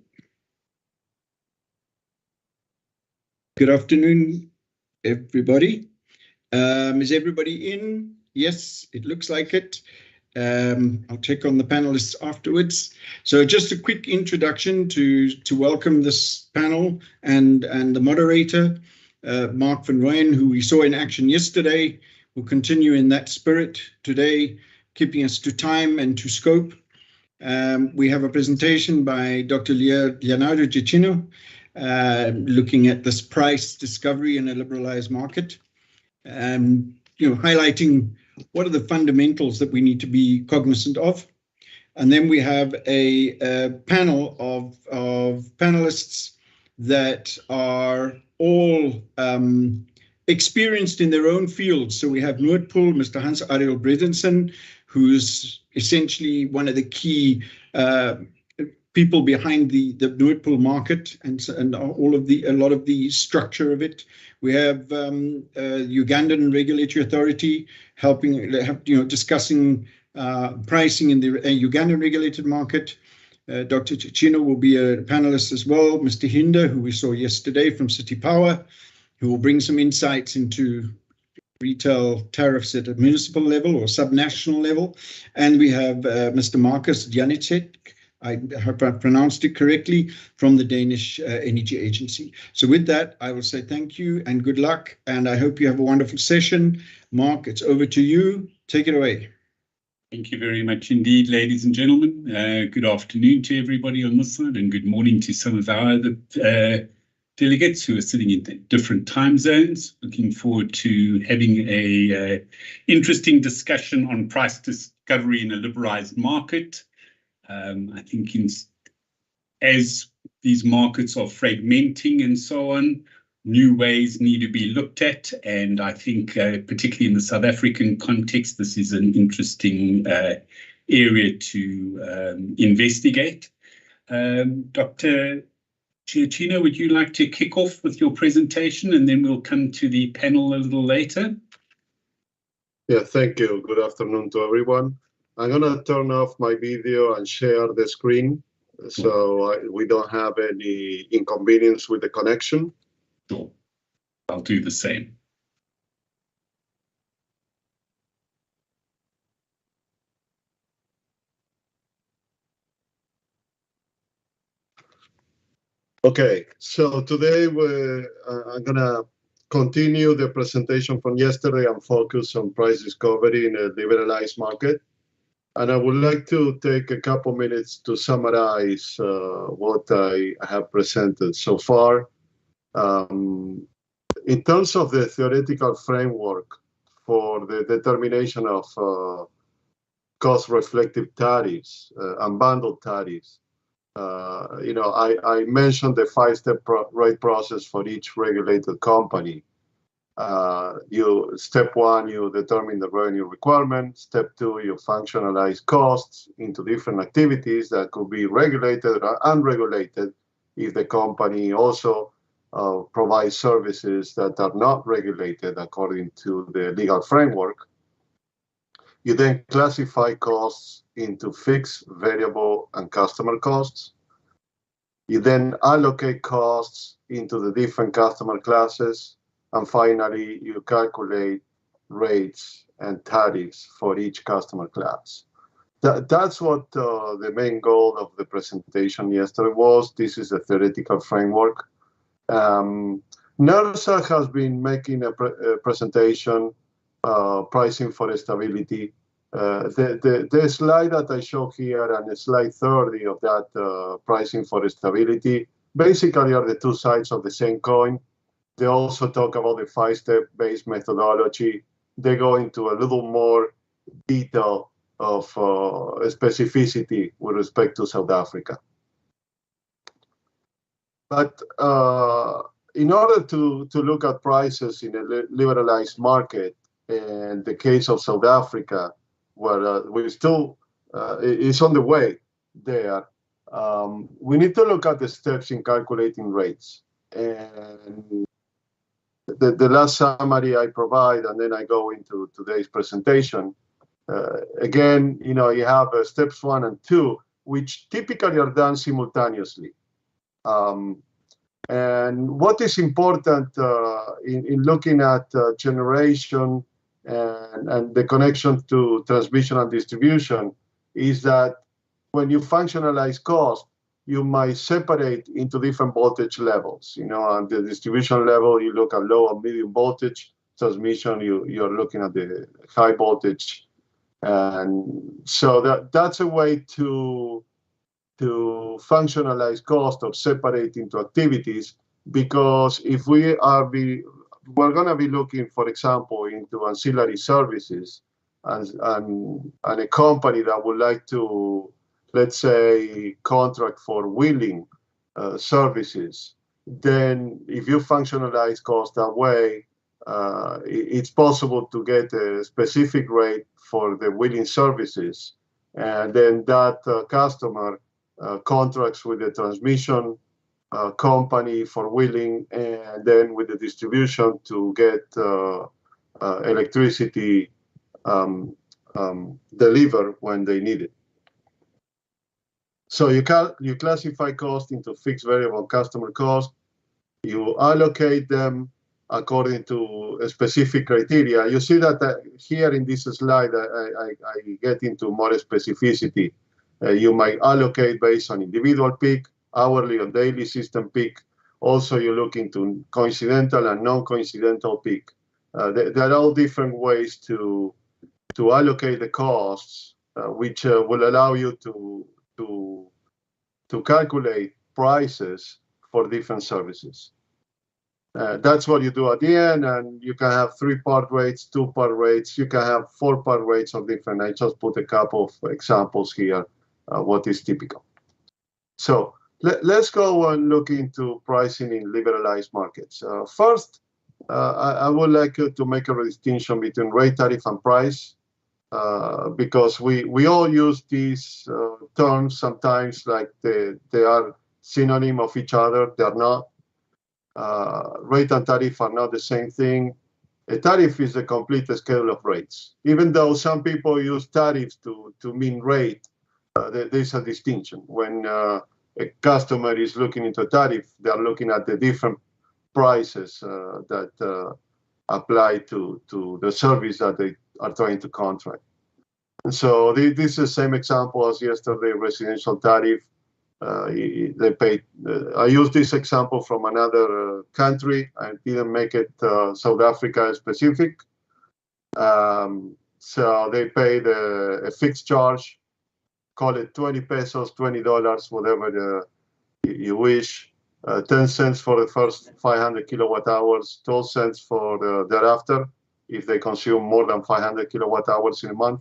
Good afternoon, everybody. Is everybody in? Yes, it looks like it. I'll check on the panelists afterwards. So just a quick introduction to welcome this panel and the moderator, Mark van Rooyen, who we saw in action yesterday, will continue in that spirit today, keeping us to time and to scope. We have a presentation by Dr. Leonardo Giacchino, looking at this price discovery in a liberalized market, highlighting what are the fundamentals that we need to be cognizant of. And then we have a panel of panelists that are all experienced in their own fields. So we have Noordpool, Mr. Hans Ariel Bredensen, who's essentially one of the key people behind the Noordpool market and a lot of the structure of it. We have Ugandan Regulatory Authority discussing pricing in the Ugandan regulated market. Dr. Giacchino will be a panelist as well. Mr. Hinder, who we saw yesterday from City Power, who will bring some insights into retail tariffs at a municipal level or subnational level. And we have Mr. Marcus Janicek, I hope I pronounced it correctly, from the Danish Energy Agency. So with that, I will say thank you and good luck, and I hope you have a wonderful session. Mark, it's over to you. Take it away. Thank you very much indeed, ladies and gentlemen. Good afternoon to everybody on this side, and good morning to some of our other delegates who are sitting in different time zones. Looking forward to having a interesting discussion on price discovery in a liberalized market. I think as these markets are fragmenting and so on, new ways need to be looked at. And I think particularly in the South African context, this is an interesting area to investigate. Dr. Giacchino, would you like to kick off with your presentation, and then we'll come to the panel a little later? Yeah, thank you. Good afternoon to everyone. I'm going to turn off my video and share the screen so we don't have any inconvenience with the connection. Sure. I'll do the same. Okay, so today I'm gonna continue the presentation from yesterday and focus on price discovery in a liberalized market. And I would like to take a couple minutes to summarize what I have presented so far. In terms of the theoretical framework for the determination of cost-reflective tariffs and bundled tariffs, I mentioned the five-step rate process for each regulated company. Step one, you determine the revenue requirement. Step two, you functionalize costs into different activities that could be regulated or unregulated if the company also provides services that are not regulated according to the legal framework. You then classify costs into fixed, variable, and customer costs. You then allocate costs into the different customer classes. And finally, you calculate rates and tariffs for each customer class. That's what the main goal of the presentation yesterday was. This is a theoretical framework. NERSA has been making a presentation, pricing for stability. The slide that I show here and slide 30 of that pricing for stability basically are the two sides of the same coin. They also talk about the five-step based methodology. They go into a little more detail of specificity with respect to South Africa. But in order to look at prices in a liberalized market, in the case of South Africa, where we still is on the way there, we need to look at the steps in calculating rates. And the last summary I provide, and then I go into today's presentation. Again, you have steps 1 and 2, which typically are done simultaneously. And what is important in looking at generation and the connection to transmission and distribution is that when you functionalize cost, you might separate into different voltage levels. On the distribution level, you look at low and medium voltage. Transmission, you're looking at the high voltage. And so that's a way to functionalize cost or separate into activities, because if we're going to be looking, for example, into ancillary services and a company that would like to, let's say, contract for wheeling services, then if you functionalize cost that way, it's possible to get a specific rate for the wheeling services. And then that customer contracts with the transmission company for wheeling, and then with the distribution to get electricity delivered when they need it. So you classify cost into fixed, variable, customer cost. You allocate them according to a specific criteria. You see that here in this slide, I get into more specificity. You might allocate based on individual peak, hourly or daily system peak. Also, you look into coincidental and non-coincidental peak. There are all different ways to allocate the costs, which will allow you to calculate prices for different services. That's what you do at the end, and you can have 3-part rates, 2-part rates. You can have 4-part rates of different. I just put a couple of examples here, what is typical. So let's go and look into pricing in liberalized markets. First, I would like to make a distinction between rate, tariff, and price, because we all use these terms sometimes like they are synonym of each other. They're not. Rate and tariff are not the same thing. A tariff is a complete scale of rates. Even though some people use tariffs to mean rate, there's a distinction. When a customer is looking into a tariff, they're looking at the different prices that apply to the service that they are trying to contract. And so this is the same example as yesterday, residential tariff. they pay. I use this example from another country. I didn't make it South Africa specific. So they pay a fixed charge, call it 20 pesos, $20, whatever you wish. 10 cents for the first 500 kilowatt hours, 12 cents for the thereafter, if they consume more than 500 kilowatt hours in a month.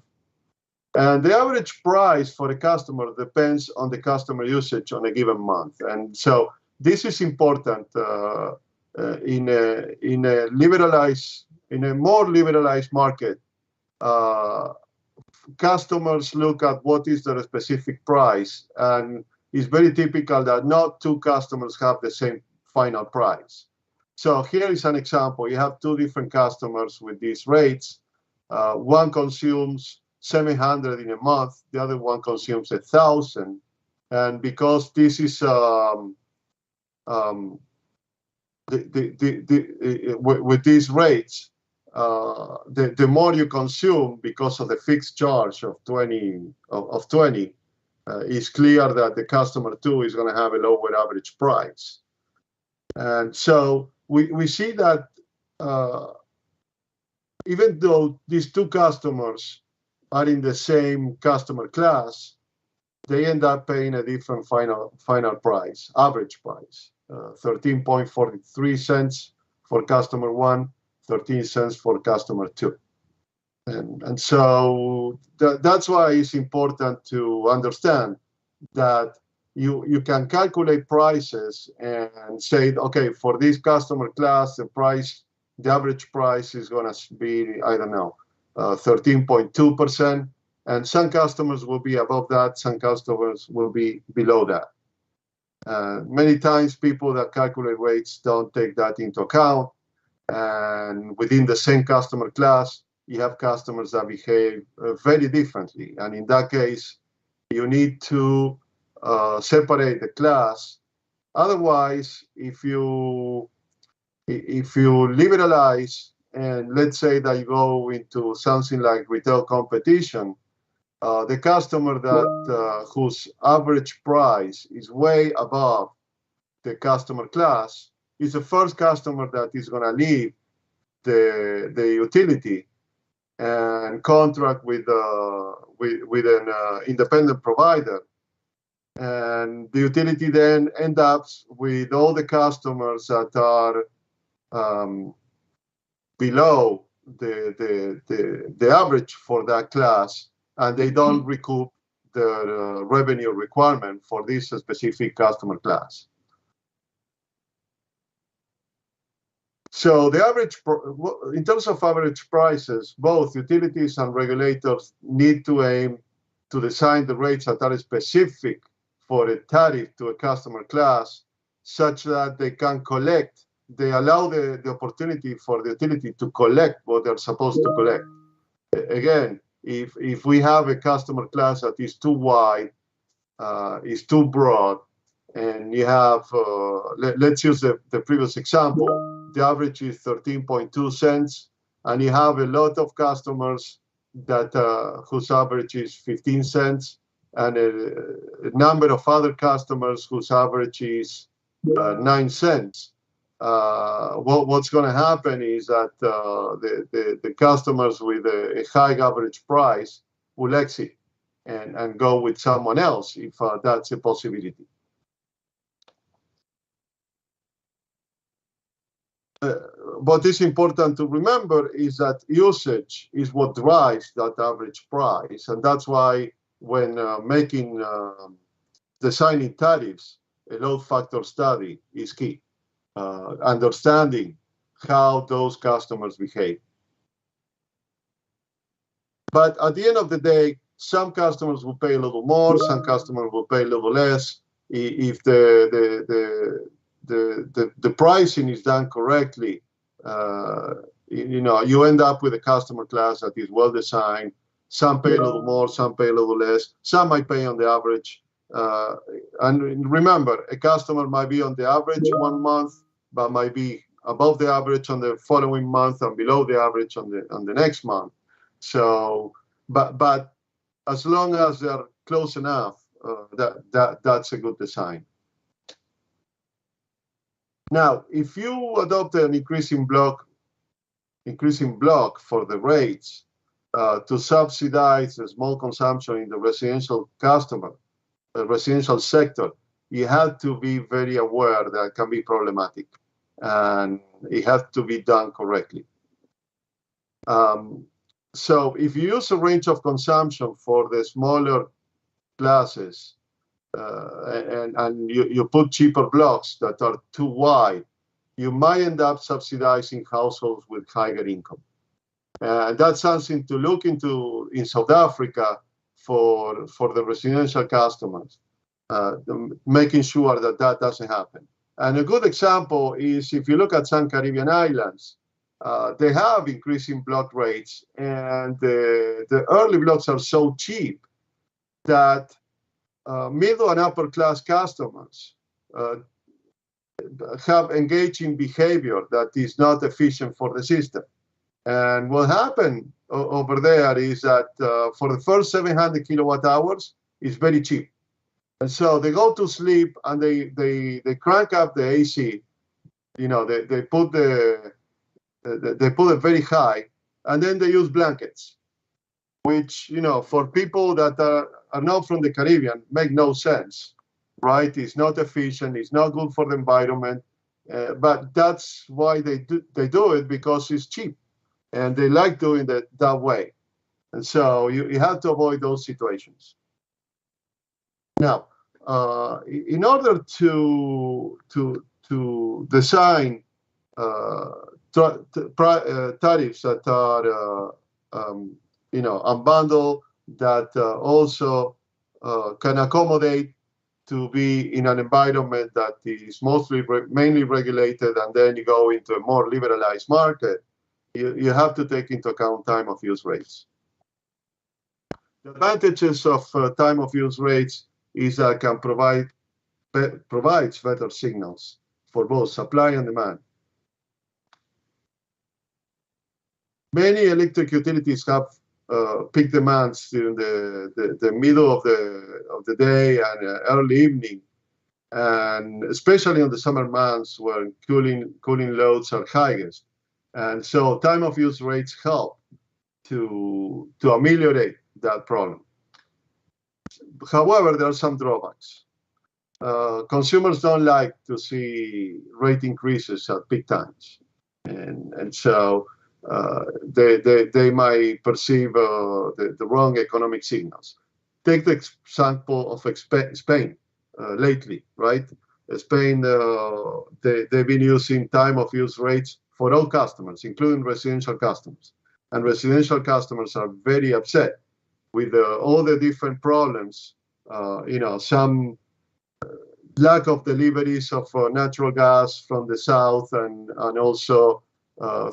And the average price for the customer depends on the customer usage on a given month. And so this is important in a more liberalized market. Customers look at what is their specific price, and it's very typical that not two customers have the same final price. So here is an example. You have two different customers with these rates. One consumes 700 in a month, the other one consumes 1,000. And because this is with these rates, the more you consume because of the fixed charge of 20, it's clear that the customer two is going to have a lower average price. And so we see that even though these two customers are in the same customer class, they end up paying a different final price, average price, 13.43 cents for customer one, 13 cents for customer two. And so that's why it's important to understand that you can calculate prices and say, okay, for this customer class, the average price is going to be, I don't know, 13.2%. And some customers will be above that, some customers will be below that. Many times people that calculate rates don't take that into account. And within the same customer class, you have customers that behave very differently. And in that case, you need to separate the class. Otherwise, if you liberalize, and let's say that you go into something like retail competition, the customer that whose average price is way above the customer class is the first customer that is going to leave the utility and contract with an independent provider. And the utility then ends up with all the customers that are below the average for that class, and they don't recoup the revenue requirement for this specific customer class. So the average, in terms of average prices, both utilities and regulators need to aim to design the rates that are specific for a tariff to a customer class, such that they can collect, they allow the opportunity for the utility to collect what they're supposed to collect. Again, if we have a customer class that is too wide, is too broad, and you have, let's use the previous example, the average is 13.2 cents, and you have a lot of customers that whose average is 15 cents, and a number of other customers whose average is 9 cents. What's going to happen is that the customers with a high average price will exit and go with someone else if that's a possibility. What is important to remember is that usage is what drives that average price, and that's why when designing tariffs, a load factor study is key. Understanding how those customers behave. But at the end of the day, some customers will pay a little more, some customers will pay a little less. If the pricing is done correctly, you end up with a customer class that is well designed. Some pay a little more, some pay a little less. Some might pay on the average. And remember, a customer might be on the average 1 month, but might be above the average on the following month and below the average on the next month. So, but as long as they're close enough, that's a good design. Now, if you adopt an increasing block for the rates to subsidize the small consumption in the residential sector, you have to be very aware that it can be problematic, and it has to be done correctly. So if you use a range of consumption for the smaller classes, and you put cheaper blocks that are too wide, you might end up subsidizing households with higher income. And that's something to look into in South Africa for the residential customers, making sure that that doesn't happen. And a good example is if you look at some Caribbean islands, they have increasing block rates, and the early blocks are so cheap that middle and upper class customers have engaging behavior that is not efficient for the system. And what happened over there is that for the first 700 kilowatt hours, it's very cheap. And so they go to sleep and they crank up the AC. You know, they put it very high, and then they use blankets, which, you know, for people that are not from the Caribbean, make no sense, right? It's not efficient. It's not good for the environment. But that's why they do it, because it's cheap, and they like doing it that way. And so you have to avoid those situations. Now, in order to design tariffs that are unbundled, that also can accommodate to be in an environment that is mainly regulated, and then you go into a more liberalized market, you have to take into account time of use rates. The advantages of time of use rates is that it can provides better signals for both supply and demand. Many electric utilities have peak demands during the middle of the day and early evening, and especially in the summer months when cooling loads are highest. And so time of use rates help to ameliorate that problem. However, there are some drawbacks. Consumers don't like to see rate increases at peak times, and so they might perceive the wrong economic signals. Take the example of Spain lately, right? Spain, they've been using time of use rates for all customers, including residential customers. And residential customers are very upset with all the different problems, some lack of deliveries of natural gas from the south, and also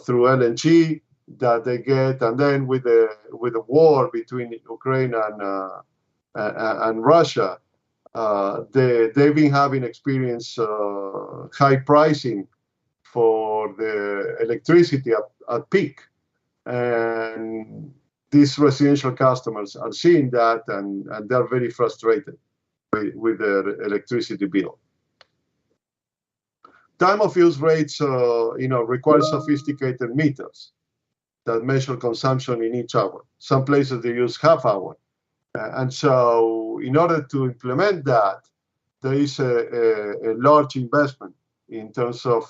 through LNG that they get, and then with the war between Ukraine and Russia, they've been having experienced high pricing for the electricity at peak, and these residential customers are seeing that, and they're very frustrated with their electricity bill. Time of use rates, require sophisticated meters that measure consumption in each hour. Some places they use half hour. And so in order to implement that, there is a large investment in terms of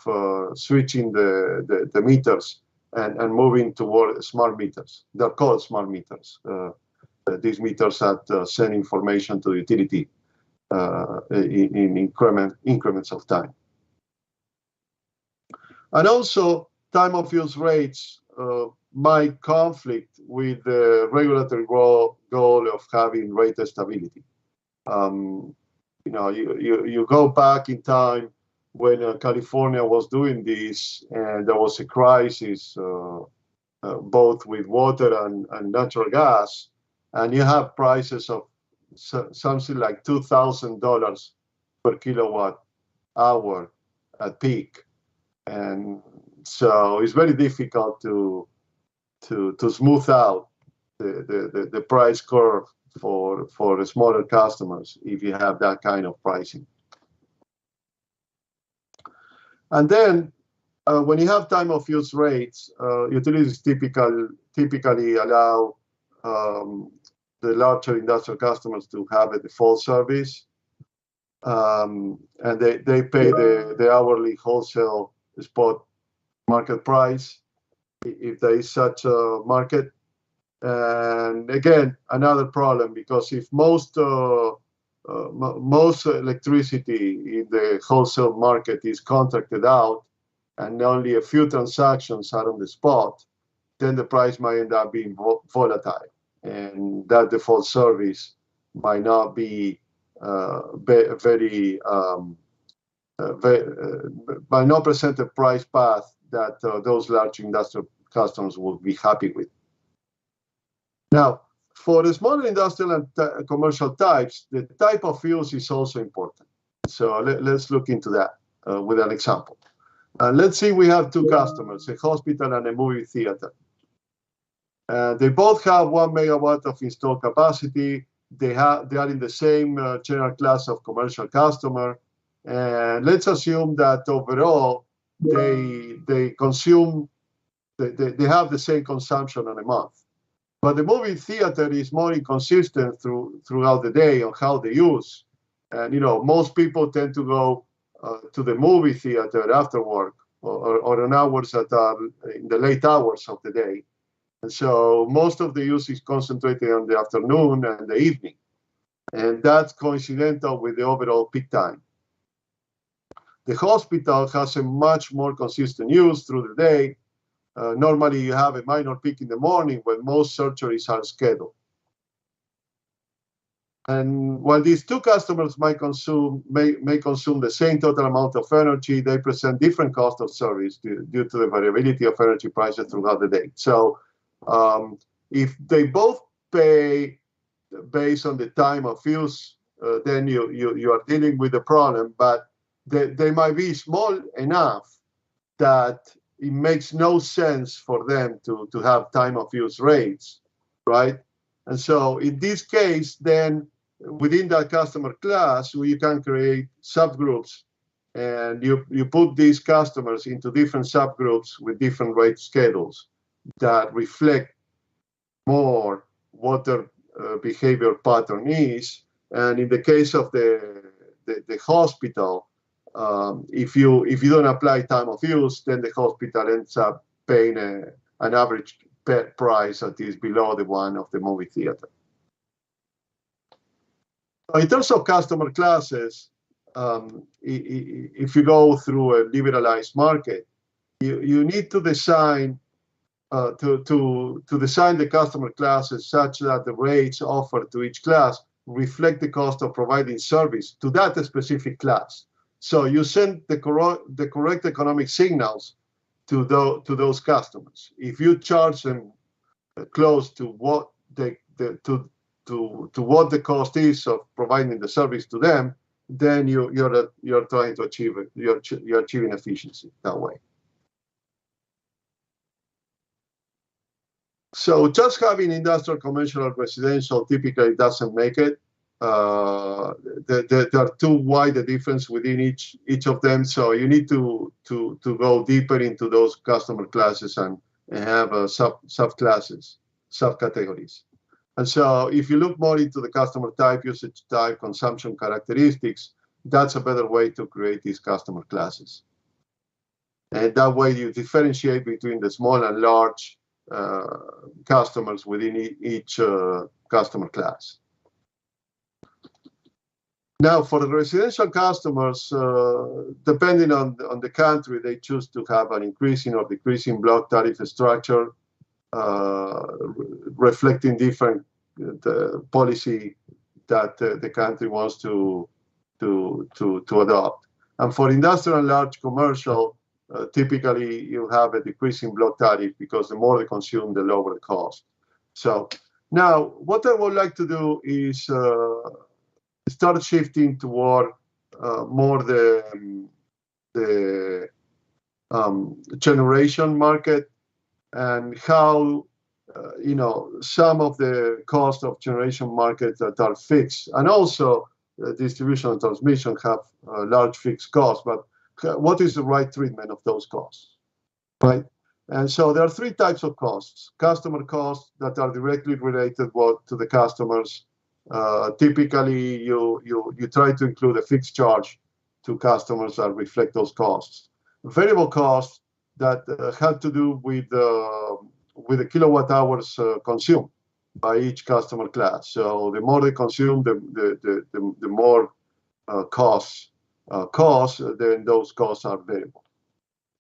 switching the meters and moving toward smart meters. They're called smart meters. These meters that send information to the utility in increments of time. And also, time of use rates might conflict with the regulatory goal of having rate stability. You go back in time when California was doing this, and there was a crisis both with water and natural gas, and you have prices of something like $2,000 per kilowatt hour at peak. And so it's very difficult to smooth out the price curve for smaller customers if you have that kind of pricing. And then when you have time of use rates, utilities typically allow the larger industrial customers to have a default service, and they pay the hourly wholesale spot market price if there is such a market. And again, another problem, because if most electricity in the wholesale market is contracted out and only a few transactions are on the spot, then the price might end up being volatile, and that default service might not be might not present a price path that those large industrial customers will be happy with. Now, for the smaller industrial and commercial types, the type of use is also important. So let's look into that with an example. Let's say we have two customers, a hospital and a movie theater. They both have 1 megawatt of installed capacity. They are in the same general class of commercial customer. And let's assume that overall they consume, they have the same consumption on a month. But the movie theater is more inconsistent throughout the day on how they use. And most people tend to go to the movie theater after work or on hours that are in the late hours of the day. And so most of the use is concentrated on the afternoon and the evening. And that's coincidental with the overall peak time. The hospital has a much more consistent use through the day. Normally, you have a minor peak in the morning when most surgeries are scheduled. And while these two customers may consume the same total amount of energy, they present different cost of service due to the variability of energy prices throughout the day. So if they both pay based on the time of use, then you are dealing with the problem, but they might be small enough that it makes no sense for them to have time of use rates, right? And so in this case, then within that customer class, you can create subgroups, and you put these customers into different subgroups with different rate schedules that reflect more what their behavior pattern is. And in the case of the hospital, if you don't apply time of use, then the hospital ends up paying an average price that is below the one of the movie theater. In terms of customer classes, if you go through a liberalized market, you need to design to design the customer classes such that the rates offered to each class reflect the cost of providing service to that specific class. So you send the correct economic signals to those customers. If you charge them close to what what the cost is of providing the service to them, then you're trying to achieve it. You're achieving efficiency that way. So just having industrial, commercial, or residential typically doesn't make it. There are too wide a difference within each of them. So you need to go deeper into those customer classes and have subclasses, subcategories. And so if you look more into the customer type, usage type, consumption characteristics, that's a better way to create these customer classes. And that way you differentiate between the small and large customers within each customer class. Now, for the residential customers, depending on the country, they choose to have an increasing or decreasing block tariff structure, reflecting different policy that the country wants to adopt. And for industrial and large commercial, typically you have a decreasing block tariff because the more they consume, the lower the cost. So now what I would like to do is start shifting toward more the generation market and how some of the cost of generation markets that are fixed, and also distribution and transmission have large fixed costs. But what is the right treatment of those costs, right? And so there are three types of costs: customer costs that are directly related to the customers. Typically, you try to include a fixed charge to customers that reflect those costs. Variable costs that have to do with the kilowatt hours consumed by each customer class. So the more they consume, the more costs, then those costs are variable.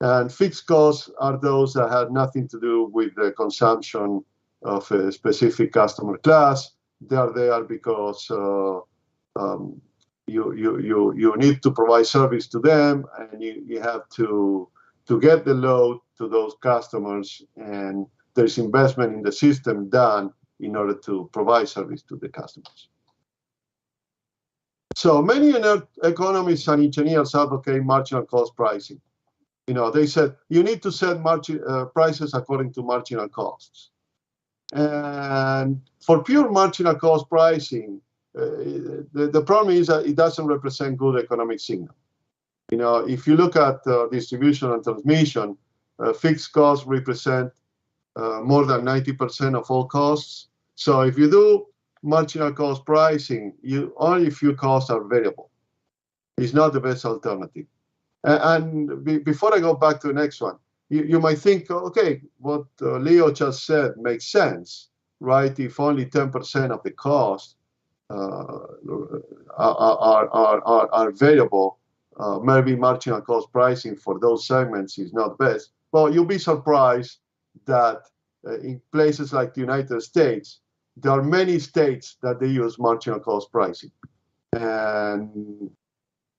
And fixed costs are those that have nothing to do with the consumption of a specific customer class. They are there because you need to provide service to them, and you have to get the load to those customers, and there's investment in the system done in order to provide service to the customers. So many economists and engineers advocate marginal cost pricing. They said you need to set prices according to marginal costs. And for pure marginal cost pricing, the problem is that it doesn't represent good economic signal. If you look at distribution and transmission, fixed costs represent more than 90% of all costs. So if you do marginal cost pricing, only a few costs are variable. It's not the best alternative. And before I go back to the next one, you might think, okay, what Leo just said makes sense, right? If only 10% of the cost are variable, maybe marginal cost pricing for those segments is not best. Well, you'll be surprised that in places like the United States, there are many states that they use marginal cost pricing. And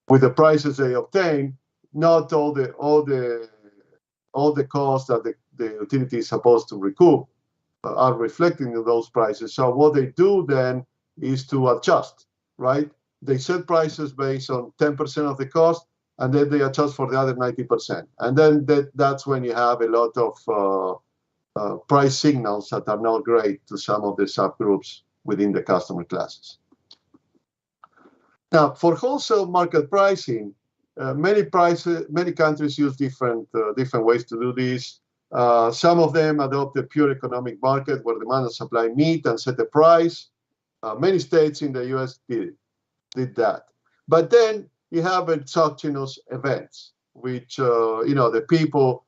with the prices they obtain, not all the costs that the utility is supposed to recoup are reflecting in those prices. So what they do then is to adjust, right? They set prices based on 10% of the cost, and then they adjust for the other 90%. And then that's when you have a lot of price signals that are not great to some of the subgroups within the customer classes. Now, for wholesale market pricing, many countries use different ways to do this. Some of them adopt a pure economic market where demand and supply meet and set a price. Many states in the US did that. But then you have exogenous events, which the people,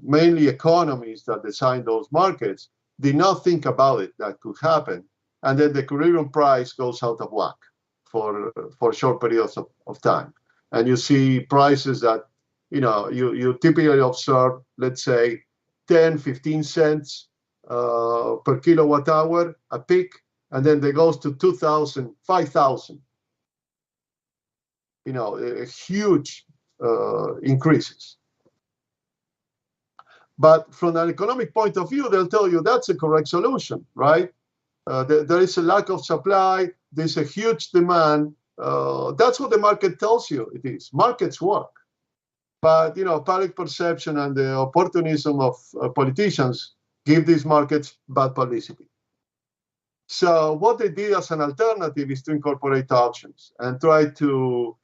mainly economists that design those markets, did not think about it that could happen. And then the equilibrium price goes out of whack for short periods of time. And you see prices that, you typically observe, let's say, 10, 15 cents per kilowatt hour, a peak, and then it goes to 2,000, 5,000. Huge increases. But from an economic point of view, they'll tell you that's a correct solution, right? There is a lack of supply, there's a huge demand. That's what the market tells you it is. Markets work. But, public perception and the opportunism of politicians give these markets bad publicity. So what they did as an alternative is to incorporate auctions and try to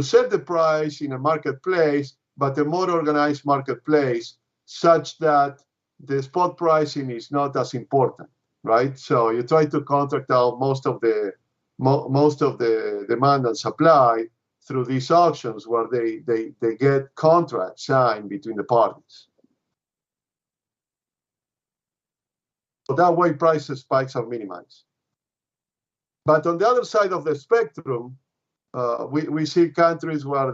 set the price in a marketplace, but a more organized marketplace, such that the spot pricing is not as important, right? So you try to contract out most of the demand and supply through these auctions where they get contracts signed between the parties. So that way price spikes are minimized. But on the other side of the spectrum, we see countries where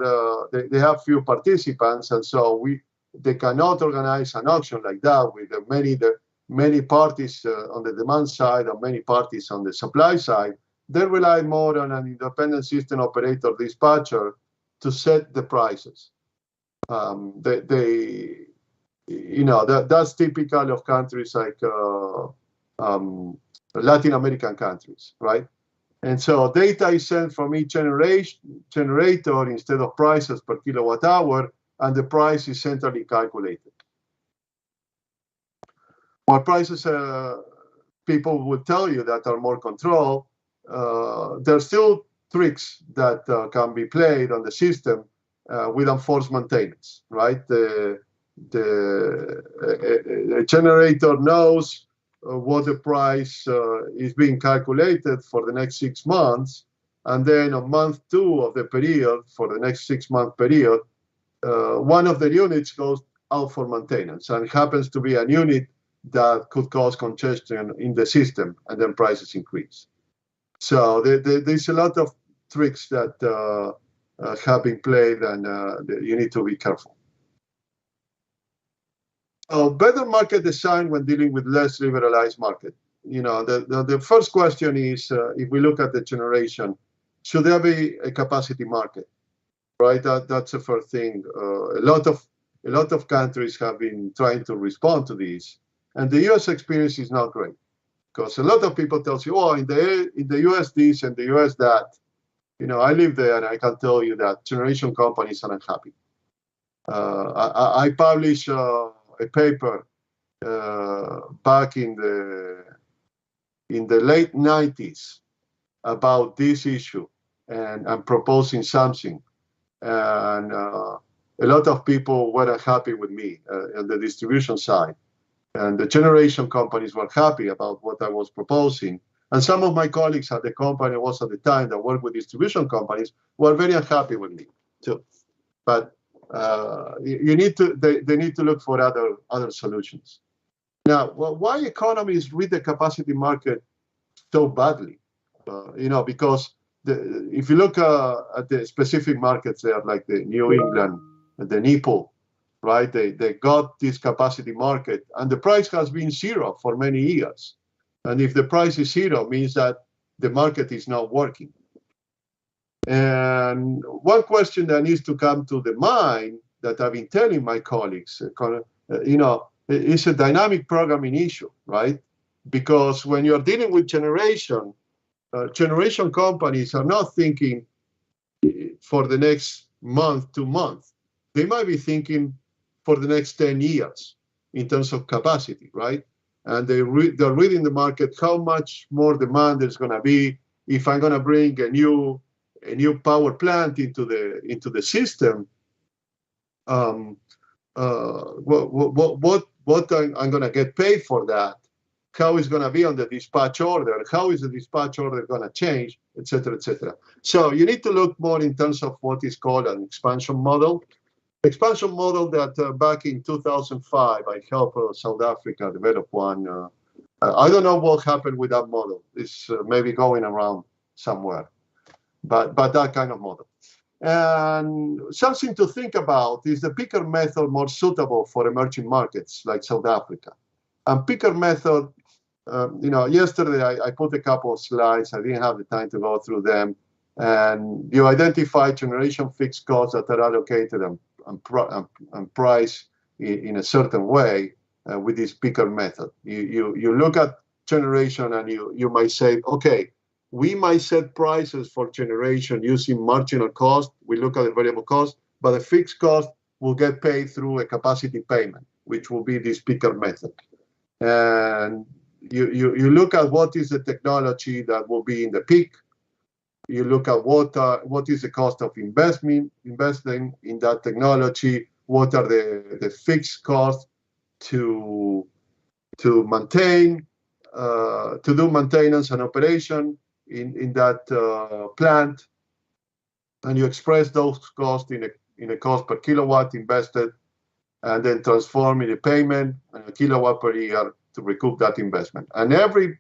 they have few participants, and so they cannot organize an auction like that with many parties on the demand side and many parties on the supply side. They rely more on an independent system operator dispatcher to set the prices. That's typical of countries like Latin American countries, right? And so data is sent from each generator instead of prices per kilowatt hour, and the price is centrally calculated. While prices people would tell you that are more control, there's still tricks that can be played on the system with enforced maintenance, right? The generator knows what the price is being calculated for the next 6 months, and then on month 2 of the period, for the next 6-month period, one of the units goes out for maintenance, and it happens to be a unit that could cause congestion in the system, and then prices increase. So there's a lot of tricks that have been played, and you need to be careful. Better market design when dealing with less liberalized market. The first question is, if we look at the generation, should there be a capacity market? Right, that's the first thing. A lot of countries have been trying to respond to this, and the U.S. experience is not great, because a lot of people tell you, oh, in the U.S. this and the U.S. that. I live there, and I can tell you that generation companies are unhappy. I published a paper back in the late 90s about this issue, and I'm proposing something. And a lot of people weren't happy with me on the distribution side. And the generation companies were happy about what I was proposing. And some of my colleagues at the company was at the time that worked with distribution companies were very unhappy with me too. But they need to look for other solutions. Now, why economies read the capacity market so badly? Because if you look at the specific markets there, like the New England, the NIPO, right? They got this capacity market, and the price has been zero for many years. And if the price is zero, it means that the market is not working. And one question that needs to come to the mind that I've been telling my colleagues, it's a dynamic programming issue, right? Because when you're dealing with generation companies are not thinking for the next month, 2 months. They might be thinking for the next 10 years in terms of capacity, right? And they're reading the market, how much more demand there's going to be if I'm going to bring a new power plant into the system. What I'm going to get paid for that? How is going to be on the dispatch order? How is the dispatch order going to change, et cetera, et cetera. So you need to look more in terms of what is called an expansion model. Expansion model that back in 2005, I helped South Africa develop one. I don't know what happened with that model. It's maybe going around somewhere, but that kind of model. And something to think about is the picker method more suitable for emerging markets like South Africa. And picker method, yesterday I put a couple of slides. I didn't have the time to go through them. And you identify generation fixed costs that are allocated and priced in a certain way with this picker method. You look at generation and you might say, okay, we might set prices for generation using marginal cost. We look at the variable cost, but the fixed cost will get paid through a capacity payment, which will be this picker method. And you look at what is the technology that will be in the peak. You look at what is the cost of investing in that technology. What are the fixed costs to maintain, to do maintenance and operation in that plant, and you express those costs in a cost per kilowatt invested, and then transform in a payment and a kilowatt per year to recoup that investment. And every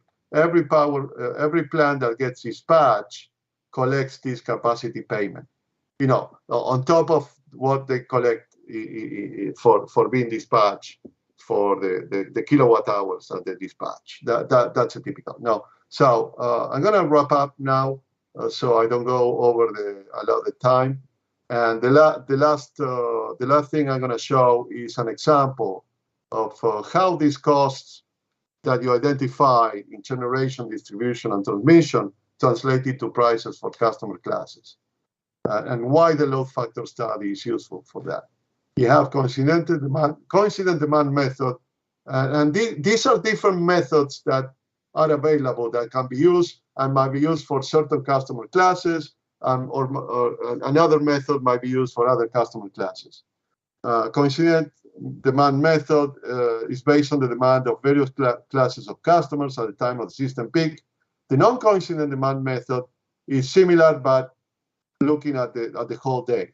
plant that gets dispatched collects this capacity payment, on top of what they collect for being dispatched for the kilowatt hours of the dispatch. That's a typical. No, so I'm gonna wrap up now, so I don't go over a lot of the time. And the last thing I'm gonna show is an example of how these costs that you identify in generation, distribution, and transmission translated to prices for customer classes, and why the load factor study is useful for that. You have coincident demand method, and these are different methods that are available that can be used and might be used for certain customer classes, or another method might be used for other customer classes. Coincident demand method is based on the demand of various classes of customers at the time of the system peak. The non-coincident demand method is similar, but looking at the whole day,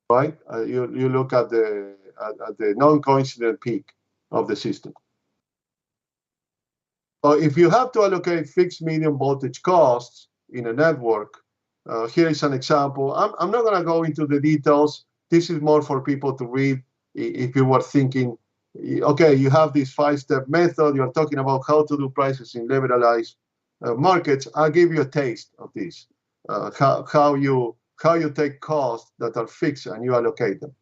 right? You look at the non-coincident peak of the system. If you have to allocate fixed medium voltage costs in a network, here is an example. I'm not going to go into the details. This is more for people to read. If you were thinking, okay, you have this 5-step method, you're talking about how to do prices in liberalized markets. I'll give you a taste of this, how you take costs that are fixed and you allocate them.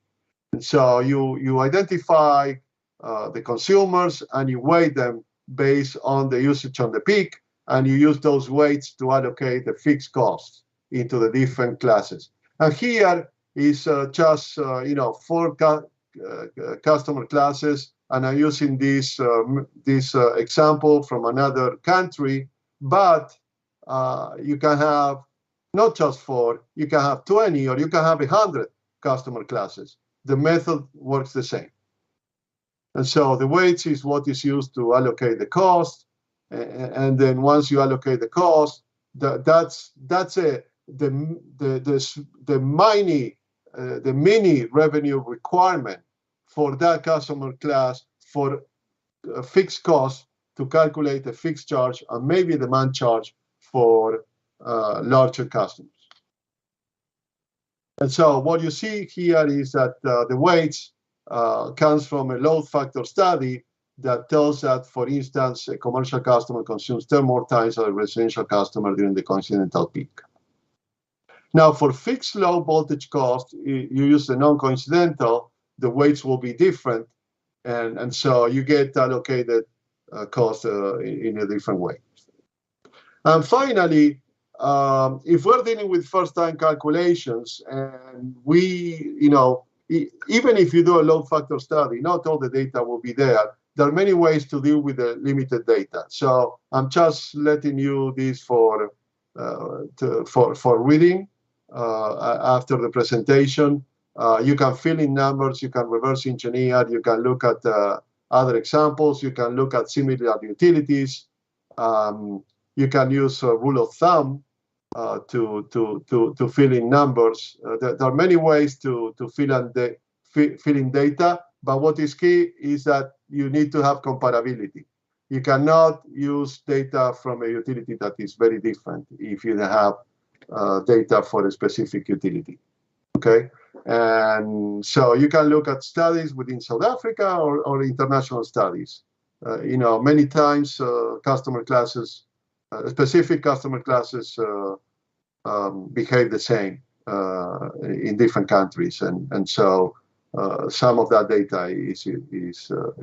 And so you identify the consumers and you weight them based on the usage on the peak, and you use those weights to allocate the fixed costs into the different classes. And here is just 4 customer classes, and I'm using this example from another country, but you can have not just 4, you can have 20, or you can have 100 customer classes. The method works the same. And so the weights is what is used to allocate the cost, and then once you allocate the cost, that's the mini revenue requirement for that customer class for a fixed cost to calculate the fixed charge and maybe demand charge for larger customers. And so what you see here is that the weights comes from a load factor study that tells that, for instance, a commercial customer consumes 10 more times than a residential customer during the coincidental peak. Now, for fixed low voltage cost, you use the non-coincidental, the weights will be different, and so you get allocated cost in a different way. And finally, if we're dealing with first-time calculations, and we, even if you do a load factor study, not all the data will be there. There are many ways to deal with the limited data. So I'm just letting you this for reading after the presentation. You can fill in numbers, you can reverse engineer, you can look at other examples, you can look at similar utilities. You can use a rule of thumb to fill in numbers. There are many ways to fill in data, but what is key is that you need to have comparability. You cannot use data from a utility that is very different if you have data for a specific utility. Okay, and so you can look at studies within South Africa or international studies. Many times customer classes, specific customer classes behave the same in different countries, and so some of that data is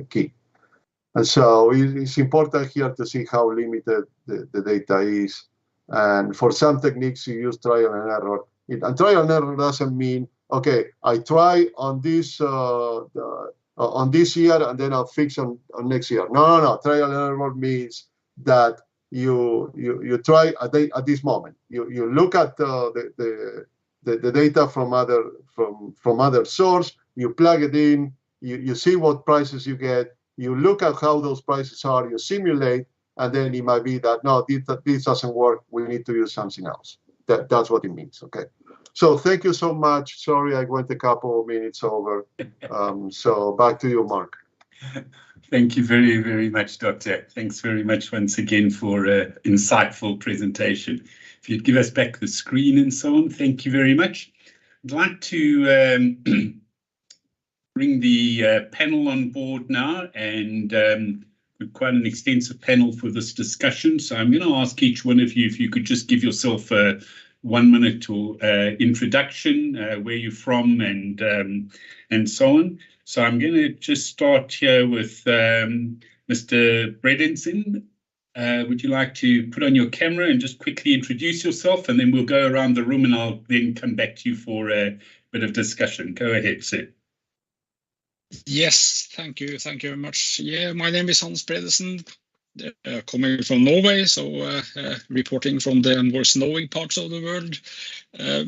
key. And so it's important here to see how limited the data is. And for some techniques, you use trial and error. And trial and error doesn't mean, okay, I try on this year and then I'll fix on next year. No. Trial and error means that you try at this moment. You look at the data from other source. You plug it in. You see what prices you get. You look at how those prices are. You simulate, and then it might be that no, this doesn't work. We need to use something else. That's what it means. Okay. So thank you so much. Sorry, I went a couple of minutes over. So back to you, Mark. Thank you very, very much, Doctor. Thanks very much once again for an insightful presentation. If you'd give us back the screen and so on, thank you very much. I'd like to bring the panel on board now, and we've quite an extensive panel for this discussion. So I'm going to ask each one of you if you could just give yourself a 1-minute or introduction, where you're from, and so on. So I'm going to just start here with Mr. Bredensen. Would you like to put on your camera and just quickly introduce yourself, and then we'll go around the room and I'll then come back to you for a bit of discussion. Go ahead, sir. Yes, thank you very much. Yeah, my name is Hans Bredensen, coming from Norway, so reporting from the more snowy parts of the world.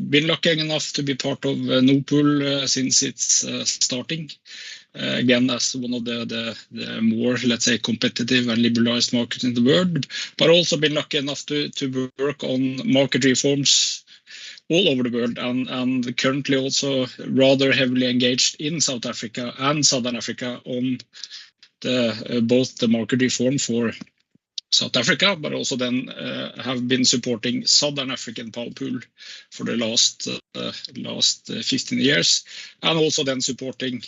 Been lucky enough to be part of NOPOL since its starting. Again, as one of the more, let's say, competitive and liberalized markets in the world, but also been lucky enough to work on market reforms all over the world, and currently also rather heavily engaged in South Africa and Southern Africa on both the market reform for South Africa, but also then have been supporting Southern African power pool for the last 15 years, and also then supporting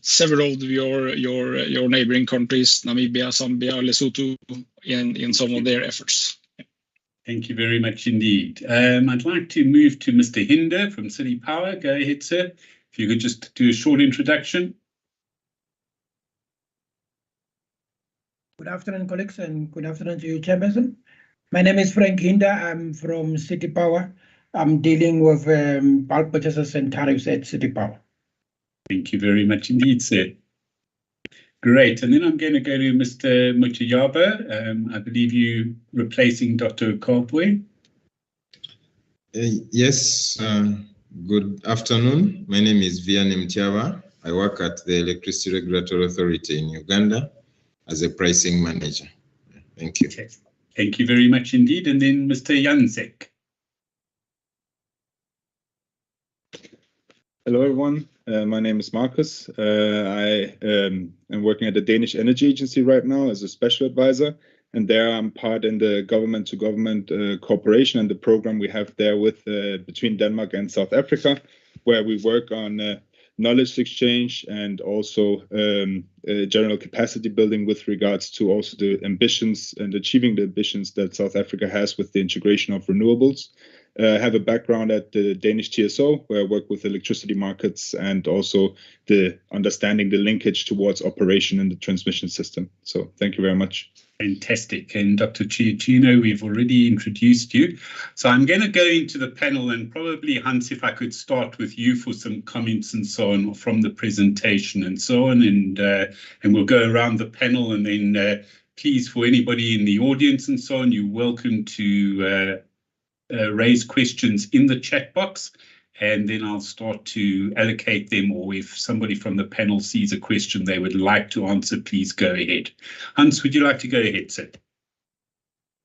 several of your neighboring countries, Namibia, Zambia, Lesotho, in some of their efforts. Thank you very much indeed. I'd like to move to Mr. Hinder from City Power. Go ahead, sir. If you could just do a short introduction. Good afternoon, colleagues, and good afternoon to you, Chairperson. My name is Frank Hinder. I'm from City Power. I'm dealing with bulk purchases and tariffs at City Power. Thank you very much indeed, sir. Great. And then I'm going to go to Mr. Mutuyaba. I believe you're replacing Dr. Kopwe. Yes. Good afternoon. My name is Vianney Mutuyaba. I work at the Electricity Regulatory Authority in Uganda as a pricing manager. Thank you. Okay. Thank you very much indeed. And then Mr. Janzek. Hello, everyone. My name is Marcus. I am working at the Danish Energy Agency right now as a special advisor, and there I'm part in the government-to-government cooperation and the program we have there with between Denmark and South Africa, where we work on knowledge exchange and also general capacity building with regards to also the ambitions and achieving the ambitions that South Africa has with the integration of renewables. I have a background at the Danish TSO, where I work with electricity markets and also the understanding the linkage towards operation in the transmission system. So thank you very much. Fantastic. And Dr. Chiachino, we've already introduced you. So I'm going to go into the panel, and probably, Hans, if I could start with you for some comments and so on from the presentation and so on, and we'll go around the panel, and then please, for anybody in the audience and so on, you're welcome to raise questions in the chat box, and then I'll start to allocate them, or if somebody from the panel sees a question they would like to answer, please go ahead. Hans, would you like to go ahead, sir?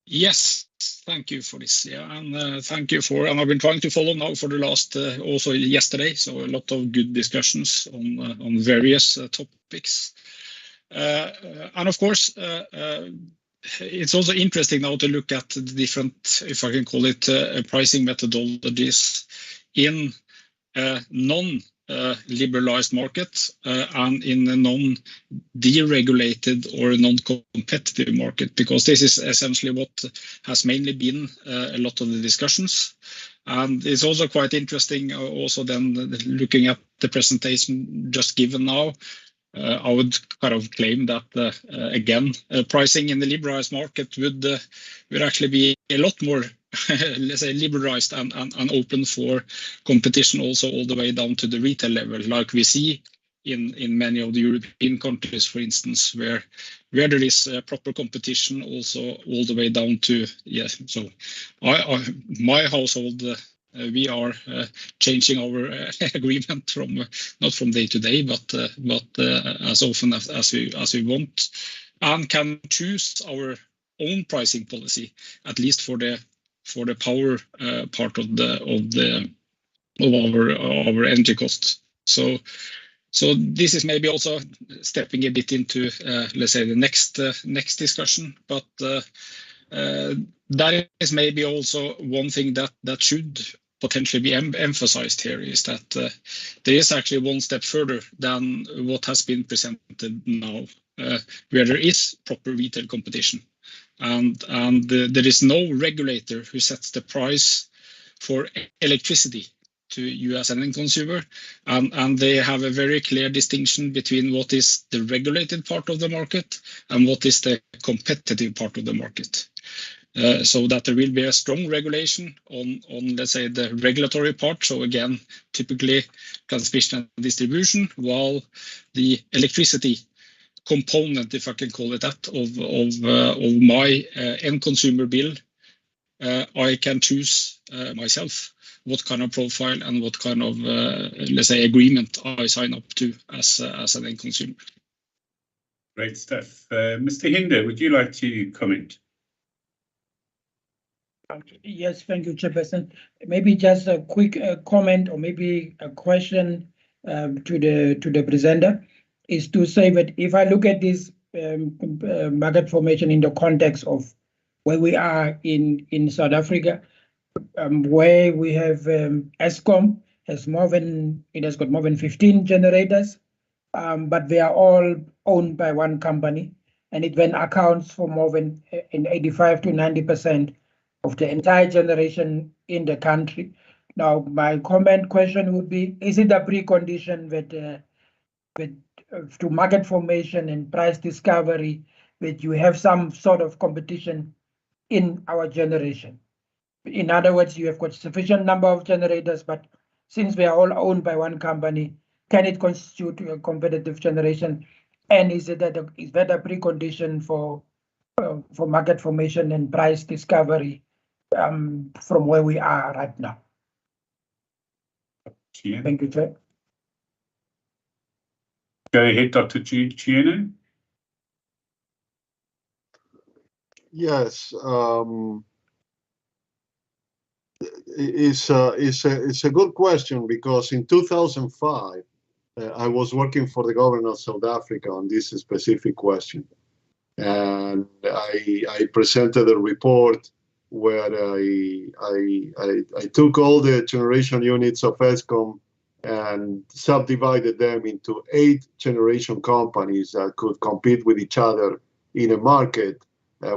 Yes, thank you for this. Yeah, and thank you for, and I've been trying to follow now for the last, also yesterday, so a lot of good discussions on various topics. And of course, it's also interesting now to look at the different, if I can call it, pricing methodologies in non-liberalized markets and in a non-deregulated or non-competitive market, because this is essentially what has mainly been a lot of the discussions. And it's also quite interesting also then looking at the presentation just given now. I would kind of claim that, again, pricing in the liberalized market would actually be a lot more, let's say, liberalized and open for competition also all the way down to the retail level, like we see in many of the European countries, for instance, where there is proper competition also all the way down to, so my household, we are changing our agreement from not from day to day, but as often as we want, and can choose our own pricing policy, at least for the power part of our energy costs. So this is maybe also stepping a bit into let's say the next discussion, but that is maybe also one thing that should potentially be emphasized here, is that there is actually one step further than what has been presented now, where there is proper retail competition, and there is no regulator who sets the price for electricity to you as an end consumer, and they have a very clear distinction between what is the regulated part of the market and what is the competitive part of the market. So that there will be a strong regulation on let's say the regulatory part. So again, typically transmission and distribution, while the electricity component, if I can call it that, of my end consumer bill, I can choose myself what kind of profile and what kind of, let's say, agreement I sign up to as an end consumer. Great stuff. Mr. Hinder, would you like to comment? Yes, thank you, Chairperson. Maybe just a quick comment or maybe a question to the presenter is to say that if I look at this market formation in the context of where we are in South Africa, where we have Eskom has got more than 15 generators, but they are all owned by one company, and it then accounts for more than 85 to 90% of the entire generation in the country. Now, my question would be: is it a precondition that to market formation and price discovery that you have some sort of competition in our generation? In other words, you have got sufficient number of generators, but since we are all owned by one company, can it constitute a competitive generation? And is that a precondition for market formation and price discovery from where we are right now? Chiene. Thank you, Chair. Go ahead, Dr. Chiene. Yes, it's a good question, because in 2005, I was working for the government of South Africa on this specific question. And I presented a report where I took all the generation units of Eskom and subdivided them into 8 generation companies that could compete with each other in a market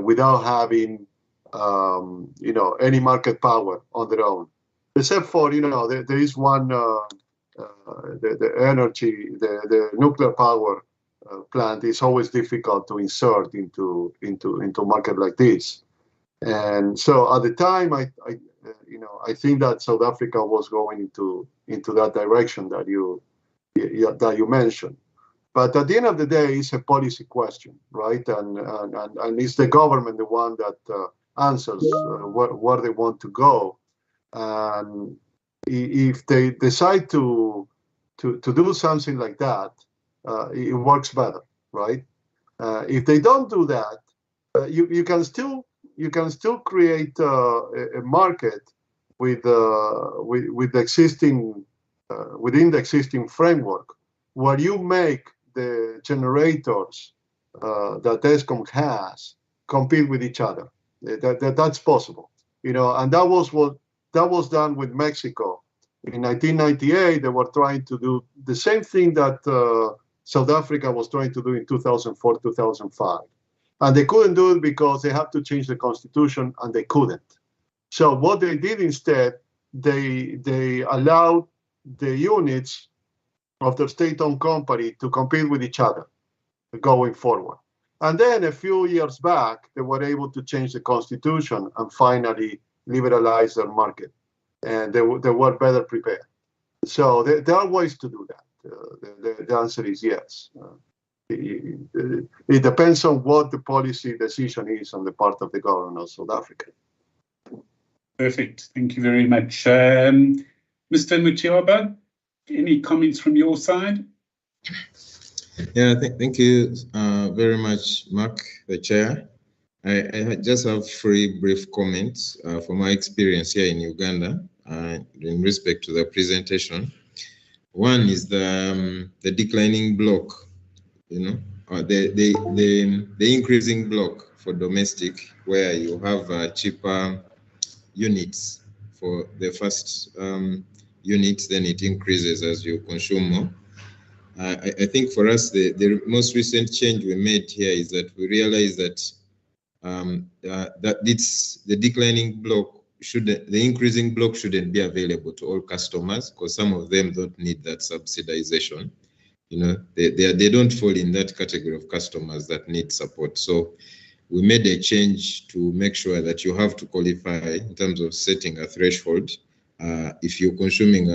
without having any market power on their own. Except for, there is one, the energy, the nuclear power plant is always difficult to insert into a market like this. And so at the time, I think that South Africa was going into that direction that you mentioned. But at the end of the day, it's a policy question, right? And it's the government the one that answers where they want to go. And if they decide to do something like that, it works better, right? If they don't do that, you can still create a market with the existing within the existing framework, where you make the generators that Eskom has compete with each other. That's possible, and that was done with Mexico. In 1998, they were trying to do the same thing that South Africa was trying to do in 2004, 2005. And they couldn't do it because they had to change the constitution, and they couldn't. So what they did instead, they allowed the units of the state-owned company to compete with each other going forward. And then a few years back, they were able to change the constitution and finally liberalize their market. And they were better prepared. So there are ways to do that. The answer is yes. It depends on what the policy decision is on the part of the government of South Africa. Perfect. Thank you very much. Mr. Muthiaba, any comments from your side? Yeah, thank you very much, Mark, the chair. I just have 3 brief comments from my experience here in Uganda in respect to the presentation. One is the declining block, the increasing block for domestic, where you have cheaper units for the first units, then it increases as you consume more. I think for us, the most recent change we made here is that we realized that the declining block the increasing block shouldn't be available to all customers, because some of them don't need that subsidization. They don't fall in that category of customers that need support. So we made a change to make sure that you have to qualify in terms of setting a threshold. If you're consuming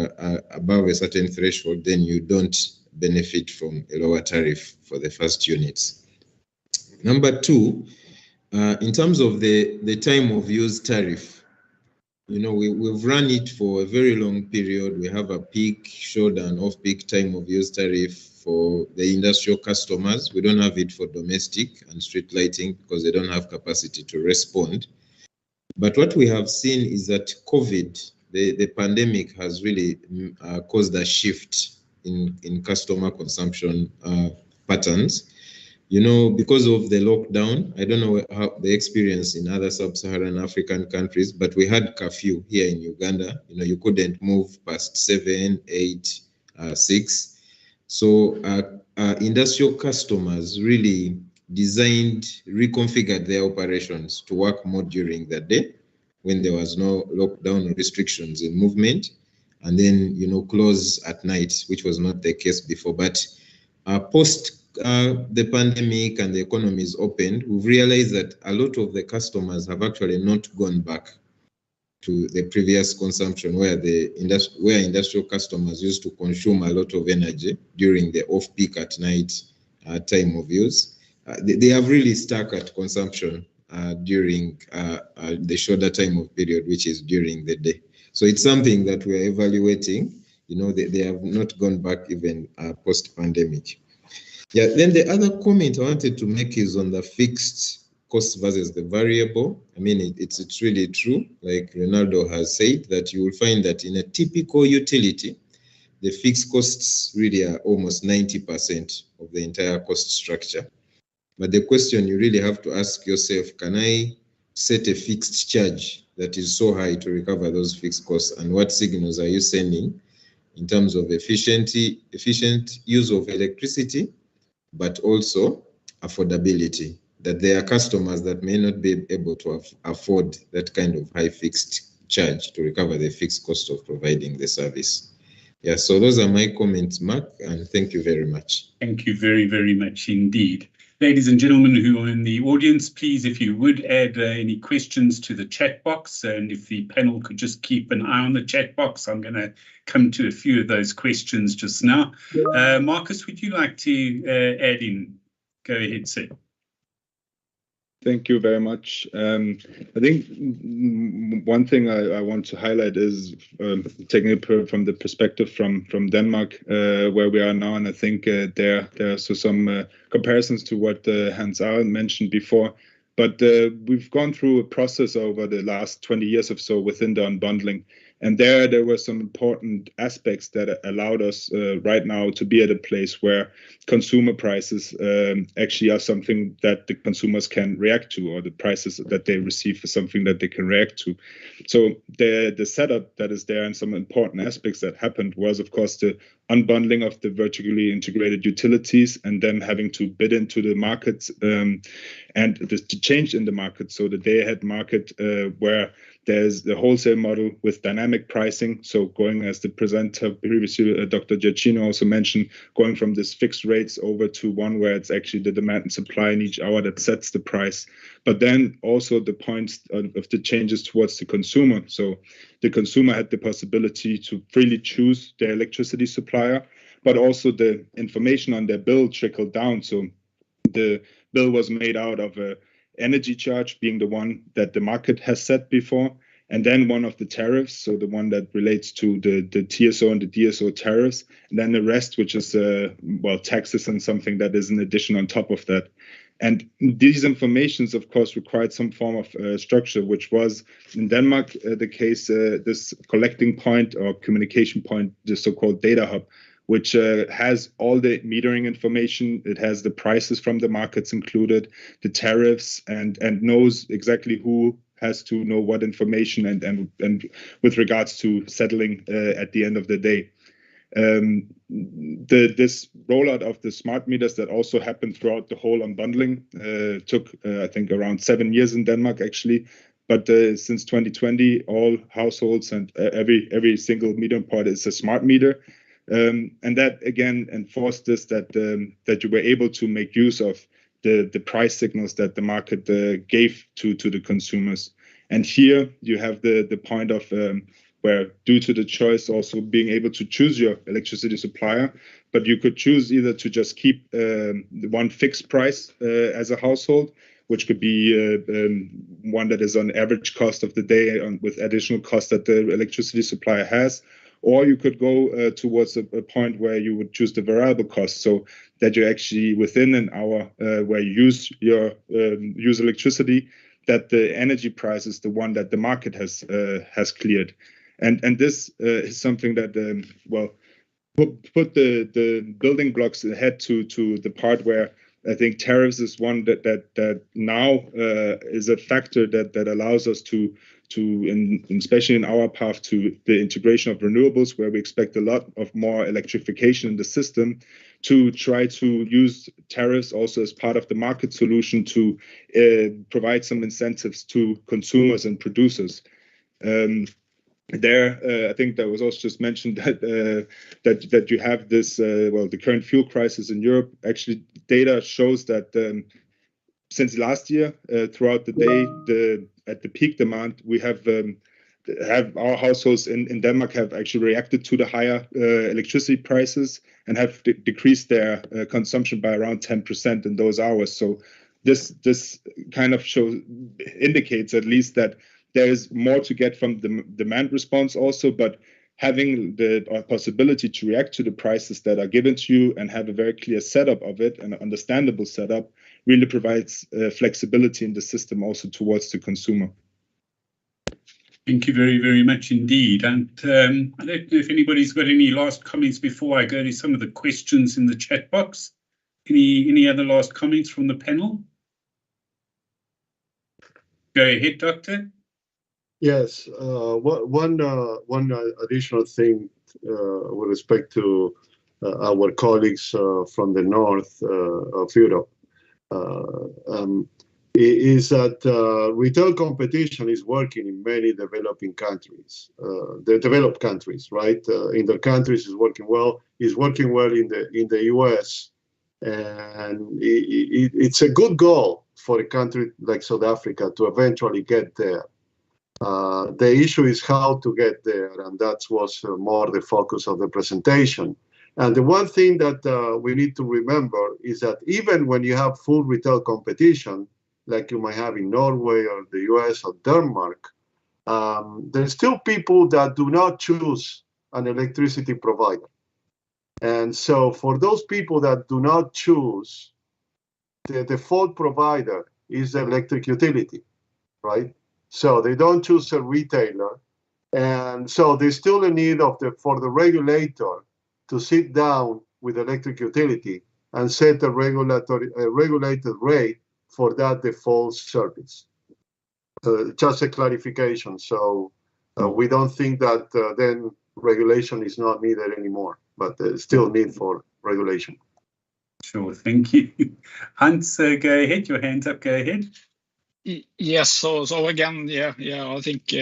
above a certain threshold, then you don't benefit from a lower tariff for the first units. Number two, in terms of the time of use tariff, we've run it for a very long period. We have a peak, shoulder, and off-peak time of use tariff for the industrial customers. We don't have it for domestic and street lighting because they don't have capacity to respond. But what we have seen is that COVID, the pandemic, has really caused a shift in customer consumption patterns. Because of the lockdown, I don't know how the experience in other sub-Saharan African countries, but we had curfew here in Uganda. You couldn't move past 7, 8, 6. So industrial customers really reconfigured their operations to work more during the day when there was no lockdown restrictions in movement, and then, close at night, which was not the case before. But post the pandemic and the economy is opened, we've realized that a lot of the customers have actually not gone back to the previous consumption where industrial customers used to consume a lot of energy during the off-peak at night time of use. They have really stuck at consumption during the shorter time of period, which is during the day. So it's something that we're evaluating. They have not gone back even post-pandemic. Yeah, then the other comment I wanted to make is on the fixed cost versus the variable. I mean, it's really true, like Ronaldo has said, that you will find that in a typical utility, the fixed costs really are almost 90% of the entire cost structure. But the question you really have to ask yourself, can I set a fixed charge that is so high to recover those fixed costs? And what signals are you sending in terms of efficient use of electricity, but also affordability, that there are customers that may not be able to afford that kind of high fixed charge to recover the fixed cost of providing the service. Yeah, so those are my comments, Mark, and thank you very much. Thank you very, very much indeed. Ladies and gentlemen who are in the audience, please, if you would add any questions to the chat box, and if the panel could just keep an eye on the chat box, I'm going to come to a few of those questions just now. Marcus, would you like to add in? Go ahead, sir. Thank you very much. I think one thing I want to highlight is taking it from the perspective from Denmark, where we are now, and I think there are some comparisons to what Hans Arendt mentioned before. But we've gone through a process over the last 20 years or so within the unbundling. And there were some important aspects that allowed us right now to be at a place where consumer prices actually are something that the consumers can react to, or the prices that they receive is something that they can react to. So the setup that is there and some important aspects that happened was, of course, the unbundling of the vertically integrated utilities and then having to bid into the markets and the change in the market. So the day-ahead market where there's the wholesale model with dynamic pricing. So going, as the presenter previously, Dr. Giacchino also mentioned, going from this fixed rates over to one where it's actually the demand and supply in each hour that sets the price. But then also the points of the changes towards the consumer. So the consumer had the possibility to freely choose their electricity supplier, but also the information on their bill trickled down. So the bill was made out of a energy charge being the one that the market has set before, and then one of the tariffs, so the one that relates to the TSO and the DSO tariffs, and then the rest, which is taxes and something that is an addition on top of that. And these informations, of course, required some form of structure, which was in Denmark the case, this collecting point or communication point, the so-called data hub, which has all the metering information. It has the prices from the markets included, the tariffs, and knows exactly who has to know what information and with regards to settling at the end of the day. This rollout of the smart meters that also happened throughout the whole unbundling took, I think, around 7 years in Denmark, actually. But since 2020, all households and every single meter part is a smart meter. And that again enforced this that you were able to make use of the price signals that the market gave to the consumers. And here you have the point of where due to the choice also being able to choose your electricity supplier, but you could choose either to just keep one fixed price as a household, which could be one that is on average cost of the day with additional cost that the electricity supplier has, or you could go towards a point where you would choose the variable cost, so that you're actually within an hour where you use your use electricity, that the energy price is the one that the market has cleared. And this is something that, put the building blocks ahead to the part where I think tariffs is one that now is a factor that allows us to especially in our path to the integration of renewables, where we expect a lot of more electrification in the system, to try to use tariffs also as part of the market solution to provide some incentives to consumers and producers. I think that was also just mentioned that you have this the current fuel crisis in Europe. Actually, data shows that since last year, throughout the day, at the peak demand, we have our households in Denmark have actually reacted to the higher electricity prices and have decreased their consumption by around 10% in those hours. So this kind of indicates at least that there is more to get from the demand response also, but having the possibility to react to the prices that are given to you and have a very clear setup of it, an understandable setup, really provides flexibility in the system also towards the consumer. Thank you very, very much indeed. And I don't know if anybody's got any last comments before I go to some of the questions in the chat box. Any other last comments from the panel? Go ahead, Doctor. Yes, one additional thing with respect to our colleagues from the north of Europe is that retail competition is working in many developing countries, the developed countries, right? In their countries is working well. Is working well in the US, and it's a good goal for a country like South Africa to eventually get there. The issue is how to get there, and that was more the focus of the presentation. And the one thing that we need to remember is that even when you have full retail competition, like you might have in Norway or the US or Denmark, there's still people that do not choose an electricity provider. And so for those people that do not choose, the default provider is the electric utility, right? So they don't choose a retailer, and so there's still a need for the regulator to sit down with the electric utility and set a regulated rate for that default service. Just a clarification. So we don't think that then regulation is not needed anymore, but there's still need for regulation. Sure, thank you. Hans, go ahead. Your hand's up. Go ahead. Yes, so again, I think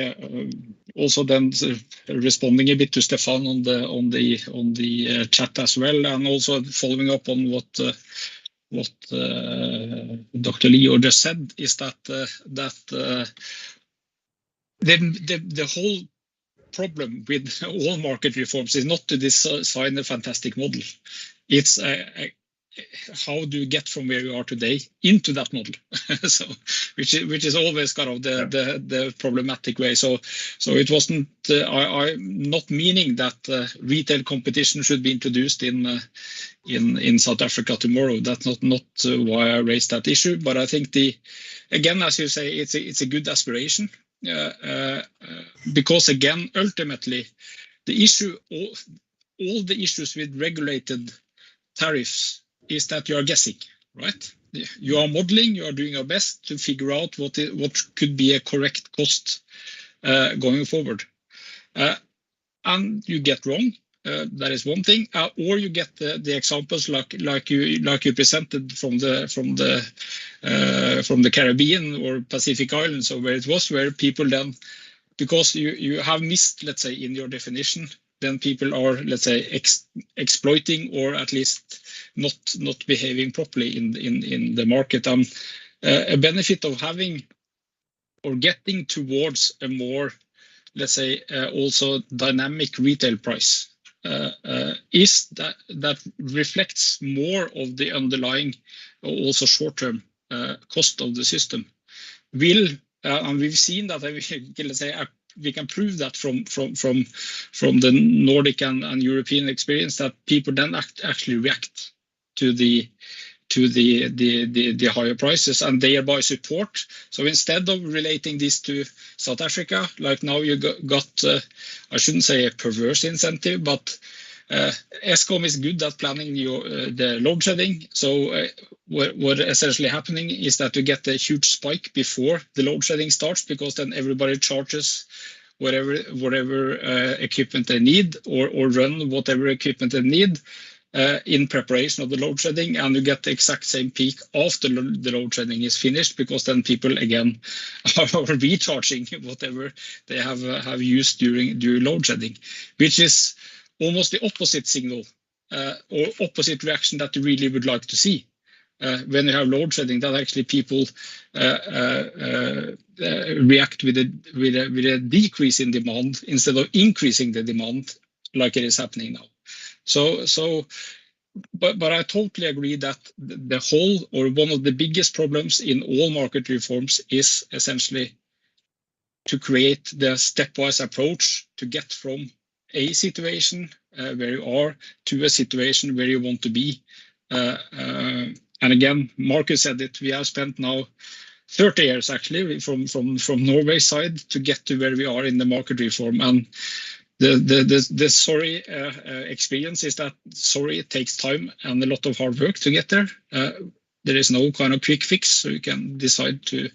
also then responding a bit to Stefan on the chat as well, and also following up on what Dr. Leo just said, is that the whole problem with all market reforms is not to design a fantastic model. It's how do you get from where you are today into that model? So, which is always kind of the problematic way. So it wasn't. I'm not meaning that retail competition should be introduced in South Africa tomorrow. That's not why I raised that issue. But I think again, as you say, it's a good aspiration because again, ultimately, the issue, all the issues with regulated tariffs is that you are guessing, right? You are modeling, you are doing your best to figure out what could be a correct cost going forward. And you get wrong, that is one thing, or you get the examples like you presented from the Caribbean or Pacific Islands, or where people then, because you have missed, let's say, in your definition, then people are, let's say, exploiting or at least not behaving properly in the market. A benefit of having or getting towards a more, let's say, also dynamic retail price is that reflects more of the underlying, also short-term cost of the system. And we've seen that, let's say, we can prove that from the Nordic and European experience, that people then actually react to the higher prices and thereby support. So instead of relating this to South Africa, like now you got I shouldn't say a perverse incentive, but Eskom is good at planning the load shedding. So what essentially happening is that you get a huge spike before the load shedding starts, because then everybody charges whatever equipment they need, or run whatever equipment they need in preparation of the load shedding, and you get the exact same peak after the load shedding is finished, because then people again are recharging whatever they have used during load shedding, which is almost the opposite signal or opposite reaction that you really would like to see. When you have load shedding, that actually people react with a decrease in demand instead of increasing the demand, like it is happening now. But I totally agree that the whole, or one of the biggest problems in all market reforms is essentially to create the stepwise approach to get from a situation where you are to a situation where you want to be. And again, Marcus said it, we have spent now 30 years actually from Norway's side to get to where we are in the market reform. And the sorry experience is that it takes time and a lot of hard work to get there. There is no kind of quick fix, so you can decide to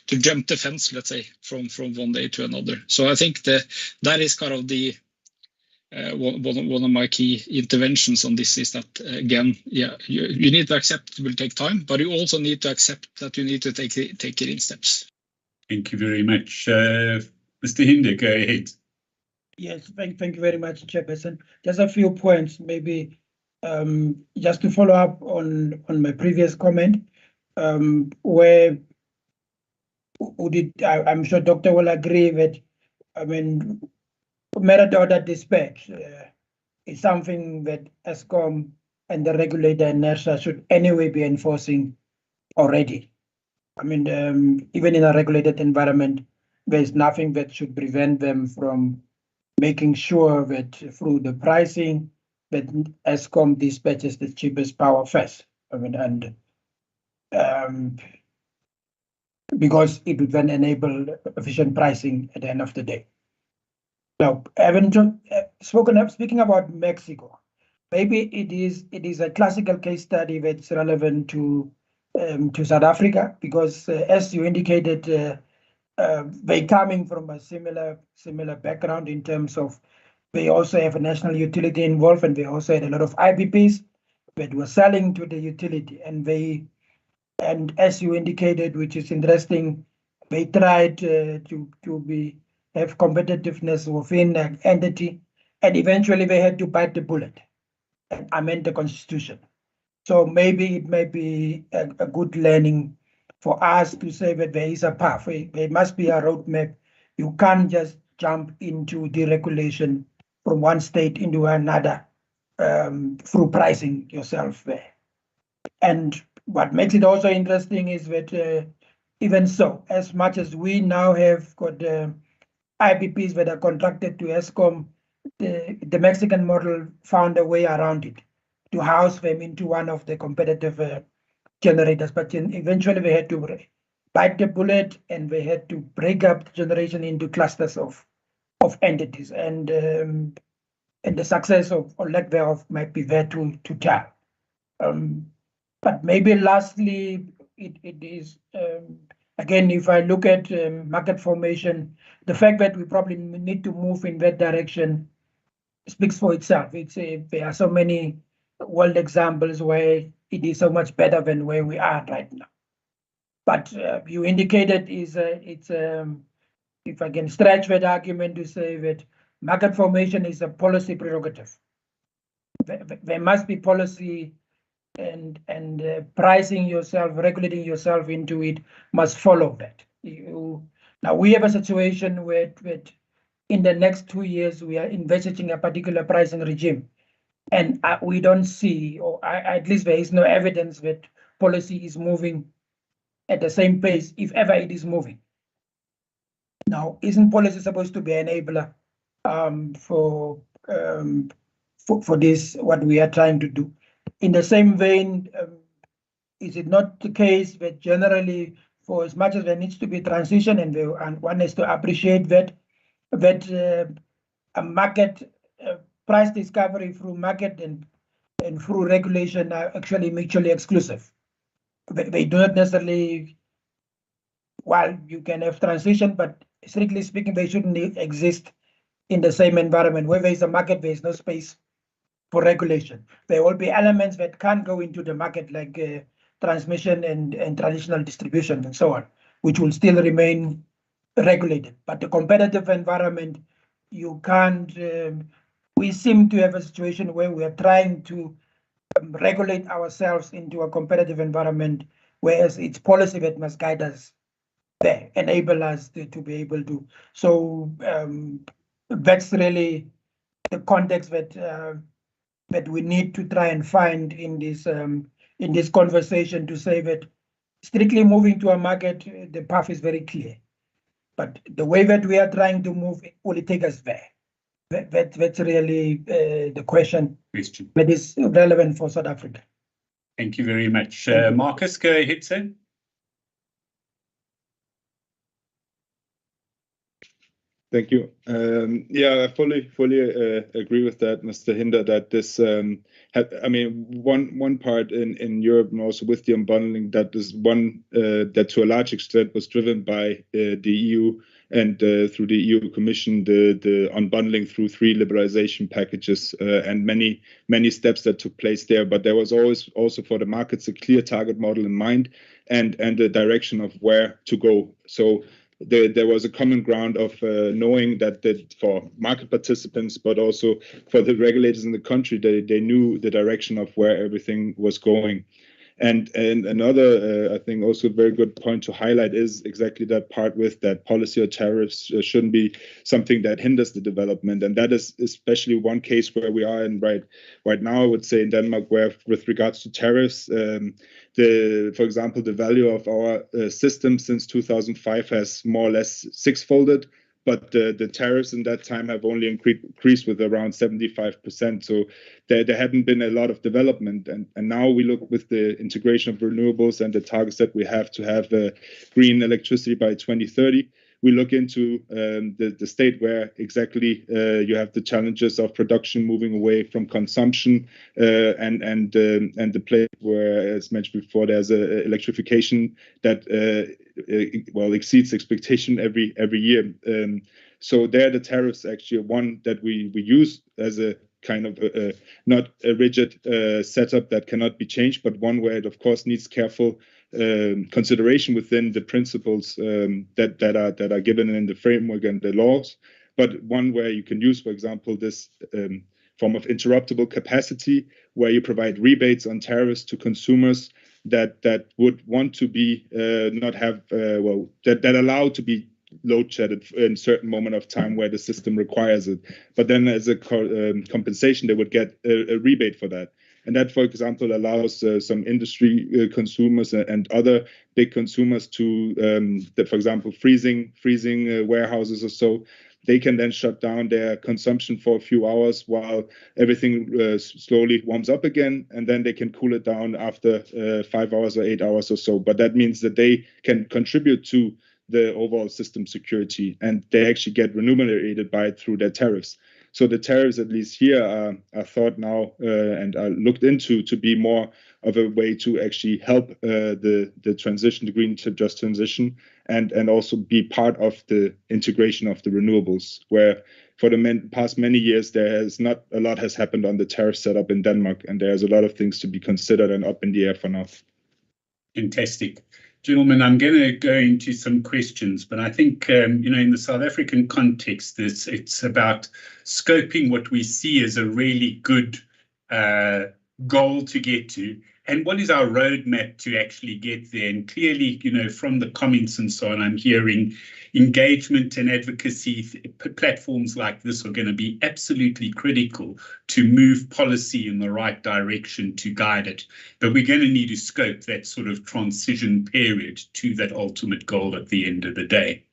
jump the fence, let's say, from one day to another. So I think that is kind of the one of my key interventions on this, is that again, yeah, you need to accept it will take time, but you also need to accept that you need to take it in steps. Thank you very much, Mr. Hinde. Go ahead. Yes, thank you very much, Chairperson. Just a few points, maybe just to follow up on my previous comment, where I'm sure Doctor will agree that, I mean, merit order dispatch is something that Eskom and the regulator and NERSA should anyway be enforcing already. I mean, even in a regulated environment, there's nothing that should prevent them from making sure that through the pricing that Eskom dispatches the cheapest power first. I mean, and because it would then enable efficient pricing at the end of the day. Now, speaking about Mexico, maybe it is a classical case study that's relevant to South Africa, because as you indicated, they coming from a similar background in terms of they also have a national utility involved, and they also had a lot of IPPs that were selling to the utility, and as you indicated, which is interesting, they tried to have competitiveness within an entity, and eventually they had to bite the bullet and amend the constitution. So maybe it may be a good learning for us to say that there is a pathway. There must be a roadmap. You can't just jump into deregulation from one state into another through pricing yourself there. And what makes it also interesting is that even so, as much as we now have got IPPs that are contracted to Eskom, the Mexican model found a way around it to house them into one of the competitive generators. But eventually they had to bite the bullet, and they had to break up the generation into clusters of entities. And the success or lack thereof might be there to tell. But maybe lastly, it is, again, if I look at market formation, the fact that we probably need to move in that direction speaks for itself. There are so many world examples where it is so much better than where we are right now. But you indicated if I can stretch that argument to say that market formation is a policy prerogative. There must be policy, and pricing yourself, regulating yourself into it must follow that. Now we have a situation where in the next 2 years, we are envisaging a particular pricing regime. And we don't see, or at least there is no evidence that policy is moving at the same pace, if ever it is moving. Now, isn't policy supposed to be an enabler for this, what we are trying to do? In the same vein, is it not the case that generally, for as much as there needs to be transition, and one has to appreciate that a market price discovery through market and through regulation are actually mutually exclusive. They do not necessarily, while you can have transition, but strictly speaking, they shouldn't exist in the same environment. Where there is a market, there is no space for regulation. There will be elements that can't go into the market, like transmission and traditional distribution and so on, which will still remain regulated. But the competitive environment, you can't, we seem to have a situation where we are trying to regulate ourselves into a competitive environment, whereas it's policy that must guide us there, enable us to be able to. So that's really the context that that we need to try and find in this conversation, to say that strictly moving to a market, the path is very clear. But the way that we are trying to move, will it take us there? That's really the question that is relevant for South Africa. Thank you very much. Marcus, go ahead, sir. Thank you. Yeah, I fully agree with that, Mr. Hinder, that this, I mean, one part in Europe and also with the unbundling, that is one that to a large extent was driven by the EU and through the EU Commission, the unbundling through 3 liberalization packages and many steps that took place there. But there was always also for the markets a clear target model in mind and the direction of where to go. So there was a common ground of knowing that for market participants, but also for the regulators in the country, they knew the direction of where everything was going. And another, I think, also a very good point to highlight is exactly that part with that policy or tariffs shouldn't be something that hinders the development. And that is especially one case where we are in right now, I would say in Denmark, where with regards to tariffs, for example, the value of our system since 2005 has more or less 6-folded. But the tariffs in that time have only increased with around 75%. So there hadn't been a lot of development. And now we look with the integration of renewables and the targets that we have to have green electricity by 2030. We look into the state where exactly you have the challenges of production moving away from consumption and the place where, as mentioned before, there's a electrification that well exceeds expectation every year. So there, the tariffs actually are one that we use as a kind of not a rigid setup that cannot be changed, but one where it of course needs careful consideration within the principles that are given in the framework and the laws, but one where you can use, for example, this form of interruptible capacity, where you provide rebates on tariffs to consumers that would want to be not have that allow to be load shedded in a certain moment of time where the system requires it, but then as a compensation they would get a rebate for that. And that, for example, allows some industry consumers and other big consumers to, for example, freezing warehouses or so, they can then shut down their consumption for a few hours while everything slowly warms up again, and then they can cool it down after 5 hours or 8 hours or so. But that means that they can contribute to the overall system security, and they actually get remunerated by it through their tariffs. So the tariffs, at least here, are thought now and are looked into to be more of a way to actually help the transition, the green just transition, and also be part of the integration of the renewables, where for the past many years, not a lot has happened on the tariff setup in Denmark, and there's a lot of things to be considered and up in the air for now. Fantastic. Gentlemen, I'm going to go into some questions, but I think, in the South African context, it's about scoping what we see as a really good goal to get to, and what is our roadmap to actually get there? And clearly, you know, from the comments and so on, I'm hearing engagement and advocacy platforms like this are going to be absolutely critical to move policy in the right direction to guide it. But we're going to need to scope that sort of transition period to that ultimate goal at the end of the day.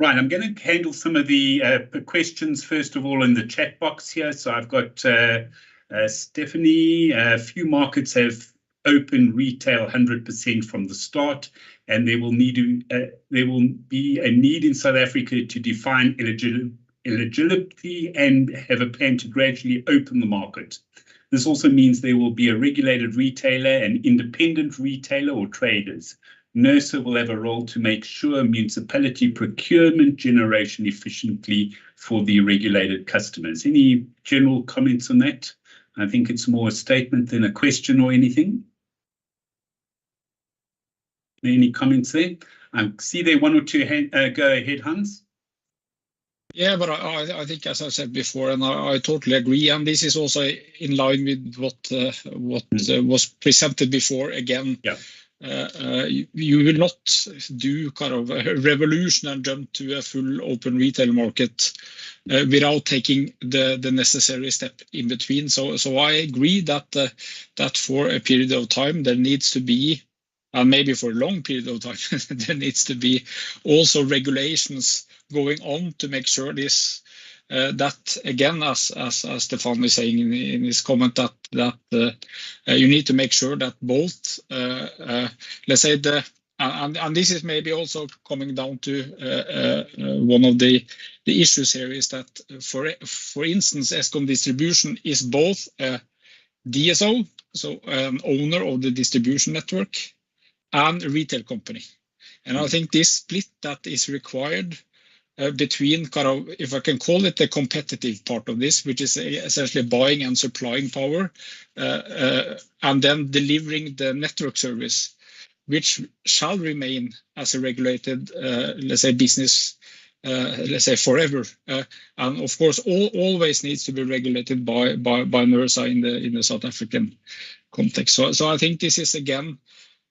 Right, I'm going to handle some of the questions, first of all, in the chat box here. So I've got Stephanie, a few markets have open retail 100% from the start, and there will be a need in South Africa to define eligibility and have a plan to gradually open the market. This also means there will be a regulated retailer, an independent retailer or traders. NERSA will have a role to make sure municipality procurement generation efficiently for the regulated customers. Any general comments on that? I think it's more a statement than a question or anything. Any comments there? I see there one or two go ahead, Hans. Yeah, but I think, as I said before, and I totally agree, and this is also in line with what was presented before. Again, yeah. You will not do kind of a revolution and jump to a full open retail market without taking the necessary step in between. So I agree that that for a period of time there needs to be, and maybe for a long period of time, there needs to be also regulations going on to make sure this. That again, as Stefan is saying in his comment, that you need to make sure that both, let's say and this is maybe also coming down to one of the issues here is that for instance, Eskom distribution is both a DSO, so an owner of the distribution network, and a retail company, and I think this split that is required between kind of, if I can call it, the competitive part of this, which is essentially buying and supplying power, and then delivering the network service, which shall remain as a regulated, let's say, business, let's say, forever, and of course, always needs to be regulated by NERSA in the South African context. So I think this is again,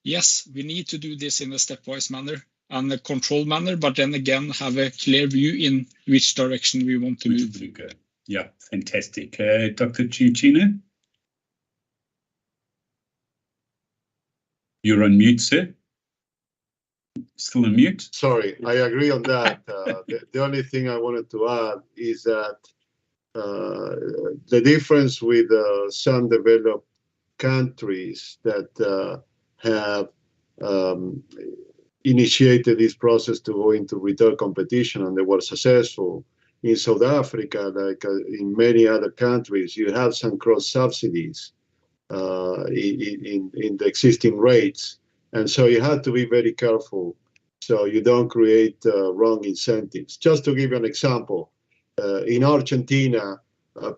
yes, we need to do this in a stepwise manner and a controlled manner, but then again have a clear view in which direction we want to move. Yeah, fantastic. Dr. Chichina? You're on mute, sir. Still on mute? Sorry, I agree on that. The only thing I wanted to add is that the difference with some developed countries that have initiated this process to go into retail competition, and they were successful. In South Africa, like in many other countries, you have some cross subsidies in the existing rates, and so you have to be very careful so you don't create wrong incentives. Just to give you an example, in Argentina,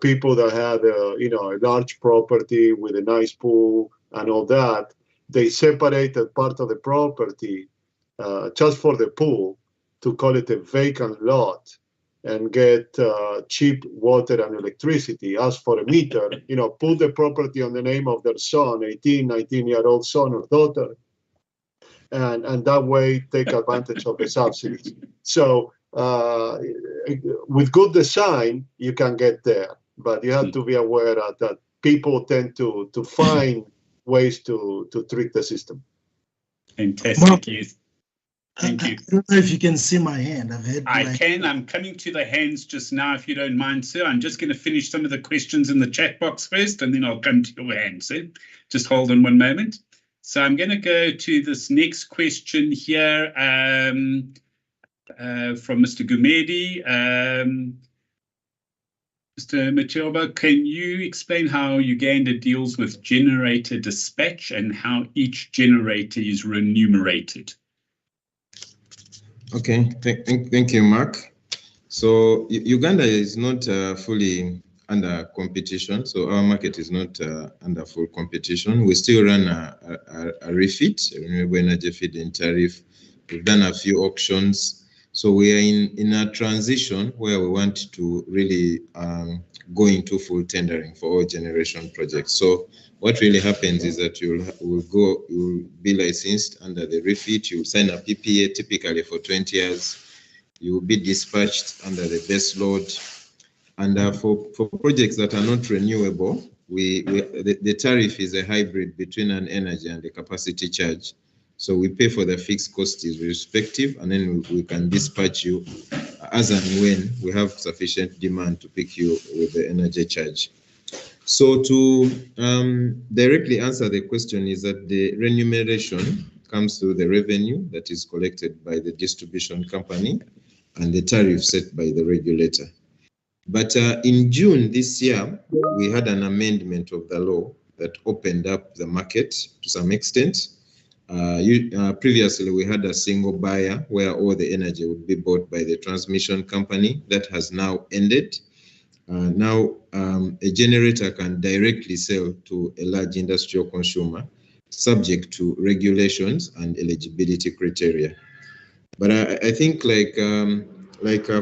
people that had a large property with a nice pool and all that, they separated part of the property just for the pool, to call it a vacant lot, and get cheap water and electricity. As for a meter, put the property on the name of their son, 19-year-old son or daughter, and that way take advantage of the subsidies. So with good design, you can get there, but you have to be aware that people tend to find ways to trick the system. Fantastic. Yes. Thank you. I don't know if you can see my hand. I can. I'm coming to the hands just now, if you don't mind, sir. I'm just going to finish some of the questions in the chat box first, and then I'll come to your hands, sir. Just hold on one moment. So I'm going to go to this next question here from Mr. Gumedi. Mr. Machoba, can you explain how Uganda deals with generator dispatch and how each generator is remunerated? Okay, thank you, Mark. So Uganda is not fully under competition, so our market is not under full competition. We still run a refit, renewable energy feed-in tariff. We've done a few auctions. So we are in a transition where we want to really go into full tendering for all generation projects. So what really happens is that you'll be licensed under the refit, you'll sign a PPA typically for 20 years, you will be dispatched under the base load. And for projects that are not renewable, the tariff is a hybrid between an energy and a capacity charge. So we pay for the fixed cost is respective, and then we can dispatch you as and when we have sufficient demand to pick you with the energy charge. So to directly answer the question is that the remuneration comes through the revenue that is collected by the distribution company and the tariff set by the regulator. But in June this year, we had an amendment of the law that opened up the market to some extent. Previously, we had a single buyer where all the energy would be bought by the transmission company. That has now ended. Now, a generator can directly sell to a large industrial consumer, subject to regulations and eligibility criteria. But I think, like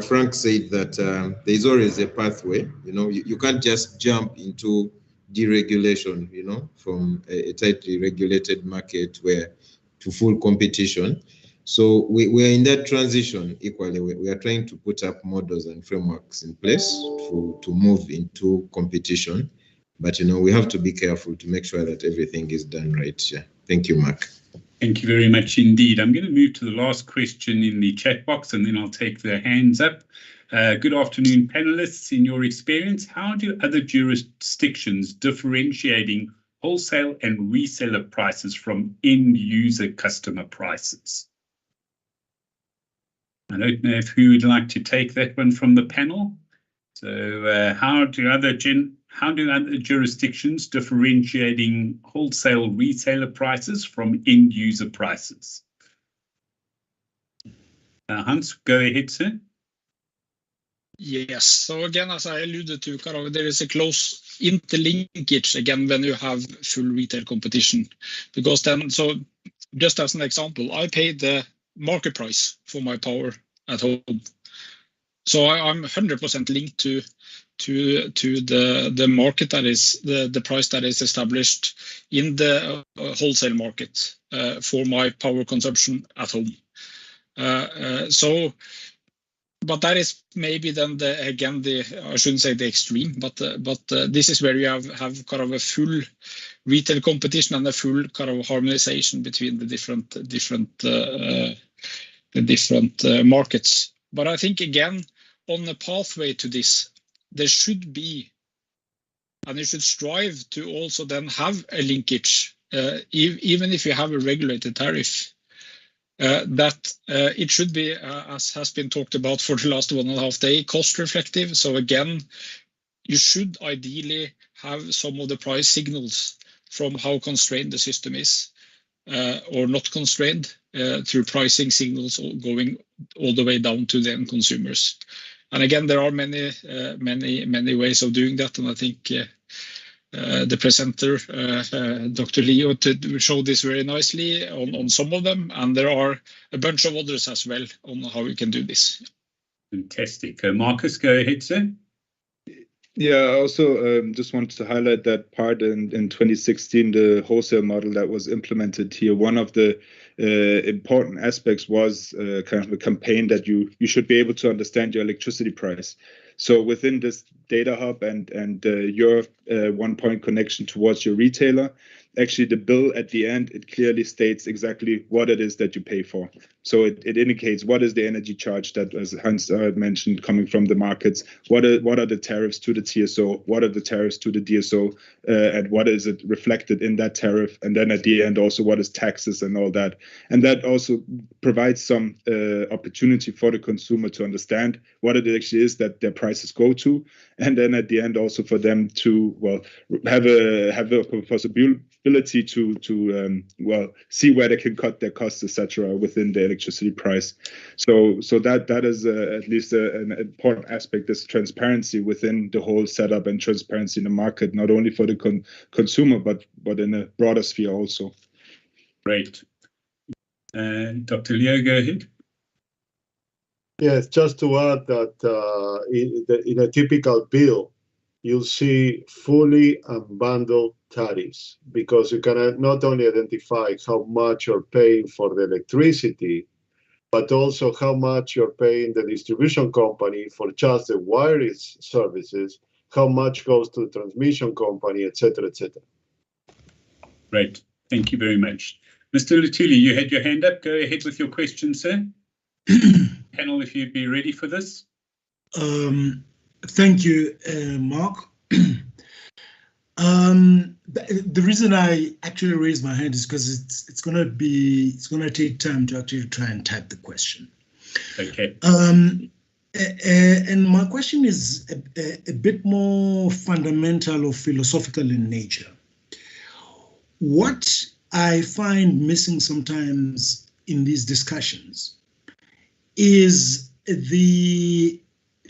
Frank said, that there is always a pathway. You know, you can't just jump into deregulation, you know, from a tightly regulated market to full competition. So we are in that transition equally. We are trying to put up models and frameworks in place to move into competition. But, you know, we have to be careful to make sure that everything is done right. Yeah. Thank you, Mark. Thank you very much indeed. I'm going to move to the last question in the chat box, and then I'll take the hands up. Good afternoon, panelists. In your experience, how do other jurisdictions differentiating wholesale and reseller prices from end user customer prices? I don't know who would like to take that one from the panel. So how do other jurisdictions differentiating wholesale retailer prices from end user prices? Hans, go ahead, sir. Yes, so again, as I alluded to, there is a close interlinkage again when you have full retail competition, because then, so just as an example, I paid the market price for my power at home. So I'm 100% linked to the market, that is the price that is established in the wholesale market for my power consumption at home. But that is maybe then I shouldn't say the extreme, but this is where you have kind of a full retail competition and a full kind of harmonization between the different markets. But I think again, on the pathway to this, there should be, and you should strive to also then have a linkage, even if you have a regulated tariff, that it should be, as has been talked about for the last 1.5 days, cost reflective. So again, you should ideally have some of the price signals from how constrained the system is, or not constrained, through pricing signals going all the way down to the end consumers. And again, there are many ways of doing that, and I think the presenter, Dr. Leo, showed this very nicely on some of them, and there are a bunch of others as well on how we can do this. Fantastic. Marcus, go ahead, sir. Yeah, I also just wanted to highlight that part in 2016, the wholesale model that was implemented here. One of the important aspects was kind of a campaign that you should be able to understand your electricity price. So within this data hub and your one-point connection towards your retailer, actually the bill at the end, it clearly states exactly what it is that you pay for. So it indicates what is the energy charge that, as Hans mentioned, coming from the markets, what are the tariffs to the TSO, what are the tariffs to the DSO, and what is it reflected in that tariff, and then at the end also what is taxes and all that. And that also provides some opportunity for the consumer to understand what it actually is that their prices go to, and then at the end also for them to have a possibility to see where they can cut their costs, etc., within the electricity price. So that is at least an important aspect, this transparency within the whole setup and transparency in the market, not only for the consumer but in a broader sphere also. Great. Dr. Leo, go ahead. Yes, just to add that in a typical bill, you'll see fully unbundled tariffs because you can not only identify how much you're paying for the electricity, but also how much you're paying the distribution company for just the wireless services, how much goes to the transmission company, etc., etc. Great. Thank you very much. Mr. Lutuli, you had your hand up. Go ahead with your question, sir. Panel, if you'd be ready for this. Thank you, Mark. The reason I actually raised my hand is because it's gonna take time to actually try and type the question. Okay. And my question is a bit more fundamental or philosophical in nature. What I find missing sometimes in these discussions is the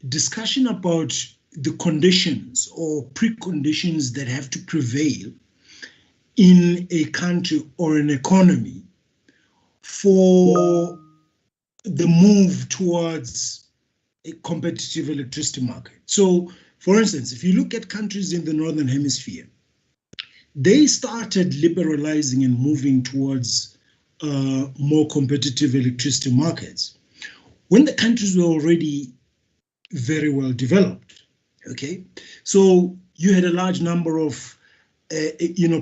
discussion about the conditions or preconditions that have to prevail in a country or an economy for the move towards a competitive electricity market. So, for instance, if you look at countries in the Northern Hemisphere, they started liberalizing and moving towards more competitive electricity markets when the countries were already very well developed. Okay, so you had a large number of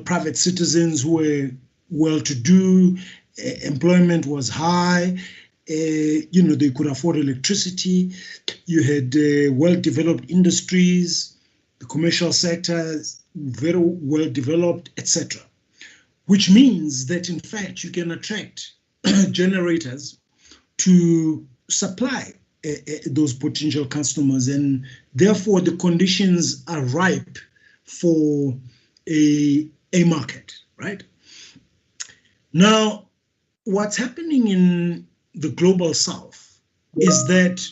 private citizens who were well-to-do, employment was high, they could afford electricity. You had well-developed industries, the commercial sector very well developed, etc. Which means that in fact you can attract generators to supply those potential customers, and therefore the conditions are ripe for a market, right? Now, what's happening in the global south is that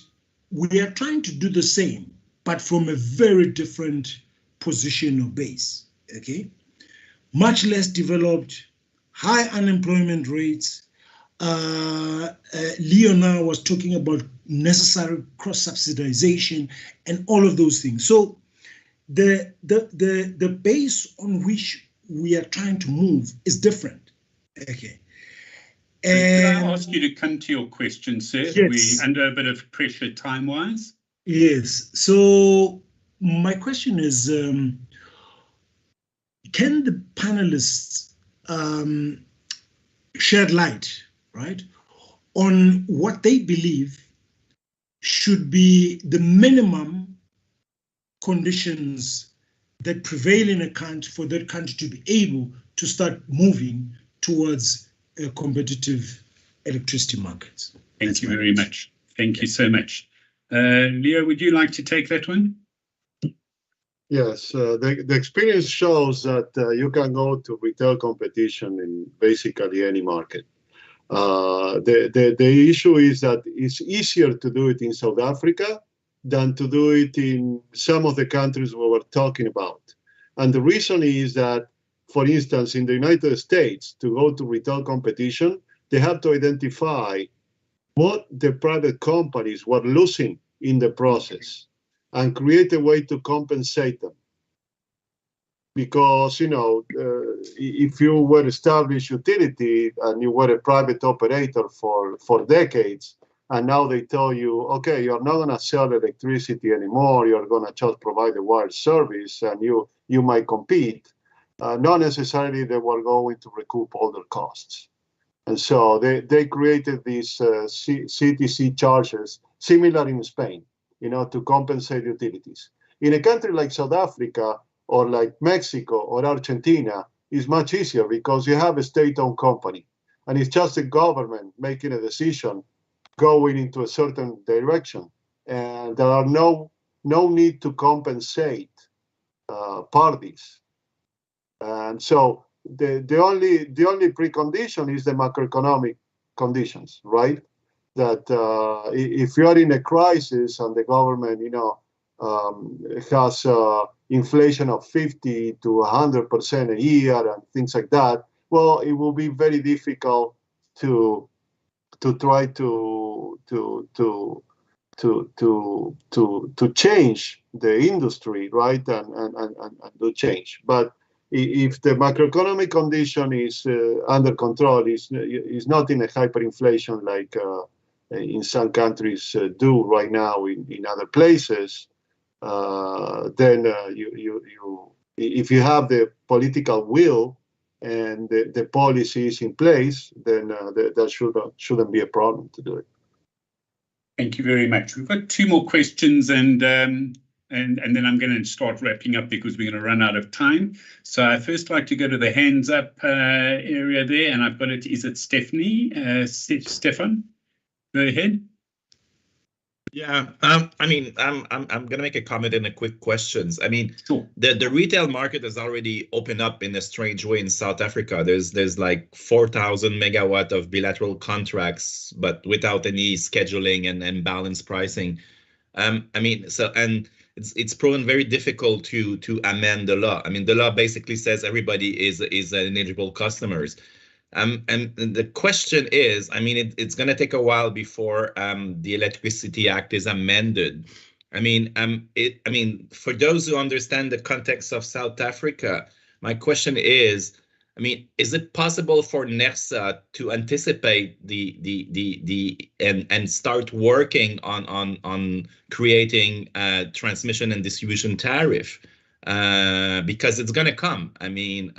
we are trying to do the same, but from a very different position or base, okay? Much less developed, high unemployment rates. Leona was talking about necessary cross-subsidization and all of those things. So the base on which we are trying to move is different, okay? And can I ask you to come to your question, sir? Yes. We're under a bit of pressure time-wise. Yes. So my question is, can the panelists shed light, right, on what they believe should be the minimum conditions that prevail in a country for that country to be able to start moving towards a competitive electricity markets? Thank you very much. Thank you so much. Leo, would you like to take that one? Yes, the experience shows that you can go to retail competition in basically any market. The issue is that it's easier to do it in South Africa than to do it in some of the countries we were talking about. And the reason is that, for instance, in the United States, to go to retail competition, they have to identify what the private companies were losing in the process and create a way to compensate them. Because, if you were established utility and you were a private operator for decades, and now they tell you, okay, you're not going to sell electricity anymore, you're going to just provide a wire service, and you might compete, not necessarily they were going to recoup all their costs. And so they created these CTC charges, similar in Spain, to compensate utilities. In a country like South Africa or like Mexico or Argentina, it's much easier because you have a state-owned company, and it's just the government making a decision going into a certain direction, and there are no need to compensate parties. And so the only precondition is the macroeconomic conditions, right? That if you are in a crisis and the government, has inflation of 50 to 100% a year and things like that, well, it will be very difficult to try to to change the industry, right, and do change. But if the macroeconomic condition is under control, is not in a hyperinflation like in some countries do right now in other places, then if you have the political will and the policies in place, then that shouldn't be a problem to do it. Thank you very much. We've got two more questions, and then I'm going to start wrapping up because we're going to run out of time. So I first like to go to the hands up area there, and I've got it. Is it Stephanie? Stefan, go ahead. Yeah, I mean, I'm gonna make a comment and a quick questions. I mean, sure. The retail market has already opened up in a strange way in South Africa. There's like 4,000 megawatt of bilateral contracts, but without any scheduling and balanced pricing. I mean, so and it's proven very difficult to amend the law. I mean, the law basically says everybody is eligible customers. And the question is, I mean, it's going to take a while before the Electricity Act is amended. I mean, for those who understand the context of South Africa, my question is, I mean, is it possible for NERSA to anticipate and start working on creating a transmission and distribution tariff? Because it's going to come. I mean,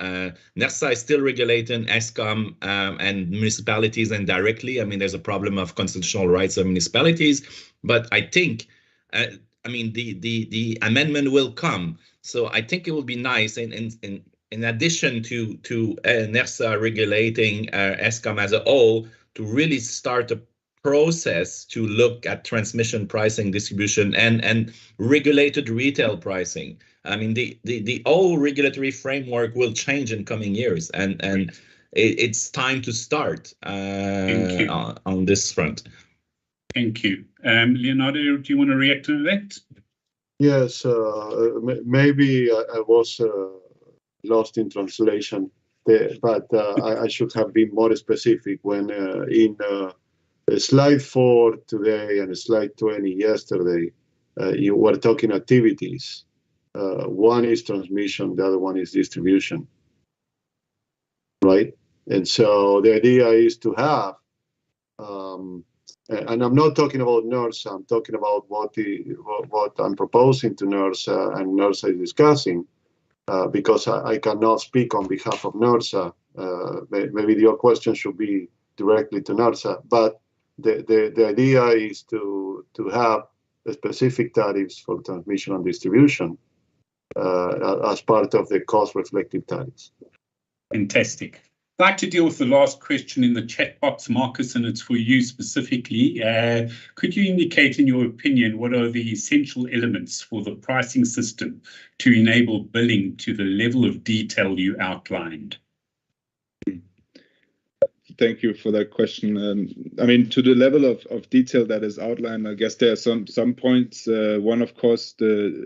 NERSA is still regulating Eskom and municipalities indirectly. I mean, there's a problem of constitutional rights of municipalities, but I think, I mean, the amendment will come. So I think it will be nice, in addition to NERSA regulating Eskom as a whole, to really start a process to look at transmission pricing, distribution, and regulated retail pricing. I mean, the whole regulatory framework will change in coming years, and it's time to start on this front. Thank you. Leonardo, do you want to react to that? Yes, maybe I was lost in translation there, but I should have been more specific when in slide 4 today and slide 20 yesterday, you were talking activities. One is transmission, the other one is distribution, right? And so the idea is to have, and I'm not talking about NERSA, I'm talking about what I'm proposing to NERSA and NERSA is discussing, because I cannot speak on behalf of NERSA. Maybe your question should be directly to NERSA, but the idea is to have specific tariffs for transmission and distribution as part of the cost reflective tariffs. Fantastic. I'd like to deal with the last question in the chat box, Marcus, and it's for you specifically. Could you indicate, in your opinion, what are the essential elements for the pricing system to enable billing to the level of detail you outlined? Thank you for that question. I mean, to the level of detail that is outlined, I guess there are some points. One, of course,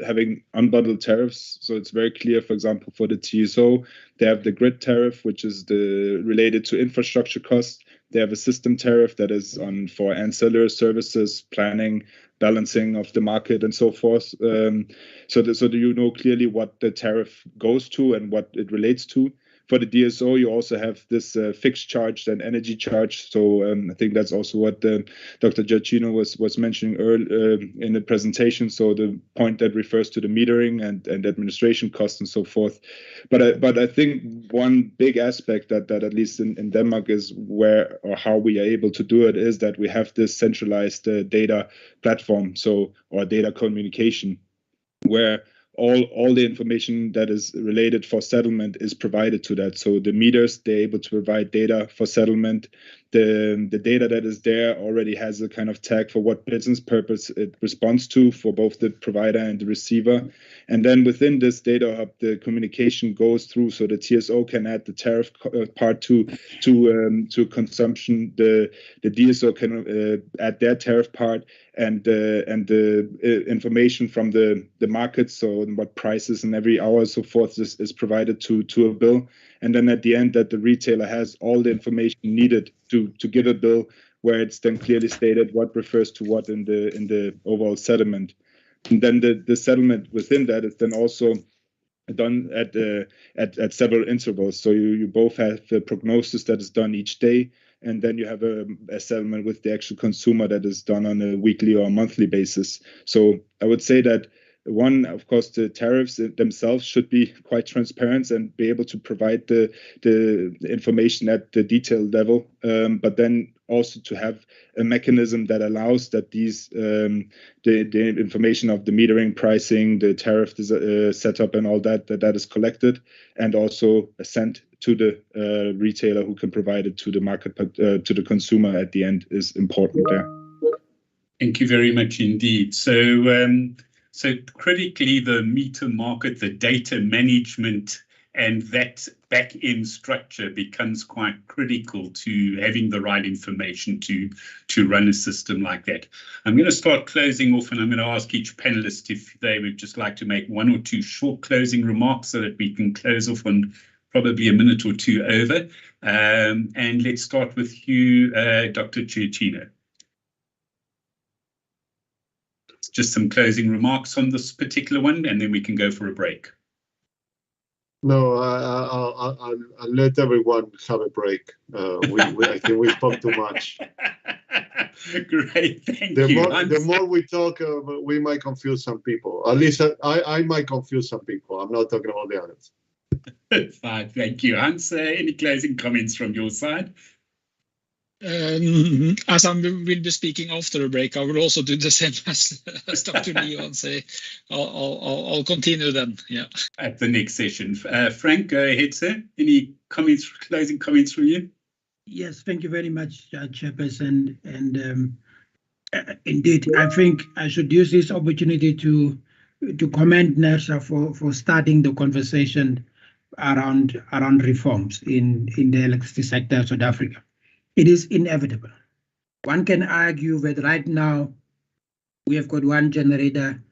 having unbundled tariffs. So it's very clear, for example, for the TSO, they have the grid tariff, which is related to infrastructure costs. They have a system tariff that is for ancillary services, planning, balancing of the market, and so forth. So do you know clearly what the tariff goes to and what it relates to? For the DSO, you also have this fixed charge and energy charge. So I think that's also what Dr. Giacchino was mentioning earlier in the presentation. So the point that refers to the metering and administration costs and so forth. But I think one big aspect that at least in Denmark is where or how we are able to do it is that we have this centralized data platform, or data communication, where all the information that is related for settlement is provided to that. So the meters, they're able to provide data for settlement. The data that is there already has a kind of tag for what business purpose it responds to for both the provider and the receiver. And then within this data hub, the communication goes through, so the TSO can add the tariff part to consumption. The DSO can add their tariff part, and the information from the market, so what prices and every hour so forth is provided to a bill. and then at the end that the retailer has all the information needed to give a bill where it's then clearly stated what refers to what in the overall settlement. And then the settlement within that is then also done at several intervals. So you both have the prognosis that is done each day, and then you have a settlement with the actual consumer that is done on a weekly or monthly basis. So I would say that one, of course, the tariffs themselves should be quite transparent and be able to provide the information at the detailed level, but then also to have a mechanism that allows that these the information of the metering, pricing, the tariff setup, and all that is collected and also sent to the retailer who can provide it to the market, to the consumer at the end is important there. Thank you very much indeed. So critically, the meter market, the data management, and that back-end structure becomes quite critical to having the right information to run a system like that. I'm going to start closing off, and I'm going to ask each panelist if they would just like to make one or two short closing remarks so that we can close off on probably a minute or two over. And let's start with you, Dr. Giacchino. Just some closing remarks on this particular one, and then we can go for a break. No, I'll let everyone have a break. I think we spoke too much. Great, thank you. The more we talk, we might confuse some people. At least I might confuse some people. I'm not talking about the others. Fine, thank you. Hans, any closing comments from your side? As I will be speaking after the break, I will also do the same as Dr. Leo and say I'll continue then. Yeah. At the next session, Frank, go ahead, sir. Any comments, closing comments from you? Yes, thank you very much, Chairperson. And indeed, I think I should use this opportunity to commend NERSA for starting the conversation around reforms in the electricity sector of South Africa. It is inevitable. One can argue that right now we have got one generator,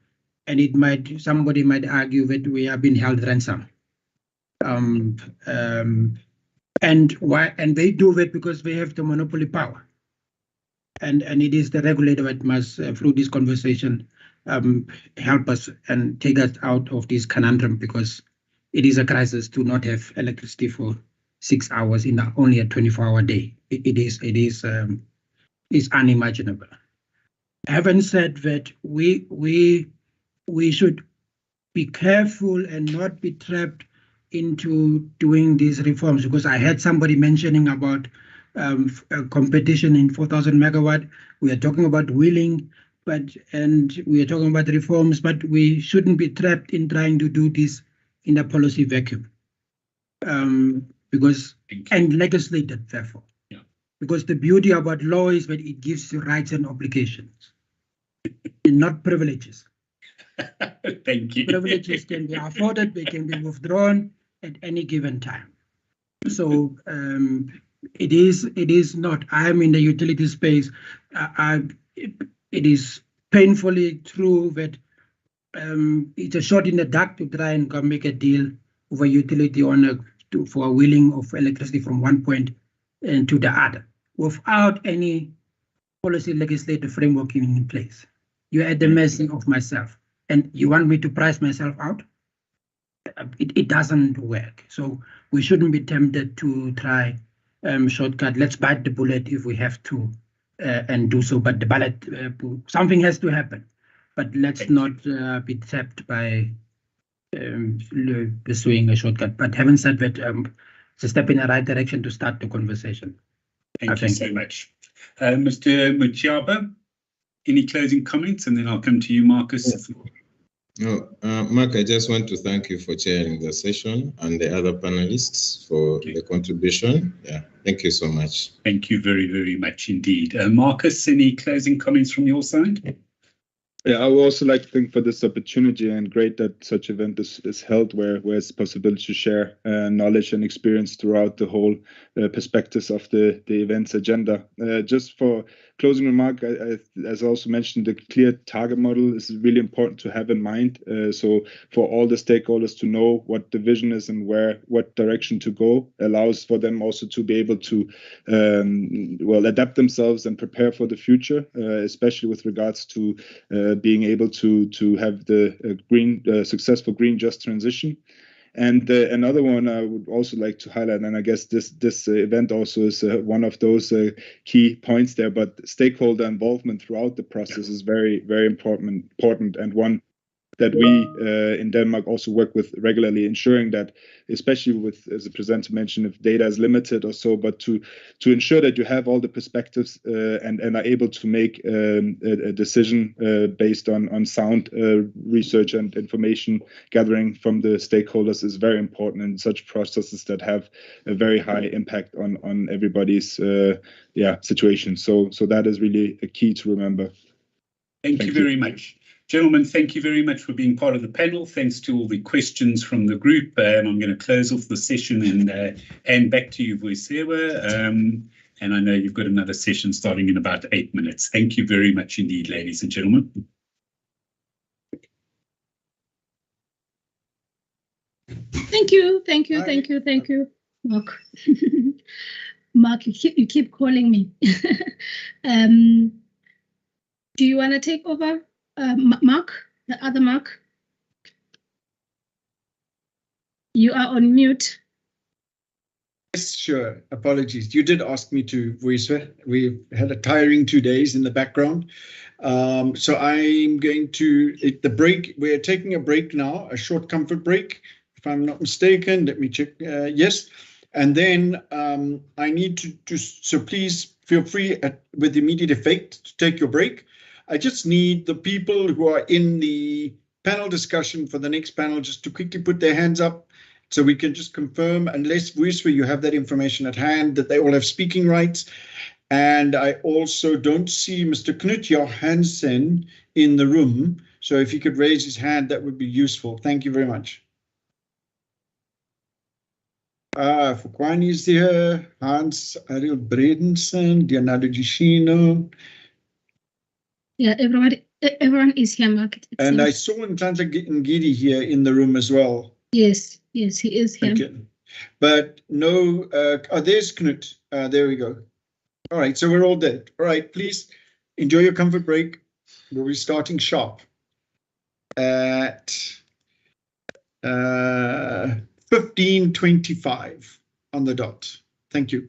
and somebody might argue that we are being held ransom. And they do that because they have the monopoly power. And it is the regulator that must, through this conversation, help us and take us out of this conundrum, because it is a crisis to not have electricity for 6 hours in only a 24-hour day. It is unimaginable. Having said that, we should be careful and not be trapped into doing these reforms, because I heard somebody mentioning about a competition in 4,000 megawatt. We are talking about wheeling, and we are talking about reforms, but we shouldn't be trapped in trying to do this in a policy vacuum. And legislated, therefore. Yeah. Because the beauty about law is that it gives you rights and obligations, and not privileges. Thank you. Privileges can be afforded, they can be withdrawn at any given time. So it is not. I'm in the utility space. It is painfully true that it's a shot in the dark to try and come make a deal with a utility for a wheeling of electricity from one point to the other without any policy legislative framework in place. You're at the mercy of myself, and you want me to price myself out? It doesn't work. So we shouldn't be tempted to try shortcut. Let's bite the bullet if we have to and do so. But the bullet, something has to happen. But let's not be trapped by pursuing a shortcut. But having said that, it's a step in the right direction to start the conversation. Thank you so much. Mr. Mutyaba, any closing comments? And then I'll come to you, Marcus. No, Mark, I just want to thank you for chairing the session and the other panelists for the contribution. Yeah, thank you so much. Thank you very, very much indeed. Marcus, any closing comments from your side? Yeah, I would also like to thank for this opportunity, and great that such event is held where it's possible to share knowledge and experience throughout the whole perspectives of the event's agenda. Just for closing remark, as I also mentioned, the clear target model is really important to have in mind. So for all the stakeholders to know what the vision is and what direction to go allows for them also to be able to adapt themselves and prepare for the future, especially with regards to being able to have the successful green just transition. And another one I would also like to highlight, and I guess this event also is one of those key points there, but stakeholder involvement throughout the process is very, very important, and one that we in Denmark also work with regularly, ensuring that, especially with, as the presenter mentioned, if data is limited or so, but to ensure that you have all the perspectives and are able to make a decision based on sound research and information gathering from the stakeholders is very important in such processes that have a very high impact on everybody's situation. So that is really a key to remember. Thank you very much. Gentlemen, thank you very much for being part of the panel. Thanks to all the questions from the group. I'm going to close off the session and hand back to you, Voisewa. And I know you've got another session starting in about 8 minutes. Thank you very much indeed, ladies and gentlemen. Thank you, Mark. Mark, you keep calling me. Do you want to take over, Mark, the other Mark? You are on mute. Yes, sure. Apologies. You did ask me to voice. We've had a tiring 2 days in the background. So I'm going to the break. We're taking a break now, a short comfort break, if I'm not mistaken. Let me check. Yes. And then I need to so please feel free with immediate effect to take your break. I just need the people who are in the panel discussion for the next panel just to quickly put their hands up so we can just confirm, unless Voisewa, you have that information at hand, that they all have speaking rights. And I also don't see Mr. Knut Johansen in the room. So if he could raise his hand, that would be useful. Thank you very much. Fukwani is here, Hans Ariel Bredensen, Leonardo Gicino. Yeah, everyone is here, Mark. And I saw Nhlanhla Ngidi here in the room as well. Yes, he is here. Okay. But no, there's Knut. There we go. All right, so we're all dead. All right, please enjoy your comfort break. We'll be starting sharp at 15:25 on the dot. Thank you.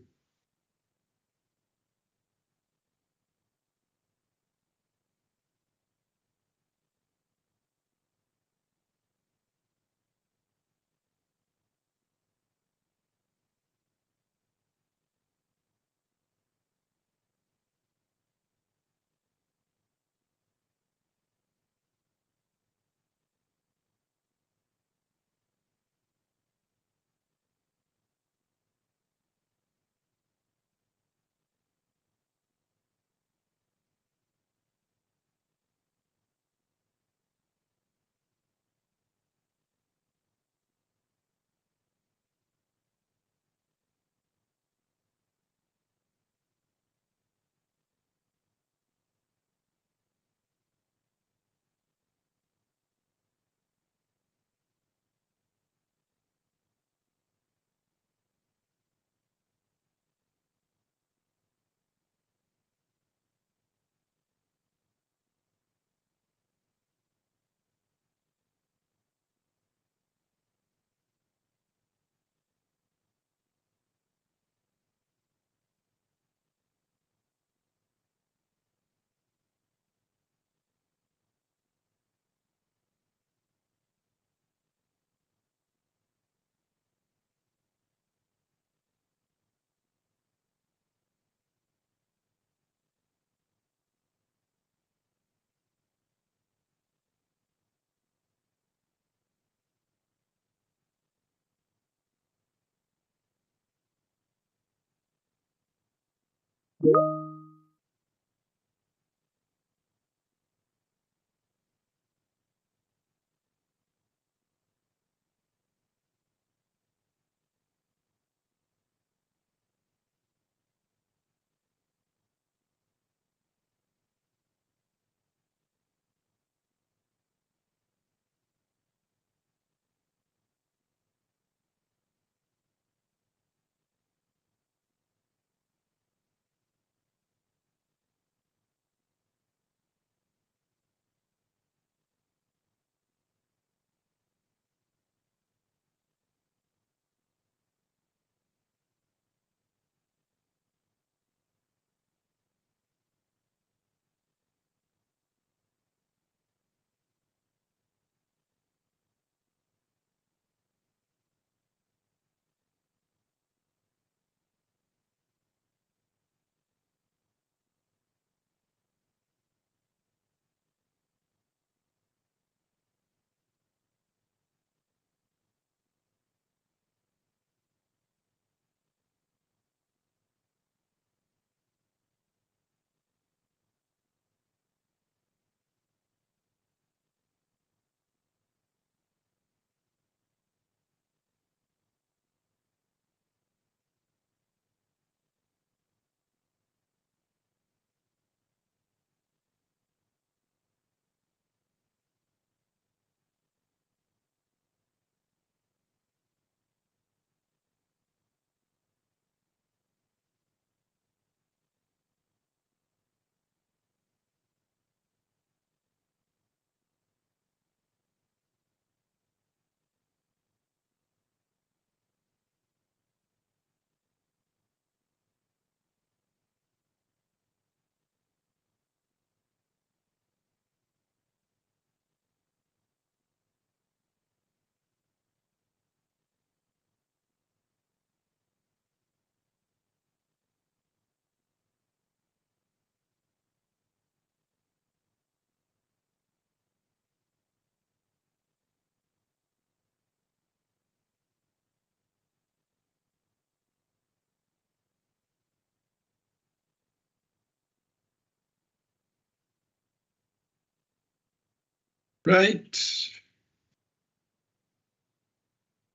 Right.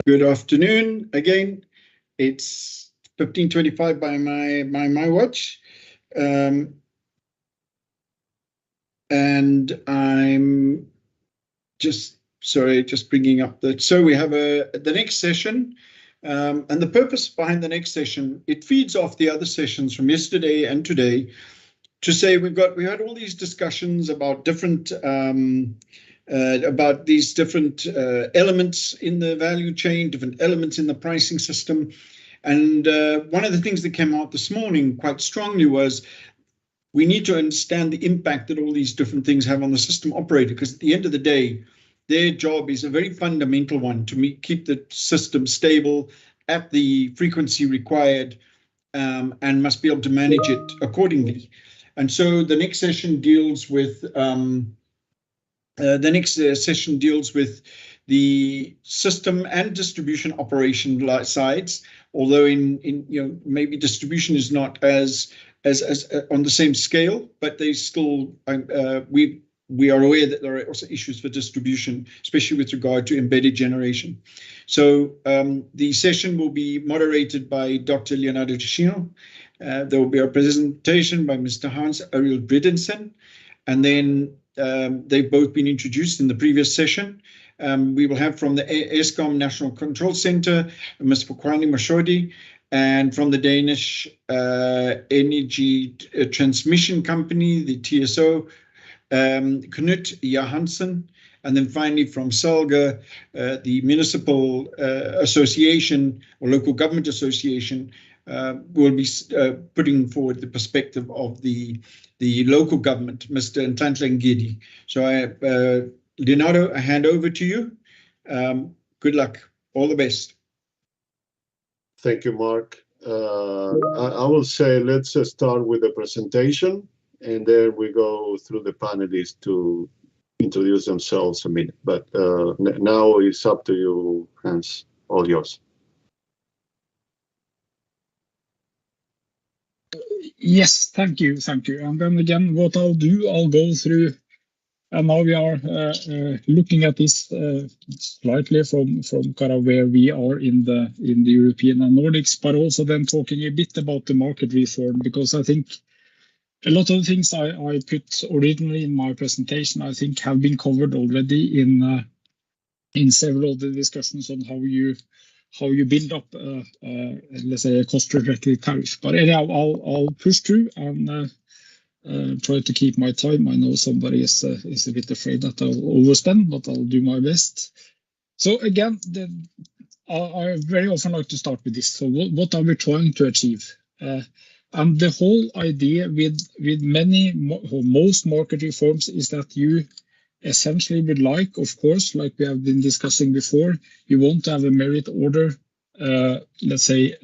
Good afternoon. Again, it's 15:25 by my watch. And I'm just bringing up that. So we have the next session, and the purpose behind the next session, it feeds off the other sessions from yesterday and today, to say we had all these discussions about different elements in the value chain, different elements in the pricing system. And one of the things that came out this morning quite strongly was we need to understand the impact that all these different things have on the system operator, because at the end of the day, their job is a very fundamental one to keep the system stable at the frequency required, and must be able to manage it accordingly. And so the next session deals with the system and distribution operation sides, although in maybe distribution is not as on the same scale, but they still we are aware that there are also issues for distribution, especially with regard to embedded generation. So the session will be moderated by Dr. Leonardo Ticino. There will be a presentation by Mr. Hans Ariel Bridensen, and then they've both been introduced in the previous session. We will have from the ESCOM National Control Center, Ms. Pokwani Mashodi, and from the Danish Energy Transmission Company, the TSO, Knut Johansen, and then finally from SALGA, the Municipal Association or Local Government Association, will be putting forward the perspective of the local government, Mr. Nhlanhla Ngidi. So Leonardo, I hand over to you. Good luck. All the best. Thank you, Mark. I will say let's start with the presentation, and then we go through the panelists to introduce themselves a minute. But now it's up to you, Hans. All yours. Yes, thank you. And then again, what I'll do, I'll go through, and now we are looking at this slightly from kind of where we are in the European and Nordics, but also then talking a bit about the market reform, because I think a lot of the things I put originally in my presentation, I think have been covered already in several of the discussions on how you build up, let's say, a cost-reflective tariff. But anyhow, I'll push through and try to keep my time. I know somebody is a bit afraid that I'll overspend, but I'll do my best. So again, I very often like to start with this. So what are we trying to achieve? And the whole idea with many or most market reforms is that you essentially would like, of course, like we have been discussing before, you want to have a merit order, let's say,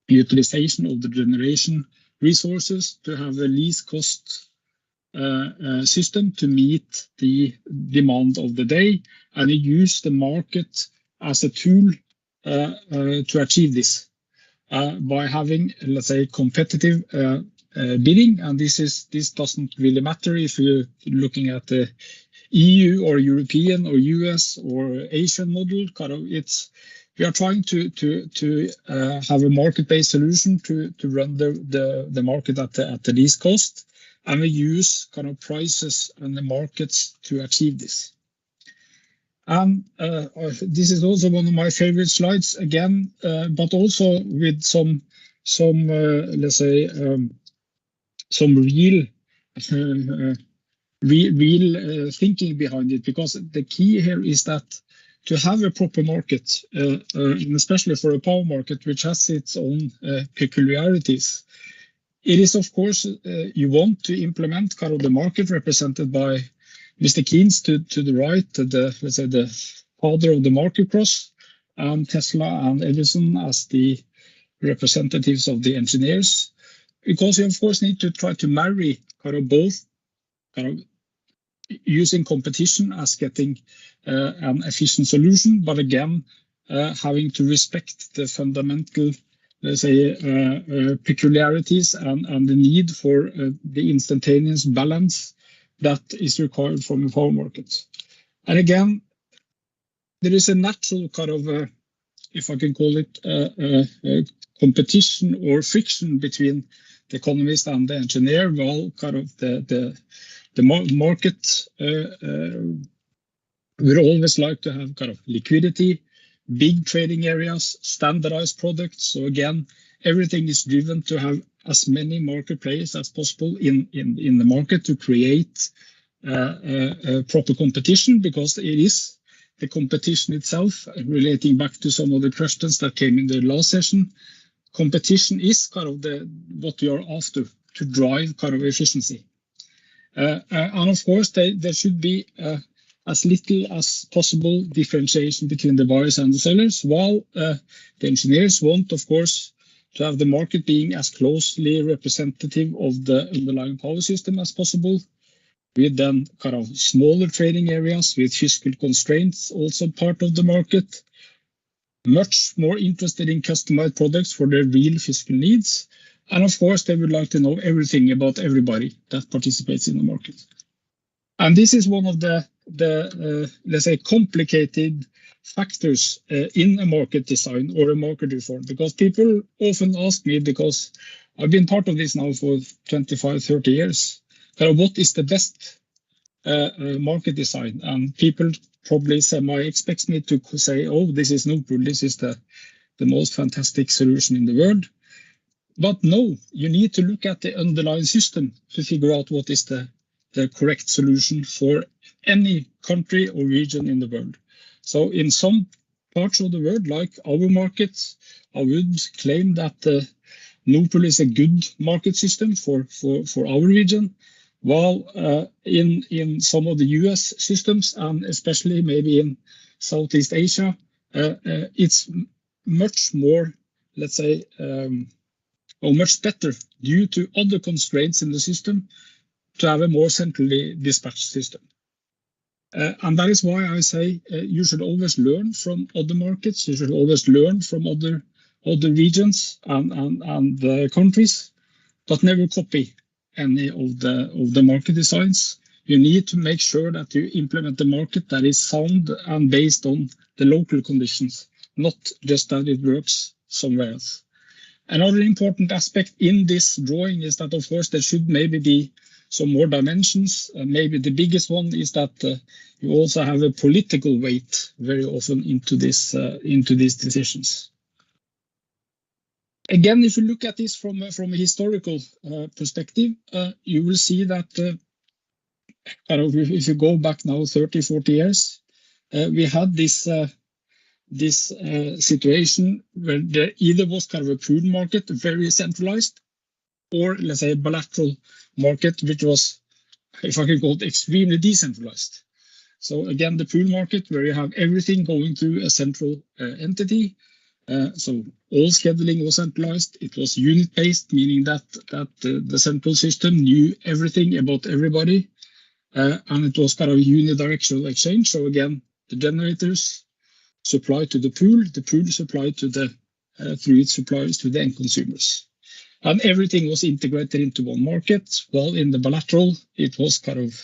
utilization of the generation resources to have a least cost system to meet the demand of the day, and you use the market as a tool to achieve this by having, let's say, competitive bidding. And this doesn't really matter if you're looking at the EU or European or US or Asian model. Kind of, we are trying to have a market-based solution to run the market at the least cost, and we use kind of prices and the markets to achieve this. And this is also one of my favorite slides again, but also with some let's say, some real thinking behind it, because the key here is that to have a proper market, and especially for a power market which has its own peculiarities, it is, of course, you want to implement kind of the market represented by Mr. Keynes to the right, let's say the father of the market cross, and Tesla and Edison as the representatives of the engineers, because you, of course, need to try to marry kind of both, kind of using competition as getting an efficient solution, but again, having to respect the fundamental, let's say, peculiarities and the need for the instantaneous balance that is required from a power market. And again, there is a natural kind of, if I can call it, competition or friction between the economist and the engineer. Well, kind of the market would always like to have kind of liquidity, big trading areas, standardized products. So again, everything is driven to have as many market players as possible in the market to create proper competition, because it is the competition itself, relating back to some of the questions that came in the last session. Competition is kind of what you are after to drive kind of efficiency. And of course, there should be as little as possible differentiation between the buyers and the sellers, while the engineers want, of course, to have the market being as closely representative of the underlying power system as possible, with then kind of smaller trading areas with fiscal constraints also part of the market, much more interested in customized products for their real fiscal needs. And of course, they would like to know everything about everybody that participates in the market. And this is one of the let's say, complicated factors in a market design or a market reform, because people often ask me, because I've been part of this now for 25, 30 years, what is the best market design? And people probably expect me to say, oh, this is Nord Pool, this is the most fantastic solution in the world. But no, you need to look at the underlying system to figure out what is the correct solution for any country or region in the world. So in some parts of the world, like our markets, I would claim that Nord Pool is a good market system for our region, while in some of the US systems, and especially maybe in Southeast Asia, it's much more, let's say, or much better due to other constraints in the system to have a more centrally dispatched system. And that is why I say you should always learn from other markets, you should always learn from other regions and countries, but never copy any of the market designs. You need to make sure that you implement the market that is sound and based on the local conditions, not just that it works somewhere else. Another important aspect in this drawing is that, of course, there should maybe be some more dimensions. Maybe the biggest one is that you also have a political weight very often into these decisions. Again, if you look at this from a historical perspective, you will see that if you go back now 30, 40 years, we had this situation where there either was kind of a pool market, very centralized, or let's say a bilateral market, which was, if I can call it, extremely decentralized. So again, the pool market, where you have everything going through a central entity. So all scheduling was centralized. It was unit-based, meaning that the central system knew everything about everybody, and it was kind of a unidirectional exchange. So again, the generators supply to the pool supplied to through its suppliers to the end consumers. And everything was integrated into one market, while in the bilateral, it was kind of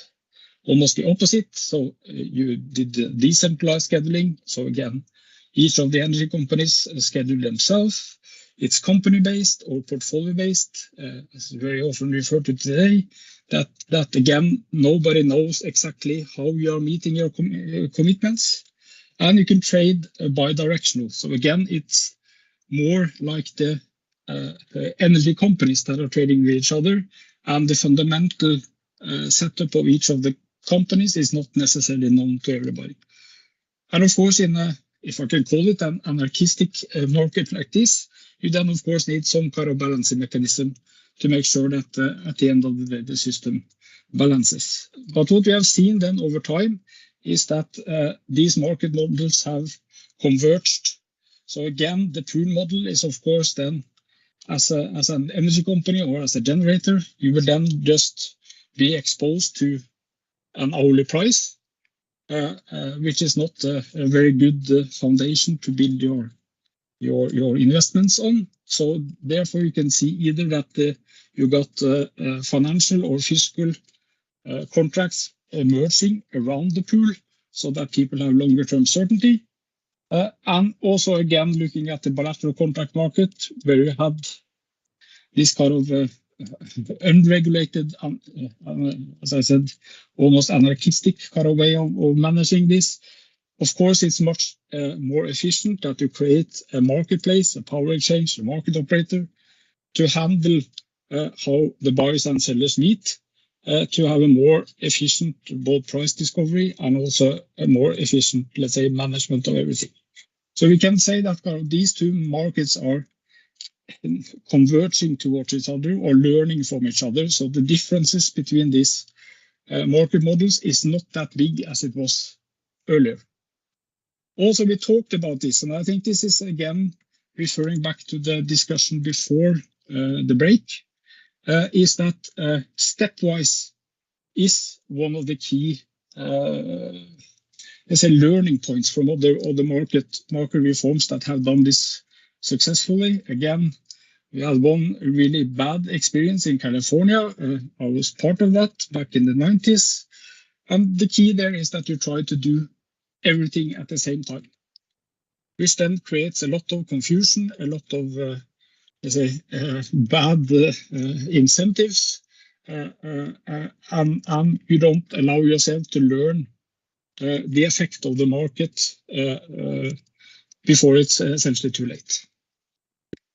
almost the opposite. So you did the decentralized scheduling. So again, each of the energy companies schedule themselves. It's company-based or portfolio-based, as very often referred to today, that again, nobody knows exactly how you are meeting your commitments. And you can trade bi-directional. So again, it's more like the energy companies that are trading with each other, and the fundamental setup of each of the companies is not necessarily known to everybody. And of course, in a, if I can call it, an anarchistic market like this, you then of course need some kind of balancing mechanism to make sure that at the end of the day the system balances. But what we have seen then over time is that these market models have converged. So again, the pool model is of course then, as an energy company or as a generator, you will then just be exposed to an hourly price, which is not a very good foundation to build your investments on. So therefore, you can see either that you got financial or fiscal contracts emerging around the pool so that people have longer term certainty. And also, again, looking at the bilateral contract market, where you had this kind of unregulated, as I said, almost anarchistic kind of way of managing this. Of course, it's much more efficient that you create a marketplace, a power exchange, a market operator to handle how the buyers and sellers meet, to have a more efficient both price discovery and also a more efficient, let's say, management of everything. So we can say that kind of these two markets are converging towards each other or learning from each other. So the differences between these market models is not that big as it was earlier. Also, we talked about this, and I think this is again referring back to the discussion before the break, is that stepwise is one of the key let's say learning points from other market reforms that have done this successfully. Again, we had one really bad experience in California. I was part of that back in the 90s. And the key there is that you try to do everything at the same time, which then creates a lot of confusion, a lot of let's say bad incentives, and you don't allow yourself to learn the effect of the market before it's essentially too late.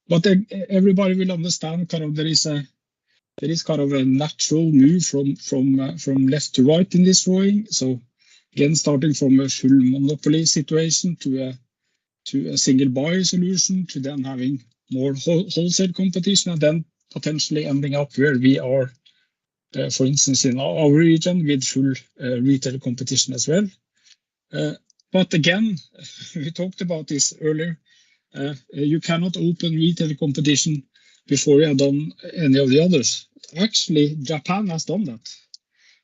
But everybody will understand kind of there is kind of a natural move from left to right in this drawing. So again, starting from a full monopoly situation to a single buyer solution, to then having more wholesale competition, and then potentially ending up where we are, for instance, in our region with full retail competition as well. But again, we talked about this earlier. You cannot open retail competition before you have done any of the others. Actually, Japan has done that.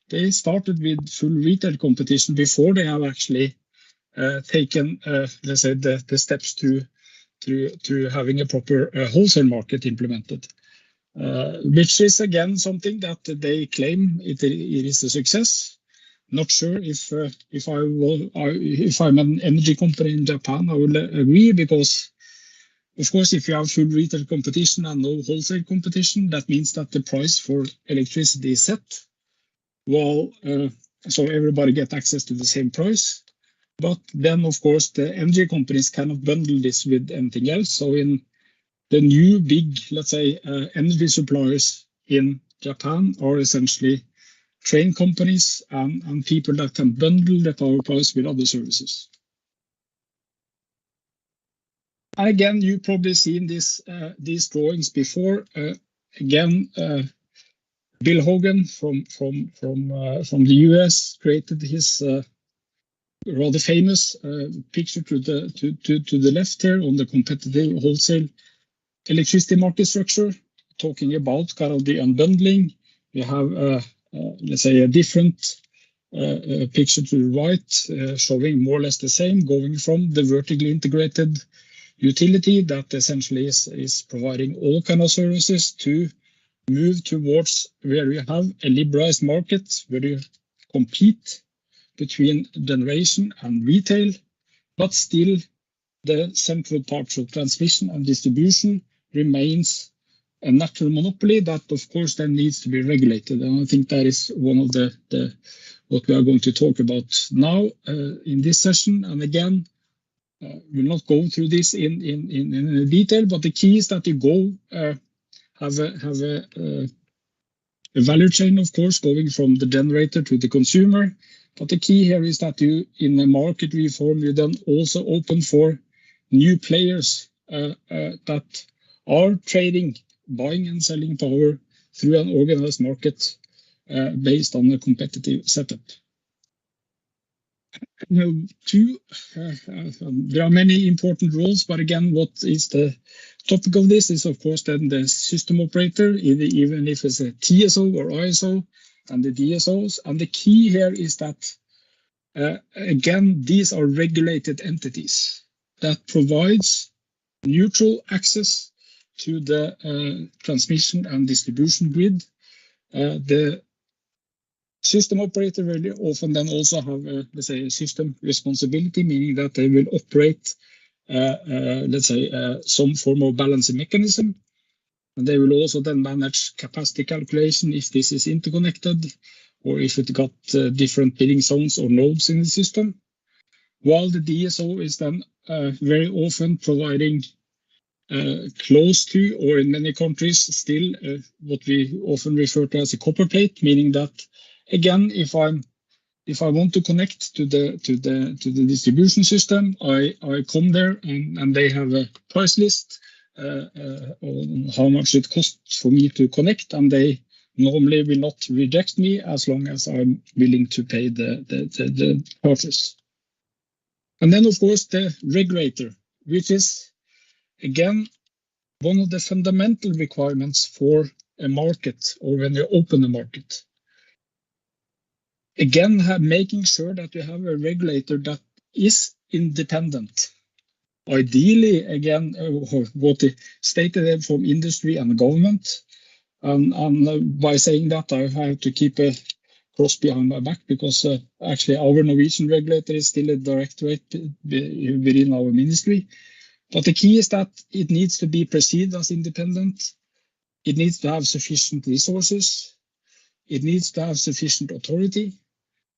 They started with full retail competition before they have actually taken, let's say, the steps to having a proper wholesale market implemented, which is again something that they claim it is a success. Not sure if I'm an energy company in Japan, I will agree, because of course, if you have full retail competition and no wholesale competition, that means that the price for electricity is set. Well, so everybody gets access to the same price. But then, of course, the energy companies cannot bundle this with anything else. So in the new big, let's say, energy suppliers in Japan are essentially train companies and people that can bundle the power price with other services. Again, you've probably seen these drawings before. Again, Bill Hogan from the US created his rather famous picture to the left here on the competitive wholesale electricity market structure, talking about kind of the unbundling. We have, let's say, a different picture to the right, showing more or less the same, going from the vertically integrated utility that essentially is providing all kind of services to move towards where you have a liberalized market, where you compete between generation and retail, but still the central parts of transmission and distribution remains a natural monopoly that, of course, then needs to be regulated. And I think that is one of the what we are going to talk about now in this session. And again, we'll not go through this in detail, but the key is that you go have a value chain, of course, going from the generator to the consumer. But the key here is that you, in a market reform, you then also open for new players that are trading, buying and selling power through an organized market based on a competitive setup. There are many important roles, but again, what is the topic of this is, of course, then the system operator, even if it's a TSO or ISO, and the DSOs. And the key here is that, again, these are regulated entities that provides neutral access to the transmission and distribution grid. The System operator will often then also have, let's say, a system responsibility, meaning that they will operate, let's say, some form of balancing mechanism. And they will also then manage capacity calculation if this is interconnected or if it got different bidding zones or nodes in the system. While the DSO is then very often providing close to, or in many countries still, what we often refer to as a copper plate, meaning that again, if I want to connect to the distribution system, I come there and they have a price list on how much it costs for me to connect, and they normally will not reject me as long as I'm willing to pay the purchase. And then, of course, the regulator, which is again one of the fundamental requirements for a market or when you open a market. Again, making sure that you have a regulator that is independent. Ideally, again, what is stated from industry and government. And by saying that, I have to keep a cross behind my back because actually our Norwegian regulator is still a directorate within our ministry. But the key is that it needs to be perceived as independent. It needs to have sufficient resources. It needs to have sufficient authority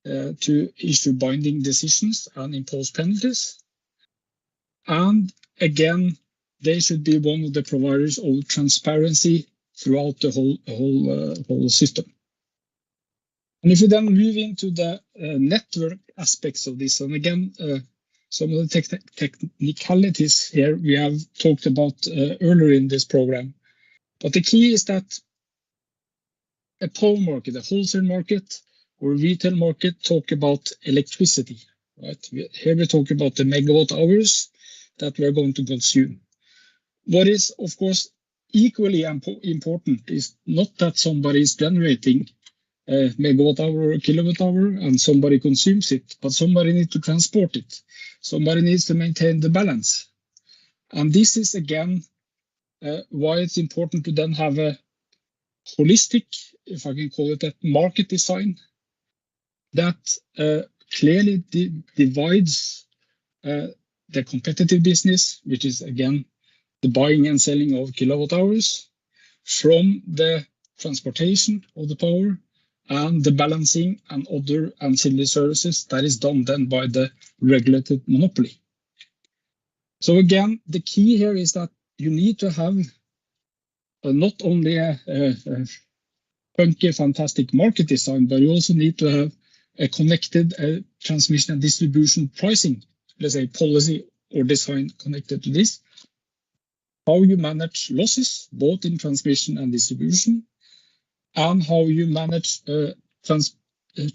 to issue binding decisions and impose penalties. And again, they should be one of the providers of transparency throughout the whole system. And if we then move into the network aspects of this, and again, some of the technicalities here we have talked about earlier in this program. But the key is that a power market, a wholesale market, or retail market talk about electricity, right? Here we talk about the megawatt hours that we are going to consume. What is, of course, equally important is not that somebody is generating a megawatt hour or a kilowatt hour and somebody consumes it, but somebody needs to transport it. Somebody needs to maintain the balance. And this is, again, why it's important to then have a holistic, if I can call it that, market design that clearly divides the competitive business, which is again the buying and selling of kilowatt hours, from the transportation of the power and the balancing and other ancillary services that is done then by the regulated monopoly. So again, the key here is that you need to have not only a funky, fantastic market design, but you also need to have a connected transmission and distribution pricing, let's say, policy or design connected to this. How you manage losses, both in transmission and distribution, and how you manage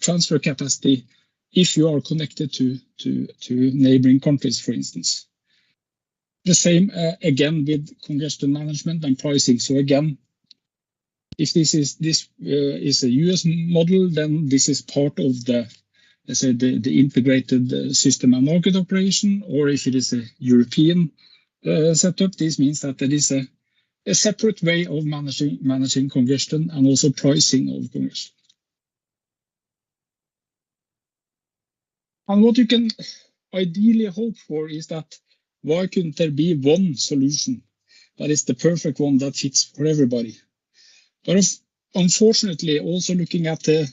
transfer capacity if you are connected to neighboring countries, for instance. The same again with congestion management and pricing. So again, if this is a US model, then this is part of the, let's say, the integrated system and market operation, or if it is a European setup, this means that there is a separate way of managing congestion and also pricing of congestion. And what you can ideally hope for is that why couldn't there be one solution that is the perfect one that fits for everybody? But unfortunately, also looking at the,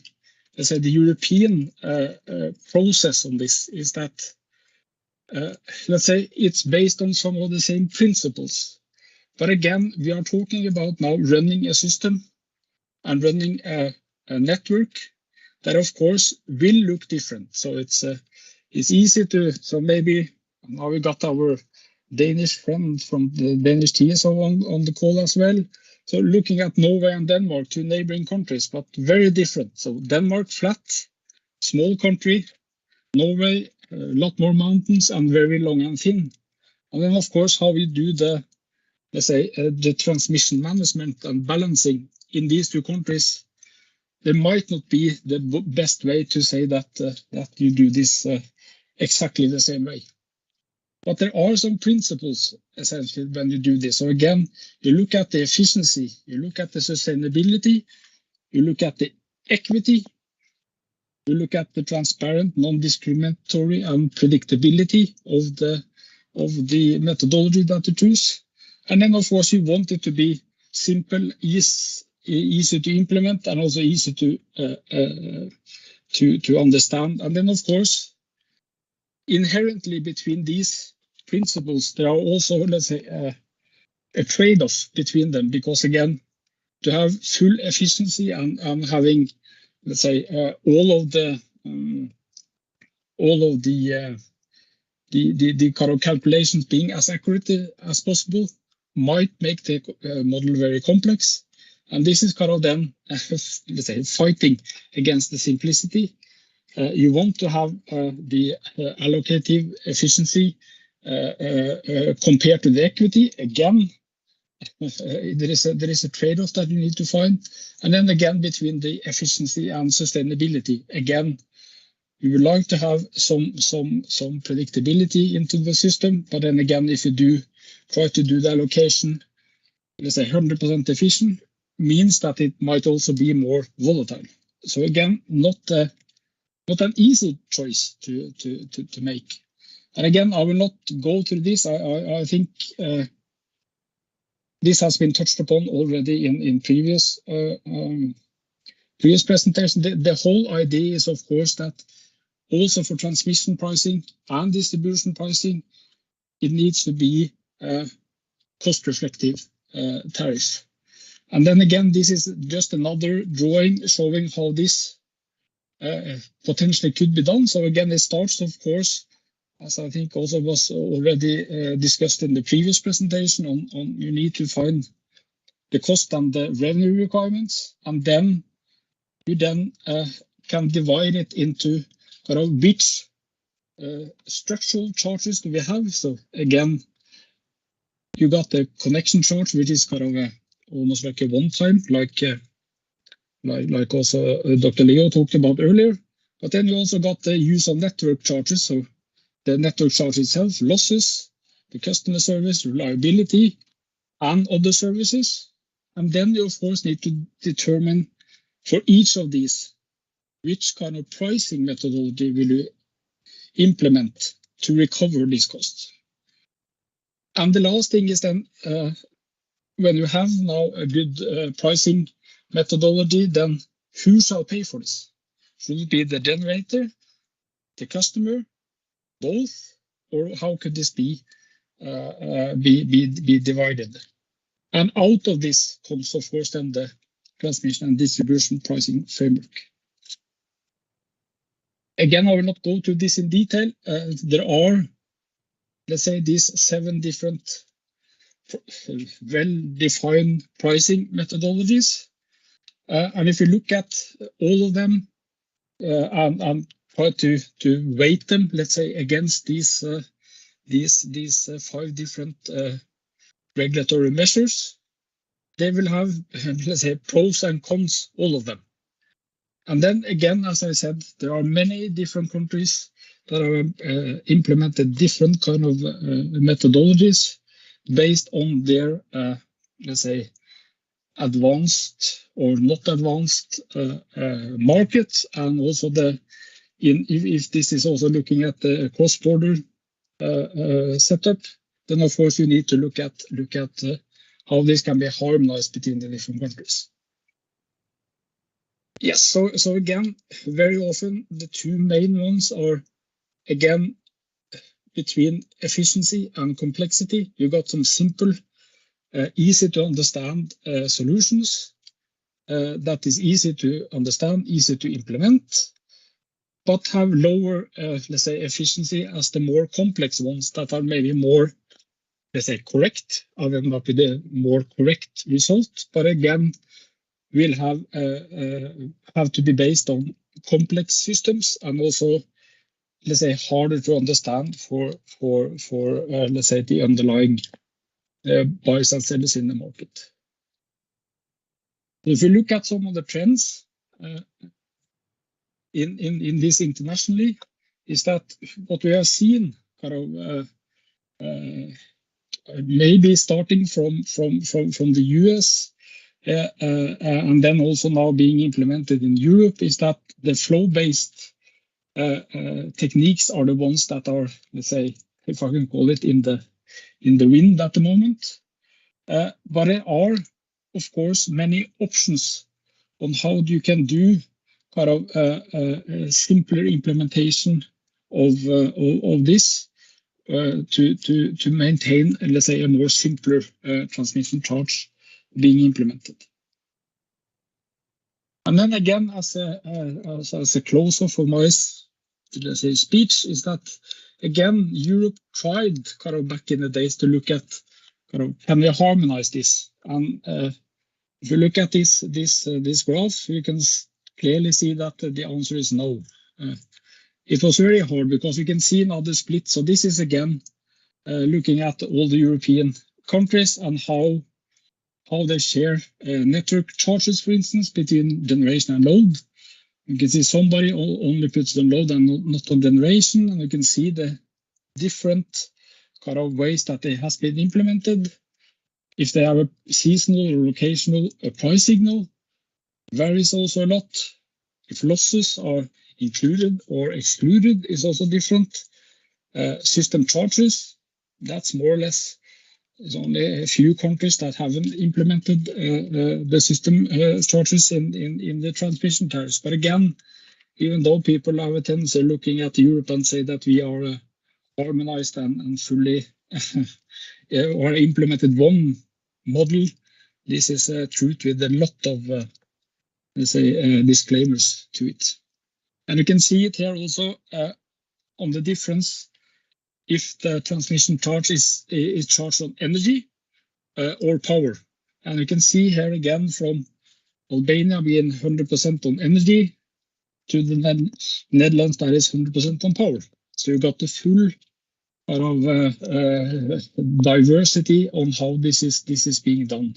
let's say, the European process on this is that, let's say, it's based on some of the same principles. But again, we are talking about now running a system and running a network that, of course, will look different. So it's easy to, so maybe now we got our Danish friend from the Danish TSO on the call as well. So looking at Norway and Denmark, two neighboring countries, but very different. So Denmark, flat, small country. Norway, a lot more mountains and very long and thin. And then, of course, how we do the, let's say, the transmission management and balancing in these two countries. There might not be the best way to say that you do this exactly the same way. But there are some principles, essentially, when you do this. So again, you look at the efficiency, you look at the sustainability, you look at the equity, to look at the transparent, non-discriminatory, and predictability of the methodology that you choose. And then, of course, you want it to be simple, easy to implement, and also easy to understand. And then, of course, inherently between these principles, there are also, let's say, a trade-off between them, because again, to have full efficiency and having, let's say, all of the kind of calculations being as accurate as possible might make the model very complex. And this is kind of then, let's say, fighting against the simplicity. You want to have the allocative efficiency compared to the equity. Again, there is a trade-off that you need to find. And then again, between the efficiency and sustainability, again, you would like to have some predictability into the system. But then again, if you do try to do the allocation, let's say 100% efficient, means that it might also be more volatile. So again, not an easy choice to make. And again, I will not go through this. I think this has been touched upon already in previous presentations. The whole idea is, of course, that also for transmission pricing and distribution pricing, it needs to be cost-reflective tariff. And then again, this is just another drawing showing how this potentially could be done. So again, it starts, of course, as I think also was already discussed in the previous presentation, on you need to find the cost and the revenue requirements, and then you can divide it into kind of which structural charges do we have. So again, you got the connection charge, which is kind of almost like a one-time, like also Dr. Leo talked about earlier. But then you also got the use of network charges. So the network charge itself, losses, the customer service, reliability, and other services. And then you, of course, need to determine for each of these, which kind of pricing methodology will you implement to recover these costs. And the last thing is then, when you have now a good pricing methodology, then who shall pay for this? Should it be the generator, the customer, both, or how could this be divided? And out of this comes, of course, then the transmission and distribution pricing framework. Again, I will not go through this in detail. There are, let's say, these 7 different well-defined pricing methodologies. And if you look at all of them and try to weight them, let's say, against these 5 different regulatory measures, they will have, let's say, pros and cons, all of them. And then again, as I said, there are many different countries that have implemented different kind of methodologies based on their, let's say, advanced or not advanced markets, and also if this is also looking at the cross-border setup, then of course you need to look at how this can be harmonized between the different countries. Yes, so again, very often the 2 main ones are, again, between efficiency and complexity. You got some simple, easy to understand solutions that is easy to understand, easy to implement, but have lower, let's say, efficiency as the more complex ones that are maybe more, let's say, correct, and end up with a more correct result. But again, will have to be based on complex systems and also, let's say, harder to understand for let's say, the underlying buyers and sellers in the market. If you look at some of the trends in this internationally, is that what we have seen kind of maybe starting from the US, and then also now being implemented in Europe, is that the flow-based techniques are the ones that are, let's say, if I can call it, in the wind at the moment. But there are, of course, many options on how you can do kind of a simpler implementation of this to maintain, let's say, a more simpler transmission charge being implemented. And then again, as a closer for my, let's say, speech, is that again Europe tried kind of back in the days to look at kind of can we harmonize this? And if you look at this graph, you can clearly see that the answer is no. It was very hard because you can see now the split. So this is again looking at all the European countries and how they share network charges, for instance, between generation and load. You can see somebody only puts the load and not on generation, and you can see the different kind of ways that it has been implemented. If they have a seasonal or locational price signal, varies also a lot. If losses are included or excluded is also different. System charges, that's more or less, there's only a few countries that haven't implemented the system charges in the transmission tariffs. But again, even though people have a tendency looking at Europe and say that we are harmonized and fully or implemented one model, this is a truth with a lot of, let's say, disclaimers to it. And you can see it here also on the difference if the transmission charge is charged on energy or power. And you can see here again from Albania being 100% on energy to the Netherlands that is 100% on power. So you got the full kind of diversity on how this is being done.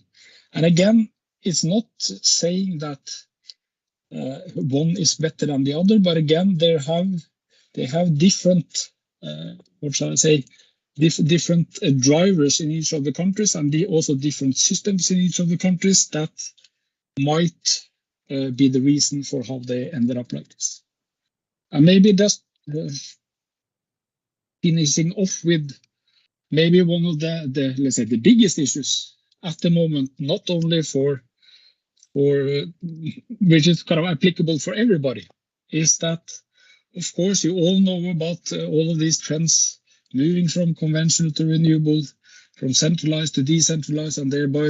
And again, it's not saying that one is better than the other, but again, they have different, what shall I say, different drivers in each of the countries, and also different systems in each of the countries that might be the reason for how they ended up like this. And maybe just finishing off with maybe one of the let's say the biggest issues at the moment, not only for which is kind of applicable for everybody, is that of course you all know about all of these trends moving from conventional to renewable, from centralized to decentralized, and thereby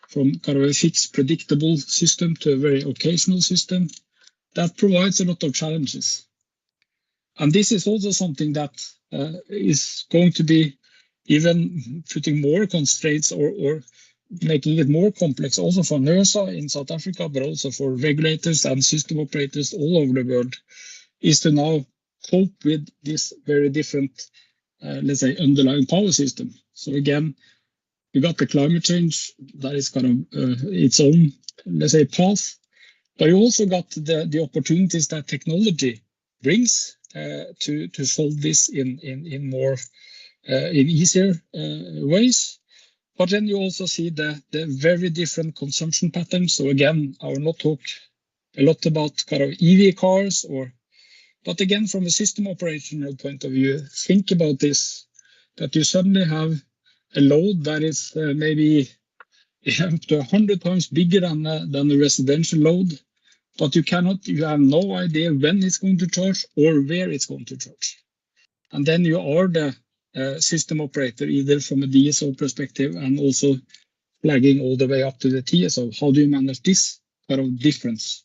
from kind of a fixed predictable system to a very occasional system. That provides a lot of challenges. And this is also something that is going to be even putting more constraints or making it more complex also for NERSA in South Africa, but also for regulators and system operators all over the world, is to now cope with this very different, let's say, underlying power system. So again, you got the climate change that is kind of its own, let's say, path, but you also got the opportunities that technology brings to solve this in more in easier ways. But then you also see the very different consumption patterns. So again, I will not talk a lot about kind of EV cars, but again, from a system operational point of view, think about this, that you suddenly have a load that is maybe up to 100 times bigger than the residential load, but you have no idea when it's going to charge or where it's going to charge. And then you are the system operator, either from a DSO perspective and also flagging all the way up to the TSO. How do you manage this kind of difference?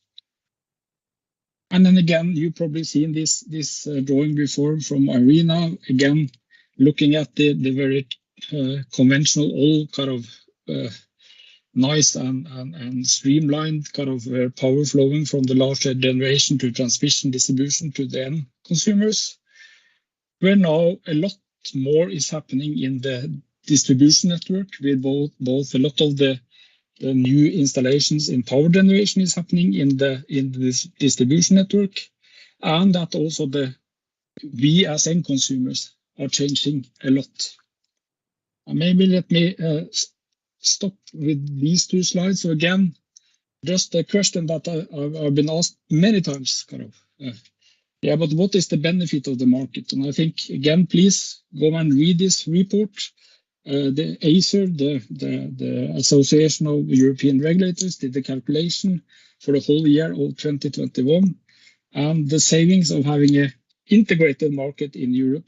And then again, you've probably seen this drawing before from Irina, again, looking at the very conventional, all kind of nice and streamlined kind of power flowing from the larger generation to transmission distribution to the end consumers, where now a lot more is happening in the distribution network, with both a lot of the new installations in power generation is happening in this distribution network, and that also we as end consumers are changing a lot. And maybe let me stop with these two slides. So again, just a question that I've been asked many times, kind of. Yeah, but what is the benefit of the market? And I think, again, please go and read this report. The ACER, the Association of European Regulators, did the calculation for the whole year of 2021. And the savings of having an integrated market in Europe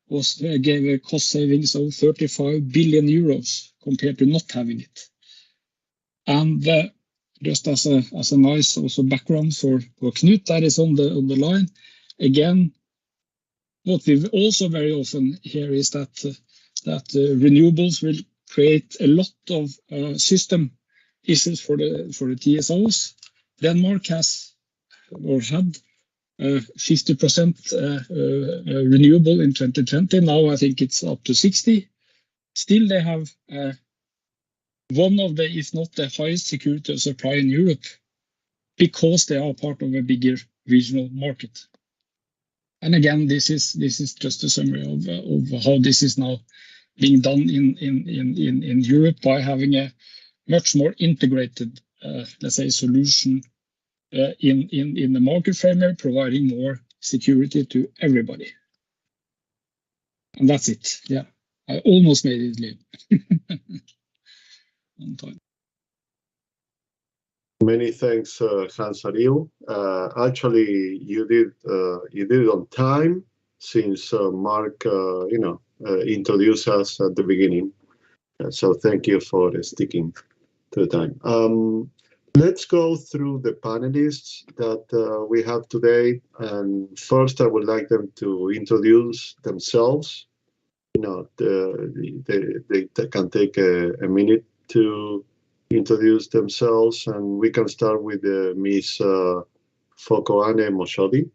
gave a cost savings of 35 billion euros compared to not having it. And just as a nice also background for Knut that is on the line, again, what we also very often hear is that renewables will create a lot of system issues for the TSOs. Denmark has or had 50% renewable in 2020. Now I think it's up to 60. Still, they have one of the, if not the highest security of supply in Europe, because they are part of a bigger regional market. And again, this is just a summary of how this is now being done in Europe by having a much more integrated, let's say, solution in the market framework, providing more security to everybody. And that's it. Yeah, I almost made it live on time. Many thanks, Hans Ariel. Actually, you did it on time, since Mark, introduced us at the beginning. So thank you for sticking to the time. Let's go through the panelists that we have today. And first, I would like them to introduce themselves. They can take a minute to introduce themselves, and we can start with Ms. Fokoane Moshodi.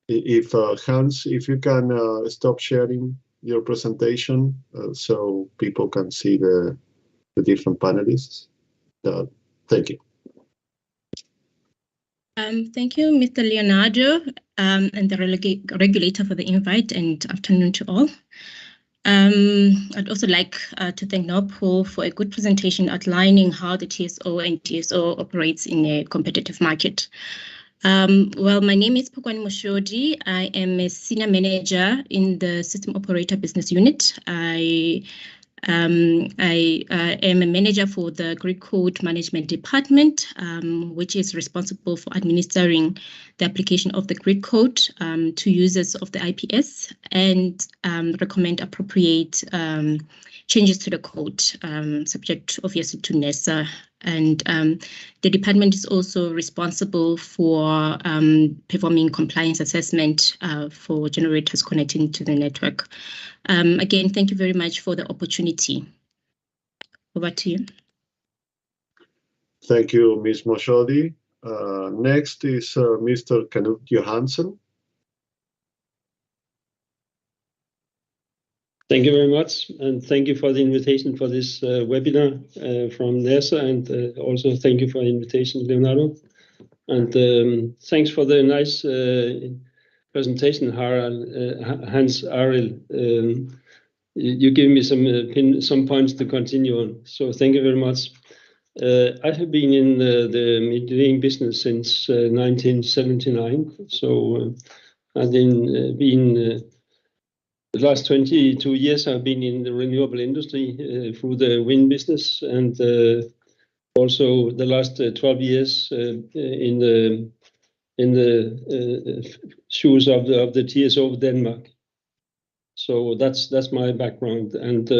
If Hans, if you can stop sharing your presentation so people can see the different panelists. Thank you. Thank you, Mr. Leonardo, and the regulator for the invite, and afternoon to all. I'd also like to thank NOPO for a good presentation outlining how the TSO and TSO operates in a competitive market. Well, my name is Fokoane Moshodi. I am a senior manager in the System Operator Business Unit. I am a manager for the Greek Code Management Department, which is responsible for administering the application of the Greek Code to users of the IPS and recommend appropriate changes to the code, subject obviously to NERSA. And the department is also responsible for performing compliance assessment for generators connecting to the network. Again, thank you very much for the opportunity. Over to you. Thank you, Ms. Moshodi. Next is Mr. Knut Johansen. Thank you very much, and thank you for the invitation for this webinar from NERSA, and also thank you for the invitation, Leonardo. And thanks for the nice presentation, Hans Ariel. You gave me some points to continue on, so thank you very much. I have been in the engineering business since 1979, so I've been the last 22 years I've been in the renewable industry through the wind business, and also the last 12 years in the shoes of the TSO of Denmark. So that's my background, and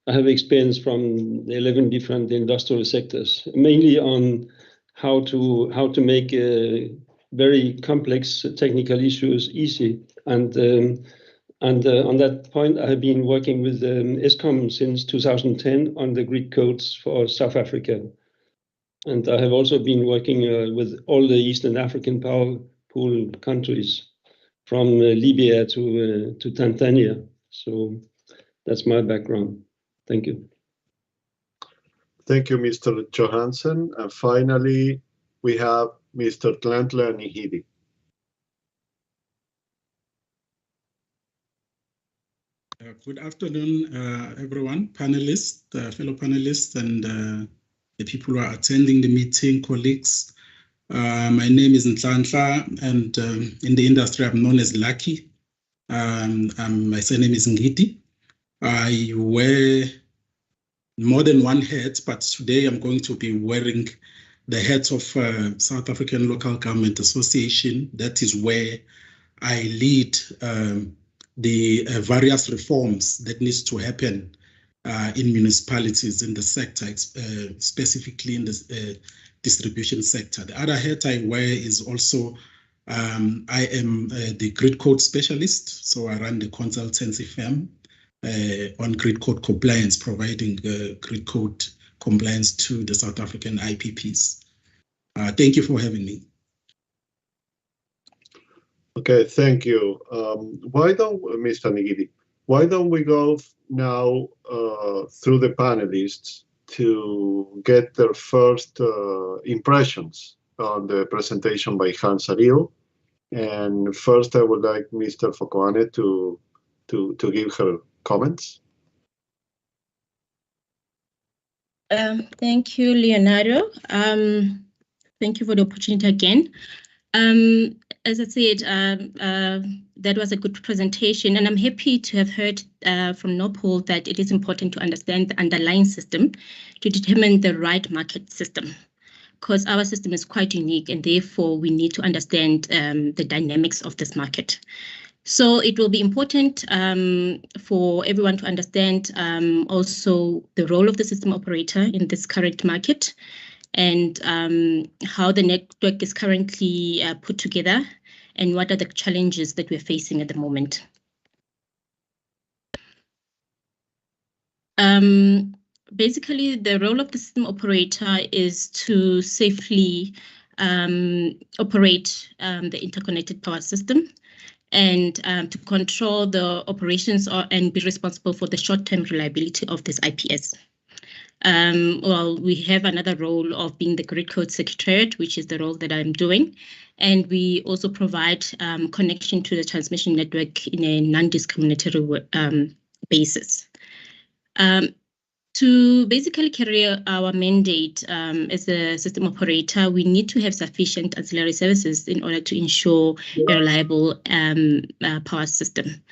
I have experience from 11 different industrial sectors, mainly on how to make very complex technical issues easy. And on that point, I have been working with ESCOM since 2010 on the Greek codes for South Africa. And I have also been working with all the Eastern African power pool countries, from Libya to Tanzania. So that's my background. Thank you. Thank you, Mr. Johansen. And finally, we have Mr. Tlantla Nihidi. Good afternoon, everyone, panelists, fellow panelists, and the people who are attending the meeting, colleagues. My name is Nhlanhla, and in the industry, I'm known as Lucky. My surname is Ngidi. I wear more than one hat, but today I'm going to be wearing the hat of South African Local Government Association. That is where I lead the various reforms that needs to happen in municipalities in the sector, specifically in the distribution sector. The other hat I wear is also, I am the grid code specialist, so I run the consultancy firm on grid code compliance, providing grid code compliance to the South African IPPs. Thank you for having me. Okay, thank you. Why don't, Mr. Ngidi, why don't we go now through the panelists to get their first impressions on the presentation by Hans Ariel. And first, I would like Mr. Fokoane to give her comments. Thank you, Leonardo. Thank you for the opportunity again. As I said, that was a good presentation, and I'm happy to have heard from NOPOL that it is important to understand the underlying system to determine the right market system, because our system is quite unique, and therefore we need to understand the dynamics of this market. So it will be important for everyone to understand also the role of the system operator in this current market, and how the network is currently put together, and what are the challenges that we're facing at the moment. Basically, the role of the system operator is to safely operate the interconnected power system, and to control the operations and be responsible for the short-term reliability of this IPS. Well, we have another role of being the grid code secretariat, which is the role that I'm doing. And we also provide connection to the transmission network in a non-discriminatory basis. To basically carry our mandate as a system operator, we need to have sufficient ancillary services in order to ensure a reliable power system.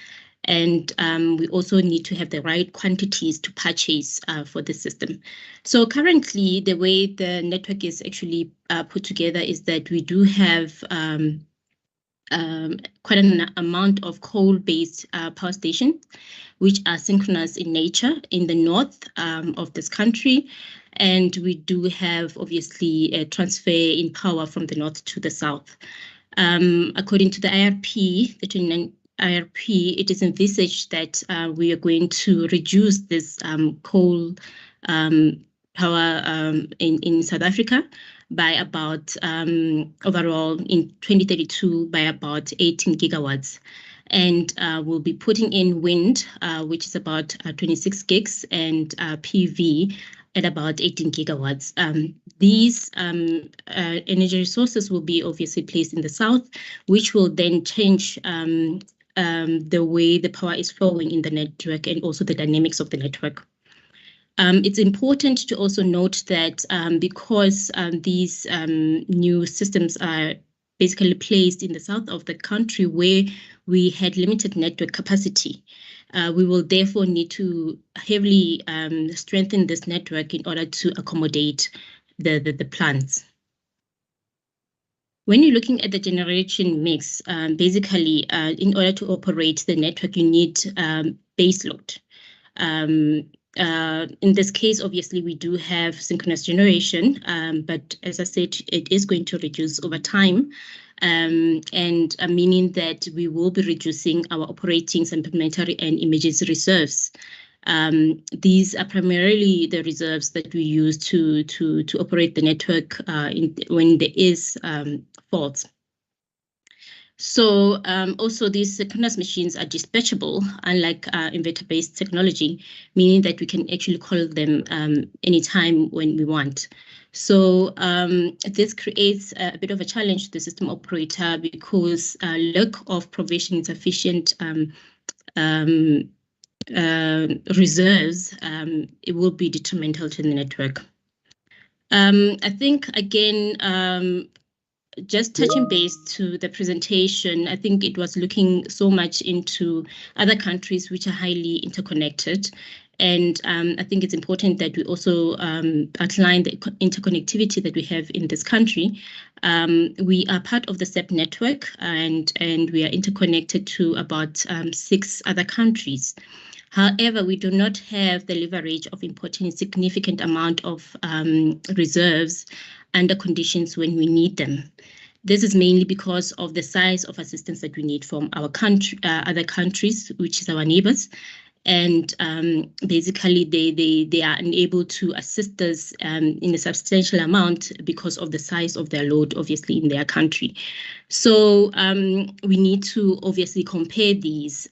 And we also need to have the right quantities to purchase for the system. So currently, the way the network is actually put together is that we do have quite an amount of coal-based power stations, which are synchronous in nature in the north of this country. And we do have, obviously, a transfer in power from the north to the south. According to the IRP, the 29 IRP, it is envisaged that we are going to reduce this coal power in South Africa by about, overall in 2032, by about 18 gigawatts. And we'll be putting in wind, which is about 26 gigs, and PV at about 18 gigawatts. These energy resources will be obviously placed in the south, which will then change the way the power is flowing in the network and also the dynamics of the network. It's important to also note that because these new systems are basically placed in the south of the country where we had limited network capacity, we will therefore need to heavily strengthen this network in order to accommodate the plants. When you're looking at the generation mix, basically, in order to operate the network, you need baseload. In this case, obviously, we do have synchronous generation, but as I said, it is going to reduce over time, and meaning that we will be reducing our operating, supplementary, and emergency reserves. These are primarily the reserves that we use to operate the network when there is faults. So also these synchronous machines are dispatchable, unlike inverter-based technology, meaning that we can actually call them anytime when we want. So this creates a bit of a challenge to the system operator because lack of provisioning sufficient reserves, it will be detrimental to the network. I think, again, just touching base to the presentation, I think it was looking so much into other countries which are highly interconnected. And I think it's important that we also outline the interconnectivity that we have in this country. We are part of the CEP network, and we are interconnected to about 6 other countries. However, we do not have the leverage of importing a significant amount of reserves under conditions when we need them. This is mainly because of the size of assistance that we need from our country, other countries, which is our neighbors. And basically, they are unable to assist us in a substantial amount because of the size of their load, obviously, in their country. So we need to obviously compare these.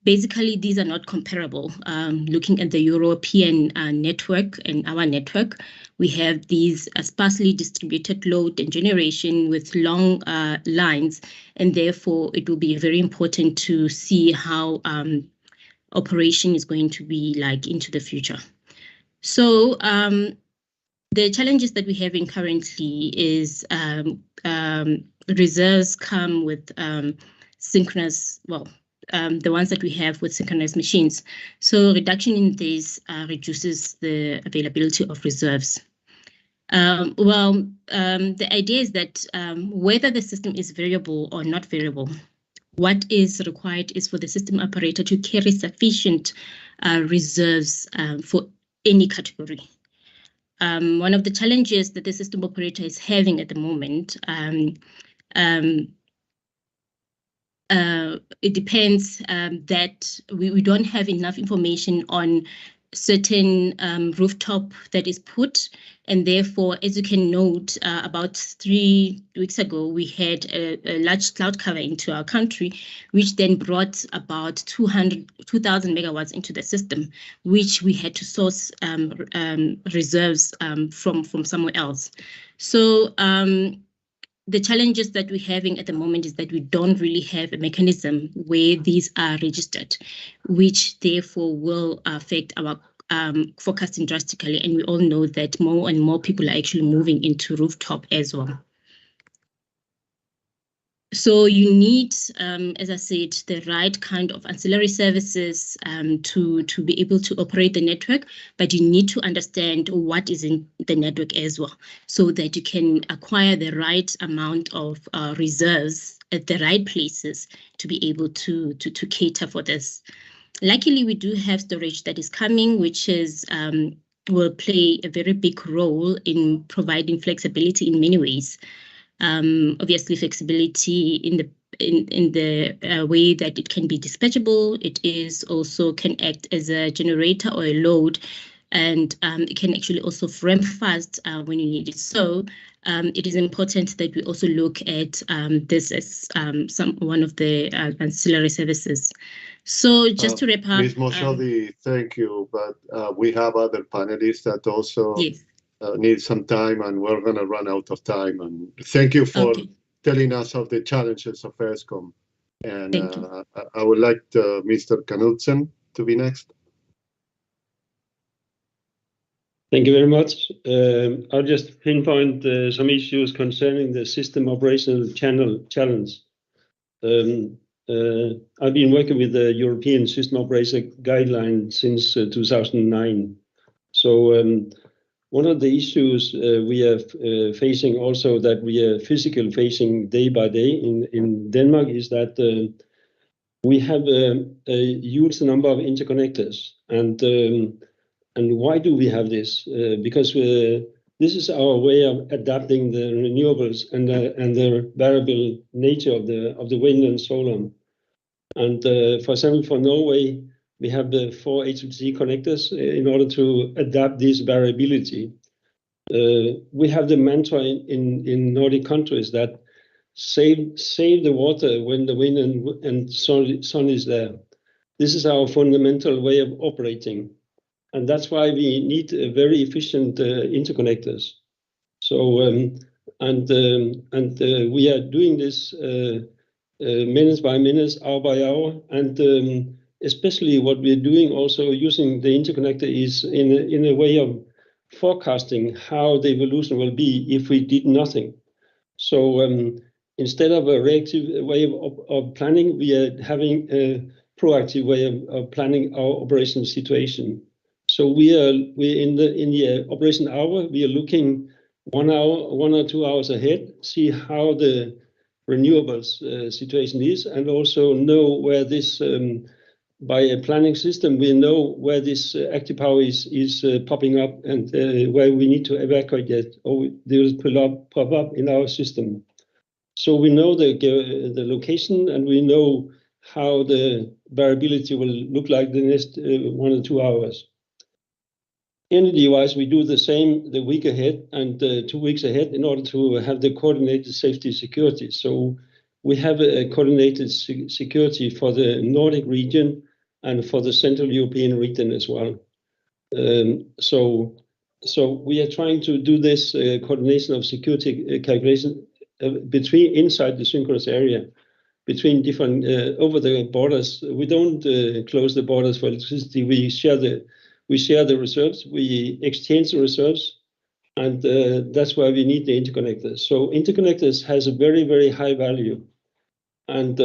Basically, these are not comparable. Looking at the European network and our network, we have these sparsely distributed load and generation with long lines, and therefore it will be very important to see how operation is going to be like into the future. So the challenges that we're having currently is reserves come with synchronous, the ones that we have with synchronous machines. So reduction in these reduces the availability of reserves. The idea is that whether the system is variable or not variable, what is required is for the system operator to carry sufficient reserves for any category. One of the challenges that the system operator is having at the moment, it depends that we don't have enough information on certain rooftop that is put, and therefore, as you can note, about 3 weeks ago, we had a large cloud cover into our country, which then brought about 2,000 megawatts into the system, which we had to source reserves from somewhere else. So the challenges that we're having at the moment is that we don't really have a mechanism where these are registered, which therefore will affect our forecasting drastically. And we all know that more and more people are actually moving into rooftop as well. So you need, as I said, the right kind of ancillary services to be able to operate the network, but you need to understand what is in the network as well, so that you can acquire the right amount of reserves at the right places to be able to cater for this. Luckily, we do have storage that is coming, which is will play a very big role in providing flexibility in many ways. Obviously, flexibility in the way that it can be dispatchable. It is also can act as a generator or a load, and it can actually also ramp fast when you need it. So it is important that we also look at this as one of the ancillary services. So just to wrap up, Ms. Moshodi, thank you, but we have other panelists that also need some time, and we're going to run out of time. And thank you for telling us of the challenges of ESCOM. And I would like Mr. Knudsen to be next. Thank you very much. I'll just pinpoint some issues concerning the system operational challenge. I've been working with the European System Operator Guideline since 2009. So one of the issues we are facing also that we are physically facing day by day in Denmark is that we have a huge number of interconnectors. And why do we have this? Because this is our way of adapting the renewables and the variable nature of the wind and solar. And for example, for Norway, we have the 4 HVDC connectors in order to adapt this variability. We have the mantra in Nordic countries that save the water when the wind and sun is there. This is our fundamental way of operating. And that's why we need very efficient interconnectors. So, we are doing this minutes by minutes, hour by hour, and especially what we're doing also using the interconnector is in a way of forecasting how the evolution will be if we did nothing. So instead of a reactive way of planning, we are having a proactive way of planning our operation situation. So we're in the operation hour, we are looking 1 hour, 1 or 2 hours ahead, see how the renewables situation is, and also know where this by a planning system, we know where this active power is popping up and where we need to evacuate it, or they will pop up in our system. So we know the location, and we know how the variability will look like the next 1 or 2 hours. Energy-wise, we do the same the week ahead and 2 weeks ahead in order to have the coordinated safety security. So we have a coordinated security for the Nordic region and for the Central European region as well. So we are trying to do this coordination of security calculation between inside the synchronous area, between different over the borders. We don't close the borders for electricity. We share the reserves. We exchange the reserves, and that's why we need the interconnectors. So interconnectors has a very, very high value, and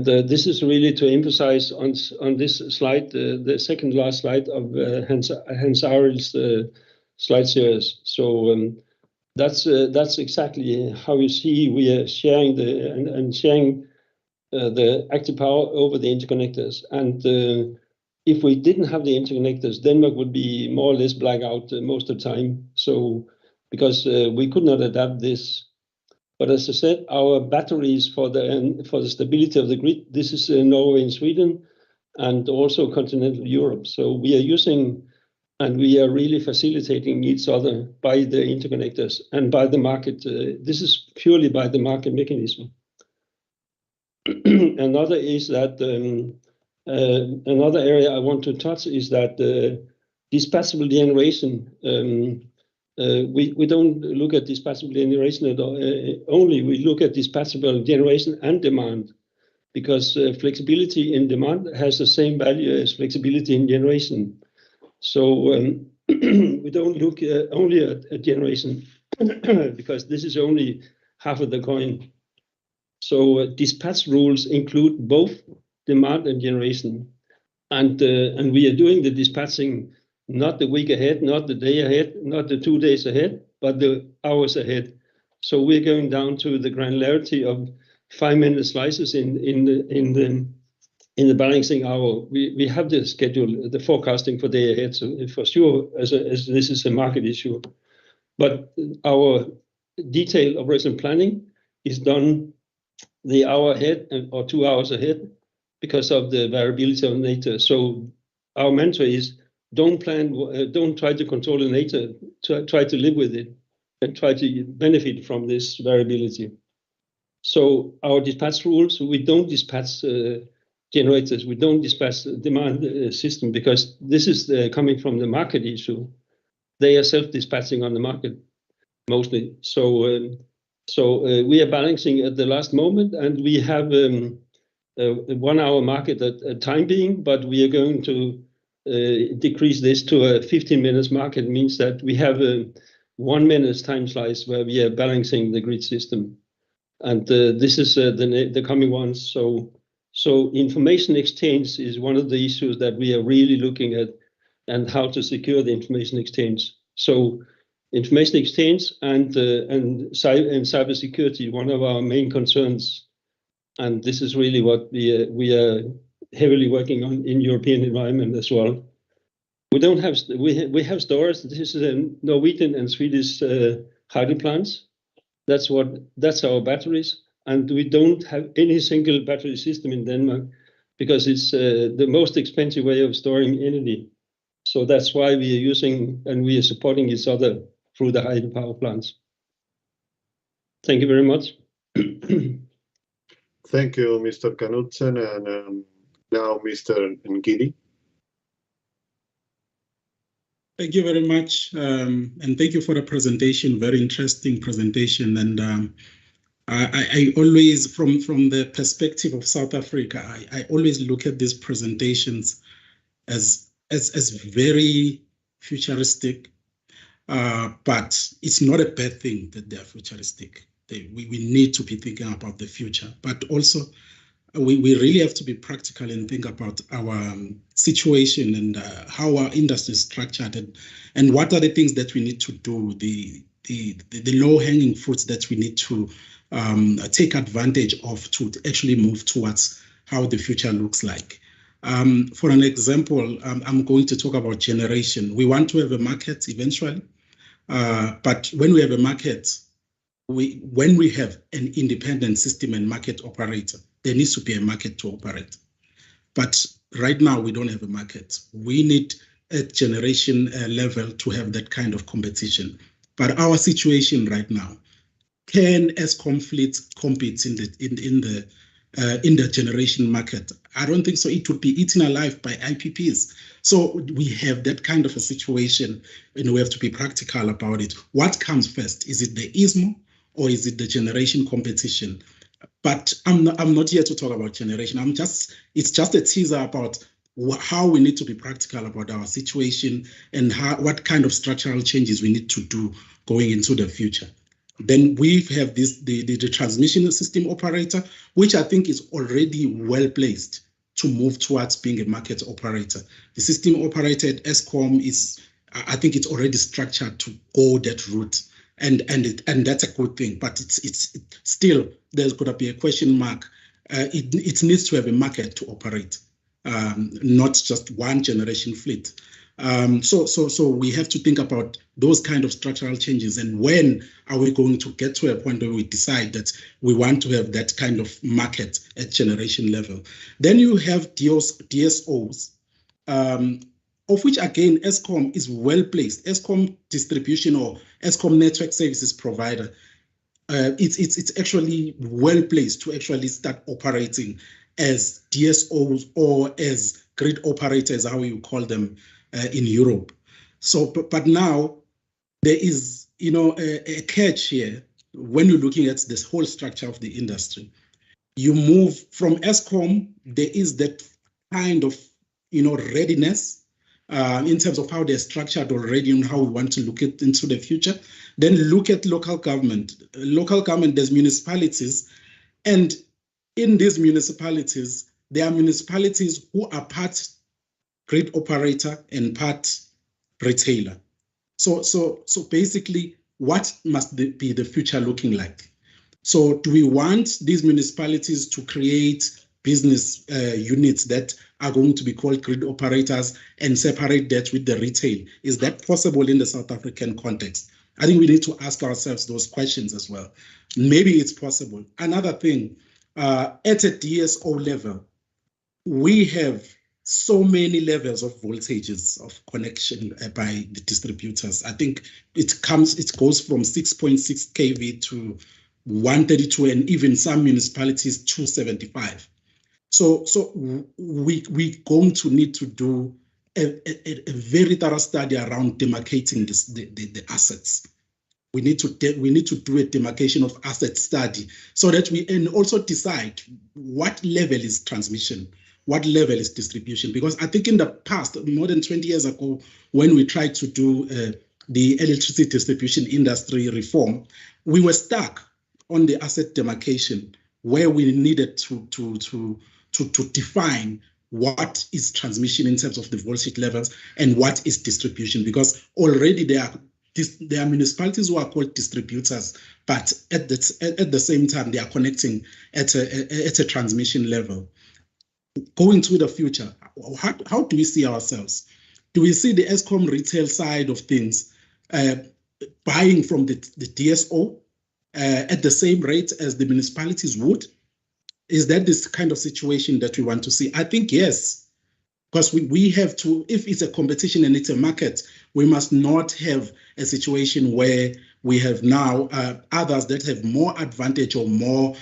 this is really to emphasize on this slide, the second last slide of Hans Arild's slide series. So that's exactly how you see we are sharing sharing the active power over the interconnectors. And if we didn't have the interconnectors, Denmark would be more or less blackout most of the time. So because we could not adapt this. But as I said, our batteries for the stability of the grid, this is Norway and Sweden, and also continental Europe. So we are using, and we are really facilitating each other by the interconnectors and by the market. This is purely by the market mechanism. Another is that another area I want to touch is that dispatchable generation. We don't look at dispatchable generation at all, only. We look at dispatchable generation and demand, because flexibility in demand has the same value as flexibility in generation. So we don't look only at generation because this is only half of the coin. So dispatch rules include both demand and generation, and we are doing the dispatching not the week ahead, not the day ahead, not the 2 days ahead, but the hours ahead. So we're going down to the granularity of 5-minute slices in the balancing hour. We have the schedule, the forecasting for day ahead, so for sure, as this is a market issue. But our detailed operation planning is done the hour ahead or 2 hours ahead because of the variability of nature. So our mantra is don't try to control the nature, try to live with it and try to benefit from this variability. So our dispatch rules, we don't dispatch generators, we don't dispatch the demand system, because this is coming from the market issue. They are self-dispatching on the market mostly. So we are balancing at the last moment, and we have a 1 hour market at time being, but we are going to decrease this to a 15 minutes market. Means that we have a 1 minute time slice where we are balancing the grid system, and this is the coming ones. So information exchange is one of the issues that we are really looking at, and how to secure the information exchange. So information exchange and cybersecurity, one of our main concerns, and this is really what we are heavily working on in European environment as well. We don't have we have storage. This is Norwegian and Swedish hydro plants. That's our batteries, and we don't have any single battery system in Denmark because it's the most expensive way of storing energy. So that's why we are using and we are supporting each other through the hydropower plants. Thank you very much. Thank you, Mr. Knudsen, and now Mr. Ngidi. Thank you very much, and thank you for the presentation. Very interesting presentation, and I always, from the perspective of South Africa, I always look at these presentations as very futuristic, but it's not a bad thing that they are futuristic. We need to be thinking about the future, but also we really have to be practical and think about our situation and how our industry is structured and what are the things that we need to do, the low-hanging fruits that we need to take advantage of to actually move towards how the future looks like. For an example, I'm going to talk about generation. We want to have a market eventually, but when we have a market, when we have an independent system and market operator, there needs to be a market to operate. But right now, we don't have a market. We need at generation level to have that kind of competition. But our situation right now, can Eskom fleet compete in the generation market? I don't think so. It would be eaten alive by IPPs. So we have that kind of a situation, and we have to be practical about it. What comes first? Is it the ISMO or is it the generation competition? But I'm not here to talk about generation. It's just a teaser about how we need to be practical about our situation and what kind of structural changes we need to do going into the future. Then we have the transmission system operator, which I think is already well placed to move towards being a market operator. The system operator at Eskom I think it's already structured to go that route. And that's a good thing, but it's still, there's going to be a question mark. It needs to have a market to operate, not just one generation fleet. So we have to think about those kind of structural changes, and when are we going to get to a point where we decide that we want to have that kind of market at generation level. Then you have DSOs, of which again Eskom is well placed. Eskom distribution or Eskom network services provider, it's actually well placed to actually start operating as DSOs or as grid operators, how you call them in Europe. So, but now there is, a catch here when you're looking at this whole structure of the industry. You move from Eskom, there is that kind of, readiness in terms of how they're structured already and how we want to look into the future. Then look at local government. Local government, there's municipalities, and in these municipalities, there are municipalities who are part grid operator and part retailer. So basically, what must be the future looking like? So do we want these municipalities to create business units that are going to be called grid operators and separate that with the retail? Is that possible in the South African context? I think we need to ask ourselves those questions as well. Maybe it's possible. Another thing, at a DSO level, we have so many levels of voltages of connection by the distributors. I think it goes from 6.6 kV to 132, and even some municipalities 275. So we're going to need to do a very thorough study around demarcating the assets. We need to do a demarcation of asset study so that we and also decide what level is transmission, what level is distribution. Because I think in the past, more than 20 years ago, when we tried to do the electricity distribution industry reform, we were stuck on the asset demarcation, where we needed to define what is transmission in terms of the voltage levels and what is distribution, because already there are municipalities who are called distributors, but at the same time they are connecting at a transmission level. Going to the future, how do we see ourselves? Do we see the Eskom retail side of things buying from the DSO at the same rate as the municipalities would? Is that this kind of situation that we want to see? I think yes, because we have to, if it's a competition and it's a market, we must not have a situation where we have now others that have more advantage or more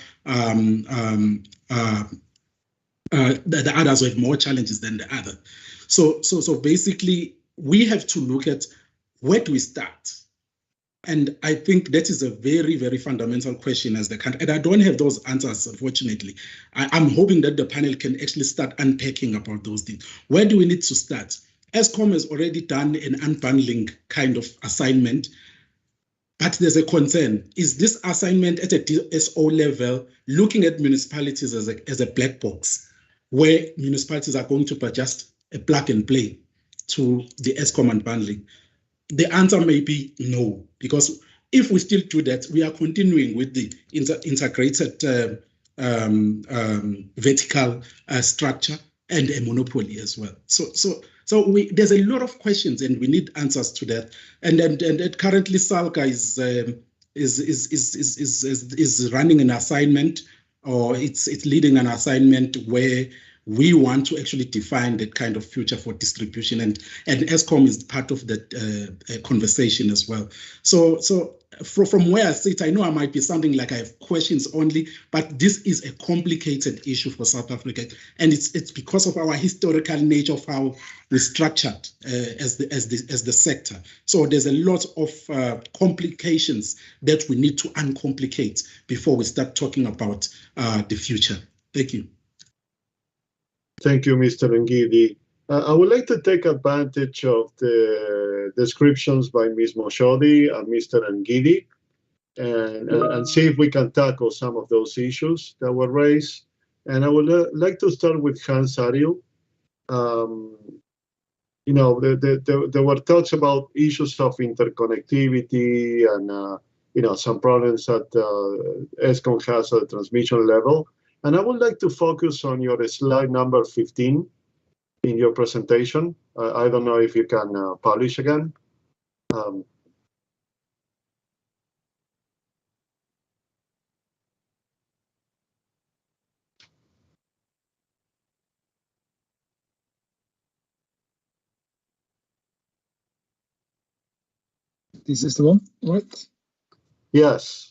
the others have more challenges than the other. So basically, we have to look at where do we start? And I think that is a very, very fundamental question as the country. And I don't have those answers, unfortunately. I'm hoping that the panel can actually start unpacking about those things. Where do we need to start? Eskom has already done an unbundling kind of assignment, but there's a concern. Is this assignment at a DSO level looking at municipalities as a black box, where municipalities are going to put just a plug and play to the Eskom unbundling? The answer may be no, because if we still do that, we are continuing with the integrated vertical structure and a monopoly as well. So there's a lot of questions, and we need answers to that. And currently, SALCA is running an assignment, or it's leading an assignment where we want to actually define that kind of future for distribution, and Eskom is part of that conversation as well. So from where I sit, I know I might be sounding like I have questions only, but this is a complicated issue for South Africa, and it's because of our historical nature of how we structured as the sector. So there's a lot of complications that we need to uncomplicate before we start talking about the future. Thank you. Thank you, Mr. Ngidi. I would like to take advantage of the descriptions by Ms. Moshodi and Mr. Ngidi and see if we can tackle some of those issues that were raised. And I would like to start with Hans Ariel. You know, there were talks about issues of interconnectivity and, you know, some problems that Eskom has at the transmission level. And I would like to focus on your slide number 15 in your presentation. I don't know if you can publish again. This is the one, right? Yes.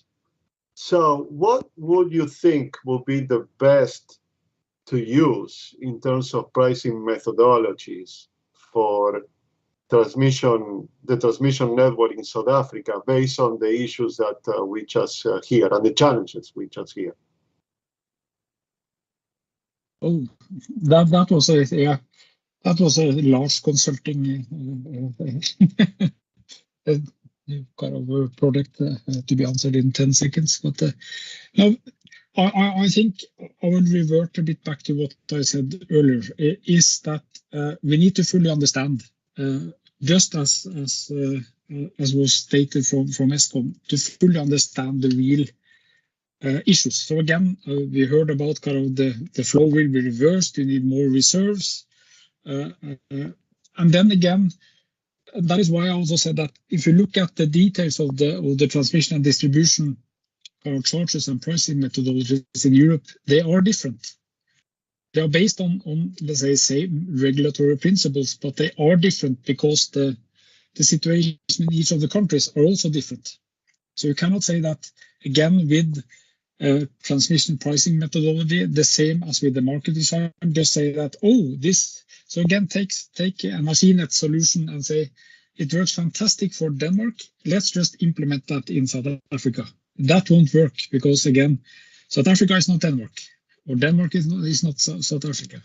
So what would you think will be the best to use in terms of pricing methodologies for the transmission network in South Africa based on the issues that we just hear and the challenges we just hear? Oh, that was a large consulting kind of a product to be answered in 10 seconds. But now, I think I will revert a bit back to what I said earlier, is that we need to fully understand, just as was stated from Eskom, to fully understand the real issues. So again, we heard about kind of the flow will be reversed, you need more reserves. And then again, that is why I also said that if you look at the details of the transmission and distribution charges and pricing methodologies in Europe, they are different. They are based on let's say, same regulatory principles, but they are different because the situation in each of the countries are also different. So you cannot say that, again, with transmission pricing methodology, the same as with the market design, just say that, oh, this. So again, take a MachineNet solution and say, it works fantastic for Denmark. Let's just implement that in South Africa. That won't work because, again, South Africa is not Denmark, or Denmark is not South Africa.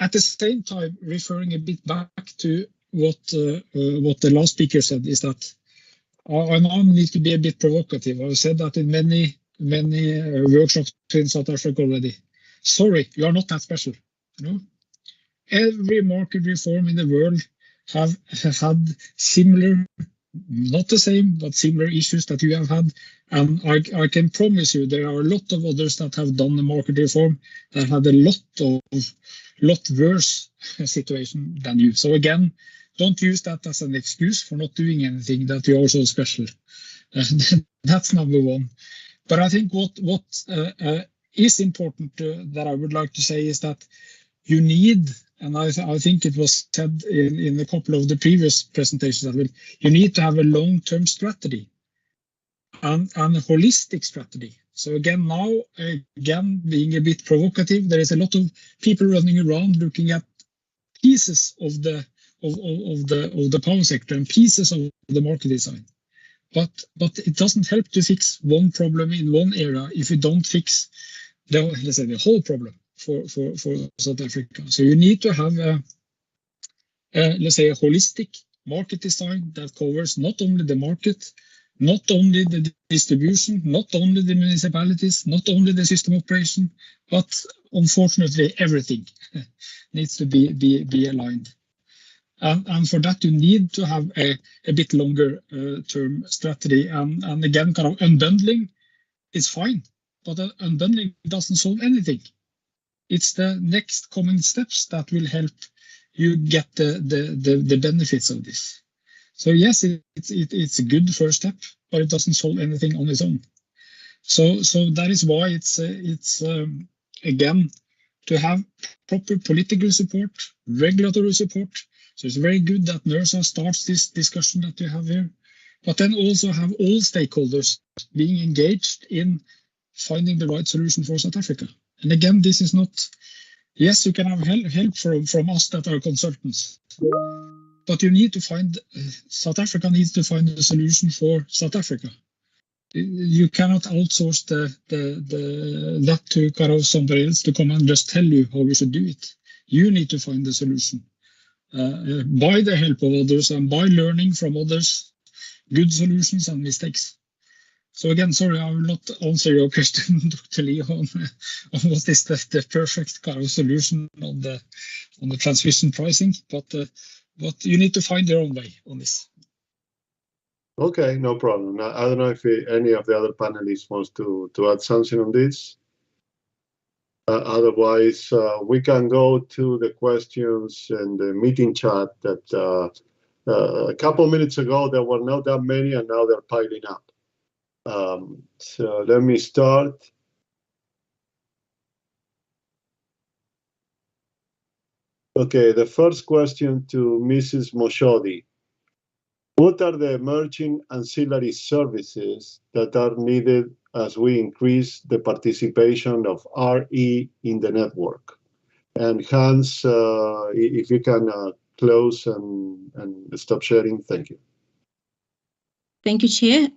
At the same time, referring a bit back to what the last speaker said, is that I now need to be a bit provocative. I've said that in many workshops in South Africa already. Sorry, you are not that special. You know? Every market reform in the world have had similar, not the same, but similar issues that you have had. And I can promise you there are a lot of others that have done the market reform that had a lot worse situation than you. So again, don't use that as an excuse for not doing anything, that you're also special. That's number one. But I think what is important that I would like to say is that you need, and I think it was said in a couple of the previous presentations as well, you need to have a long-term strategy and a holistic strategy. So again, now, being a bit provocative, there is a lot of people running around looking at pieces of the power sector and pieces of the market design. but it doesn't help to fix one problem in one area if you don't fix the whole problem for South Africa. So you need to have a holistic market design that covers not only the market, not only the distribution, not only the municipalities, not only the system operation, but unfortunately everything needs to be aligned. And for that, you need to have a bit longer term strategy. And again, kind of unbundling is fine, but unbundling doesn't solve anything. It's the next coming steps that will help you get the benefits of this. So yes, it's a good first step, but it doesn't solve anything on its own. So that is why it's again, to have proper political support, regulatory support. So it's very good that NERSA starts this discussion that we have here, but then also have all stakeholders being engaged in finding the right solution for South Africa. And again, this is not, yes, you can have help from us that are consultants, but you need to find, South Africa needs to find a solution for South Africa. You cannot outsource that to kind of somebody else to come and just tell you how we should do it. You need to find the solution by the help of others and by learning from others, good solutions and mistakes. So again, sorry, I will not answer your question, Dr. Lee, on what is the perfect kind of solution on the transmission pricing, but you need to find your own way on this. Okay, no problem. I don't know if any of the other panelists wants to add something on this. Otherwise, we can go to the questions and the meeting chat that a couple minutes ago there were not that many, and now they're piling up. So let me start. Okay, the first question to Mrs. Moshodi. What are the emerging ancillary services that are needed as we increase the participation of RE in the network? And Hans, if you can close and stop sharing, thank you. Thank you, Chair.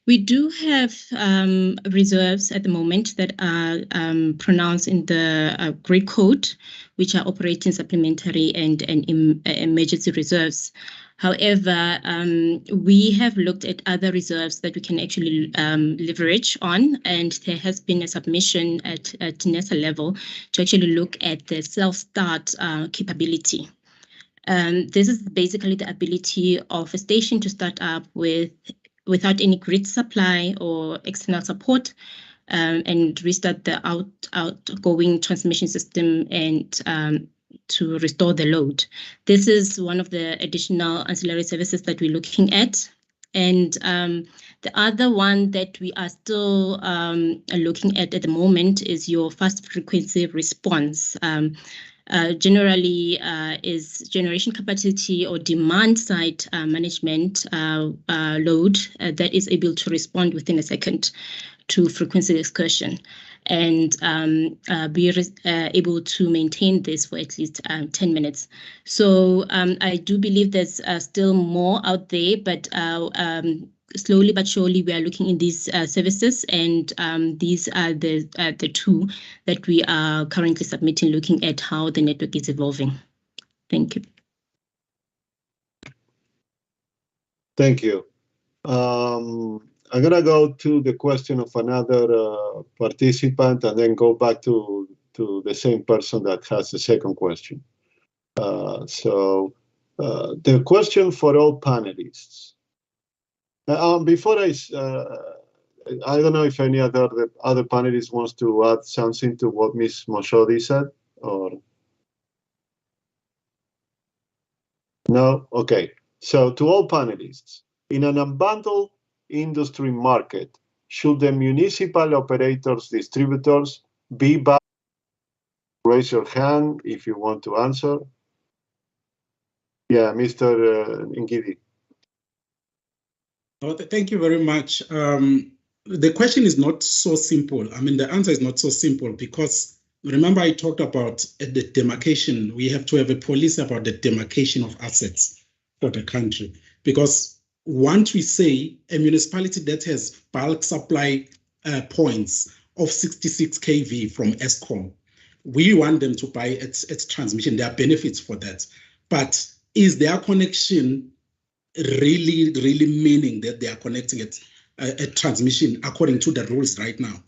We do have reserves at the moment that are pronounced in the grid code, which are operating supplementary and emergency reserves. However, we have looked at other reserves that we can actually leverage on, and there has been a submission at NERSA level to actually look at the self-start capability. This is basically the ability of a station to start up without any grid supply or external support, and restart the outgoing transmission system and to restore the load. This is one of the additional ancillary services that we're looking at. And the other one that we are still looking at the moment is your fast frequency response. Generally is generation capacity or demand side management load that is able to respond within a second to frequency excursion, and be able to maintain this for at least 10 minutes. So I do believe there's still more out there, but slowly but surely we are looking in these services, and these are the two that we are currently submitting, looking at how the network is evolving. Thank you. Thank you. I'm going to go to the question of another participant and then go back to the same person that has the second question. So the question for all panelists. Before I don't know if any other panelists wants to add something to what Ms. Moshodi said, or no? Okay. So to all panelists, in an unbundled industry market, should the municipal operators, distributors be back? Raise your hand if you want to answer. Yeah, Mr. Ngidi. Oh, thank you very much. The question is not so simple. I mean, the answer is not so simple because remember I talked about the demarcation. We have to have a policy about the demarcation of assets for the country, because once we say a municipality that has bulk supply points of 66 kV from Eskom, we want them to buy its transmission. There are benefits for that. But is their connection really meaning that they are connecting a transmission according to the rules right now?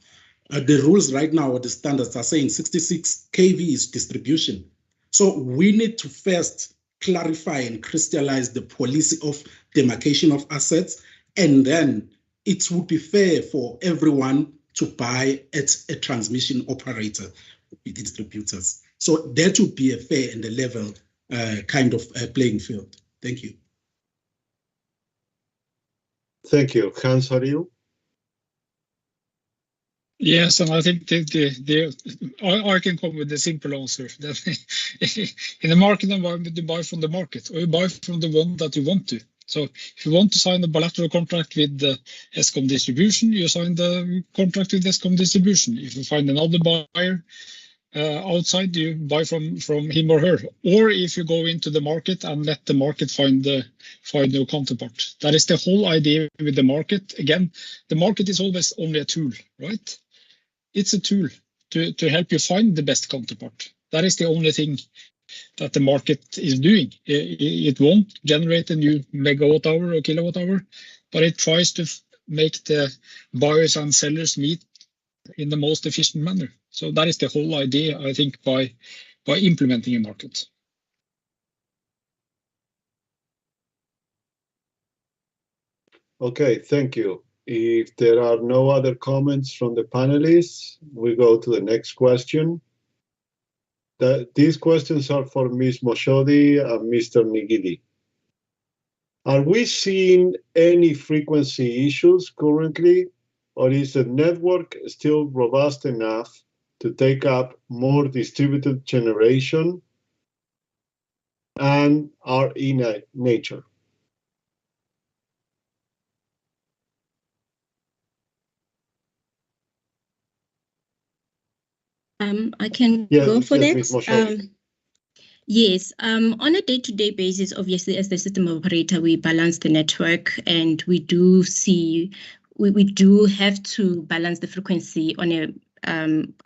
The rules right now, or the standards, are saying 66 kV is distribution. So we need to first clarify and crystallize the policy of demarcation of assets, and then it would be fair for everyone to buy at a transmission operator, distributors. So that would be a fair and a level kind of playing field. Thank you. Thank you. Hans, are you? Yes, and I think I can come with a simple answer. In the market environment, you buy from the market, or you buy from the one that you want to. So if you want to sign a bilateral contract with the Eskom distribution, you sign the contract with Eskom distribution. If you find another buyer outside, you buy from him or her. Or if you go into the market and let the market find your counterpart. That is the whole idea with the market. Again, the market is always only a tool, right? It's a tool to help you find the best counterpart. That is the only thing that the market is doing. It won't generate a new megawatt hour or kilowatt hour, but it tries to make the buyers and sellers meet in the most efficient manner. So that is the whole idea, I think, by implementing a market. Okay, thank you. If there are no other comments from the panelists, we go to the next question. These questions are for Ms. Moshodi and Mr. Nigidi. Are we seeing any frequency issues currently, or is the network still robust enough to take up more distributed generation and are in nature? I can go for that. Yes, on a day-to-day basis, obviously, as the system operator, we balance the network, and we do see we do have to balance the frequency on a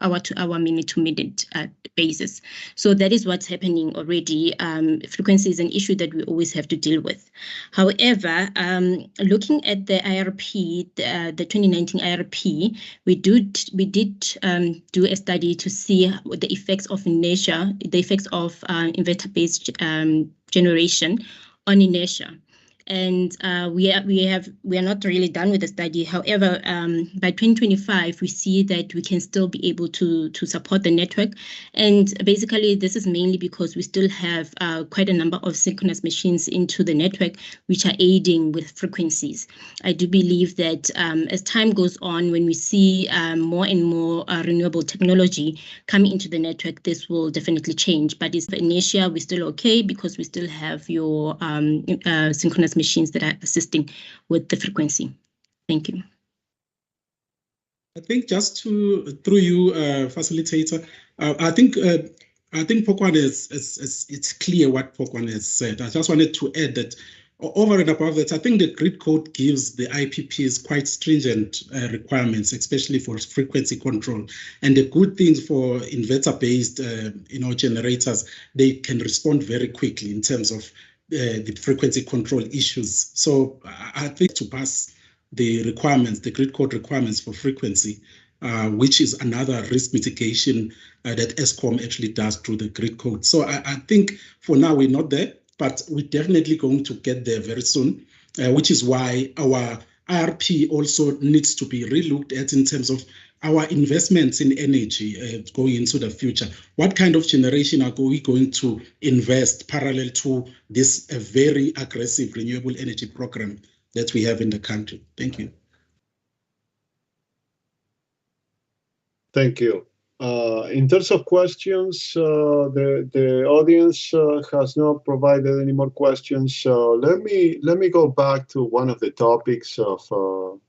hour-to-hour, minute-to-minute basis. So that is what's happening already. Frequency is an issue that we always have to deal with. However, looking at the IRP, the 2019 IRP, we did do a study to see the effects of inertia, the effects of inverter-based generation on inertia. And we are not really done with the study. However, by 2025, we see that we can still be able to support the network. And basically, this is mainly because we still have quite a number of synchronous machines into the network, which are aiding with frequencies. I do believe that as time goes on, when we see more and more renewable technology coming into the network, this will definitely change. But it's inertia, we're still okay because we still have your synchronous machines that are assisting with the frequency. Thank you. I think just through you, facilitator, I think Pokwan it's clear what Pokwan has said. I just wanted to add that over and above that, I think the grid code gives the IPPs quite stringent requirements, especially for frequency control. And the good things for inverter-based, generators, they can respond very quickly in terms of the frequency control issues. So I think to pass the requirements, the grid code requirements for frequency, which is another risk mitigation that Eskom actually does through the grid code. So I think for now we're not there, but we're definitely going to get there very soon, which is why our IRP also needs to be relooked at in terms of our investments in energy going into the future. What kind of generation are we going to invest parallel to this very aggressive renewable energy program that we have in the country? Thank you. Thank you. In terms of questions, the audience has not provided any more questions. So let me go back to one of the topics of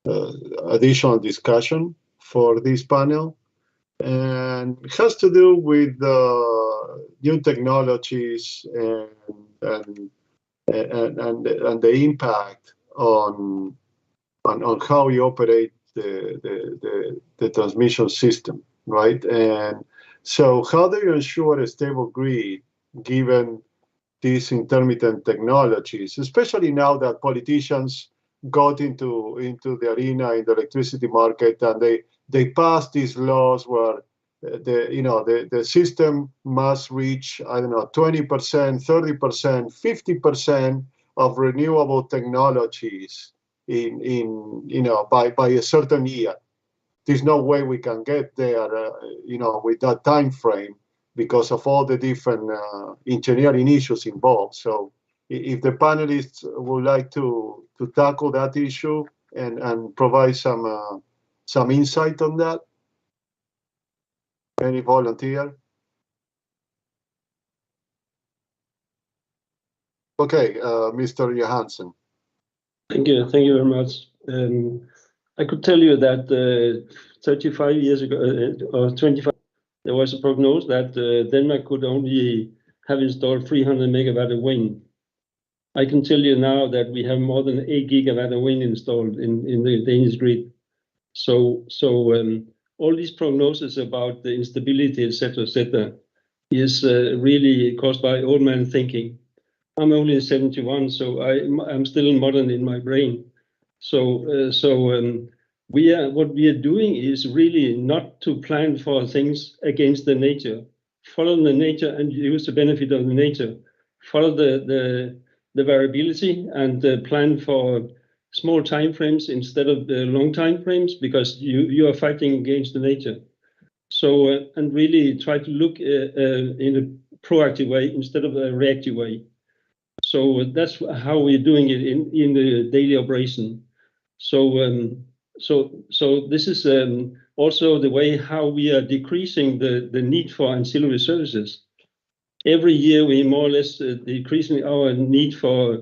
additional discussion for this panel, and it has to do with new technologies and and the impact on how you operate the transmission system, right? And so how do you ensure a stable grid given these intermittent technologies, especially now that politicians got into the arena in the electricity market, and they passed these laws where the system must reach, I don't know, 20%, 30%, 50% of renewable technologies by a certain year. There's no way we can get there, with that time frame because of all the different engineering issues involved. So if the panelists would like to tackle that issue and provide some insight on that. Any volunteer? Okay, Mr. Johansson. Thank you very much. I could tell you that 35 years ago, or 25, there was a prognosis that Denmark could only have installed 300 megawatt of wind. I can tell you now that we have more than 8 gigawatt of wind installed in the Danish grid. So all these prognoses about the instability, etc., is really caused by old man thinking. I'm only 71, so I'm still modern in my brain. What we are doing is really not to plan for things against the nature. Follow the nature and use the benefit of the nature. Follow the variability and plan for small time frames instead of the long time frames, because you are fighting against the nature. So and really try to look in a proactive way instead of a reactive way. So that's how we're doing it in the daily operation. So this is also the way how we are decreasing the need for ancillary services. Every year we more or less decreasing our need for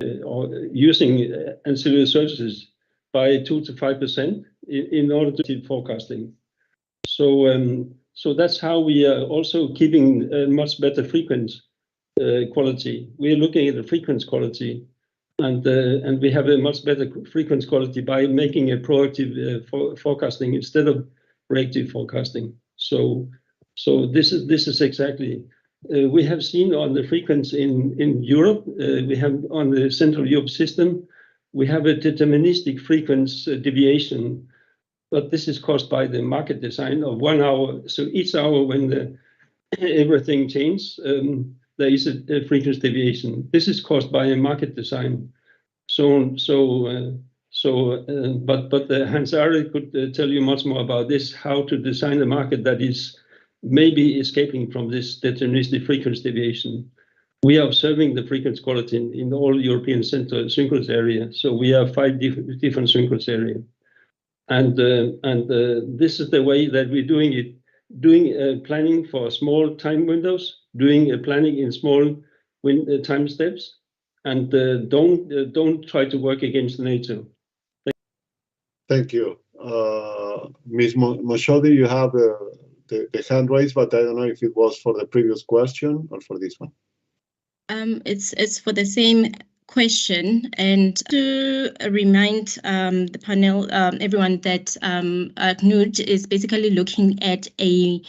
using ancillary services by 2 to 5% in order to do forecasting. So that's how we are also keeping a much better frequency quality. We are looking at the frequency quality, and we have a much better frequency quality by making a proactive forecasting instead of reactive forecasting. So this is exactly we have seen on the frequency in Europe. We have on the Central Europe system, we have a deterministic frequency deviation, but this is caused by the market design of 1 hour. So each hour when everything changes, there is a frequency deviation. This is caused by a market design. But Hans Ari could tell you much more about this, how to design a market that is maybe escaping from this deterministic frequency deviation. We are observing the frequency quality in all European Central synchronous area. So we have 5 different synchronous areas. And this is the way that we're doing it, doing planning for small time windows, doing planning in small time steps, and don't try to work against nature. Thank you. Ms. Moshodi, you have the hand raised, but I don't know if it was for the previous question or for this one. It's for the same question, and to remind the panel, everyone, that CNUD is basically looking at an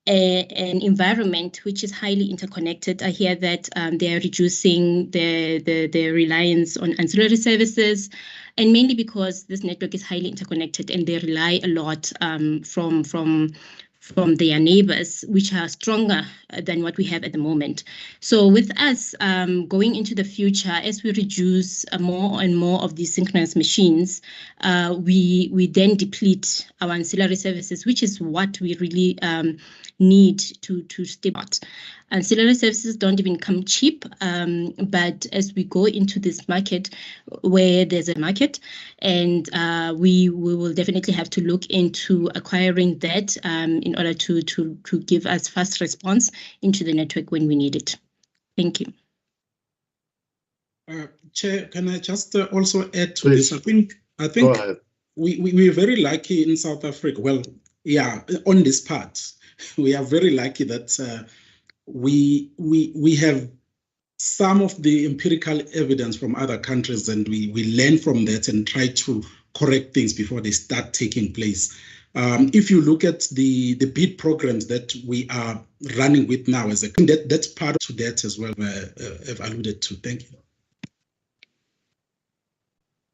environment which is highly interconnected. I hear that they are reducing the reliance on ancillary services, and mainly because this network is highly interconnected and they rely a lot from their neighbors, which are stronger than what we have at the moment. So with us going into the future, as we reduce more and more of these synchronous machines, we then deplete our ancillary services, which is what we really need to stay out. Ancillary services don't even come cheap, but as we go into this market where there's a market, and we will definitely have to look into acquiring that in order to give us fast response into the network when we need it. Thank you. Chair, can I just also add to Please. this? I think we're very lucky in South Africa. Well, yeah, on this part, we are very lucky that we have some of the empirical evidence from other countries, and we learn from that and try to correct things before they start taking place. If you look at the bid programs that we are running with now, that's part of that as well, I've alluded to. Thank you.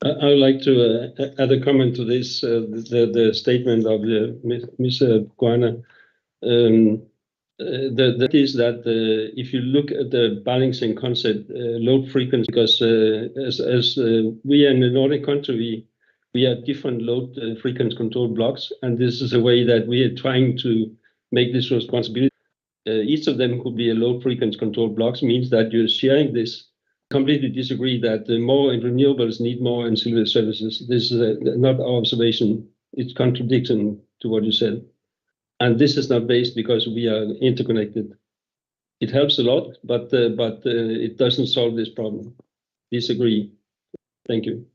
I would like to add a comment to this, the statement of Ms. Guana. That is that if you look at the balancing concept, load frequency, because as we are in the Nordic country, we have different load frequency control blocks, and this is a way that we are trying to make this responsibility. Each of them could be a load frequency control blocks, means that you're sharing this. Completely disagree that more renewables need more ancillary services. This is not our observation. It's contradiction to what you said. And this is not based because we are interconnected. It helps a lot, but it doesn't solve this problem. Disagree. Thank you.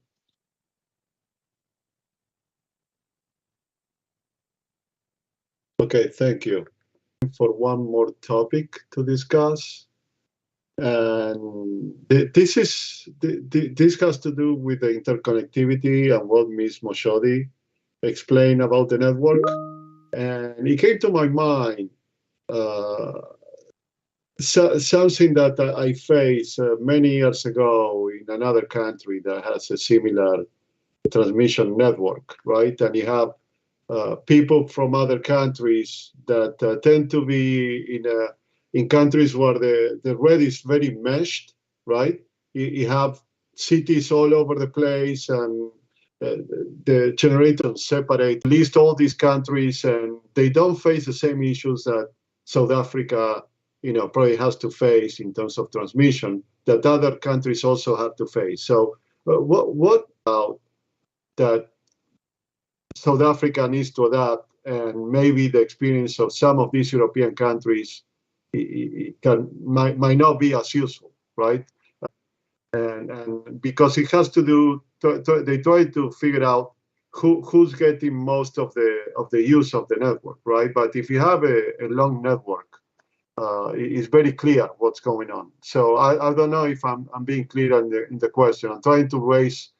Okay, thank you. For one more topic to discuss. And this has to do with the interconnectivity and what Ms. Moshodi explained about the network. And it came to my mind something that I faced many years ago in another country that has a similar transmission network, right? And you have people from other countries that tend to be in countries where the red is very meshed, right? You have cities all over the place, and the generators separate, list all these countries, and they don't face the same issues that South Africa, probably has to face in terms of transmission that other countries also have to face. So what about that South Africa needs to adapt, and maybe the experience of some of these European countries might not be as useful, right? And because it has to do, they try to figure out who's getting most of the use of the network, right? But if you have a long network, it's very clear what's going on. So I don't know if I'm being clear in the question. I'm trying to raise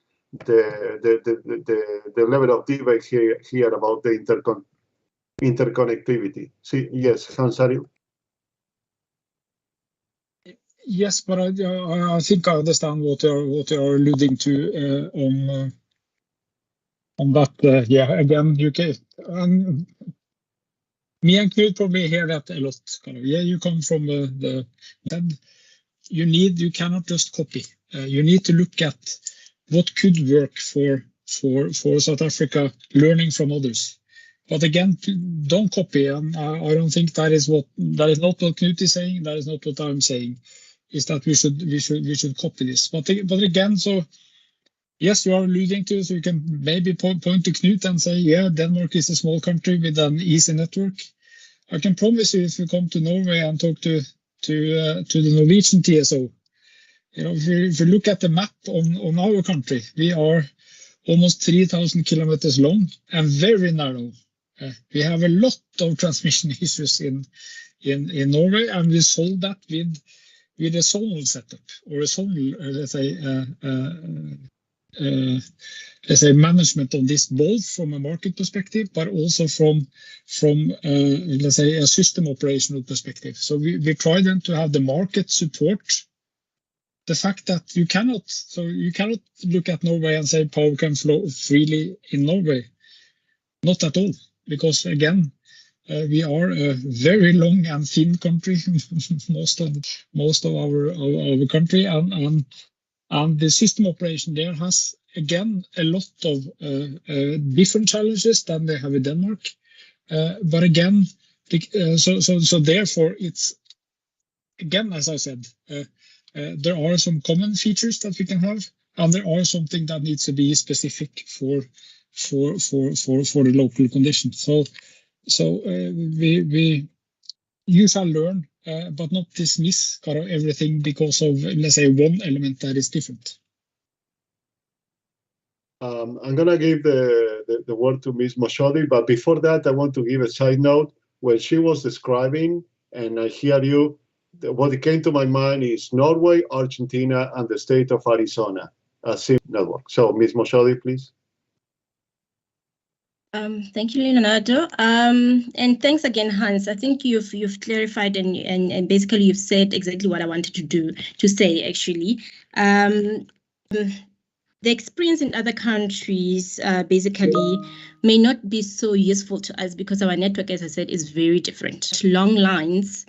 the level of debate here about the interconnectivity. See, yes, Hansari. Yes, but I think I understand what you're alluding to on that. Yeah, again, UK. Me and Knut probably hear that a lot. Yeah, you come from you cannot just copy. You need to look at what could work for South Africa, learning from others. But again, don't copy. And I don't think that is not what Knut is saying. That is not what I'm saying. Is that we should copy this. But again, so yes, you are alluding to, so you can maybe point to Knut and say, yeah, Denmark is a small country with an easy network. I can promise you, if you come to Norway and talk to the Norwegian TSO, if you look at the map on our country, we are almost 3,000 kilometers long and very narrow. We have a lot of transmission issues in Norway, and we solve that with a zonal setup, or a zonal, let's say management of this, both from a market perspective, but also from let's say a system operational perspective. So we try then to have the market support the fact that you cannot look at Norway and say power can flow freely in Norway. Not at all, because again, we are a very long and thin country, most of our country, and the system operation there has again a lot of different challenges than they have in Denmark. But again, so therefore it's again, as I said, there are some common features that we can have, and there are something that needs to be specific for the local conditions. So you shall learn, but not dismiss kind of everything because of, let's say, one element that is different. I'm going to give the word to Ms. Moshodi, but before that, I want to give a side note. When she was describing, and I hear you, what came to my mind is Norway, Argentina, and the state of Arizona, a SIM network. So, Ms. Moshodi, please. Thank you, Leonardo. And thanks again, Hans. I think you've clarified and basically you've said exactly what I wanted to say actually. The experience in other countries basically may not be so useful to us because our network, as I said, is very different. Long lines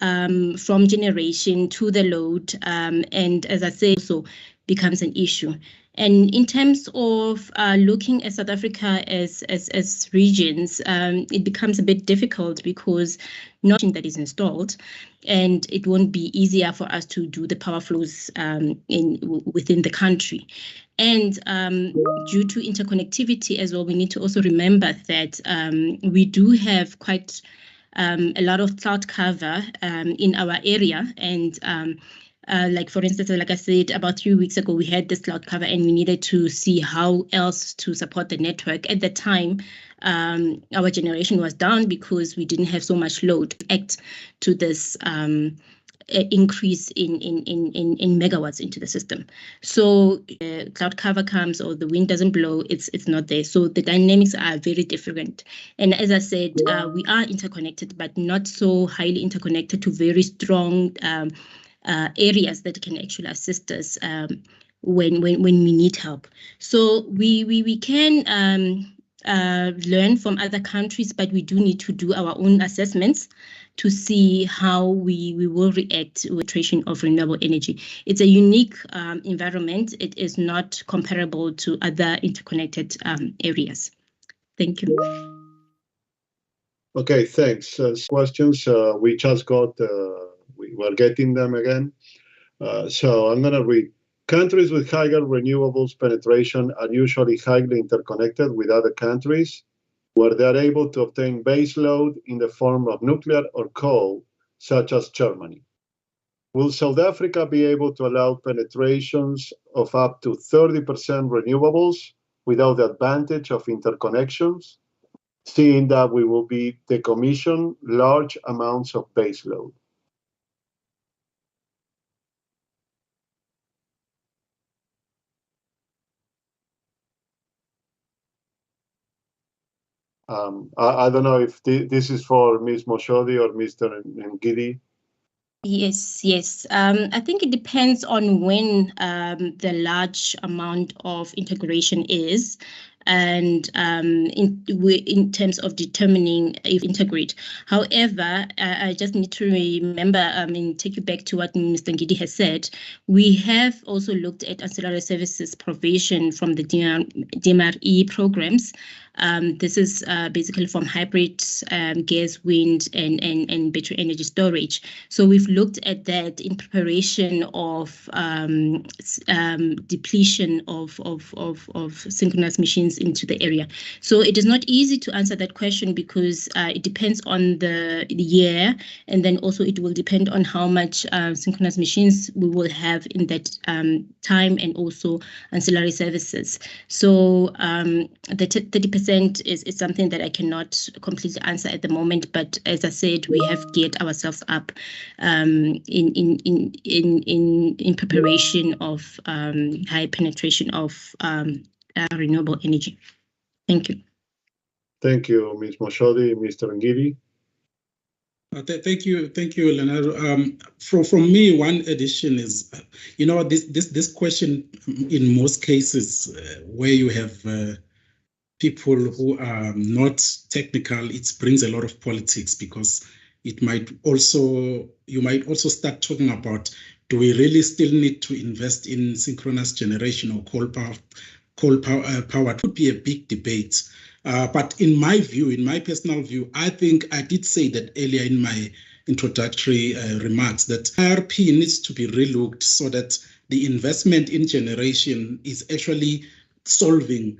from generation to the load, and as I said, also becomes an issue. And in terms of looking at South Africa as regions, it becomes a bit difficult because nothing that is installed, and it won't be easier for us to do the power flows within the country. And due to interconnectivity as well, we need to also remember that we do have quite a lot of cloud cover in our area, and like for instance, like I said, about 3 weeks ago, we had this cloud cover and we needed to see how else to support the network. At the time, our generation was down because we didn't have so much load to act to this increase in megawatts into the system. So cloud cover comes or the wind doesn't blow, it's not there. So the dynamics are very different. And as I said, we are interconnected, but not so highly interconnected to very strong areas that can actually assist us when we need help. So we can learn from other countries, but we do need to do our own assessments to see how we will react with creation of renewable energy. It's a unique environment. It is not comparable to other interconnected areas. Thank you. Okay, thanks. Questions, we just got, we're getting them again. So I'm gonna read. Countries with higher renewables penetration are usually highly interconnected with other countries where they are able to obtain base load in the form of nuclear or coal, such as Germany. Will South Africa be able to allow penetrations of up to 30% renewables without the advantage of interconnections, seeing that we will be decommission large amounts of base load? I don't know if this is for Ms. Moshodi or Mr. Ngidi. Yes. I think it depends on when the large amount of integration is, and in terms of determining if integrate. However, I just need to remember, take you back to what Mr. Ngidi has said. We have also looked at ancillary services provision from the DMRE programs. This is basically from hybrid gas, wind, and battery energy storage. So we've looked at that in preparation of depletion of synchronous machines into the area. So it is not easy to answer that question because it depends on the year, and then also it will depend on how much synchronous machines we will have in that time, and also ancillary services. So the 30% is something that I cannot completely answer at the moment, but as I said, we have geared ourselves up in preparation of high penetration of renewable energy. Thank you. Thank you, Ms. Moshodi. Mr. Ngidi. Thank you, Leonardo. From me, one addition is, this question in most cases where you have people who are not technical, it brings a lot of politics, because you might also start talking about, do we really still need to invest in synchronous generation or coal power? It would be a big debate. But in my view, in my personal view, I think I did say that earlier in my introductory remarks, that IRP needs to be relooked so that the investment in generation is actually solving,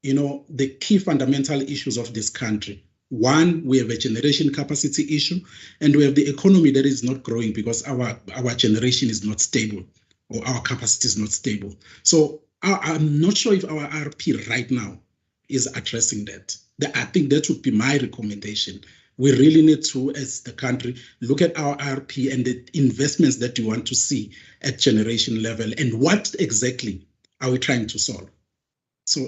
the key fundamental issues of this country. One, we have a generation capacity issue, and we have the economy that is not growing because our generation is not stable, or our capacity is not stable. So I'm not sure if our IRP right now is addressing that. I think that would be my recommendation, we really need to, as the country, look at our RP and the investments that we want to see at generation level, and what exactly are we trying to solve? So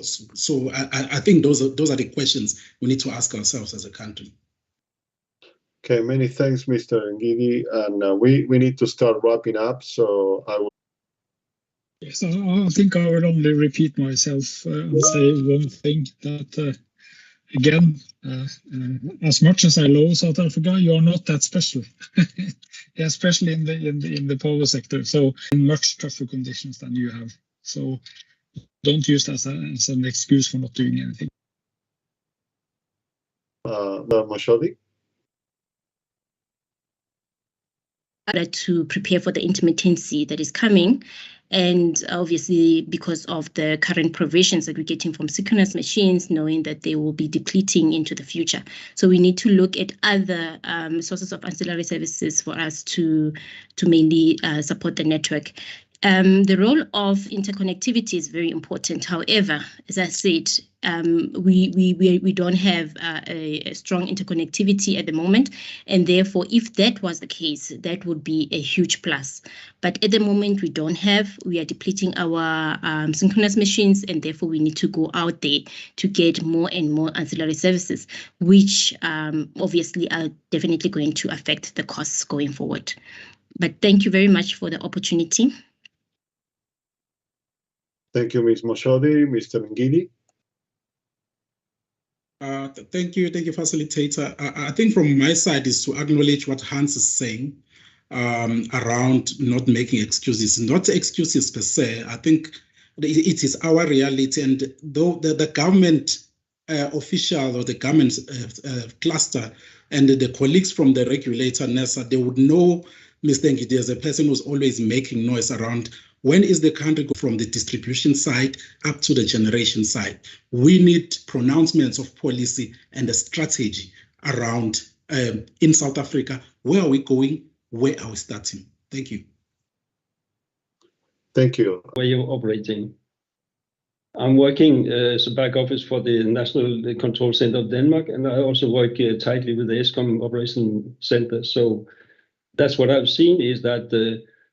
I think those are the questions we need to ask ourselves as a country. Okay, many thanks, Mr. Ngidi, and we need to start wrapping up. So I will. Yes, I think I will only repeat myself and say one thing, that again, as much as I love South Africa, you are not that special, especially in the power sector. So in much tougher conditions than you have. So don't use that as an excuse for not doing anything. Moshodi? To prepare for the intermittency that is coming. And obviously, because of the current provisions that we're getting from synchronous machines, knowing that they will be depleting into the future. So we need to look at other sources of ancillary services for us to mainly support the network. The role of interconnectivity is very important. However, as I said, we don't have a strong interconnectivity at the moment, and therefore, if that was the case, that would be a huge plus. But at the moment, we don't have. We are depleting our synchronous machines, and therefore, we need to go out there to get more and more ancillary services, which obviously are definitely going to affect the costs going forward. But thank you very much for the opportunity. Thank you, Ms. Moshodi. Mr. Ngidi? Thank you, facilitator. I think from my side is to acknowledge what Hans is saying around not making excuses, not excuses per se. I think it is our reality, and though the government official or the government cluster and the colleagues from the regulator, NERSA, they would know Mr. Ngidi as a person who's always making noise around when is the country go from the distribution side up to the generation side. We need pronouncements of policy and a strategy around in South Africa. Where are we going? Where are we starting? Thank you. Thank you. Where you're operating. I'm working as a back office for the National Control Center of Denmark, and I also work tightly with the ESCOM Operation Center. So that's what I've seen is that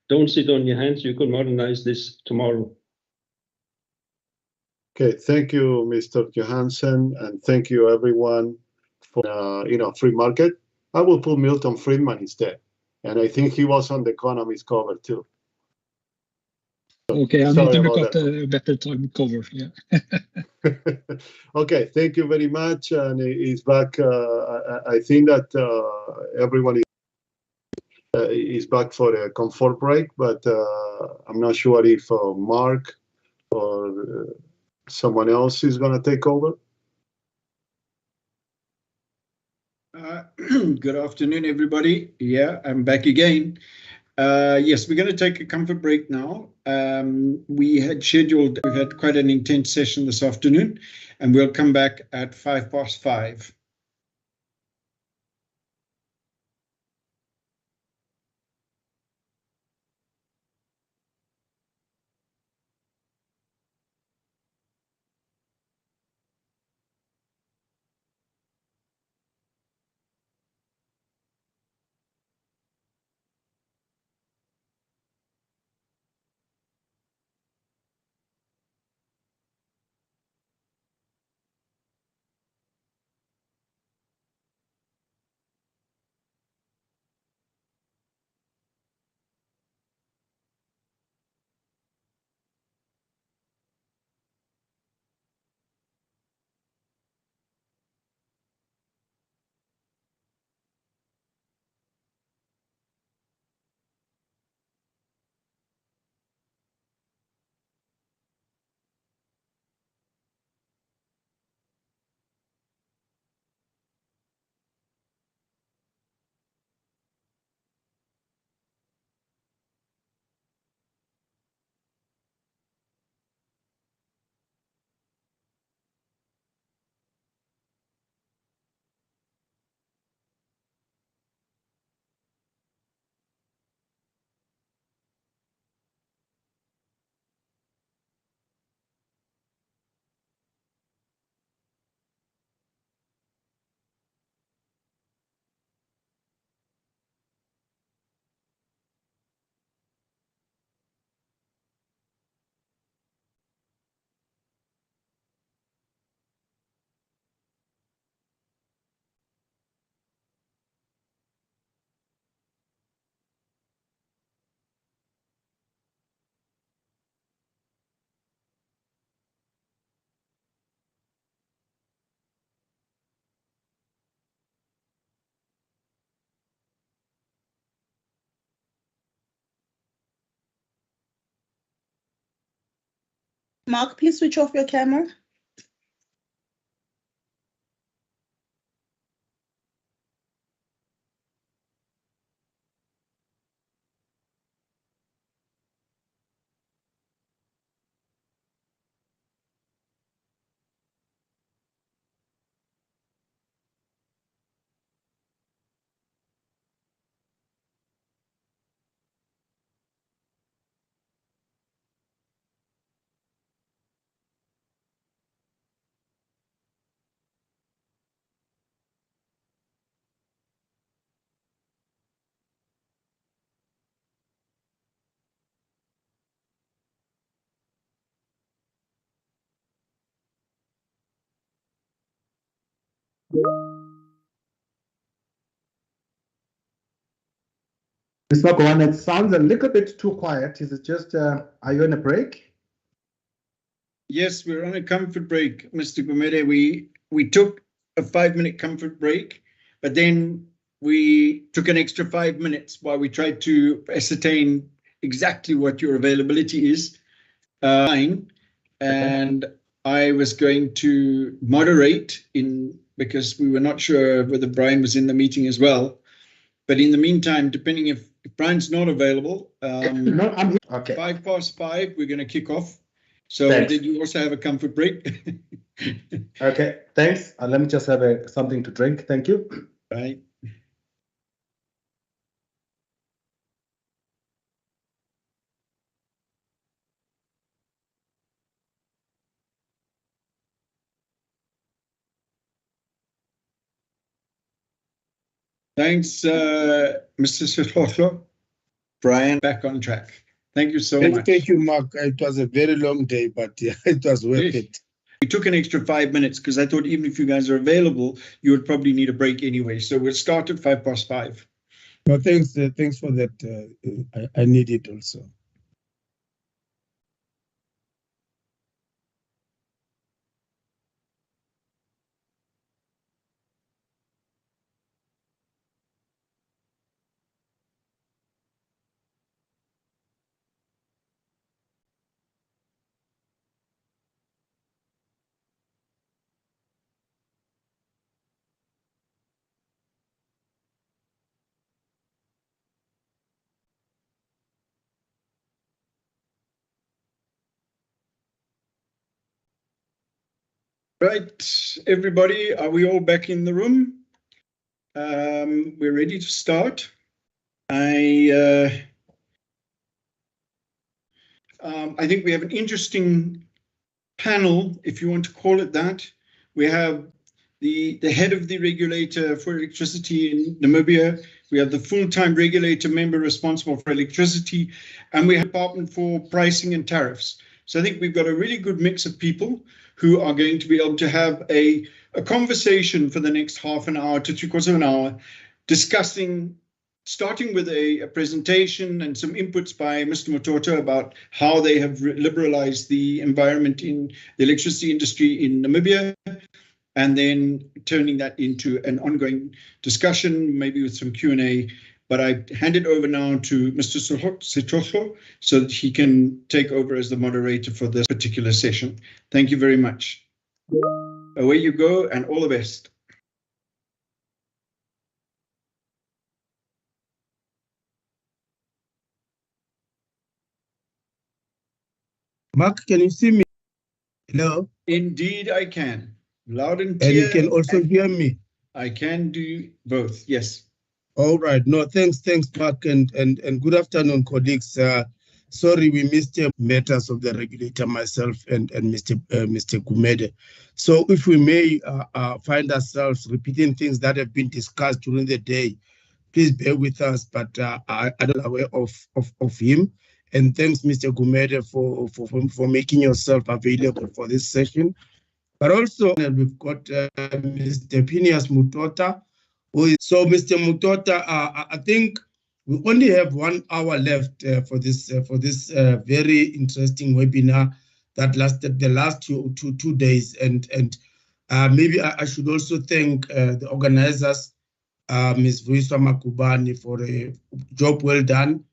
don't sit on your hands. You could modernize this tomorrow. Okay, thank you, Mr. Johansson, and thank you, everyone, for free market. I will put Milton Friedman instead, and I think he was on the economist cover too. Okay, I need to look at a better time cover. Yeah. Okay, thank you very much, and he's back. I think that everyone is back for a comfort break, but I'm not sure if Mark or someone else is going to take over. Good afternoon, everybody. Yeah, I'm back again. Yes, we're going to take a comfort break now. We've had quite an intense session this afternoon, and we'll come back at 5:05. Mark, please switch off your camera. Ms. Magowan, it sounds a little bit too quiet. Is it just, are you on a break? Yes, we're on a comfort break, Mr. Gumede. We took a 5-minute comfort break, but then we took an extra 5 minutes while we tried to ascertain exactly what your availability is. And I was going to moderate because we were not sure whether Brian was in the meeting as well. But in the meantime, depending if Brian's not available, No, I'm here. Okay. 5:05, we're going to kick off. So Thanks. did you also have a comfort break? Okay, thanks. Let me just have something to drink. Thank you. Right. Thanks, Mr. Sihlohlo. Brian, back on track. Thank you so much. Thank you, Mark. It was a very long day, but yeah, it was worth it. We took an extra 5 minutes because I thought even if you guys are available, you would probably need a break anyway. So we'll start at 5:05. No, thanks for that. I need it also. Right, everybody, are we all back in the room? We're ready to start. I think we have an interesting panel, if you want to call it that. We have the head of the regulator for electricity in Namibia. We have the full-time regulator member responsible for electricity, and we have Department for Pricing and Tariffs. So I think we've got a really good mix of people who are going to be able to have a conversation for the next half an hour to 3/4 of an hour, discussing, starting with a presentation and some inputs by Mr. Mutota about how they have liberalized the environment in the electricity industry in Namibia, and then turning that into an ongoing discussion, maybe with some Q&A. But I hand it over now to Mr. Sihlohlo so that he can take over as the moderator for this particular session. Thank you very much. Away you go, and all the best. Mark, can you see me? Hello? Indeed, I can. Loud and clear. And you can also hear me? I can do both, yes. All right. No, thanks, Mark, and good afternoon, colleagues. Sorry, we missed matters of the regulator, myself and Mr. Gumede. So if we may find ourselves repeating things that have been discussed during the day, please bear with us, but I don't aware of him. And thanks, Mr. Gumede, for making yourself available for this session. But also, we've got Mr. Phineas Mutota. So, Mr. Mutota, I think we only have 1 hour left for this very interesting webinar that lasted the last two days. And maybe I should also thank the organizers, Ms. Vuiswa Makubani, for a job well done.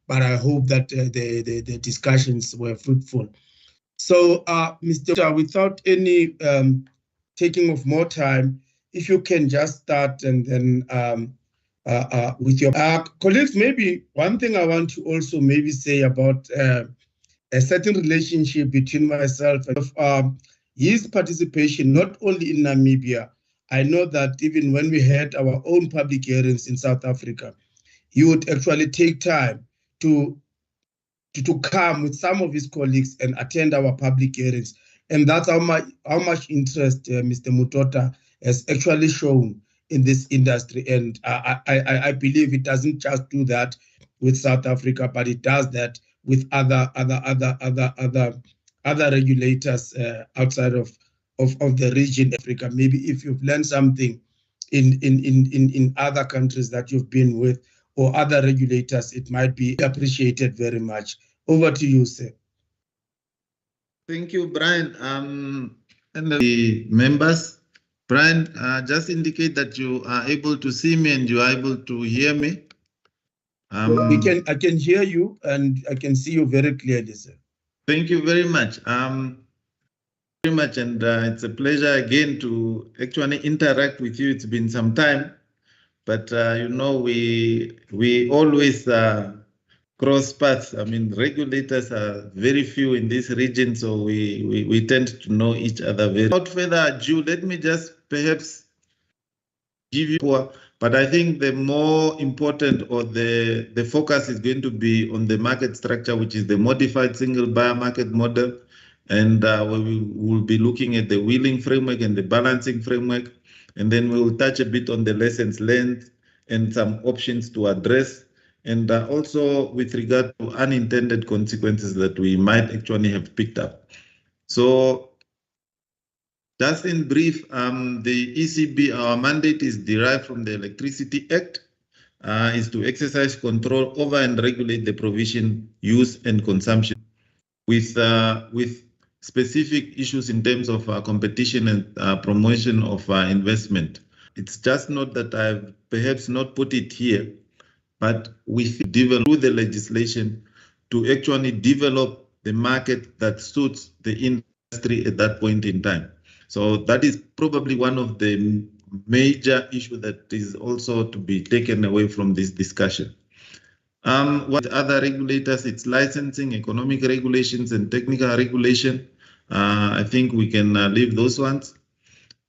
But I hope that the discussions were fruitful. So, Mr. Without any taking of more time, if you can just start and then with your colleagues, maybe one thing I want to also maybe say about a certain relationship between myself and his participation, not only in Namibia. I know that even when we had our own public hearings in South Africa, he would actually take time to come with some of his colleagues and attend our public hearings. And that's how much interest Mr. Mutota has actually shown in this industry. And I believe it doesn't just do that with South Africa, but it does that with other regulators outside of the region, Africa. Maybe if you've learned something in other countries that you've been with, or other regulators, it might be appreciated very much. Over to you, sir. Thank you, Brian. And the members, Brian, just indicate that you are able to see me and you are able to hear me. I can hear you and I can see you very clearly, sir. Thank you very much. And it's a pleasure again to actually interact with you. It's been some time, but you know, we always cross paths. I mean, regulators are very few in this region, so we tend to know each other very. Without further ado, let me just perhaps give you more, but I think the more important or the focus is going to be on the market structure, which is the modified single buyer market model. And we will be looking at the wheeling framework and the balancing framework. And then we will touch a bit on the lessons learned and some options to address. And also with regard to unintended consequences that we might actually have picked up. So just in brief, the ECB, our mandate is derived from the Electricity Act, is to exercise control over and regulate the provision, use and consumption with specific issues in terms of competition and promotion of investment. It's just not that I've perhaps not put it here, but we develop through the legislation to actually develop the market that suits the industry at that point in time. So that is probably one of the major issues that is also to be taken away from this discussion. With other regulators, it's licensing, economic regulations, and technical regulation. I think we can leave those ones.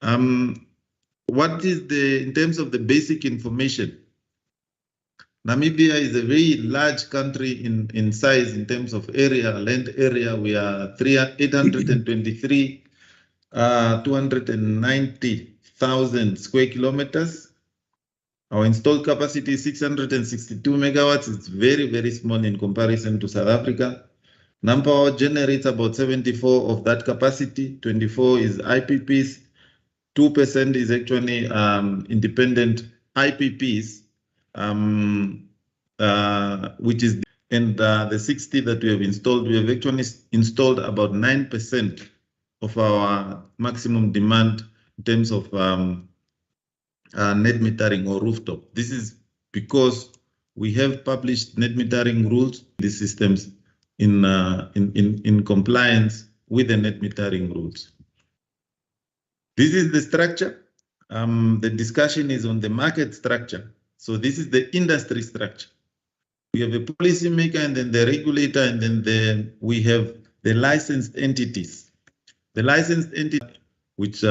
What is in terms of the basic information? Namibia is a very large country in size in terms of area, land area. We are 823, 290,000 square kilometers. Our installed capacity is 662 megawatts. It's very, very small in comparison to South Africa. Nampower generates about 74 of that capacity. 24 is IPPs. 2% is actually independent IPPs, which is, and the 60 that we have installed, we have actually installed about 9% of our maximum demand in terms of net metering or rooftop. This is because we have published net metering rules, these systems in compliance with the net metering rules. This is the structure. The discussion is on the market structure. So this is the industry structure. We have a policy maker and then the regulator, and then we have the licensed entities. The licensed entity, which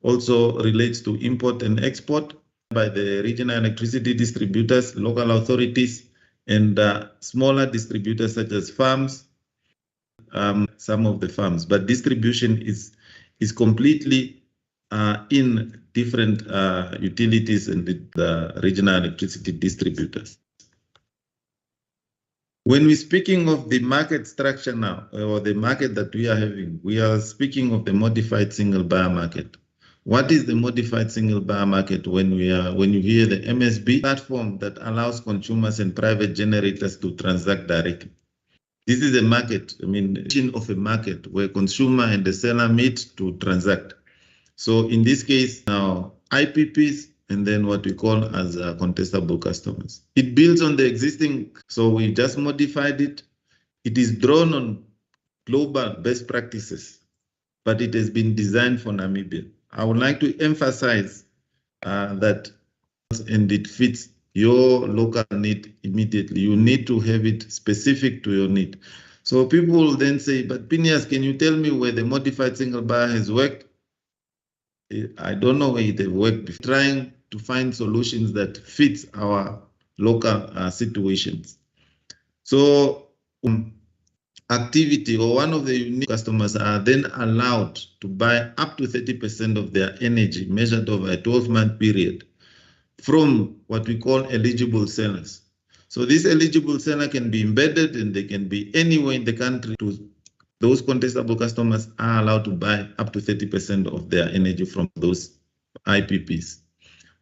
also relates to import and export by the regional electricity distributors, local authorities, and smaller distributors such as farms, some of the farms. But distribution is completely in different utilities and the regional electricity distributors. When we're speaking of the market structure now, or the market that we are having, we are speaking of the modified single buyer market. What is the modified single buyer market? When you hear the MSB platform that allows consumers and private generators to transact directly. This is a market, I mean, of a market where consumer and the seller meet to transact. So in this case, now IPPs and then what we call as contestable customers. It builds on the existing, so we just modified it. It is drawn on global best practices, but it has been designed for Namibia. I would like to emphasize that, and it fits your local need immediately. You need to have it specific to your need. So people will then say, but Phineas, can you tell me where the modified single bar has worked? I don't know where it has worked before. Trying to find solutions that fit our local situations. So activity or one of the unique customers are then allowed to buy up to 30% of their energy measured over a 12-month period from what we call eligible sellers. So this eligible seller can be embedded and they can be anywhere in the country. Those contestable customers are allowed to buy up to 30% of their energy from those IPPs.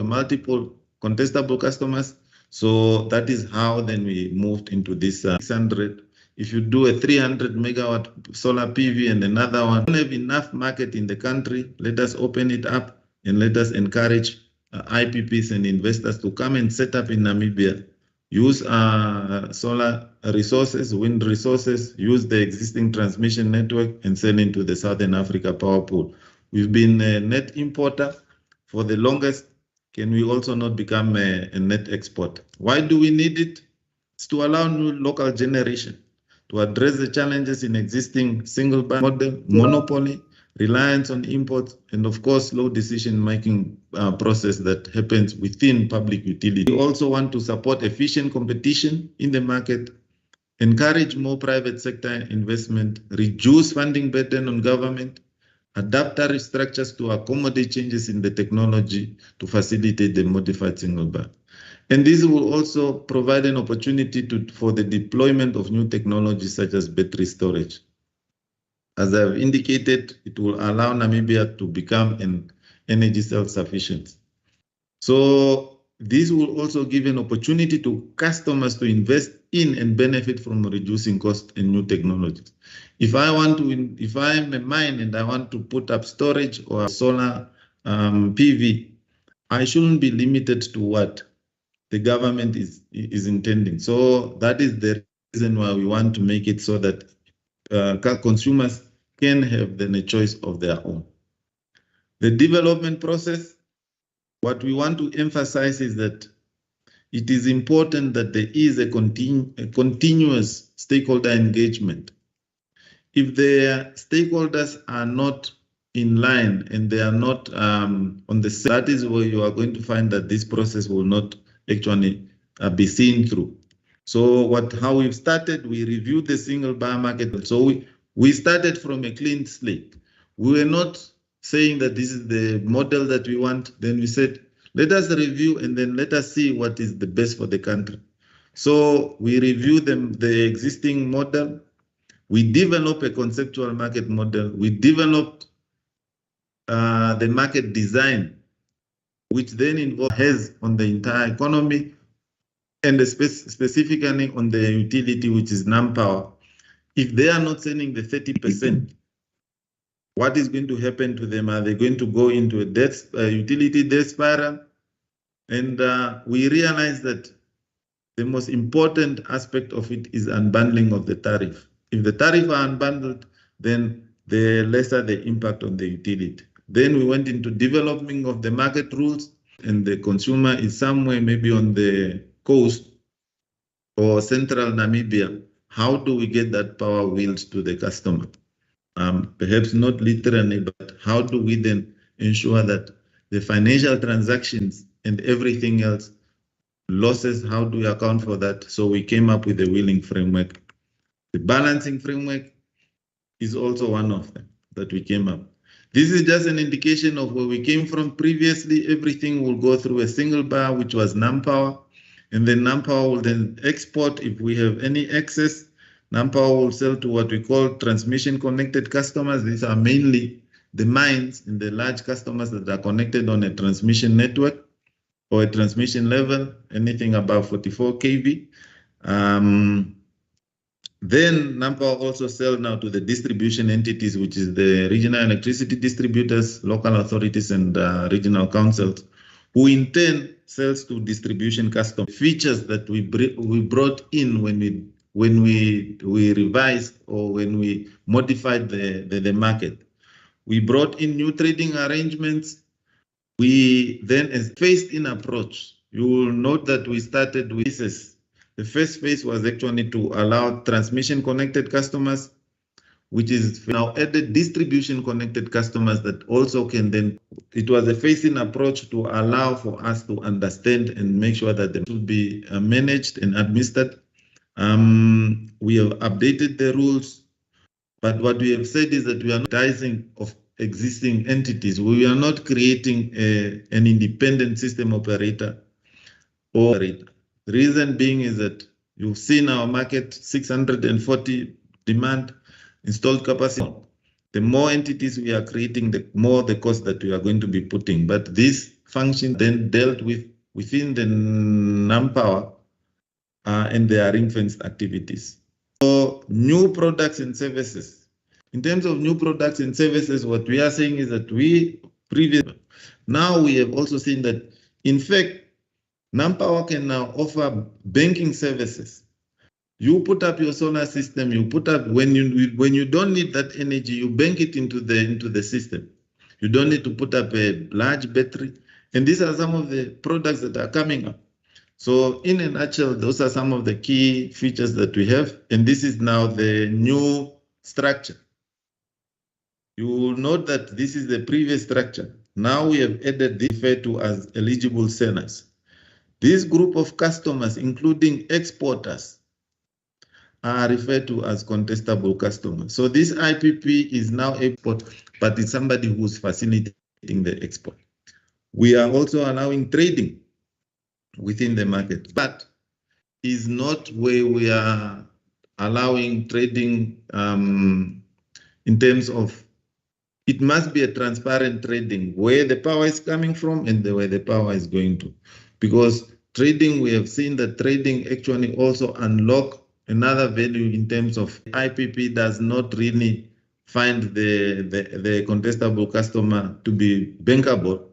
Multiple contestable customers. So that is how then we moved into this 600. If you do a 300 megawatt solar PV and another one, we don't have enough market in the country. Let us open it up and let us encourage IPPs and investors to come and set up in Namibia, use solar resources, wind resources, use the existing transmission network and sell into the Southern Africa power pool. We've been a net importer for the longest. Can we also not become a net exporter? Why do we need it? It's to allow new local generation to address the challenges in existing single bar model, monopoly, reliance on imports, and of course, slow decision-making process that happens within public utility. We also want to support efficient competition in the market, encourage more private sector investment, reduce funding burden on government, adapt tariff structures to accommodate changes in the technology to facilitate the modified single bar. And this will also provide an opportunity for the deployment of new technologies such as battery storage. As I've indicated, it will allow Namibia to become an energy self-sufficient. So this will also give an opportunity to customers to invest in and benefit from reducing cost and new technologies. If I'm a mine and I want to put up storage or solar PV, I shouldn't be limited to what the government is intending. So that is the reason why we want to make it so that consumers can have then a choice of their own. The development process, what we want to emphasize is that it is important that there is a continuous stakeholder engagement. If the stakeholders are not in line and they are not on the same, that is where you are going to find that this process will not actually be seen through. So how we've started, we reviewed the single bar market. So we started from a clean slate. We were not saying that this is the model that we want. Then we said, let us review and then let us see what is the best for the country. So we reviewed the existing model. We developed a conceptual market model. We developed the market design, which then has on the entire economy and specifically on the utility, which is NamPower. If they are not sending the 30%, what is going to happen to them? Are they going to go into a utility debt spiral? And we realize that the most important aspect of it is unbundling of the tariff. If the tariff are unbundled, then the lesser the impact on the utility. Then we went into development of the market rules, and the consumer is somewhere maybe on the coast or central Namibia. How do we get that power wheeled to the customer? Perhaps not literally, but how do we then ensure that the financial transactions and everything else, losses, how do we account for that? So we came up with a wheeling framework. The balancing framework is also one of them that we came up. This is just an indication of where we came from previously. Everything will go through a single bar, which was NamPower, and then NamPower will then export if we have any excess. NamPower will sell to what we call transmission connected customers. These are mainly the mines and the large customers that are connected on a transmission network or a transmission level, anything above 44 kV. Then NamPower also sells now to the distribution entities, which is the regional electricity distributors, local authorities, and regional councils, who in turn sells to distribution customers. Features that we brought in when we when we revised or when we modified the market. We brought in new trading arrangements. We then a phased-in approach. You will note that we started with phases. The first phase was actually to allow transmission-connected customers, which is now added distribution-connected customers that also can then. It was a phasing approach to allow for us to understand and make sure that they should be managed and administered. We have updated the rules, but what we have said is that we are not monetizing of existing entities. We are not creating an independent system operator or operator. The reason being is that you've seen our market 640 demand installed capacity. The more entities we are creating, the more the cost that we are going to be putting. But this function then dealt with within the manpower and their ring-fenced activities. So new products and services. In terms of new products and services, what we are saying is that now we have also seen that, in fact, Nampower can now offer banking services. You put up your solar system, you put up, when you don't need that energy, you bank it into the system. You don't need to put up a large battery. And these are some of the products that are coming up. So in a nutshell, those are some of the key features that we have. And this is now the new structure. You will note that this is the previous structure. Now we have added this referred to as eligible sellers. This group of customers, including exporters, are referred to as contestable customers. So this IPP is now export, but it's somebody who's facilitating the export. We are also allowing trading within the market, but is not where we are allowing trading in terms of, it must be a transparent trading where the power is coming from and where the power is going to. Because trading, we have seen that trading actually also unlock another value in terms of IPP does not really find the contestable customer to be bankable.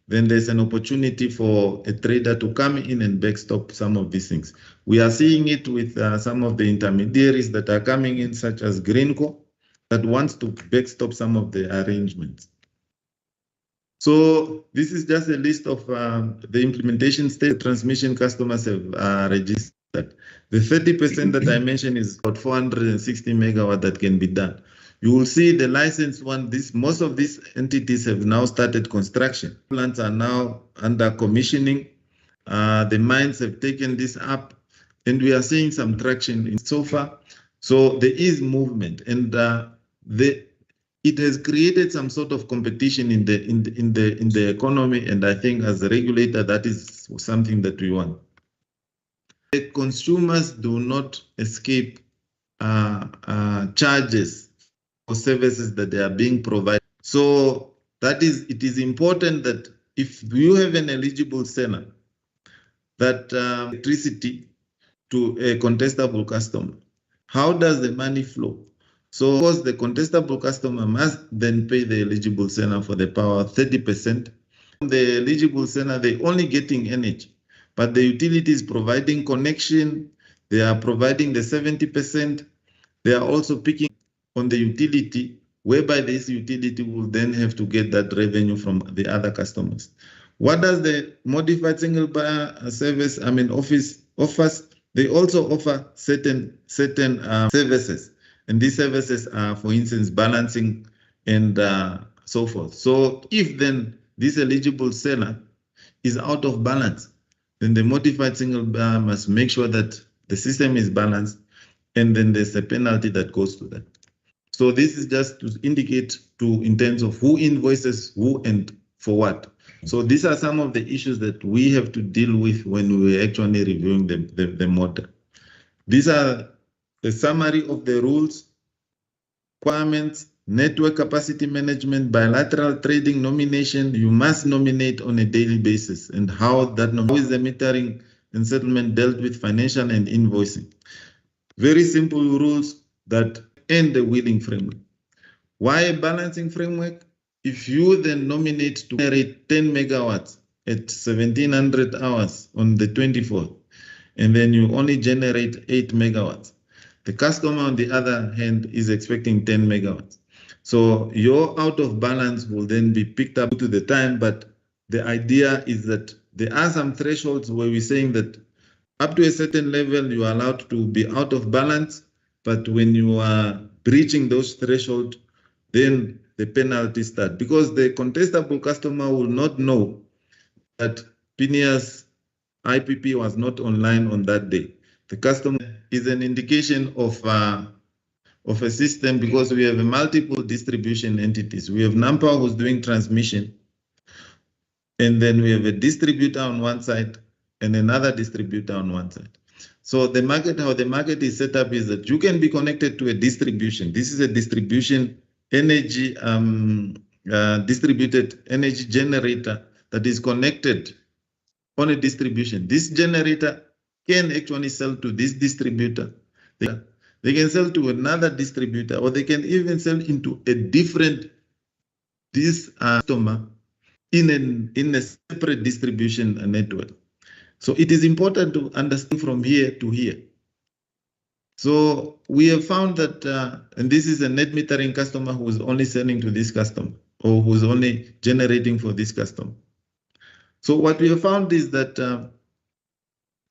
Then there's an opportunity for a trader to come in and backstop some of these things. We are seeing it with some of the intermediaries that are coming in, such as Greenco, that wants to backstop some of the arrangements. So this is just a list of the implementation state transmission customers have registered. The 30% that I mentioned is about 460 megawatt that can be done. You will see the licensed one, most of these entities have now started construction. Plants are now under commissioning. The mines have taken this up, and we are seeing some traction in so far. So there is movement, and it has created some sort of competition in the economy, and I think as a regulator, that is something that we want. The consumers do not escape charges for services that they are being provided. So it is important that if you have an eligible seller, that electricity to a contestable customer, how does the money flow? So of course, the contestable customer must then pay the eligible seller for the power 30%. The eligible seller, they're only getting energy, but the utility is providing connection. They are providing the 70%. They are also picking on the utility, whereby this utility will then have to get that revenue from the other customers. What does the modified single buyer service, office offers? They also offer certain services. And these services are, for instance, balancing and so forth. So if then this eligible seller is out of balance, then the modified single buyer must make sure that the system is balanced, and then there's a penalty that goes to that. So this is just to indicate in terms of who invoices who and for what. So these are some of the issues that we have to deal with when we're actually reviewing the model. These are the summary of the rules, requirements, network capacity management, bilateral trading nomination. You must nominate on a daily basis, and how is the metering and settlement dealt with, financial and invoicing. Very simple rules that end the wheeling framework. Why a balancing framework? If you then nominate to generate 10 megawatts at 1700 hours on the 24th, and then you only generate 8 megawatts, The customer, on the other hand, is expecting 10 megawatts. So your out of balance will then be picked up to the time, but the idea is that there are some thresholds where we're saying that up to a certain level, you are allowed to be out of balance, but when you are breaching those thresholds, then the penalty starts. Because the contestable customer will not know that PNIA's IPP was not online on that day. The customer is an indication of a system, because we have multiple distribution entities. We have NAMPA who's doing transmission, and then we have a distributor on one side and another distributor on one side. So the market, how the market is set up is that you can be connected to a distribution. This is a distribution energy, distributed energy generator that is connected on a distribution. This generator can actually sell to this distributor. They can sell to another distributor, or they can even sell into a different customer in a separate distribution network. So it is important to understand from here to here. So we have found that, and this is a net metering customer who is only selling to this customer, or who is only generating for this customer. So what we have found is that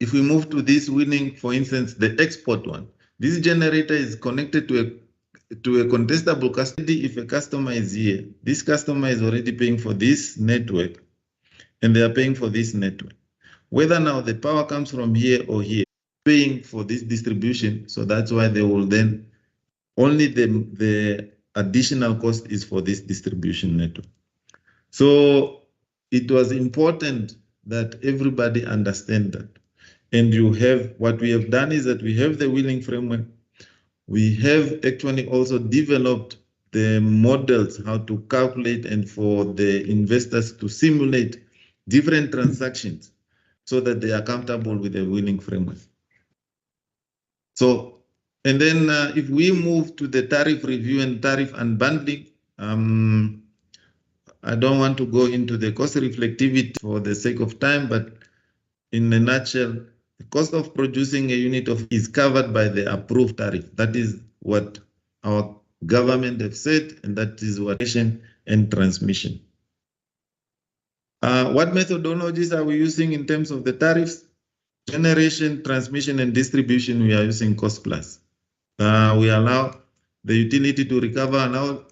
if we move to this winning, for instance, the export one, this generator is connected to a contestable customer. If a customer is here, this customer is already paying for this network, and they are paying for this network. Whether now the power comes from here or here, paying for this distribution, so that's why they will then, only the additional cost is for this distribution network. So it was important that everybody understand that. And you have, what we have done is that we have the wheeling framework. We have actually also developed the models, how to calculate and for the investors to simulate different transactions so that they are comfortable with the wheeling framework. So, and then if we move to the tariff review and tariff unbundling, I don't want to go into the cost reflectivity for the sake of time, but in a nutshell, the cost of producing a unit is covered by the approved tariff. That is what our government have said, and that is what and transmission. What methodologies are we using in terms of the tariffs? Generation, transmission, and distribution, we are using cost plus. We allow the utility to recover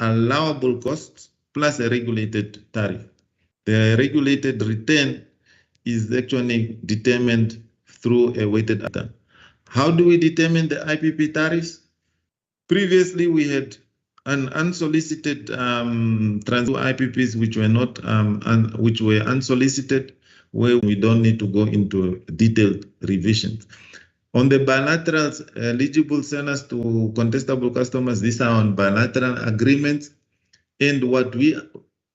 allowable costs plus a regulated tariff. The regulated return is actually determined through a weighted average. How do we determine the IPP tariffs? Previously, we had an unsolicited IPPs which were not which were unsolicited, where we don't need to go into detailed revisions. On the bilaterals, eligible sellers to contestable customers, these are on bilateral agreements. And what we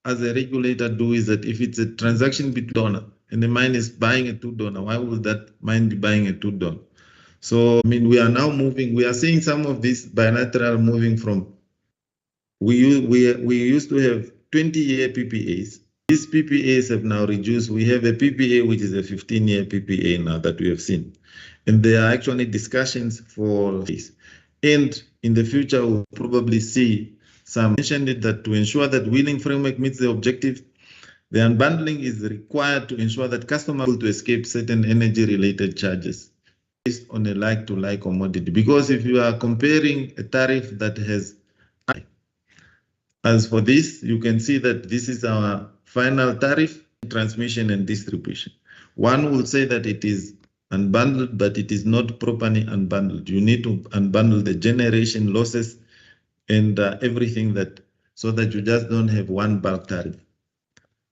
as a regulator do is that if it's a transaction between donor and the mine is buying a $2, why would that mine be buying a $2? So, I mean, we are now moving, we are seeing some of this bilateral moving from, we used to have 20-year PPAs. These PPAs have now reduced. We have a PPA, which is a 15-year PPA now that we have seen. And there are actually discussions for this. And in the future, we'll probably see some mentioned it that to ensure that wheeling framework meets the objective, the unbundling is required to ensure that customers are able to escape certain energy-related charges based on a like-to-like commodity. Because if you are comparing a tariff that has, as for this, you can see that this is our final tariff, transmission and distribution. One will say that it is unbundled, but it is not properly unbundled. You need to unbundle the generation losses and everything that, so that you just don't have one bulk tariff.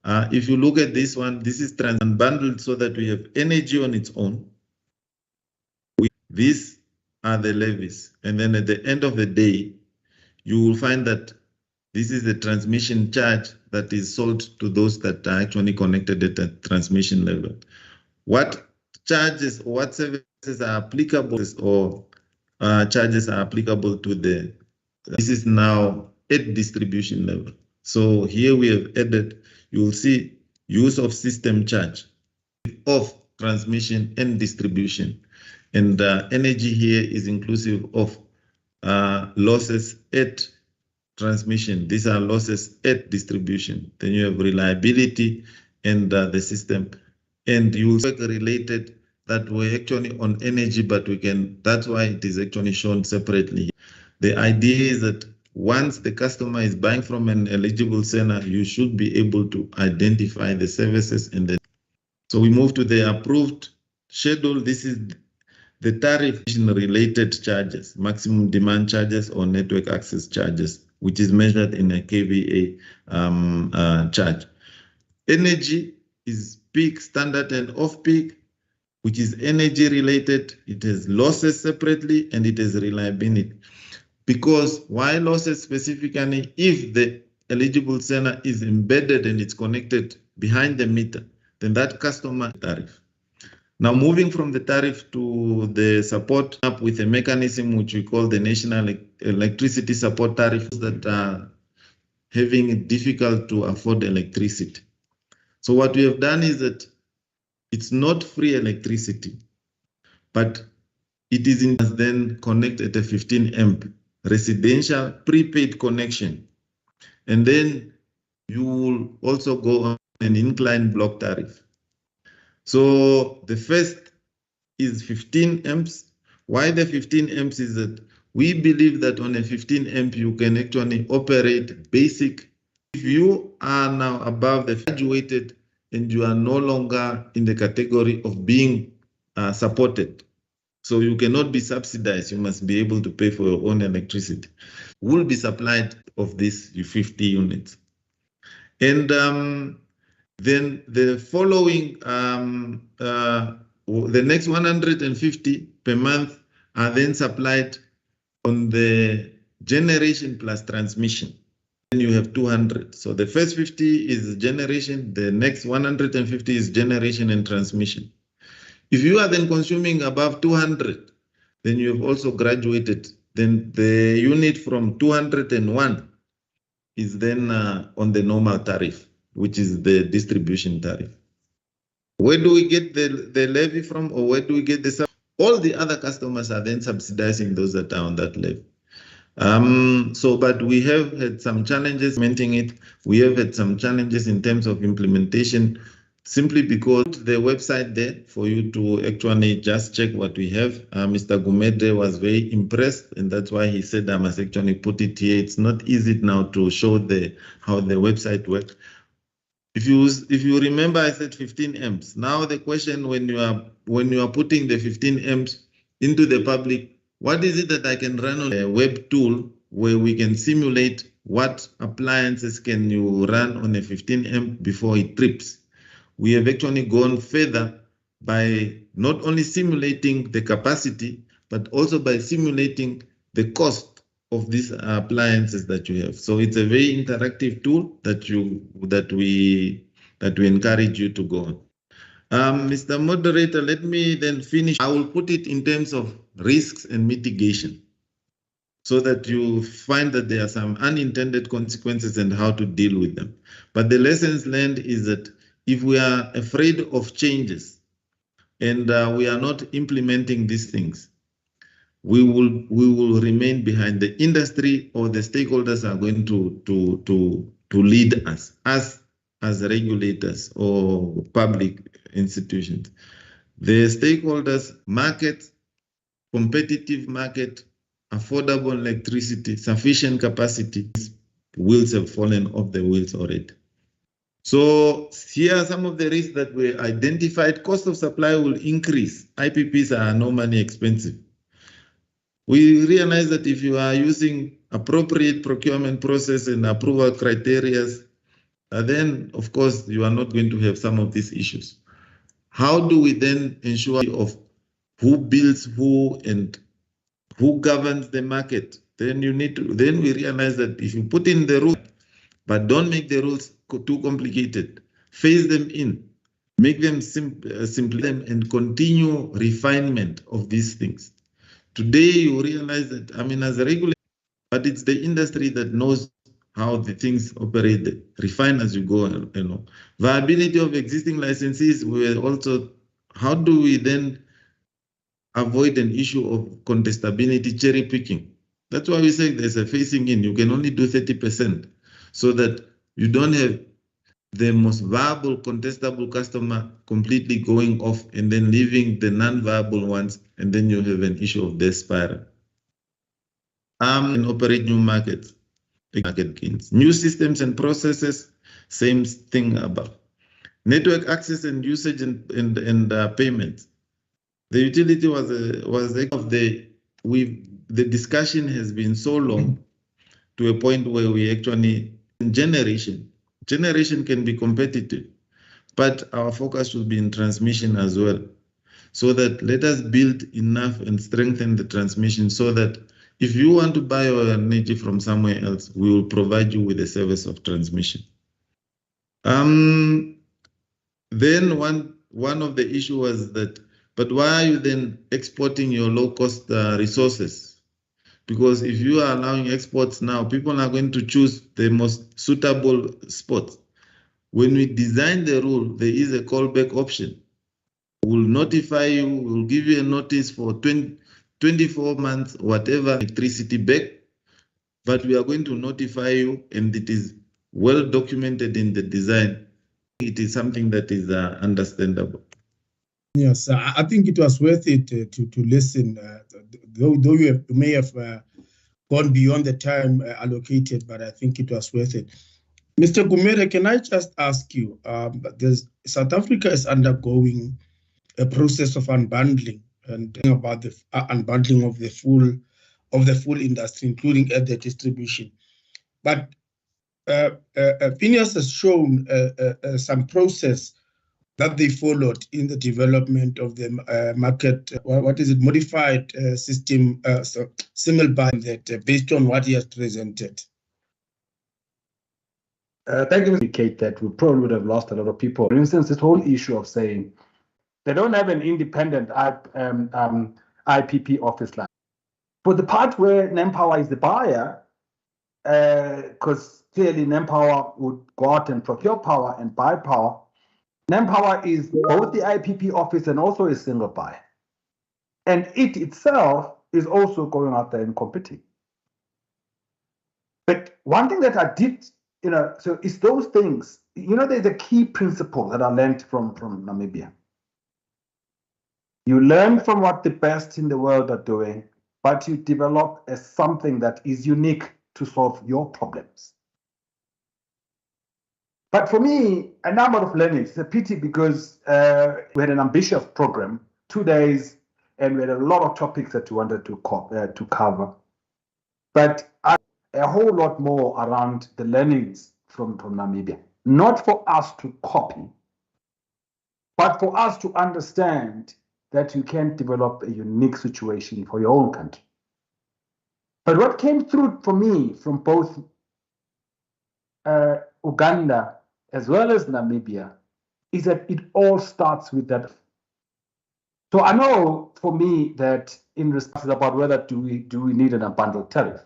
If you look at this one, this is unbundled so that we have energy on its own. These are the levies. And then at the end of the day, you will find that this is the transmission charge that is sold to those that are actually connected at the transmission level. What charges or what services are applicable or charges are applicable to the, this is now at distribution level. So here we have added, you will see use of system charge of transmission and distribution. And energy here is inclusive of losses at transmission. These are losses at distribution. Then you have reliability and the system. And you will related that we're actually on energy, but that's why it is actually shown separately. The idea is that once the customer is buying from an eligible seller, you should be able to identify the services and so we move to the approved schedule. This is the tariff related charges, maximum demand charges or network access charges, which is measured in a kVA charge. Energy is peak, standard, and off-peak, which is energy related. It has losses separately and it has reliability. Because why losses specifically? If the eligible seller is embedded and it's connected behind the meter, then that customer tariff. Now moving from the tariff to the support up with a mechanism which we call the National Electricity Support Tariff that are having it difficult to afford electricity. So what we have done is that it's not free electricity, but it is then connect at a 15 amp residential prepaid connection. And then you will also go on an inclined block tariff. So the first is 15 amps. Why the 15 amps is that we believe that on a 15 amp you can actually operate basic. If you are now above the graduated and you are no longer in the category of being supported, so you cannot be subsidized, you must be able to pay for your own electricity, will be supplied of these 50 units. And then the following, the next 150 per month are then supplied on the generation plus transmission. Then you have 200. So the first 50 is generation, the next 150 is generation and transmission. If you are then consuming above 200, then you have also graduated. Then the unit from 201 is then on the normal tariff, which is the distribution tariff. Where do we get the levy from, or where do we get the all the other customers are then subsidizing those that are on that levy. But we have had some challenges implementing it. We have had some challenges in terms of implementation, simply because the website there for you to actually just check what we have. Mr. Gumede was very impressed, and that's why he said I must actually put it here. It's not easy now to show how the website works. If you remember, I said 15 amps. Now the question when you are putting the 15 amps into the public, what is it that I can run on a web tool where we can simulate what appliances can you run on a 15 amp before it trips? We have actually gone further by not only simulating the capacity, but also by simulating the cost of these appliances that you have. So it's a very interactive tool that we encourage you to go on. Mr. Moderator, let me then finish. I will put it in terms of risks and mitigation, so that you find that there are some unintended consequences and how to deal with them. But the lessons learned is that if we are afraid of changes and we are not implementing these things, we will remain behind. The industry or the stakeholders are going to lead us as regulators or public institutions. The stakeholders, market, competitive market, affordable electricity, sufficient capacity, wheels have fallen off the wheels already. So here are some of the risks that were identified. Cost of supply will increase. IPPs are normally expensive. We realize that if you are using appropriate procurement process and approval criteria, then of course you are not going to have some of these issues. How do we then ensure of who builds who and who governs the market? Then we realize that if you put in the rules, but don't make the rules too complicated, phase them in, make them simple and continue refinement of these things. Today, you realize that, as a regulator, but it's the industry that knows how the things operate, refine as you go, Viability of existing licensees, how do we then avoid an issue of contestability, cherry picking? That's why we say there's a phasing in. You can only do 30% so that you don't have the most viable, contestable customer completely going off and then leaving the non-viable ones, and then you have an issue of death spiral. And operate new markets, market gains. New systems and processes, same thing about network access and usage and payments. The utility was the discussion has been so long to a point where we actually generation can be competitive, but our focus should be in transmission as well. So that let us build enough and strengthen the transmission so that if you want to buy your energy from somewhere else, we will provide you with a service of transmission. Then one of the issue was that, but why are you then exporting your low-cost resources? Because if you are allowing exports now, people are going to choose the most suitable spots. When we design the rule, there is a callback option. We'll notify you, we'll give you a notice for 24 months, whatever, electricity back, but we are going to notify you, and it is well documented in the design. It is something that is understandable. Yes, I think it was worth it to listen, though you may have gone beyond the time allocated, but I think it was worth it. Mr. Gumede, can I just ask you, South Africa is undergoing a process of unbundling, and about the unbundling of the full industry, including at the distribution. But Phineas has shown some process that they followed in the development of the market, modified system, single buy that based on what he has presented. Thank you, indicate that we probably would have lost a lot of people. For instance, this whole issue of saying they don't have an independent IPP office line. For the part where NemPower is the buyer, because clearly NemPower would go out and procure power and buy power. NemPower is both the IPP office and also a single buyer. And it itself is also going out there and competing. But one thing that I did, so it's those things, there's a key principle that I learned from Namibia. You learn from what the best in the world are doing, but you develop something that is unique to solve your problems. But for me, a number of learnings. It's a pity because we had an ambitious program, 2 days, and we had a lot of topics that we wanted to cover. But a whole lot more around the learnings from Namibia. Not for us to copy, but for us to understand that you can develop a unique situation for your own country. But what came through for me from both Uganda as well as Namibia is that it all starts with that. So I know for me that in response about whether do we need an unbundled tariff.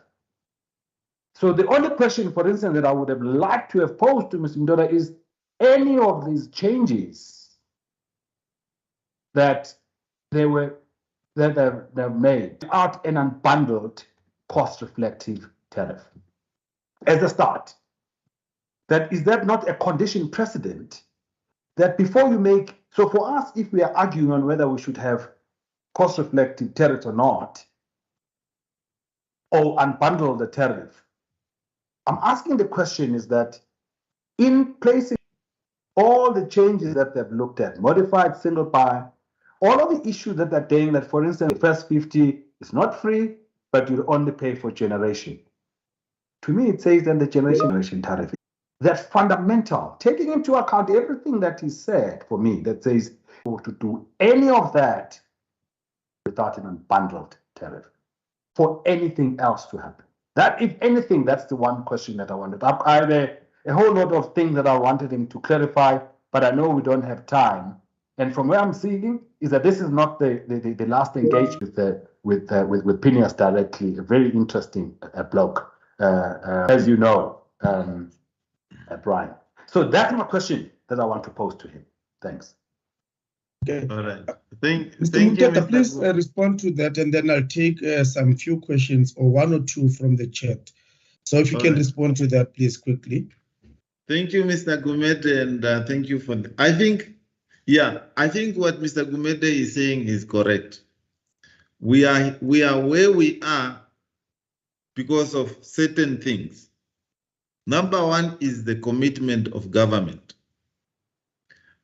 So the only question, for instance, that I would have liked to have posed to Mr. Ndoda is any of these changes that they've made out an unbundled cost-reflective tariff as a start. Is that not a condition precedent that before you make, so for us, if we are arguing on whether we should have cost-reflective tariff or not, or unbundle the tariff, I'm asking the question is that in placing all the changes that they've looked at, modified single buy, all of the issues that they're saying that, for instance, the first 50 is not free, but you'll only pay for generation. To me, it says that the generation tariff, that's fundamental, taking into account everything that is said for me, that says to do any of that without an unbundled tariff for anything else to happen. That, if anything, that's the one question that I wanted. I have a whole lot of things that I wanted him to clarify, but I know we don't have time. And from where I'm seeing is that this is not the last engagement with Phineas directly. A very interesting bloke, as you know, Brian. So that's my question that I want to pose to him. Thanks. Okay. All right. Thank Mr. you, Mutata, Mr. please Gu- respond to that, and then I'll take some few questions or one or two from the chat. So if you All can right. respond to that, please, quickly. Thank you, Mr. Gumede, and thank you for I think what Mr. Gumede is saying is correct. We are where we are because of certain things. Number one is the commitment of government.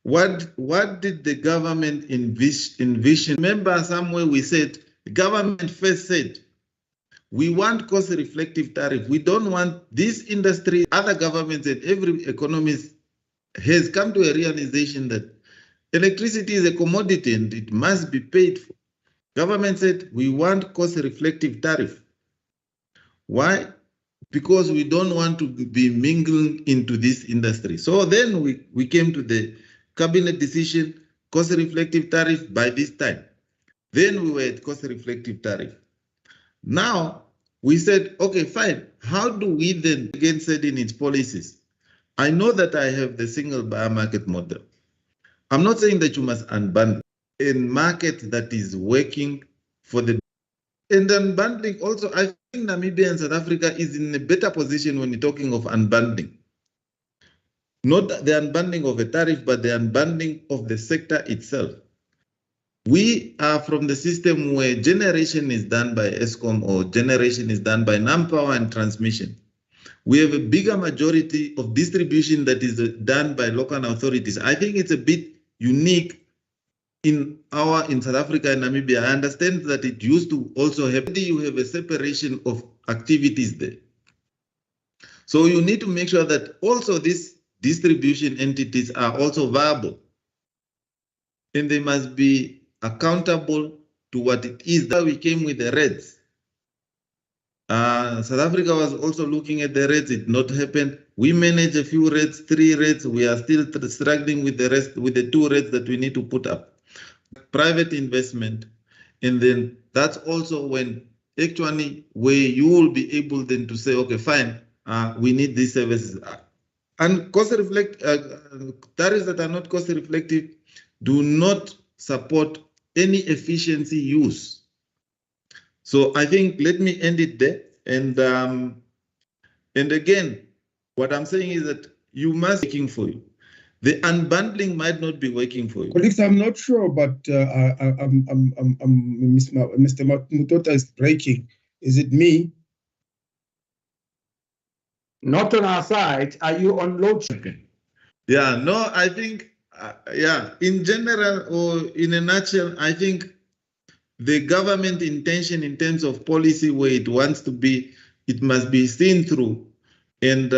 What did the government envision? Remember somewhere we said, the government first said, we want cost reflective tariff. We don't want this industry, other governments and every economist has come to a realization that electricity is a commodity and it must be paid for. Government said, we want cost reflective tariff. Why? Because we don't want to be mingling into this industry. So then we came to the cabinet decision, cost reflective tariff by this time. Then we were at cost reflective tariff. Now we said, okay, fine. How do we then again set in its policies? I know that I have the single buyer market model. I'm not saying that you must unbundle a market that is working for the. And unbundling also, I think Namibia and South Africa is in a better position when you're talking of unbundling. Not the unbundling of a tariff, but the unbundling of the sector itself. We are from the system where generation is done by ESCOM or generation is done by non-power and transmission. We have a bigger majority of distribution that is done by local authorities. I think it's a bit unique in South Africa and Namibia. I understand that it used to also have, you have a separation of activities there. So you need to make sure that also these distribution entities are also viable. And they must be accountable to what it is. That we came with the rates. South Africa was also looking at the rates. It not happened. We manage a few rates, 3 rates. We are still struggling with the rest, with the 2 rates that we need to put up. Private investment, and then that's also when actually where you will be able then to say, okay, fine, we need these services. And cost reflect tariffs that are not cost reflective do not support any efficiency use. So I think let me end it there. And again, what I'm saying is that you must be working for you. The unbundling might not be working for you. Colleagues, I'm not sure, but Mr. Mutota is breaking. Is it me? Not on our side. Are you on load shedding? Yeah, no, I think, in general or in a nutshell, I think the government intention in terms of policy where it wants to be, it must be seen through. And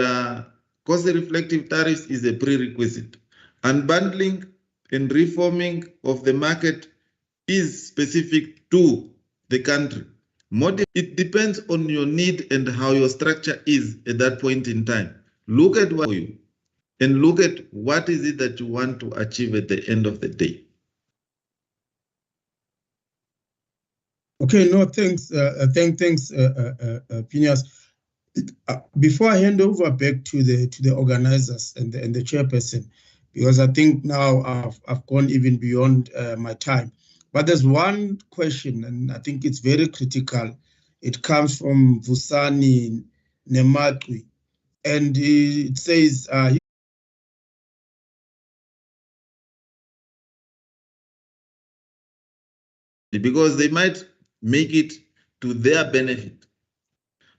cost reflective tariffs is a prerequisite. Unbundling and reforming of the market is specific to the country. It depends on your need and how your structure is at that point in time. Look at what you and look at what is it that you want to achieve at the end of the day. Okay, no, thanks, thanks, Phineas. Before I hand over back to the organizers and the chairperson, because I think now I've gone even beyond my time. But there's one question, and I think it's very critical. It comes from Vusani Nematwi, and it says, because they might make it to their benefit,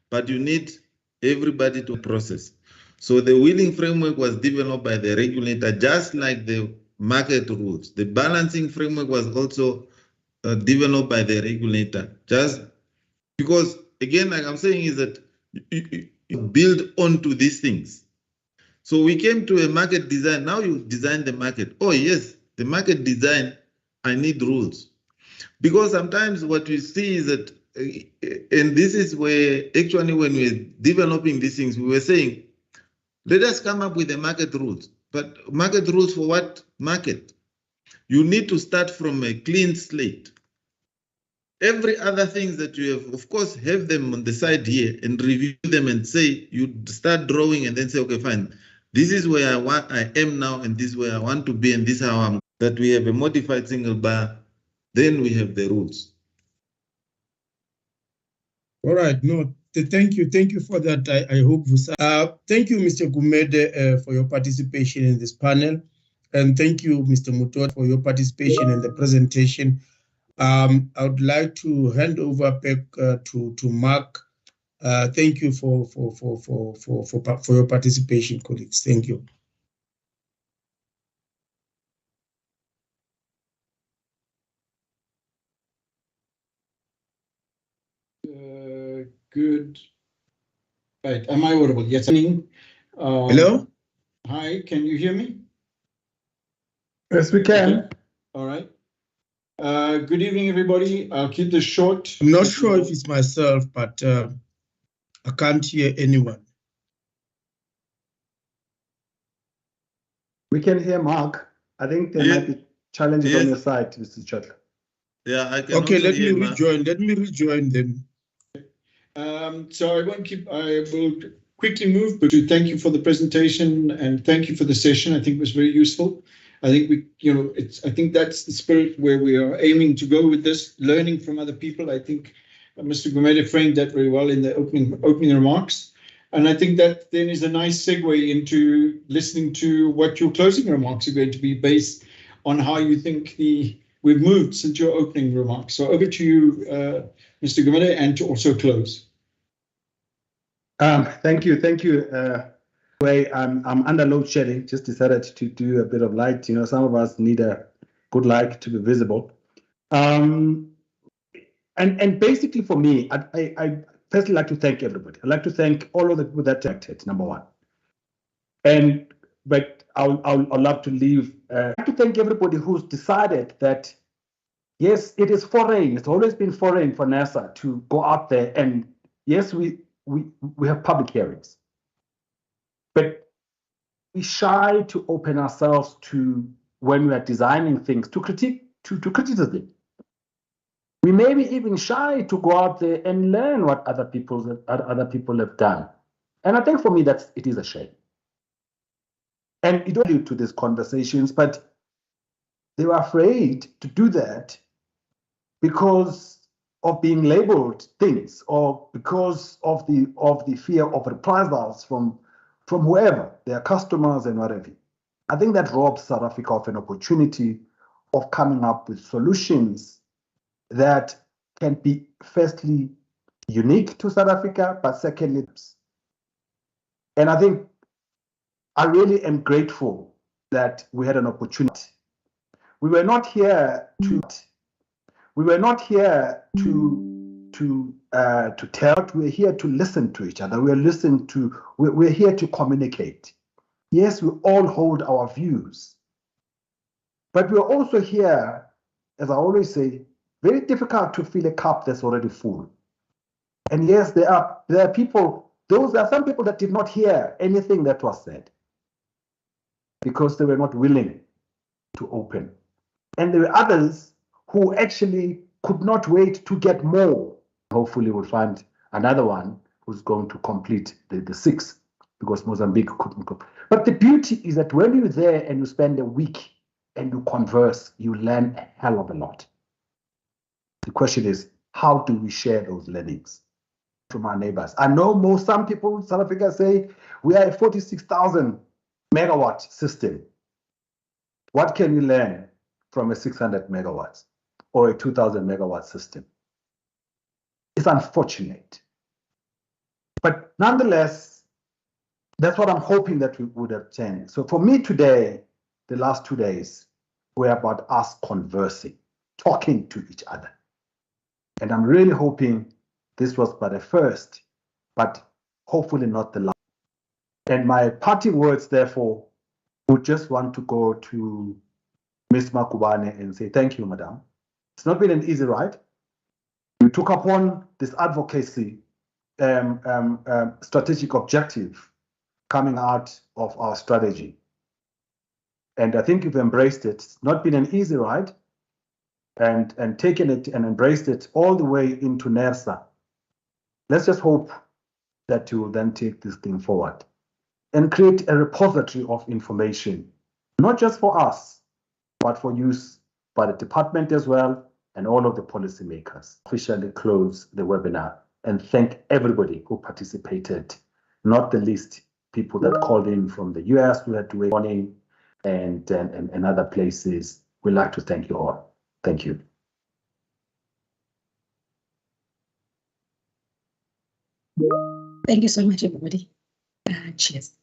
but you need everybody to process. So the wheeling framework was developed by the regulator, just like the market rules. The balancing framework was also developed by the regulator, just because, again, like I'm saying, is that you build onto these things. So we came to a market design. Now you design the market. Oh yes, the market design, I need rules. Because sometimes what we see is that, and this is where actually when we're developing these things, we were saying, let us come up with the market rules. But market rules for what market? You need to start from a clean slate. Every other things that you have, of course, have them on the side here and review them and say, you start drawing and then say, okay, fine. This is where I am now, and this is where I want to be, and this is how I'm. that we have a modified single bar, then we have the rules. All right, no, thank you for that. I hope, thank you, Mr. Gumede, for your participation in this panel. And thank you, Mr. Mutot, for your participation in the presentation. I would like to hand over back to Mark. Thank you for your participation, colleagues. Thank you. Good. Right. Am I audible? Yes. Hello? Hi, can you hear me? Yes, we can. Okay. All right. Good evening, everybody. I'll keep this short. I'm not sure if it's myself, but I can't hear anyone. We can hear Mark. I think there might be challenges on your side, Mr. Chotla. Yeah, I can. Okay, let me rejoin. Let me rejoin them. So I won't keep. I will quickly move, but to thank you for the presentation and thank you for the session. I think it was very useful. I think I think that's the spirit where we are aiming to go with this, learning from other people. I think Mr. Gumede framed that very well in the opening remarks. And I think that then is a nice segue into listening to what your closing remarks are going to be based on how you think we've moved since your opening remarks. So over to you, Mr. Gumede, and to also close. Thank you. I'm under load shedding. Just decided to do a bit of light. Some of us need a good light to be visible. And basically for me, I firstly like to thank everybody. I'd like to thank all of the people that acted, number one. But I'd love to leave. I'd like to thank everybody who's decided that, yes, it is foreign. It's always been foreign for NERSA to go out there. And yes, we have public hearings. But we shy to open ourselves to, when we are designing things, to criticism. We may be even shy to go out there and learn what other people have done. And I think for me, it is a shame. And it don't lead to these conversations, but they were afraid to do that because of being labeled things, or because of the fear of reprisals from whoever, their customers and whatever. I think that robs South Africa of an opportunity of coming up with solutions that can be, firstly, unique to South Africa, but secondly, and I think I really am grateful that we had an opportunity. We were not here to tell. We're here to listen to each other. We're here to communicate. Yes, we all hold our views, but we're also here, as I always say, very difficult to fill a cup that's already full. And yes, there are people. There are some people that did not hear anything that was said because they were not willing to open, and there were others who actually could not wait to get more. Hopefully we'll find another one who's going to complete the 6, because Mozambique couldn't go. But the beauty is that when you're there and you spend a week and you converse, you learn a hell of a lot. The question is, how do we share those learnings from our neighbors? I know some people in South Africa say we are a 46,000 megawatt system. What can we learn from a 600 megawatts or a 2,000 megawatt system? It's unfortunate. But nonetheless, that's what I'm hoping that we would have changed. So for me today, the last 2 days were about us conversing, talking to each other. And I'm really hoping this was but a first, but hopefully not the last. And my parting words, therefore, would just want to go to Ms. Makubane and say, thank you, madam. It's not been an easy ride. You took upon this advocacy strategic objective coming out of our strategy. And I think you've embraced it. It's not been an easy ride, and taken it and embraced it all the way into NERSA. Let's just hope that you will then take this thing forward and create a repository of information, not just for us, but for use by the department as well and all of the policymakers. Officially close the webinar and thank everybody who participated, not the least people that called in from the US who had to wait morning and other places. We'd like to thank you all. Thank you. Thank you so much, everybody. Cheers.